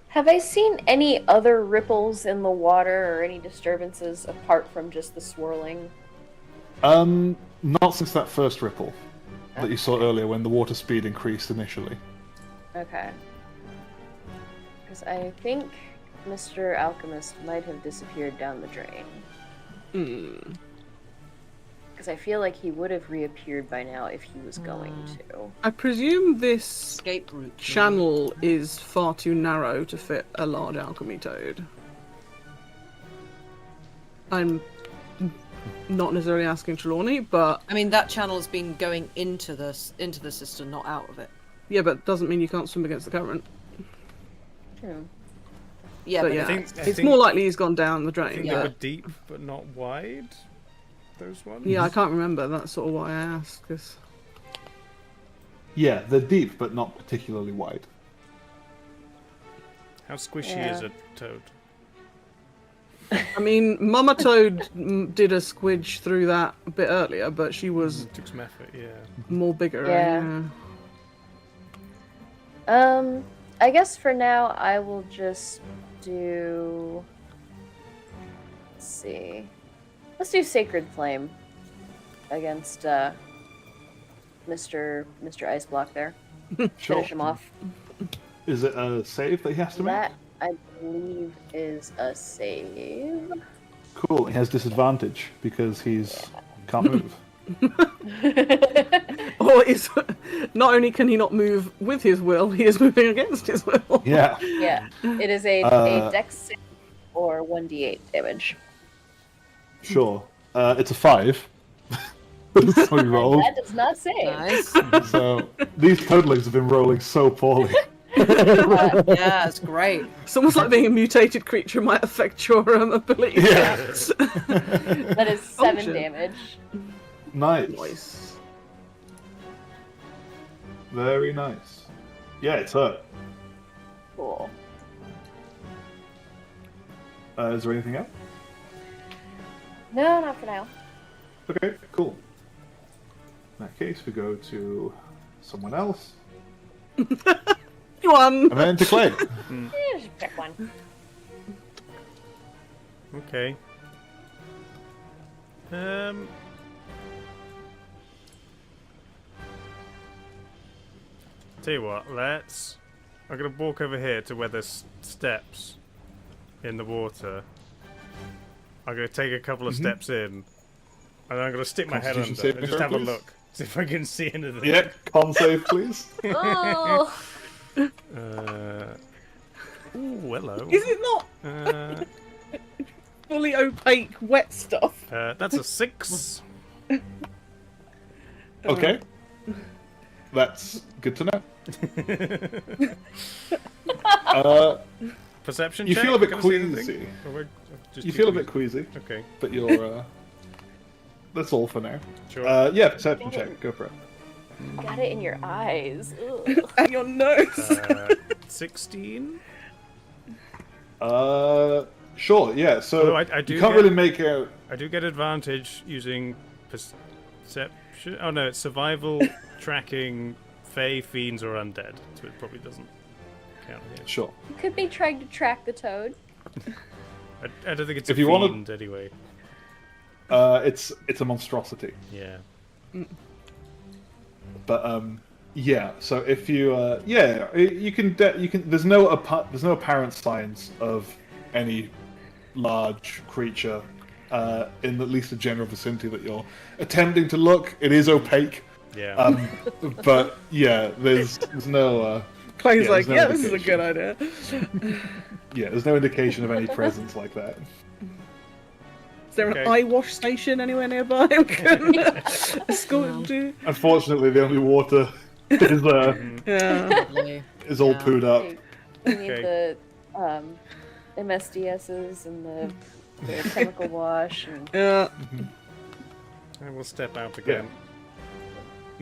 Have I seen any other ripples in the water or any disturbances apart from just the swirling? Not since that first ripple that you saw earlier when the water speed increased initially. Okay. Because I think Mr. Alchemist might have disappeared down the drain. Because I feel like he would have reappeared by now if he was going to. I presume this Escape route. channel is far too narrow to fit a large alchemy toad. I'm not necessarily asking Trelawney, but I mean, that channel's been going into the system, not out of it. yeah, but doesn't mean you can't swim against the current. True. Yeah, But but yeah, I it's think- more likely he's gone down the I drain. think they But were deep but not wide. Those ones. yeah, I can't remember. That's sort of why I asked. Cause... Yeah, they're deep, but not particularly wide. How squishy Yeah. is a toad? I mean, Mama Toad did a squidge through that a bit earlier, but she was Took some effort, yeah. more bigger. Yeah. I guess for now I will just do. Let's see. Let's do Sacred Flame against Mr. Ice Block there. Sure. Finish him off. Is it a save that he has to make? That I believe is a save. Cool. He has disadvantage because he's can't move. Or is not only can he not move with his will, he is moving against his will. Yeah. Yeah, it is a dex save or 1d8 damage. Sure. It's a 5. So he rolled. That does not save. nice. So these toadlings have been rolling so poorly. Yeah, it's great. It's almost like being a mutated creature might affect your ability. Yeah. That is 7 Function. damage. Nice. Nice. Very nice. Yeah, it's hurt. Cool. Is there anything else? No, not for now. Okay, cool. In that case, we go to someone else. You won. And then to Clay. Yeah, just pick one. Okay. Tell you what, I'm gonna walk over here to where there's steps in the water. I'm gonna take a couple of steps in, and I'm gonna stick my head under Constitution and saving just have throw, a please. look, see if I can see anything. Yeah, con save, please. Oh, Ooh, hello. Is it not Uh, fully opaque wet stuff? that's a 6. Okay. That's good to know. Perception You check? feel a bit Can I see anything? queasy. Or we're just You too feel a bit queasy? queasy, Okay, but you're. That's all for now. sure. Yeah, perception check. Go for it. got it in your eyes. Ugh. And your nose. 16? Sure. Yeah. So Although I do you can't get- really make out. I do get advantage using perception. Oh no, it's survival, tracking, fey, fiends, or undead. So it probably doesn't count here. Sure. You could be trying to track the toad. I don't think it's If a you wanna- fiend anyway. It's a monstrosity. Yeah. But yeah. So if you you can there's no apparent signs of any large creature in at least the general vicinity that you're attempting to look. It is opaque. Yeah. But yeah, there's no Clay's yeah, like, there's no yeah, this is a good idea. yeah, there's no indication of any presence like that. Is there an Okay. eye wash station anywhere nearby we can escort him to? Unfortunately, the only water Yeah. Lovely. is all Yeah. pooed up. We need Okay. the MSDSs and the chemical wash. And... Yeah. I will step out again.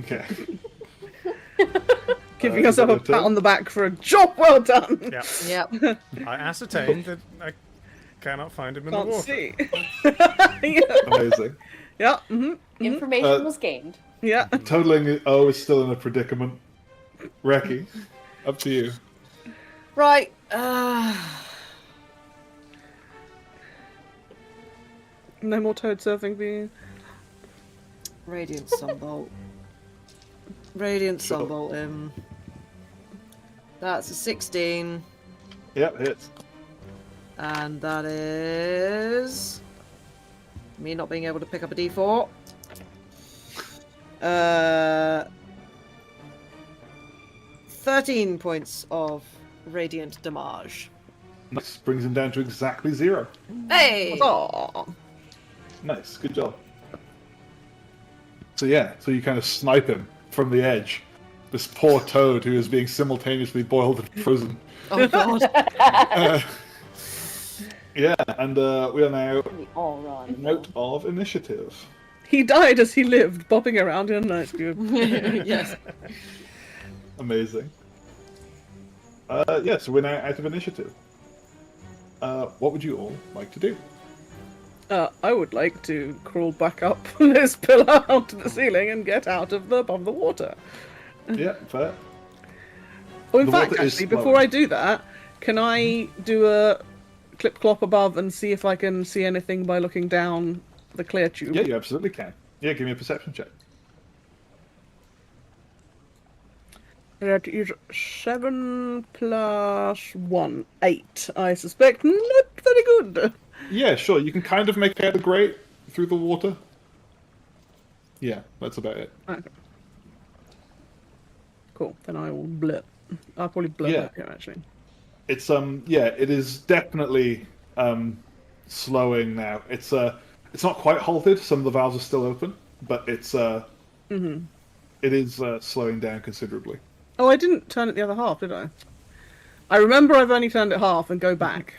Okay. Giving is yourself that a your pat turn? on the back for a job well done. Yeah. Yep. I ascertained that I cannot find him in the Can't water. see. yeah. Amazing. Yeah. Mm-hmm. Information was gained. Yeah. Totaling O is still in a predicament. Reki, up to you. Right. No more toad surfing for you. Radiant Sunbolt. Radiant Sure. Sunbolt him. That's a 16. Yep, hits. And that is me not being able to pick up a D4. 13 points of radiant damage. Nice. Brings him down to exactly 0. Hey! Aw. Nice. Good job. So yeah, so you kind of snipe him from the edge. This poor toad who is being simultaneously boiled and frozen. Oh god. Yeah, and we are now We all run. note of initiative. He died as he lived, bobbing around in an ice cube. Yes. Amazing. Yeah, so we're now out of initiative. What would you all like to do? I would like to crawl back up this pillar onto the ceiling and get out of above the water. Yeah, fair. Oh, in The fact, water is actually, flowing. before I do that, can I do a clip clop above and see if I can see anything by looking down the clear tube? Yeah, you absolutely can. Yeah, give me a perception check. That is 7 plus 1, 8. I suspect not very good. Yeah, sure. You can kind of make out the grate through the water. Yeah, that's about it. Okay. Cool. Then I will blip. I'll probably blip Yeah. up here actually. It's yeah, it is definitely slowing now. It's not quite halted. Some of the valves are still open, but it's it is slowing down considerably. Oh, I didn't turn it the other half, did I? I remember I've only turned it half and go back.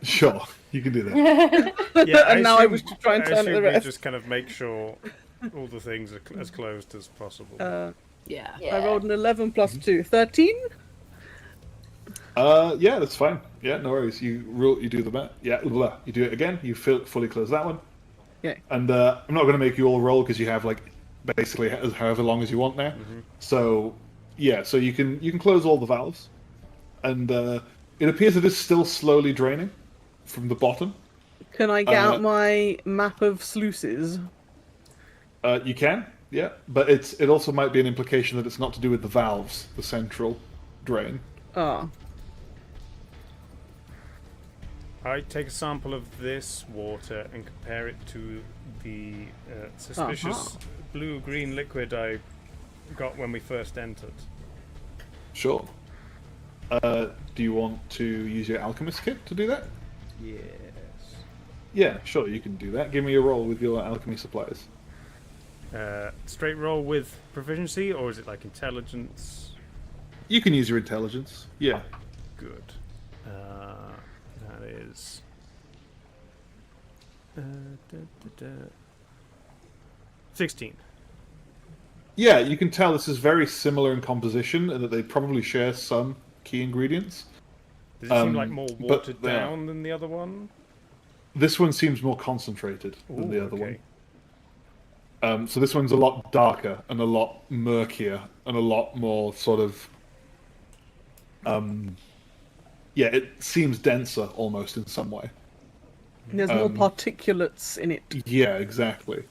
Sure, you can do that. Yeah, And now I assume- wish to try and I turn it the assume we rest. just kind of make sure all the things are as closed as possible. Yeah. I rolled an 11 plus 2. 13? Yeah, that's fine. Yeah, no worries. You do the math. Yeah, blah, you do it again. You fully close that one. Yeah. And I'm not going to make you all roll because you have like basically however long as you want now. So yeah, so you can close all the valves, and it appears it is still slowly draining from the bottom. Can I get out my map of sluices? You can, yeah, but it also might be an implication that it's not to do with the valves, the central drain. Ah. I take a sample of this water and compare it to the suspicious blue-green liquid I got when we first entered. Sure. Do you want to use your alchemist kit to do that? Yes. Yeah, sure, you can do that. Give me a roll with your alchemy supplies. Straight roll with proficiency, or is it like intelligence? You can use your intelligence. Yeah. Good. That is... 16. Yeah, you can tell this is very similar in composition and that they probably share some key ingredients. Does it seem like more but watered they are- down than the other one? This one seems more concentrated than the Ooh, other okay. one. So this one's a lot darker and a lot murkier and a lot more sort of... yeah, it seems denser almost in some way. There's more particulates in it. Yeah, exactly.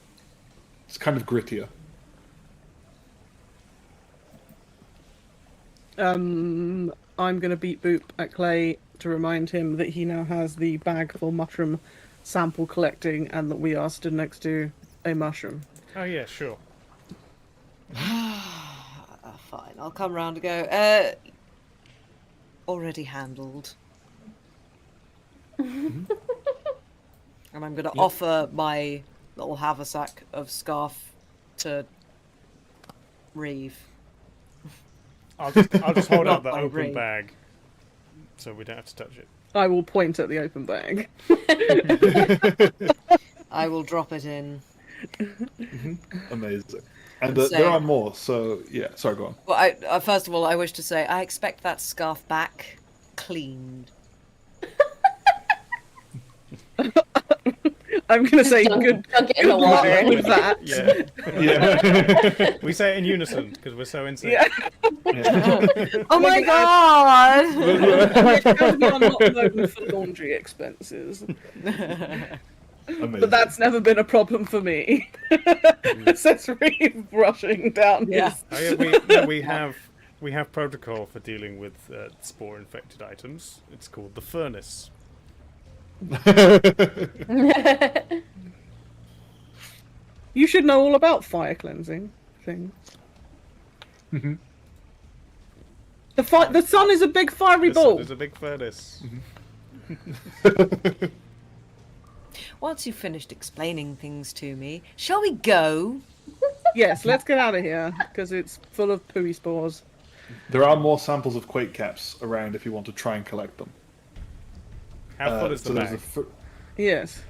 It's kind of grittier. I'm going to beat Boop at Clay to remind him that he now has the bag for mushroom sample collecting and that we are stood next to a mushroom. Oh yeah, sure. Fine, I'll come round and go. Already handled. And I'm going to offer my little haversack of scarf to Reeve. I'll just hold Not out the my open ring. bag, so we don't have to touch it. I will point at the open bag. I will drop it in. Amazing. And So- there are more, so yeah. Sorry, go on. Well, first of all, I wish to say I expect that scarf back cleaned. I'm going to say Dunk good it in the luck water. with that. Yeah. We say it in unison because we're so insane. Yeah. Oh my Like, god! I'm not known for laundry expenses. Amazing. But that's never been a problem for me. Says Reeve brushing down Yeah. his... Oh, yeah, we have protocol for dealing with spore infected items. It's called the furnace. You should know all about fire cleansing. things. Mm-hmm. The sun is a big fiery ball. There's a big furnace. Once you've finished explaining things to me, shall we go? Yes, let's get out of here because it's full of pooey spores. There are more samples of Quake caps around if you want to try and collect them. How full is the there's bag? Yes.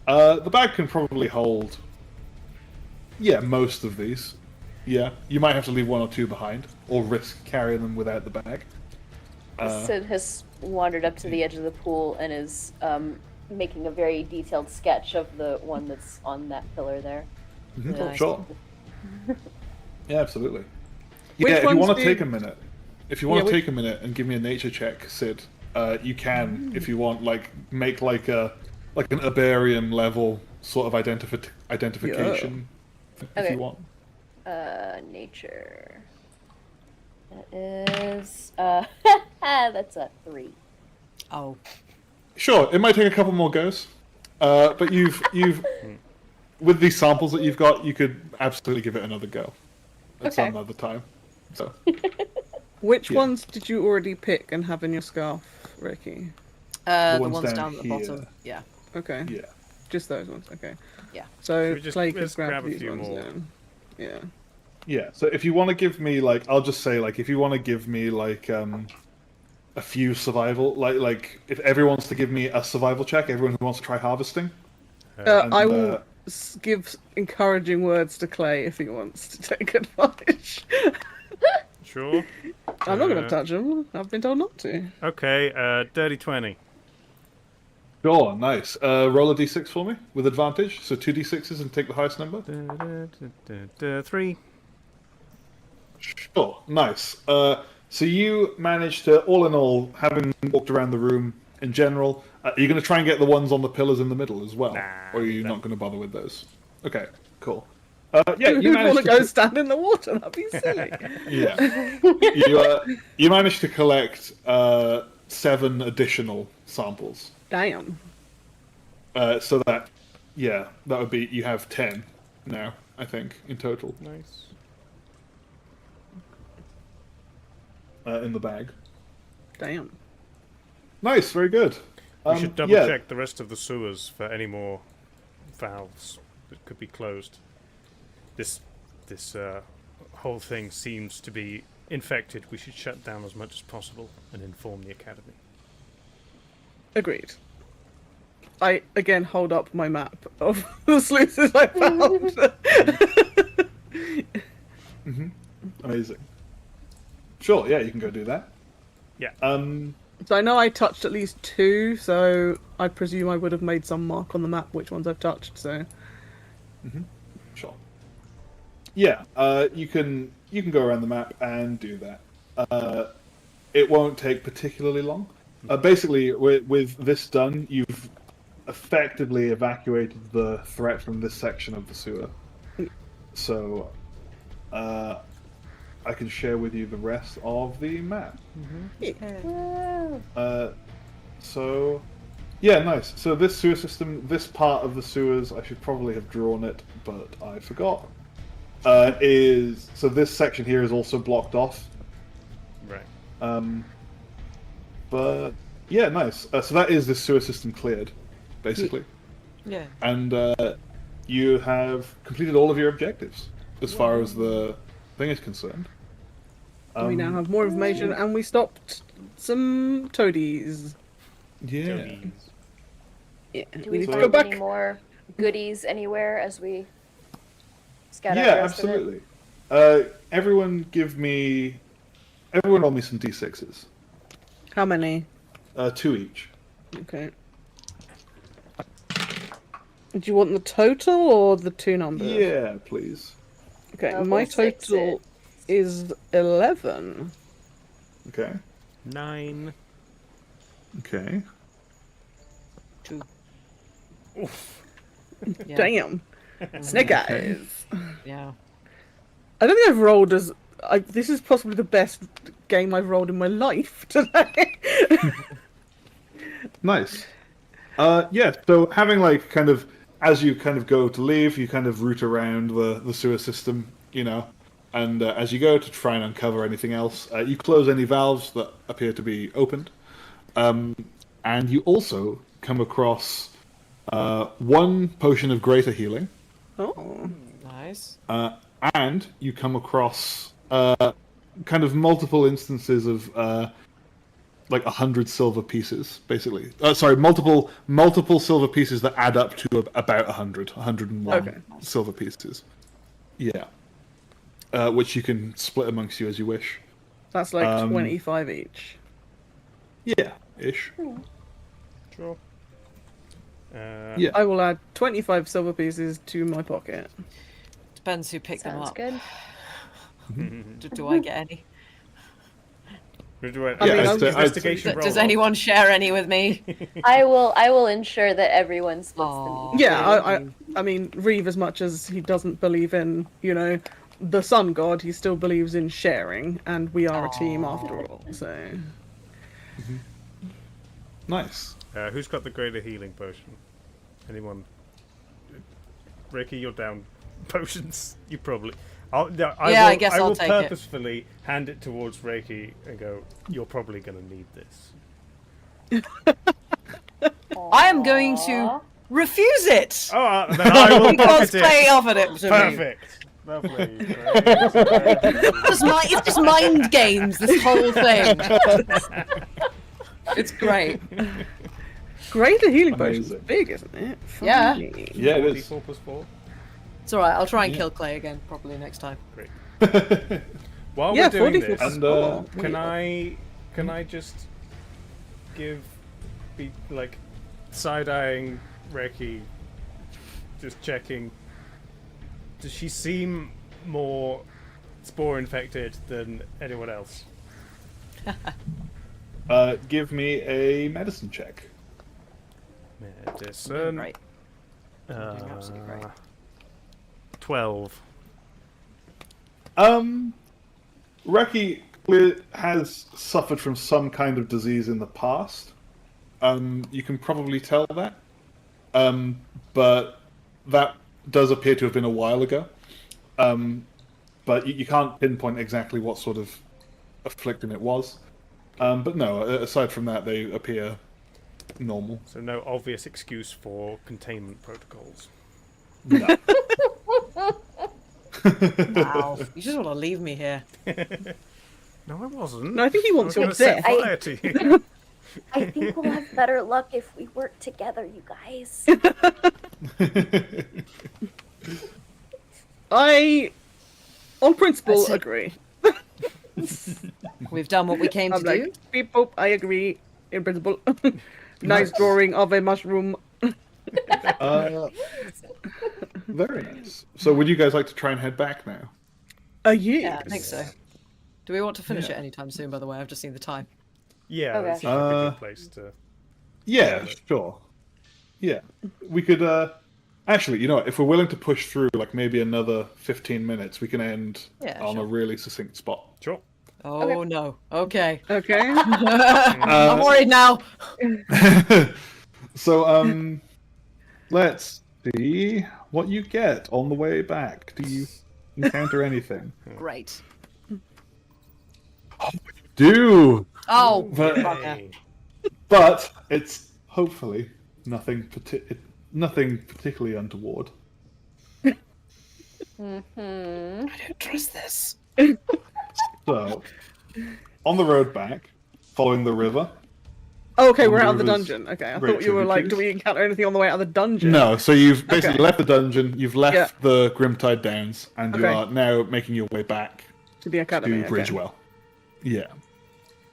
The bag can probably hold, most of these. Yeah, you might have to leave one or two behind, or risk carrying them without the bag. Sid has wandered up to the edge of the pool and is making a very detailed sketch of the one that's on that pillar there. Mhm, Nice. Sure. Yeah, absolutely. Which Yeah, if you ones want to do- take a minute, Yeah, take a minute and give me a nature check, Sid, you can, if you want, make like an herbarium level sort of identification, if Okay. you want. Nature. That is that's a 3. Oh, Sure, it might take a couple more goes, but you've with these samples that you've got, you could absolutely give it another go at Okay. some other time. So Which Yeah. ones did you already pick and have in your scarf, Ricky? the ones ones down down at the here. bottom. Yeah. Okay. yeah, Just those ones. Okay. Yeah. So Should we just- Clay can let's grab grab a these few ones more? then. Yeah. yeah. So if you want to give me I'll just say if you want to give me a few survival, like if everyone wants to give me a survival check, everyone who wants to try harvesting. And, I will give encouraging words to Clay if he wants to take advantage. Sure. I'm not going to touch him. I've been told not to. Okay, dirty 20. Sure, nice. Roll a d6 for me with advantage. So 2d6s and take the highest number. 3. Sure, nice. So you managed to, all in all, having walked around the room in general, are you going to try and get the ones on the pillars in the middle as well? Nah, Or are you no. not going to bother with those? Okay, cool. Yeah, Who'd you want managed to go stand in the water? That'd be silly. Yeah. You managed to collect 7 additional samples. Damn. So that would be, you have 10 now, I think, in total, Nice. in the bag. Damn. Nice, very good. We should double check the rest of the sewers for any more valves that could be closed. This whole thing seems to be infected. We should shut down as much as possible and inform the academy. Agreed. I again hold up my map of the sluices I found. Amazing. Sure, yeah, you can go do that. Yeah. So I know I touched at least 2, so I presume I would have made some mark on the map which ones I've touched. So Sure. Yeah, you can go around the map and do that. It won't take particularly long. Basically, with this done, you've effectively evacuated the threat from this section of the sewer. So, I can share with you the rest of the map. So, yeah, nice. So this sewer system, this part of the sewers, I should probably have drawn it, but I forgot. So this section here is also blocked off. Right. But yeah, nice. So that is the sewer system cleared, basically. Yeah. And you have completed all of your objectives as far as the thing is concerned. we now have more information, and we stopped some toadies. Yeah. Toadies. Yeah. Do We we need to find go back. any more goodies anywhere as we scout out Yeah, the rest of it? absolutely. Everyone roll me some d6s. How many? 2 each. Okay. Do you want the total or the 2 numbers? Yeah, please. Okay, Double my sixes. total is 11. Okay. 9. Okay. 2. Oof. Yeah. Damn. Snake eyes. Yeah. I don't think I've rolled as. This is possibly the best game I've rolled in my life today. Nice. Yeah, so having kind of as you kind of go to leave, you kind of route around the sewer system, and as you go to try and uncover anything else, you close any valves that appear to be opened, and you also come across one potion of greater healing, Oh. Nice. and you come across kind of multiple instances of like 100 silver pieces, basically. Sorry, multiple silver pieces that add up to about 101 silver pieces. Yeah. Which you can split amongst you as you wish. That's like 25 each. Yeah, ish. Sure. Yeah. I will add 25 silver pieces to my pocket. Depends who picked them Sounds up. good. Do I get any? Investigation roll. Does anyone share any with me? I will ensure that everyone splits Aw. them. Yeah, I mean, Reeve, as much as he doesn't believe in, the sun god, he still believes in sharing, and we are a team after all, so... Nice. Who's got the greater healing potion? Anyone? Ricky, you're down potions. You probably... I guess I'll will take it. purposefully hand it towards Reiki and go, you're probably going to need this. I am going to refuse it! Oh, then I will Because pocket Clay it. offered it to me. Perfect. Lovely. It's just mind games, this whole thing. It's great. Greater healing potion's Amazing. big, isn't it? Yeah. Funny. Yeah, it is. 4 plus 4. It's alright, I'll try and kill Clay again, probably next time. Great. While Yeah, we're doing 44 this, plus And, 4. can I just be like side-eyeing Reki, just checking, does she seem more spore infected than anyone else? Give me a medicine check. Medicine. Great. Doing absolutely great. 12. Reki has suffered from some kind of disease in the past. You can probably tell that. But that does appear to have been a while ago. But you can't pinpoint exactly what sort of afflicting it was. But no, aside from that, they appear normal. So no obvious excuse for containment protocols. No. Wow. You just want to leave me here. No, I wasn't. No, I think he wants your I was gonna death. set fire to you. I think we'll have better luck if we work together, you guys. I, on principle, That's it. agree. We've done what we came to I'm do. like, beep boop, I agree, in principle. Nice drawing of a mushroom. Very nice. So would you guys like to try and head back now? Yes. Yeah, I think so. Do we want to finish it anytime soon, by the way? I've just seen the time. Yeah, Okay. that seems like a good place to... Yeah, sure. Yeah. We could, actually, you know what, if we're willing to push through, like, maybe another 15 minutes, we can end on a really succinct spot. Sure. Oh, no. Okay. Okay. I'm worried now. So, let's see what you get on the way back. Do you encounter anything? Great. Do! Oh, But, bugger. but it's hopefully nothing particularly untoward. I don't trust this. So, on the road back, following the river. Okay, we're out of the Rivers, dungeon. Okay, I great thought you were like, do we tributaries. encounter anything on the way out of the dungeon? No, so you've basically Okay. left the dungeon, you've left Yeah. the Grimtide Downs, and you Okay. are now making your way back To the academy. to okay. Bridgewell. Yeah.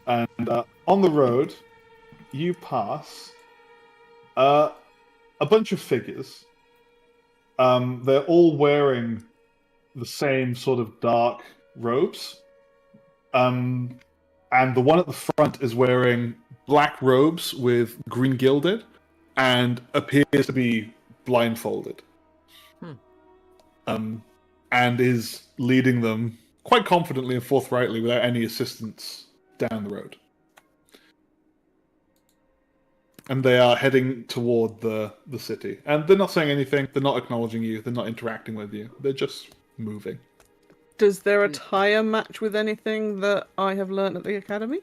And on the road, you pass a bunch of figures. They're all wearing the same sort of dark robes. And the one at the front is wearing black robes with green gilded and appears to be blindfolded. And is leading them quite confidently and forthrightly without any assistance down the road. and they are heading toward the city. And they're not saying anything. They're not acknowledging you. They're not interacting with you. They're just moving. Does their attire match with anything that I have learnt at the academy?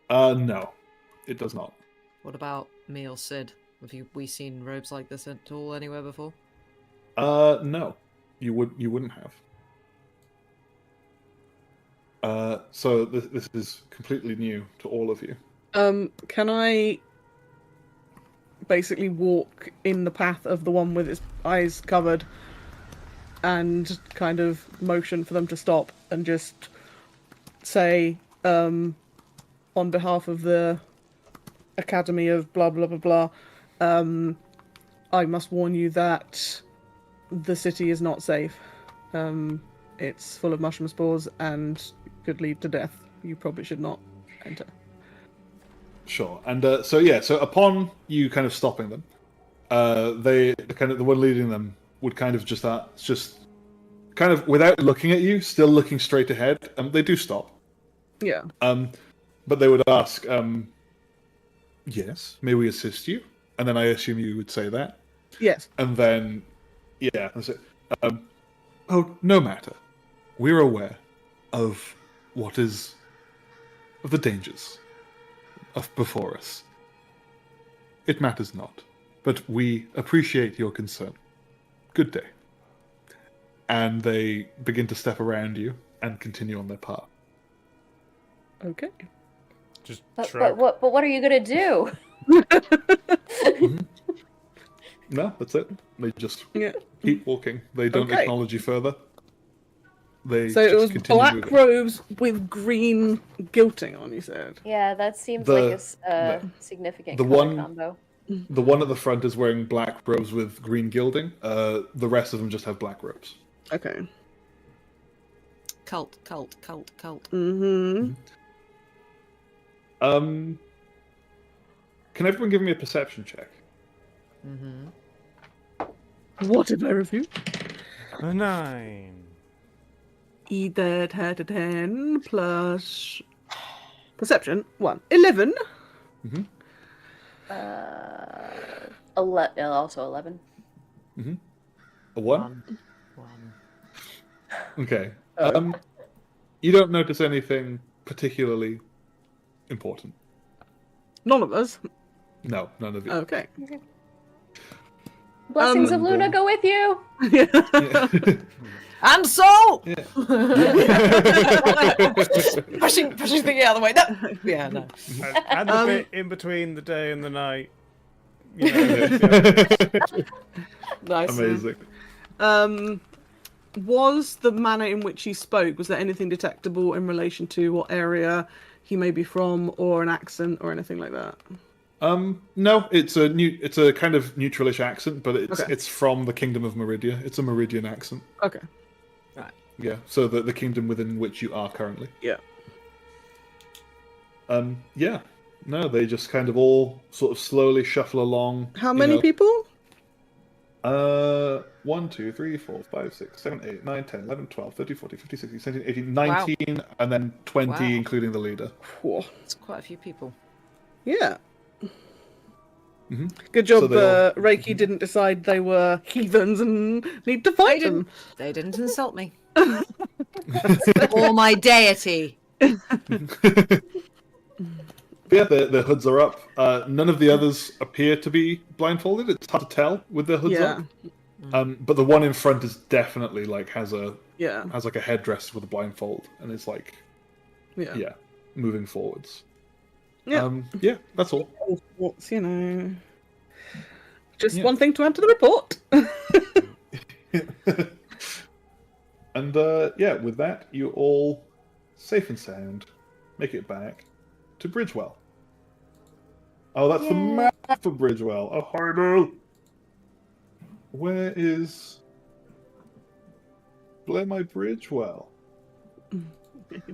No, it does not. What about me or Sid? Have we seen robes like this at all anywhere before? No, you wouldn't have. So this is completely new to all of you. Can I basically walk in the path of the one with its eyes covered and kind of motion for them to stop and just say, on behalf of the Academy of blah blah blah blah, I must warn you that the city is not safe. It's full of mushroom spores and could lead to death. You probably should not enter. Sure. And so upon you kind of stopping them, the one leading them would kind of just kind of without looking at you, still looking straight ahead. They do stop. Yeah. But they would ask, yes, may we assist you? And then I assume you would say that. Yes. And then, yeah, that's it. Oh, no matter. We're aware of of the dangers before us. It matters not, but we appreciate your concern. Good day. And they begin to step around you and continue on their path. Okay. Just But what are you gonna do? No, that's it. They just Yeah. keep walking. They don't Okay. acknowledge you further. They So it just was continue black moving. robes with green gilting on, you said? Yeah, that seems The- like a the- significant the color one- combo. The one at the front is wearing black robes with green gilding. The rest of them just have black robes. Okay. Cult. Mm-hmm. Can everyone give me a perception check? What if I refuse? A 9. E that had a 10 plus perception 1. 11. Also 11. A 1? One. Okay. You don't notice anything particularly important. None of us. No, none of you. Okay. Blessings of Luna go with you. And so Yeah. pushing thing out of the way. No. Yeah, no. And the bit in between the day and the night. You know, Nice. Amazing. Was the manner in which he spoke, was there anything detectable in relation to what area he may be from, or an accent, or anything like that? No, it's a kind of neutralish accent, but Okay. it's from the Kingdom of Meridia. It's a Meridian accent. Okay. Yeah, so the kingdom within which you are currently. Yeah. Yeah. No, they just kind of all sort of slowly shuffle along. How many people? 1, 2, 3, 4, 5, 6, 7, 8, 9, 10, 11, 12, 13, 14, 15, 16, 17, 18, 19, and then 20, Wow. including the leader. Whoa. It's quite a few people. Yeah. Mhm. Good job, So they all- Reiki didn't decide they were heathens and need to fight them. They didn't insult me. Or my deity. Yeah, their hoods are up. None of the others appear to be blindfolded. It's hard to tell with their hoods Yeah. up. But the one in front is definitely like has Yeah. like a headdress with a blindfold, and it's like Yeah. moving forwards. Yeah. Yeah, that's all. What's, you know. Just Yeah. one thing to add to the report. And yeah, with that, you all safe and sound make it back to Bridgewell. Oh, that's the map for Bridgewell. Oh, horrible. Where my Bridgewell?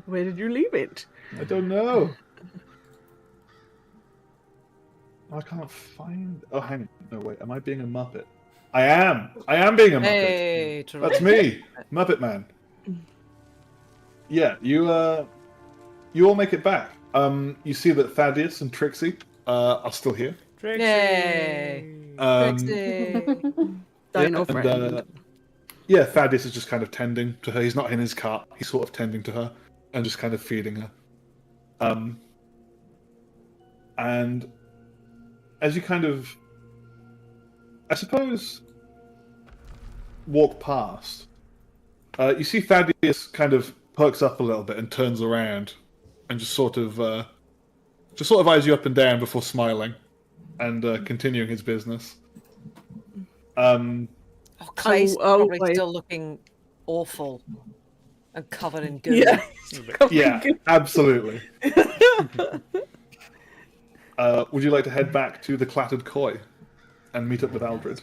Where did you leave it? I don't know. I can't find. Oh, hang on. No, wait. Am I being a Muppet? I am. I am being a Muppet. Hey, That's me, Muppet Man. Yeah, you all make it back. You see that Thaddeus and Trixie are still here. Trixie! Yay! Trixie. Dino and, friend. yeah, Thaddeus is just kind of tending to her. He's not in his cart. He's sort of tending to her and just kind of feeding her. And as you kind of, I suppose, walk past, you see Thaddeus kind of perks up a little bit and turns around and just sort of eyes you up and down before smiling and continuing his business. Clay's probably wait. still looking awful and covered in goo. Yeah. Yeah, absolutely. Would you like to head back to the Clattered Koi and meet up with Aldred?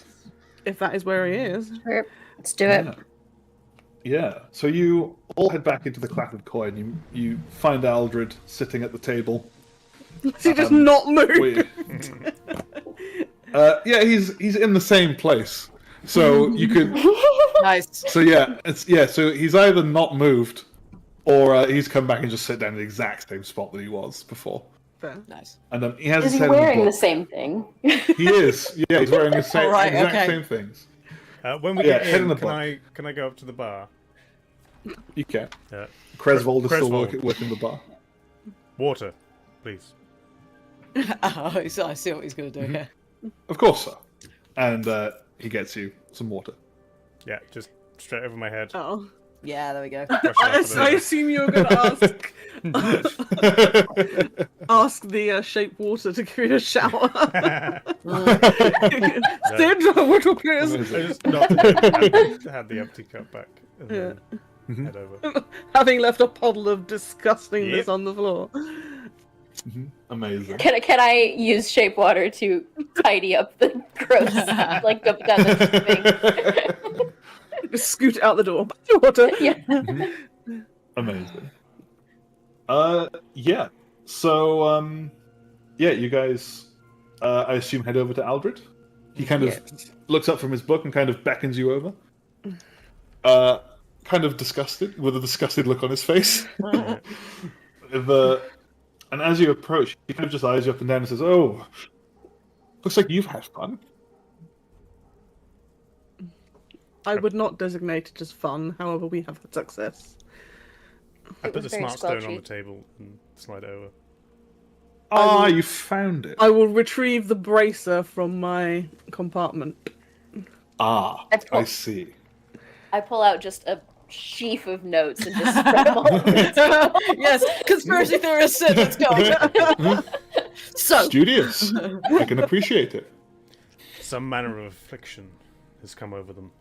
If that is where he is. Sure. Let's do it. Yeah. So you all head back into the Clattered Koi and you find Aldred sitting at the table. Does he just not move? Yeah, he's in the same place. So you could. Nice. So yeah, So he's either not moved, or he's come back and just sit down in the exact same spot that he was before. Fair. Nice. And he has Is his he head in wearing the book. same thing? He is. Yeah, he's wearing the same Alright, exact okay. same things. When we Yeah, get head in in, the can I go up to the bar? You can. Yeah. Cresvold is still Cresvold. working the bar. Water, please. Oh, I see what he's going to do here. Of course, sir. And he gets you some water. Yeah, just straight over my head. Oh. Yeah, there we go. Brush it I off with a- assume you were going to ask the shape water to give you a shower. Sid, water please. I just knocked it in, had the empty cup back, and then head over. Having left a puddle of disgustingness Yep. on the floor. Amazing. Can I use shape water to tidy up the gross, like the thing? Just scoot out the door. Back to water. Yeah. Amazing. Yeah. So, yeah, you guys, I assume, head over to Aldred. He kind of looks up from his book and kind of beckons you over. Kind of disgusted, with a disgusted look on his face. And as you approach, he kind of just eyes you up and down and says, "Oh, looks like you've had fun." I would not designate it as fun, however, we have had success. I It put was the very smart stone on squelchy. the table and slide it over. Ah, you found it. I will retrieve the bracer from my compartment. Ah, That's cool. I see. I pull out just a sheaf of notes and just spread them all over the table. Yes, conspiracy theorists said, let's go. So, Studious. I can appreciate it. Some manner of affliction has come over them.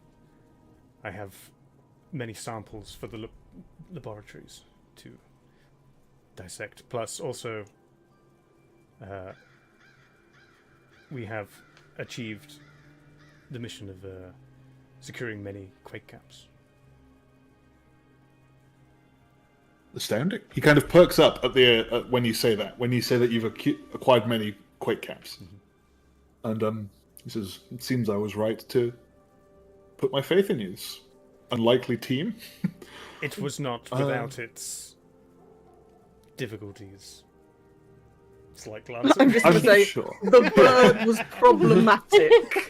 I have many samples for the laboratories to dissect. Plus, also, we have achieved the mission of securing many Quake caps. Astounding. He kind of perks up at the when you say that. When you say that you've acquired many Quake caps, and he says, "It seems I was right to put my faith in you. Unlikely team." It was not without its difficulties. Slight I'm glancing. just going to say, sure. the bird was problematic.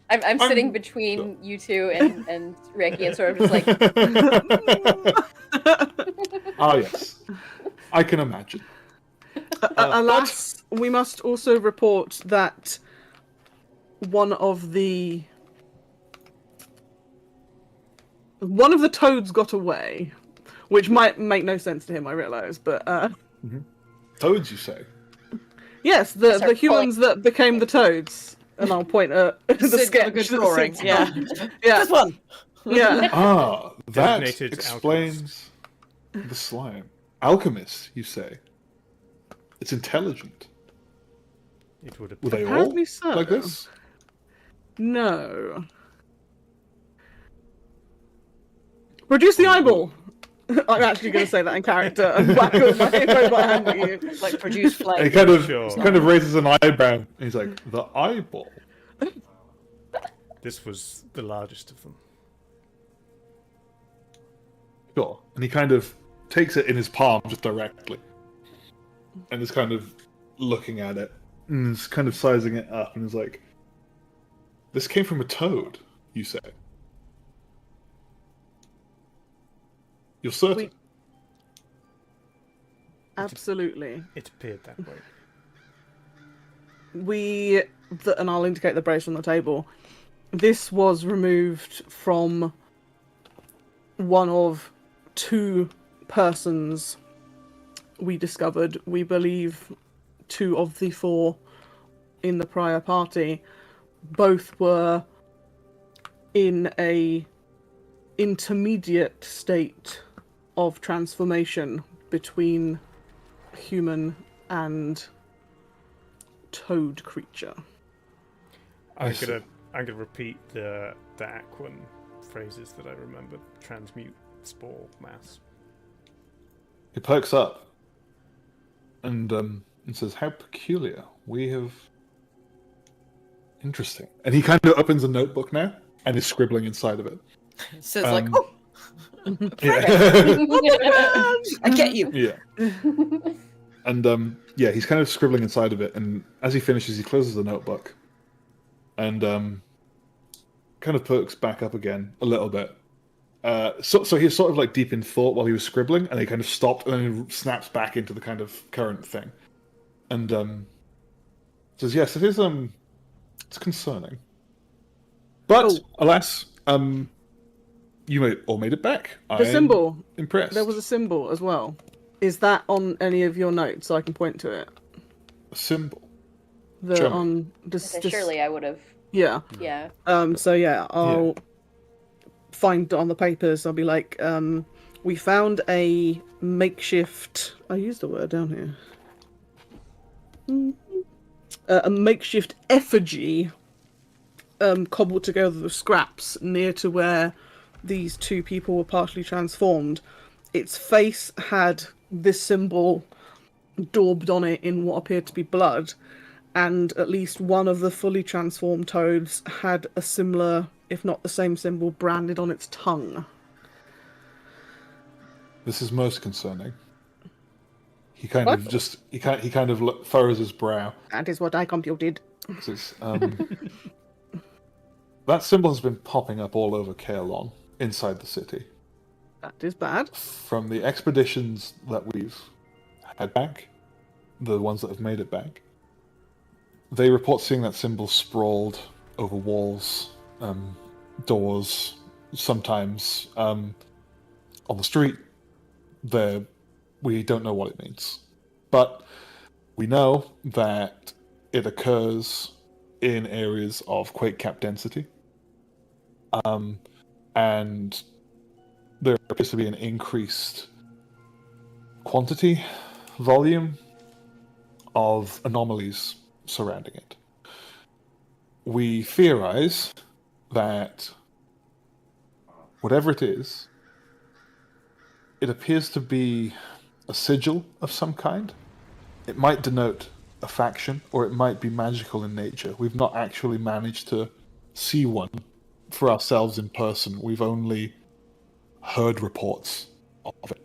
I'm sitting between you two and Ricky and sort of just like, Ah, yes. I can imagine. Alas, we must also report that one of the toads got away, which might make no sense to him, I realise, but Toads, you say? yes, Start the humans that became the toads. And I'll point at the Sid's sketch. got a good that drawing. Sid's Yeah. done. Yeah, This one. yeah. Ah, that Designated explains the slime. Alchemist, you say? It's intelligent. It would Were they all Apparently so. like this? No. Reduce the eyeball. I'm actually going to say that in character and whack my robot hand at you. Like produce flame. He kind of Sure. raises an eyebrow. And he's like, "The eyeball." This was the largest of them. Sure. And he kind of takes it in his palm just directly, and is kind of looking at it and is kind of sizing it up and is like, "This came from a toad, you say? You're certain?" Absolutely. It appeared that way. And I'll indicate the brace on the table. This was removed from one of 2 persons we discovered. We believe 2 of the 4 in the prior party. Both were in a intermediate state of transformation between human and toad creature. I'm gonna repeat the Aquan phrases that I remembered. Transmute, spore, mass. He perks up and says, "How peculiar. We have interesting." And he kind of opens a notebook now and is scribbling inside of it. So it's like, oh, Yeah. I get you. Yeah. And yeah, he's kind of scribbling inside of it, and as he finishes, he closes the notebook and kind of perks back up again a little bit. So he's sort of like deep in thought while he was scribbling, and he kind of stopped, and then he snaps back into the kind of current thing, and says, "Yes, it is. It's concerning, but alas, you all made it back. The symbol. Impressed. There was a symbol as well. Is that on any of your notes so I can point to it? A symbol. Surely I would have. Yeah. Yeah. So yeah, I'll find on the papers. I'll be like, we found a makeshift. I used the word down here. A makeshift effigy, cobbled together with scraps near to where these 2 people were partially transformed. Its face had this symbol daubed on it in what appeared to be blood, and at least one of the fully transformed toads had a similar, if not the same symbol, branded on its tongue. This is most concerning. He kind of furrows his brow. That is what I computed. Says, that symbol has been popping up all over Kaerlon, inside the city. That is bad. From the expeditions that we've had back, the ones that have made it back, they report seeing that symbol sprawled over walls, doors, sometimes on the street. We don't know what it means. But we know that it occurs in areas of Quake cap density. And there appears to be an increased quantity, volume of anomalies surrounding it. We theorize that whatever it is, it appears to be a sigil of some kind. It might denote a faction, or it might be magical in nature. We've not actually managed to see one for ourselves in person. We've only heard reports of it.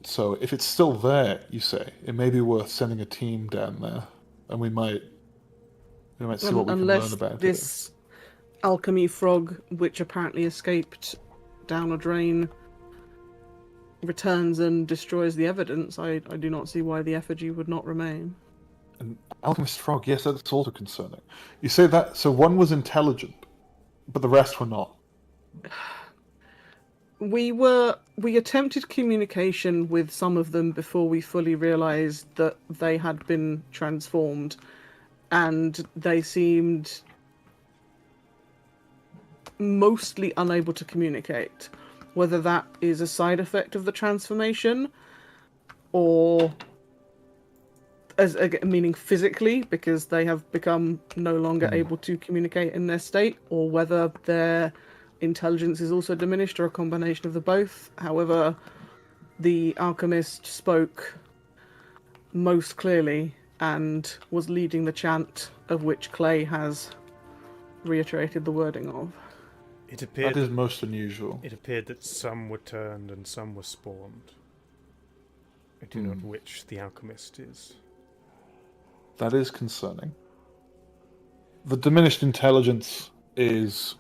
So if it's still there, you say, it may be worth sending a team down there, and we might see what we can learn about it. This alchemy frog, which apparently escaped down a drain, returns and destroys the evidence, I do not see why the effigy would not remain. An alchemist frog, yes, that's also concerning. You say that, so one was intelligent, but the rest were not. We attempted communication with some of them before we fully realized that they had been transformed, and they seemed mostly unable to communicate. Whether that is a side effect of the transformation, or meaning physically, because they have become no longer able to communicate in their state, or whether their intelligence is also diminished, or a combination of the both. However, the alchemist spoke most clearly and was leading the chant, of which Clay has reiterated the wording of. It appeared that is most unusual. It appeared that some were turned and some were spawned. I do not know which the alchemist is That is concerning. The diminished intelligence is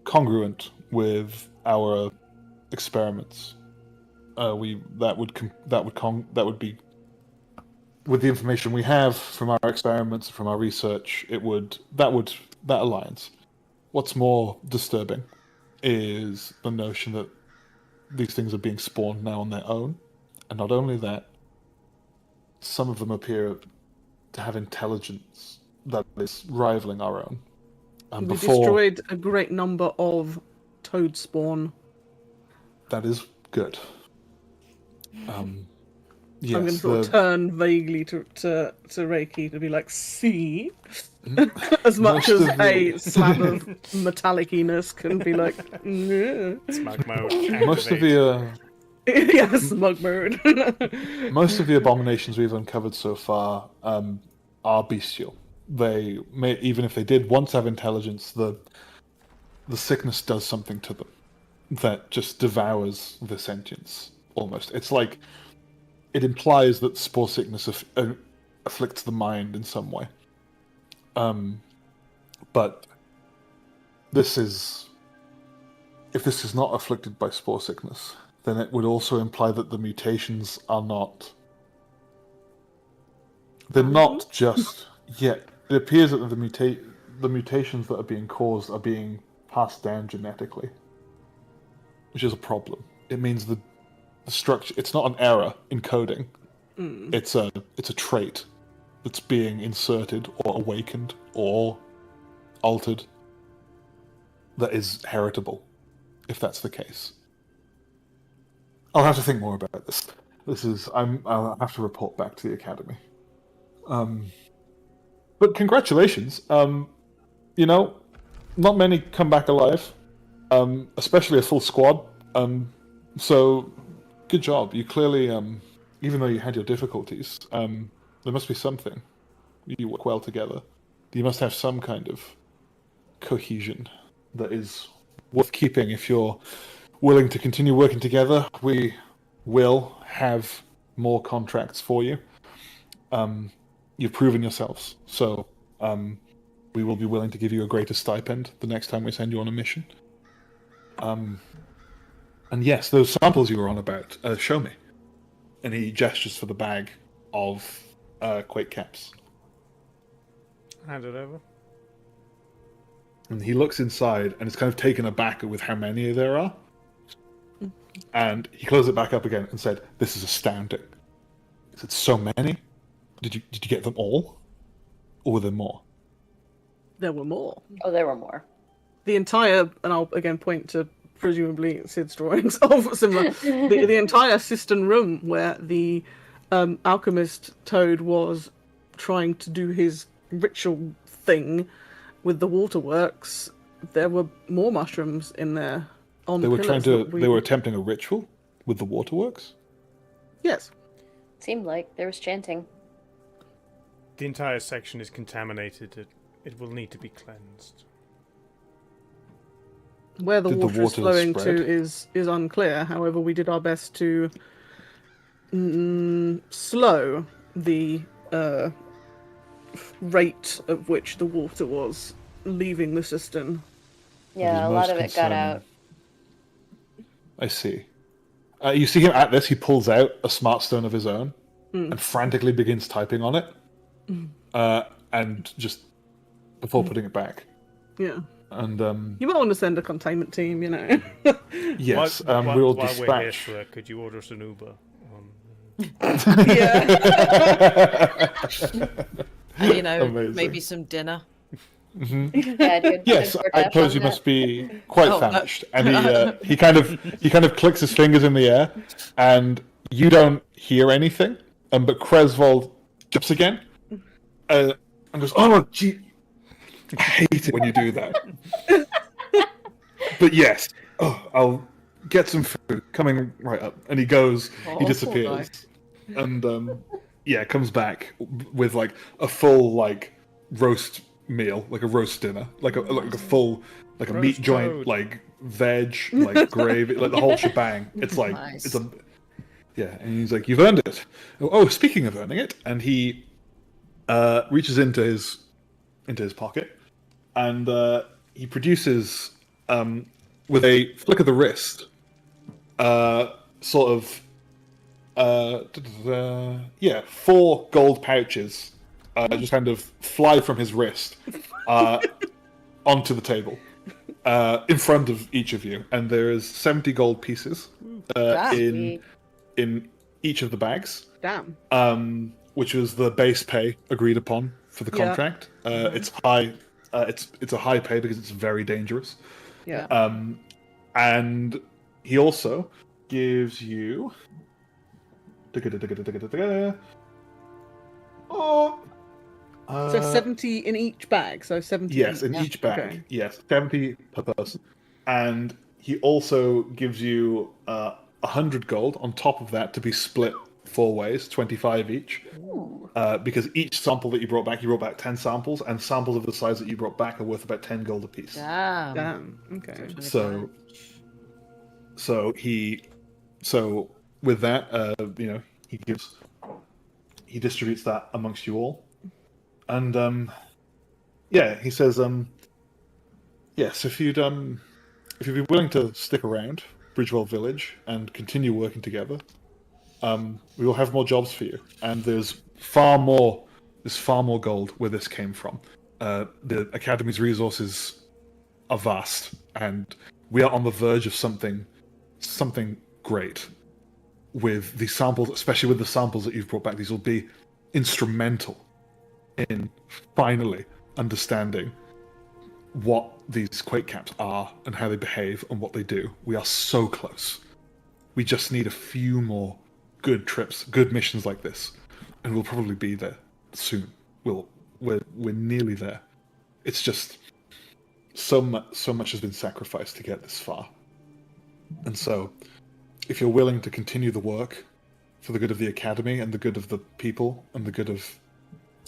congruent with our experiments. That would be with the information we have from our experiments, from our research. That aligns. What's more disturbing is the notion that these things are being spawned now on their own, and not only that, some of them appear to have intelligence that is rivaling our own. We destroyed a great number of toad spawn. That is good. Yes, I'm going to sort of turn vaguely to Reiki to be like, see? As much as a slab of metallic-iness can be like, Smug mode. most of the yeah, smug mode. most of the abominations we've uncovered so far are bestial. They may, even if they did once have intelligence, the sickness does something to them that just devours the sentience. Almost, it's like it implies that spore sickness afflicts the mind in some way. But if this is not afflicted by spore sickness, then it would also imply that the mutations are not. They're not just yet. It appears that the mutations that are being caused are being passed down genetically, which is a problem. It means the structure. It's not an error in coding. It's a trait that's being inserted or awakened or altered that is heritable, if that's the case. I'll have to think more about this. I'll have to report back to the academy. But congratulations. Not many come back alive, especially a full squad. So good job. You clearly, even though you had your difficulties, there must be something. You work well together. You must have some kind of cohesion that is worth keeping. If you're willing to continue working together, we will have more contracts for you. You've proven yourselves, so we will be willing to give you a greater stipend the next time we send you on a mission. And yes, those samples you were on about, show me. And he gestures for the bag of Quake caps. Hand it over. And he looks inside and is kind of taken aback with how many there are. And he closed it back up again and said, "This is astounding." He said, "So many? Did you get them all? Or were there more?" There were more. Oh, there were more. The entire, and I'll again point to presumably Sid's drawings of similar, the entire cistern room where the alchemist Toad was trying to do his ritual thing with the waterworks. There were more mushrooms in there. On They were pillars they were attempting a ritual with the waterworks? Yes. Seemed like there was chanting. The entire section is contaminated. It will need to be cleansed. Where the Did the water is water flowing spread? to is unclear. However, we did our best to slow the rate at which the water was leaving the cistern. Yeah, a lot of it got out. I see. You see him at this, he pulls out a smart stone of his own and frantically begins typing on it. And just before putting it back. Yeah. And You might want to send a containment team, you know. yes, While we'll we're here, dispatch. sir, could you order us an Uber? Yeah. And, Amazing. maybe some dinner. Yeah, dude, Yes, good I DoorDash suppose on you that. must be quite Oh, no. famished. And he kind of clicks his fingers in the air, and you don't hear anything. But Cresvold jumps again, and goes, "Oh, gee, I hate it when you do that." But yes, I'll get some food coming right up. And he goes, he Oh, disappears, and comes back with like a full roast meal, like a roast dinner, like a full a meat Roast joint, toad. like veg, like gravy, like the whole shebang. It's like Nice. and he's like, "You've earned it." Oh, speaking of earning it, and he reaches into his pocket, and he produces, with a flick of the wrist, sort of, 4 gold pouches just kind of fly from his wrist onto the table in front of each of you, and there is 70 gold pieces in each of the bags. Damn. Which was the base pay agreed upon for the contract. It's high. It's a high pay because it's very dangerous. Yeah. And he also gives you. So 70 in each bag. So 70. Yes, in each bag. Okay. Yes, 70 per person. And he also gives you 100 gold on top of that to be split 4 ways, 25 each. Because each sample that you brought back 10 samples, and samples of the size that you brought back are worth about 10 gold apiece. Damn. Okay. So with that, he distributes that amongst you all, and he says, yes, if you'd be willing to stick around Bridgewell Village and continue working together, we will have more jobs for you, and there's far more gold where this came from. The Academy's resources are vast, and we are on the verge of something great with these samples, especially with the samples that you've brought back. These will be instrumental in finally understanding what these Quake caps are and how they behave and what they do. We are so close. We just need a few more good trips, good missions like this, and we'll probably be there soon. We're nearly there. It's just so much has been sacrificed to get this far, and so if you're willing to continue the work for the good of the Academy and the good of the people and the good of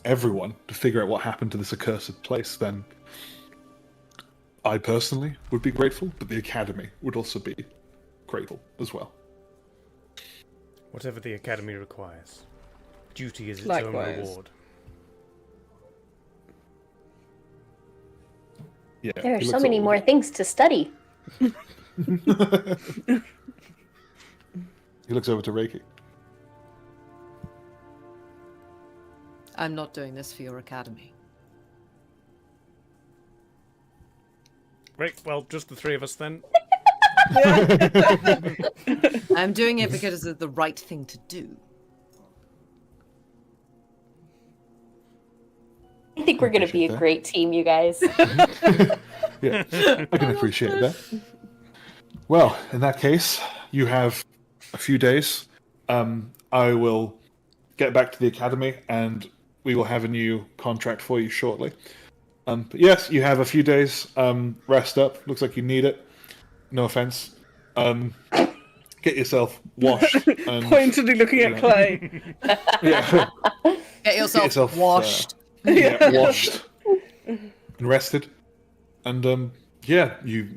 everyone to figure out what happened to this accursed place, then I personally would be grateful, but the Academy would also be grateful as well. Whatever the Academy requires. Duty is its Likewise. own reward. Yeah, There are he so looks many at all more of things to study. you. He looks over to Reiki. I'm not doing this for your academy. Great, well, just the 3 of us then. I'm doing it because it's the right thing to do. I think we're going to be a great team, you guys. Yeah, I can appreciate that. Well, in that case, you have a few days. I will get back to the Academy, and we will have a new contract for you shortly. But yes, you have a few days. Rest up. Looks like you need it. No offense. Get yourself washed. And, Pointedly looking at Clay. yeah, Get yourself washed. washed and rested. And you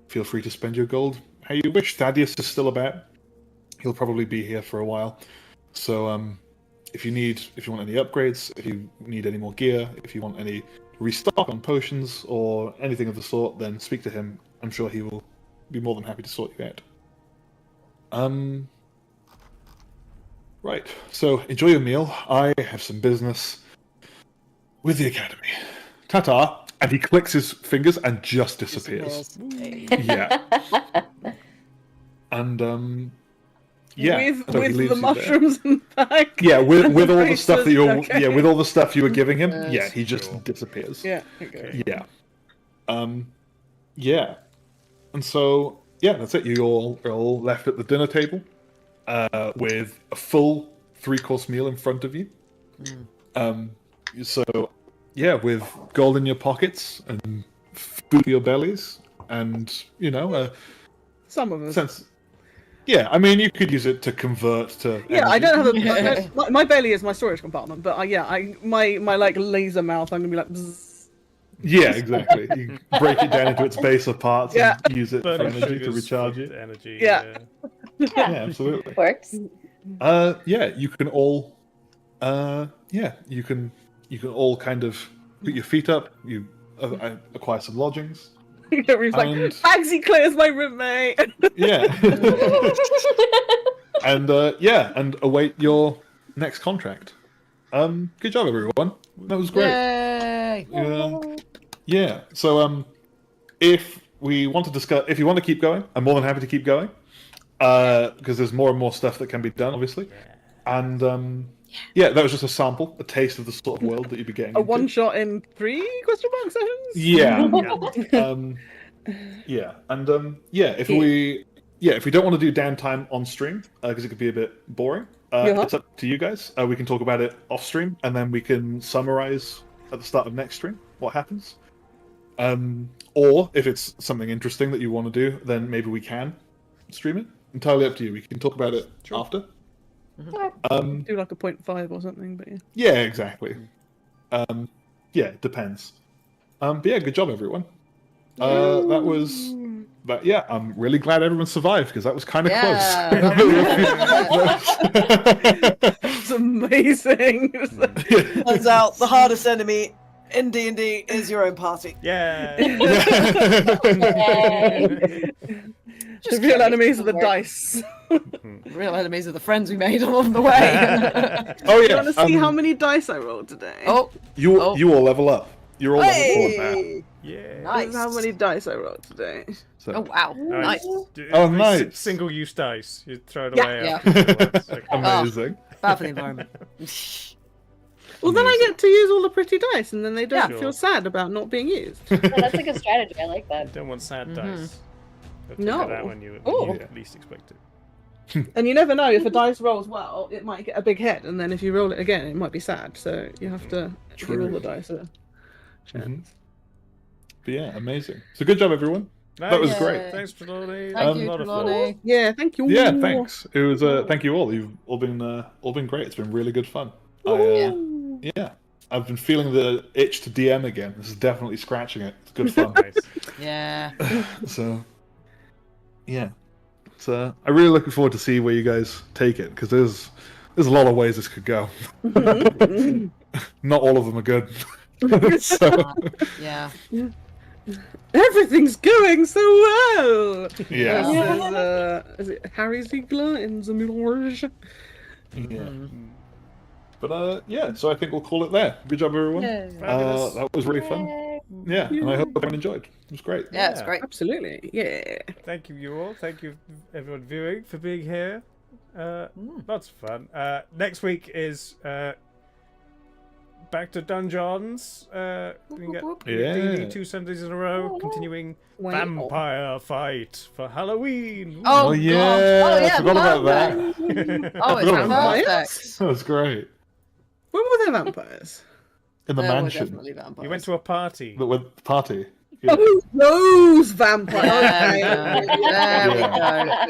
feel free to spend your gold how you wish. Thaddeus is still about. He'll probably be here for a while. So if you want any upgrades, if you need any more gear, if you want any restock on potions or anything of the sort, then speak to him. I'm sure he will be more than happy to sort you out. Right. So enjoy your meal. I have some business with the Academy. Ta-ta. And he clicks his fingers and just disappears. Yeah. And yeah. With so he leaves the you mushrums in the bag. Yeah, with all the stuff that you're Okay. with all the stuff you were giving him, Yes. yeah, he just Sure. disappears. Yeah. Okay. Yeah. Yeah. And so yeah, that's it. You all are all left at the dinner table, with a full 3-course meal in front of you. So yeah, with gold in your pockets and food for your bellies, and Some of us. sense. Yeah, I mean, you could use it to convert to. Yeah, I energy. don't have my belly is my storage compartment, but my like laser mouth, I'm gonna be like. Bzzz. Yeah, exactly. You break it down into its baser parts Yeah. and use it for Burning energy to sugars, recharge food, it. energy. Yeah. Yeah, absolutely. Works. Yeah, you can all. Yeah, you can you can all kind of put your feet up. You acquire some lodgings. He's like, And- Bagsy clears my roommate. Yeah. and and await your next contract. Good job, everyone. That was great. Yay! Yeah. So if we want to discuss, if you want to keep going, I'm more than happy to keep going. Because there's more and more stuff that can be done, obviously. And that was just a sample, a taste of the sort of world that you'd be getting. A into. one shot in 3 question mark sessions? Yeah. If we don't want to do downtime on stream because it could be a bit boring, it's up to you guys. We can talk about it off stream, and then we can summarize at the start of next stream what happens. Or if it's something interesting that you want to do, then maybe we can stream it. Entirely up to you. We can talk about it after. Do like a 0.5 or something, but yeah. Yeah, exactly. It depends. But yeah, good job, everyone. That was. But yeah, I'm really glad everyone survived because that was kind of close. It's amazing. Turns out the hardest enemy in D&D is your own party. Yeah. The real enemies are the dice. Real enemies are the friends we made along the way. Oh yeah. You want to see how many dice I rolled today? You all level up. You're all level 4 now. Yeah. Nice. This is how many dice I rolled today. So. Oh wow, nice. Oh, nice. Single-use dice. You throw it Yeah. away. Yeah. Afterwards. Okay. Amazing. Bad for the environment. Well, then I get to use all the pretty dice, and then they don't Yeah. feel sad about not being used. No, that's a good strategy. I like You that. don't want sad dice. They'll No. take it out when you Oh. least expect it. And you never know, if a dice rolls well, it might get a big head, and then if you roll it again, it might be sad. So you have to give all the dice a chance. Mhm. But yeah, amazing. So good job, everyone. That was Nice. great. Thanks, Trelawney. Thank A you, lot of fun. Trelawney. Yeah, thank you. Yeah, thanks. It was. Thank you all. You've all been great. It's been really good fun. Yeah. I've been feeling the itch to DM again. This is definitely scratching it. It's good fun. Nice. Yeah. So, yeah. So I'm really looking forward to see where you guys take it because there's a lot of ways this could go. Not all of them are good. So, Yeah. Everything's going so well. yeah. Is it Harry Ziegler in The Mirage? Yeah. But yeah, so I think we'll call it there. Good job, everyone. Fabulous. That was really fun. Yay. Yeah, and I hope everyone enjoyed. It was great. Yeah, it's Yeah. great. Absolutely, yeah. Thank you all. Thank you, everyone viewing, for being here. Lots of fun. Next week is back to dungeons. We can get Yeah. D&D 2 Sundays in a row, continuing Wait, vampire fight for Halloween. Oh, yeah, God. Oh, I yeah, forgot about that. Oh, it's forgot about that. perfect. That was great. When were there vampires? In the There were mansion. definitely vampires. You went to a party. The with party. Yeah. Oh, those vampires. There we go. There we Yeah.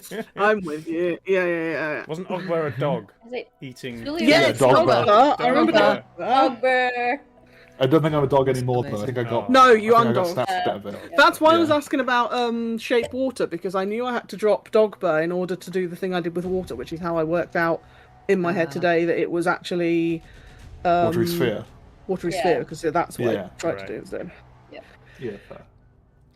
go. I'm with you. Yeah. Wasn't Ogber a dog Is it eating? Julia? Yeah, Yeah, it's dog Dogger. bear. I remember Dogger. Dogger. Ogber? I don't think I'm a dog anymore, though. I think I got. No, you I think I got undog. snapped out of it. That's why I was Yeah. asking about shape water, because I knew I had to drop Dogber in order to do the thing I did with water, which is how I worked out in my head today that it was actually Watery sphere. watery Yeah. sphere, because that's what Yeah. I tried Right. to do instead. Yeah. Fair.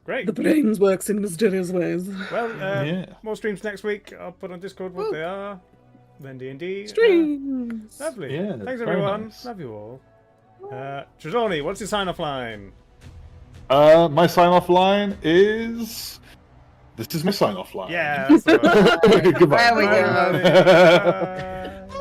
Great. The brains works in mysterious ways. Well, Yeah. more streams next week. I'll put on Discord what Woo. they are. Then D&D. Streams. Lovely. Yeah, Thanks, very everyone. nice. Love you all. Trelawney, what's your sign-off line? My sign-off line is. This is my sign-off line. Yeah. That's the one. Goodbye. There we go. Bye, everybody. Bye.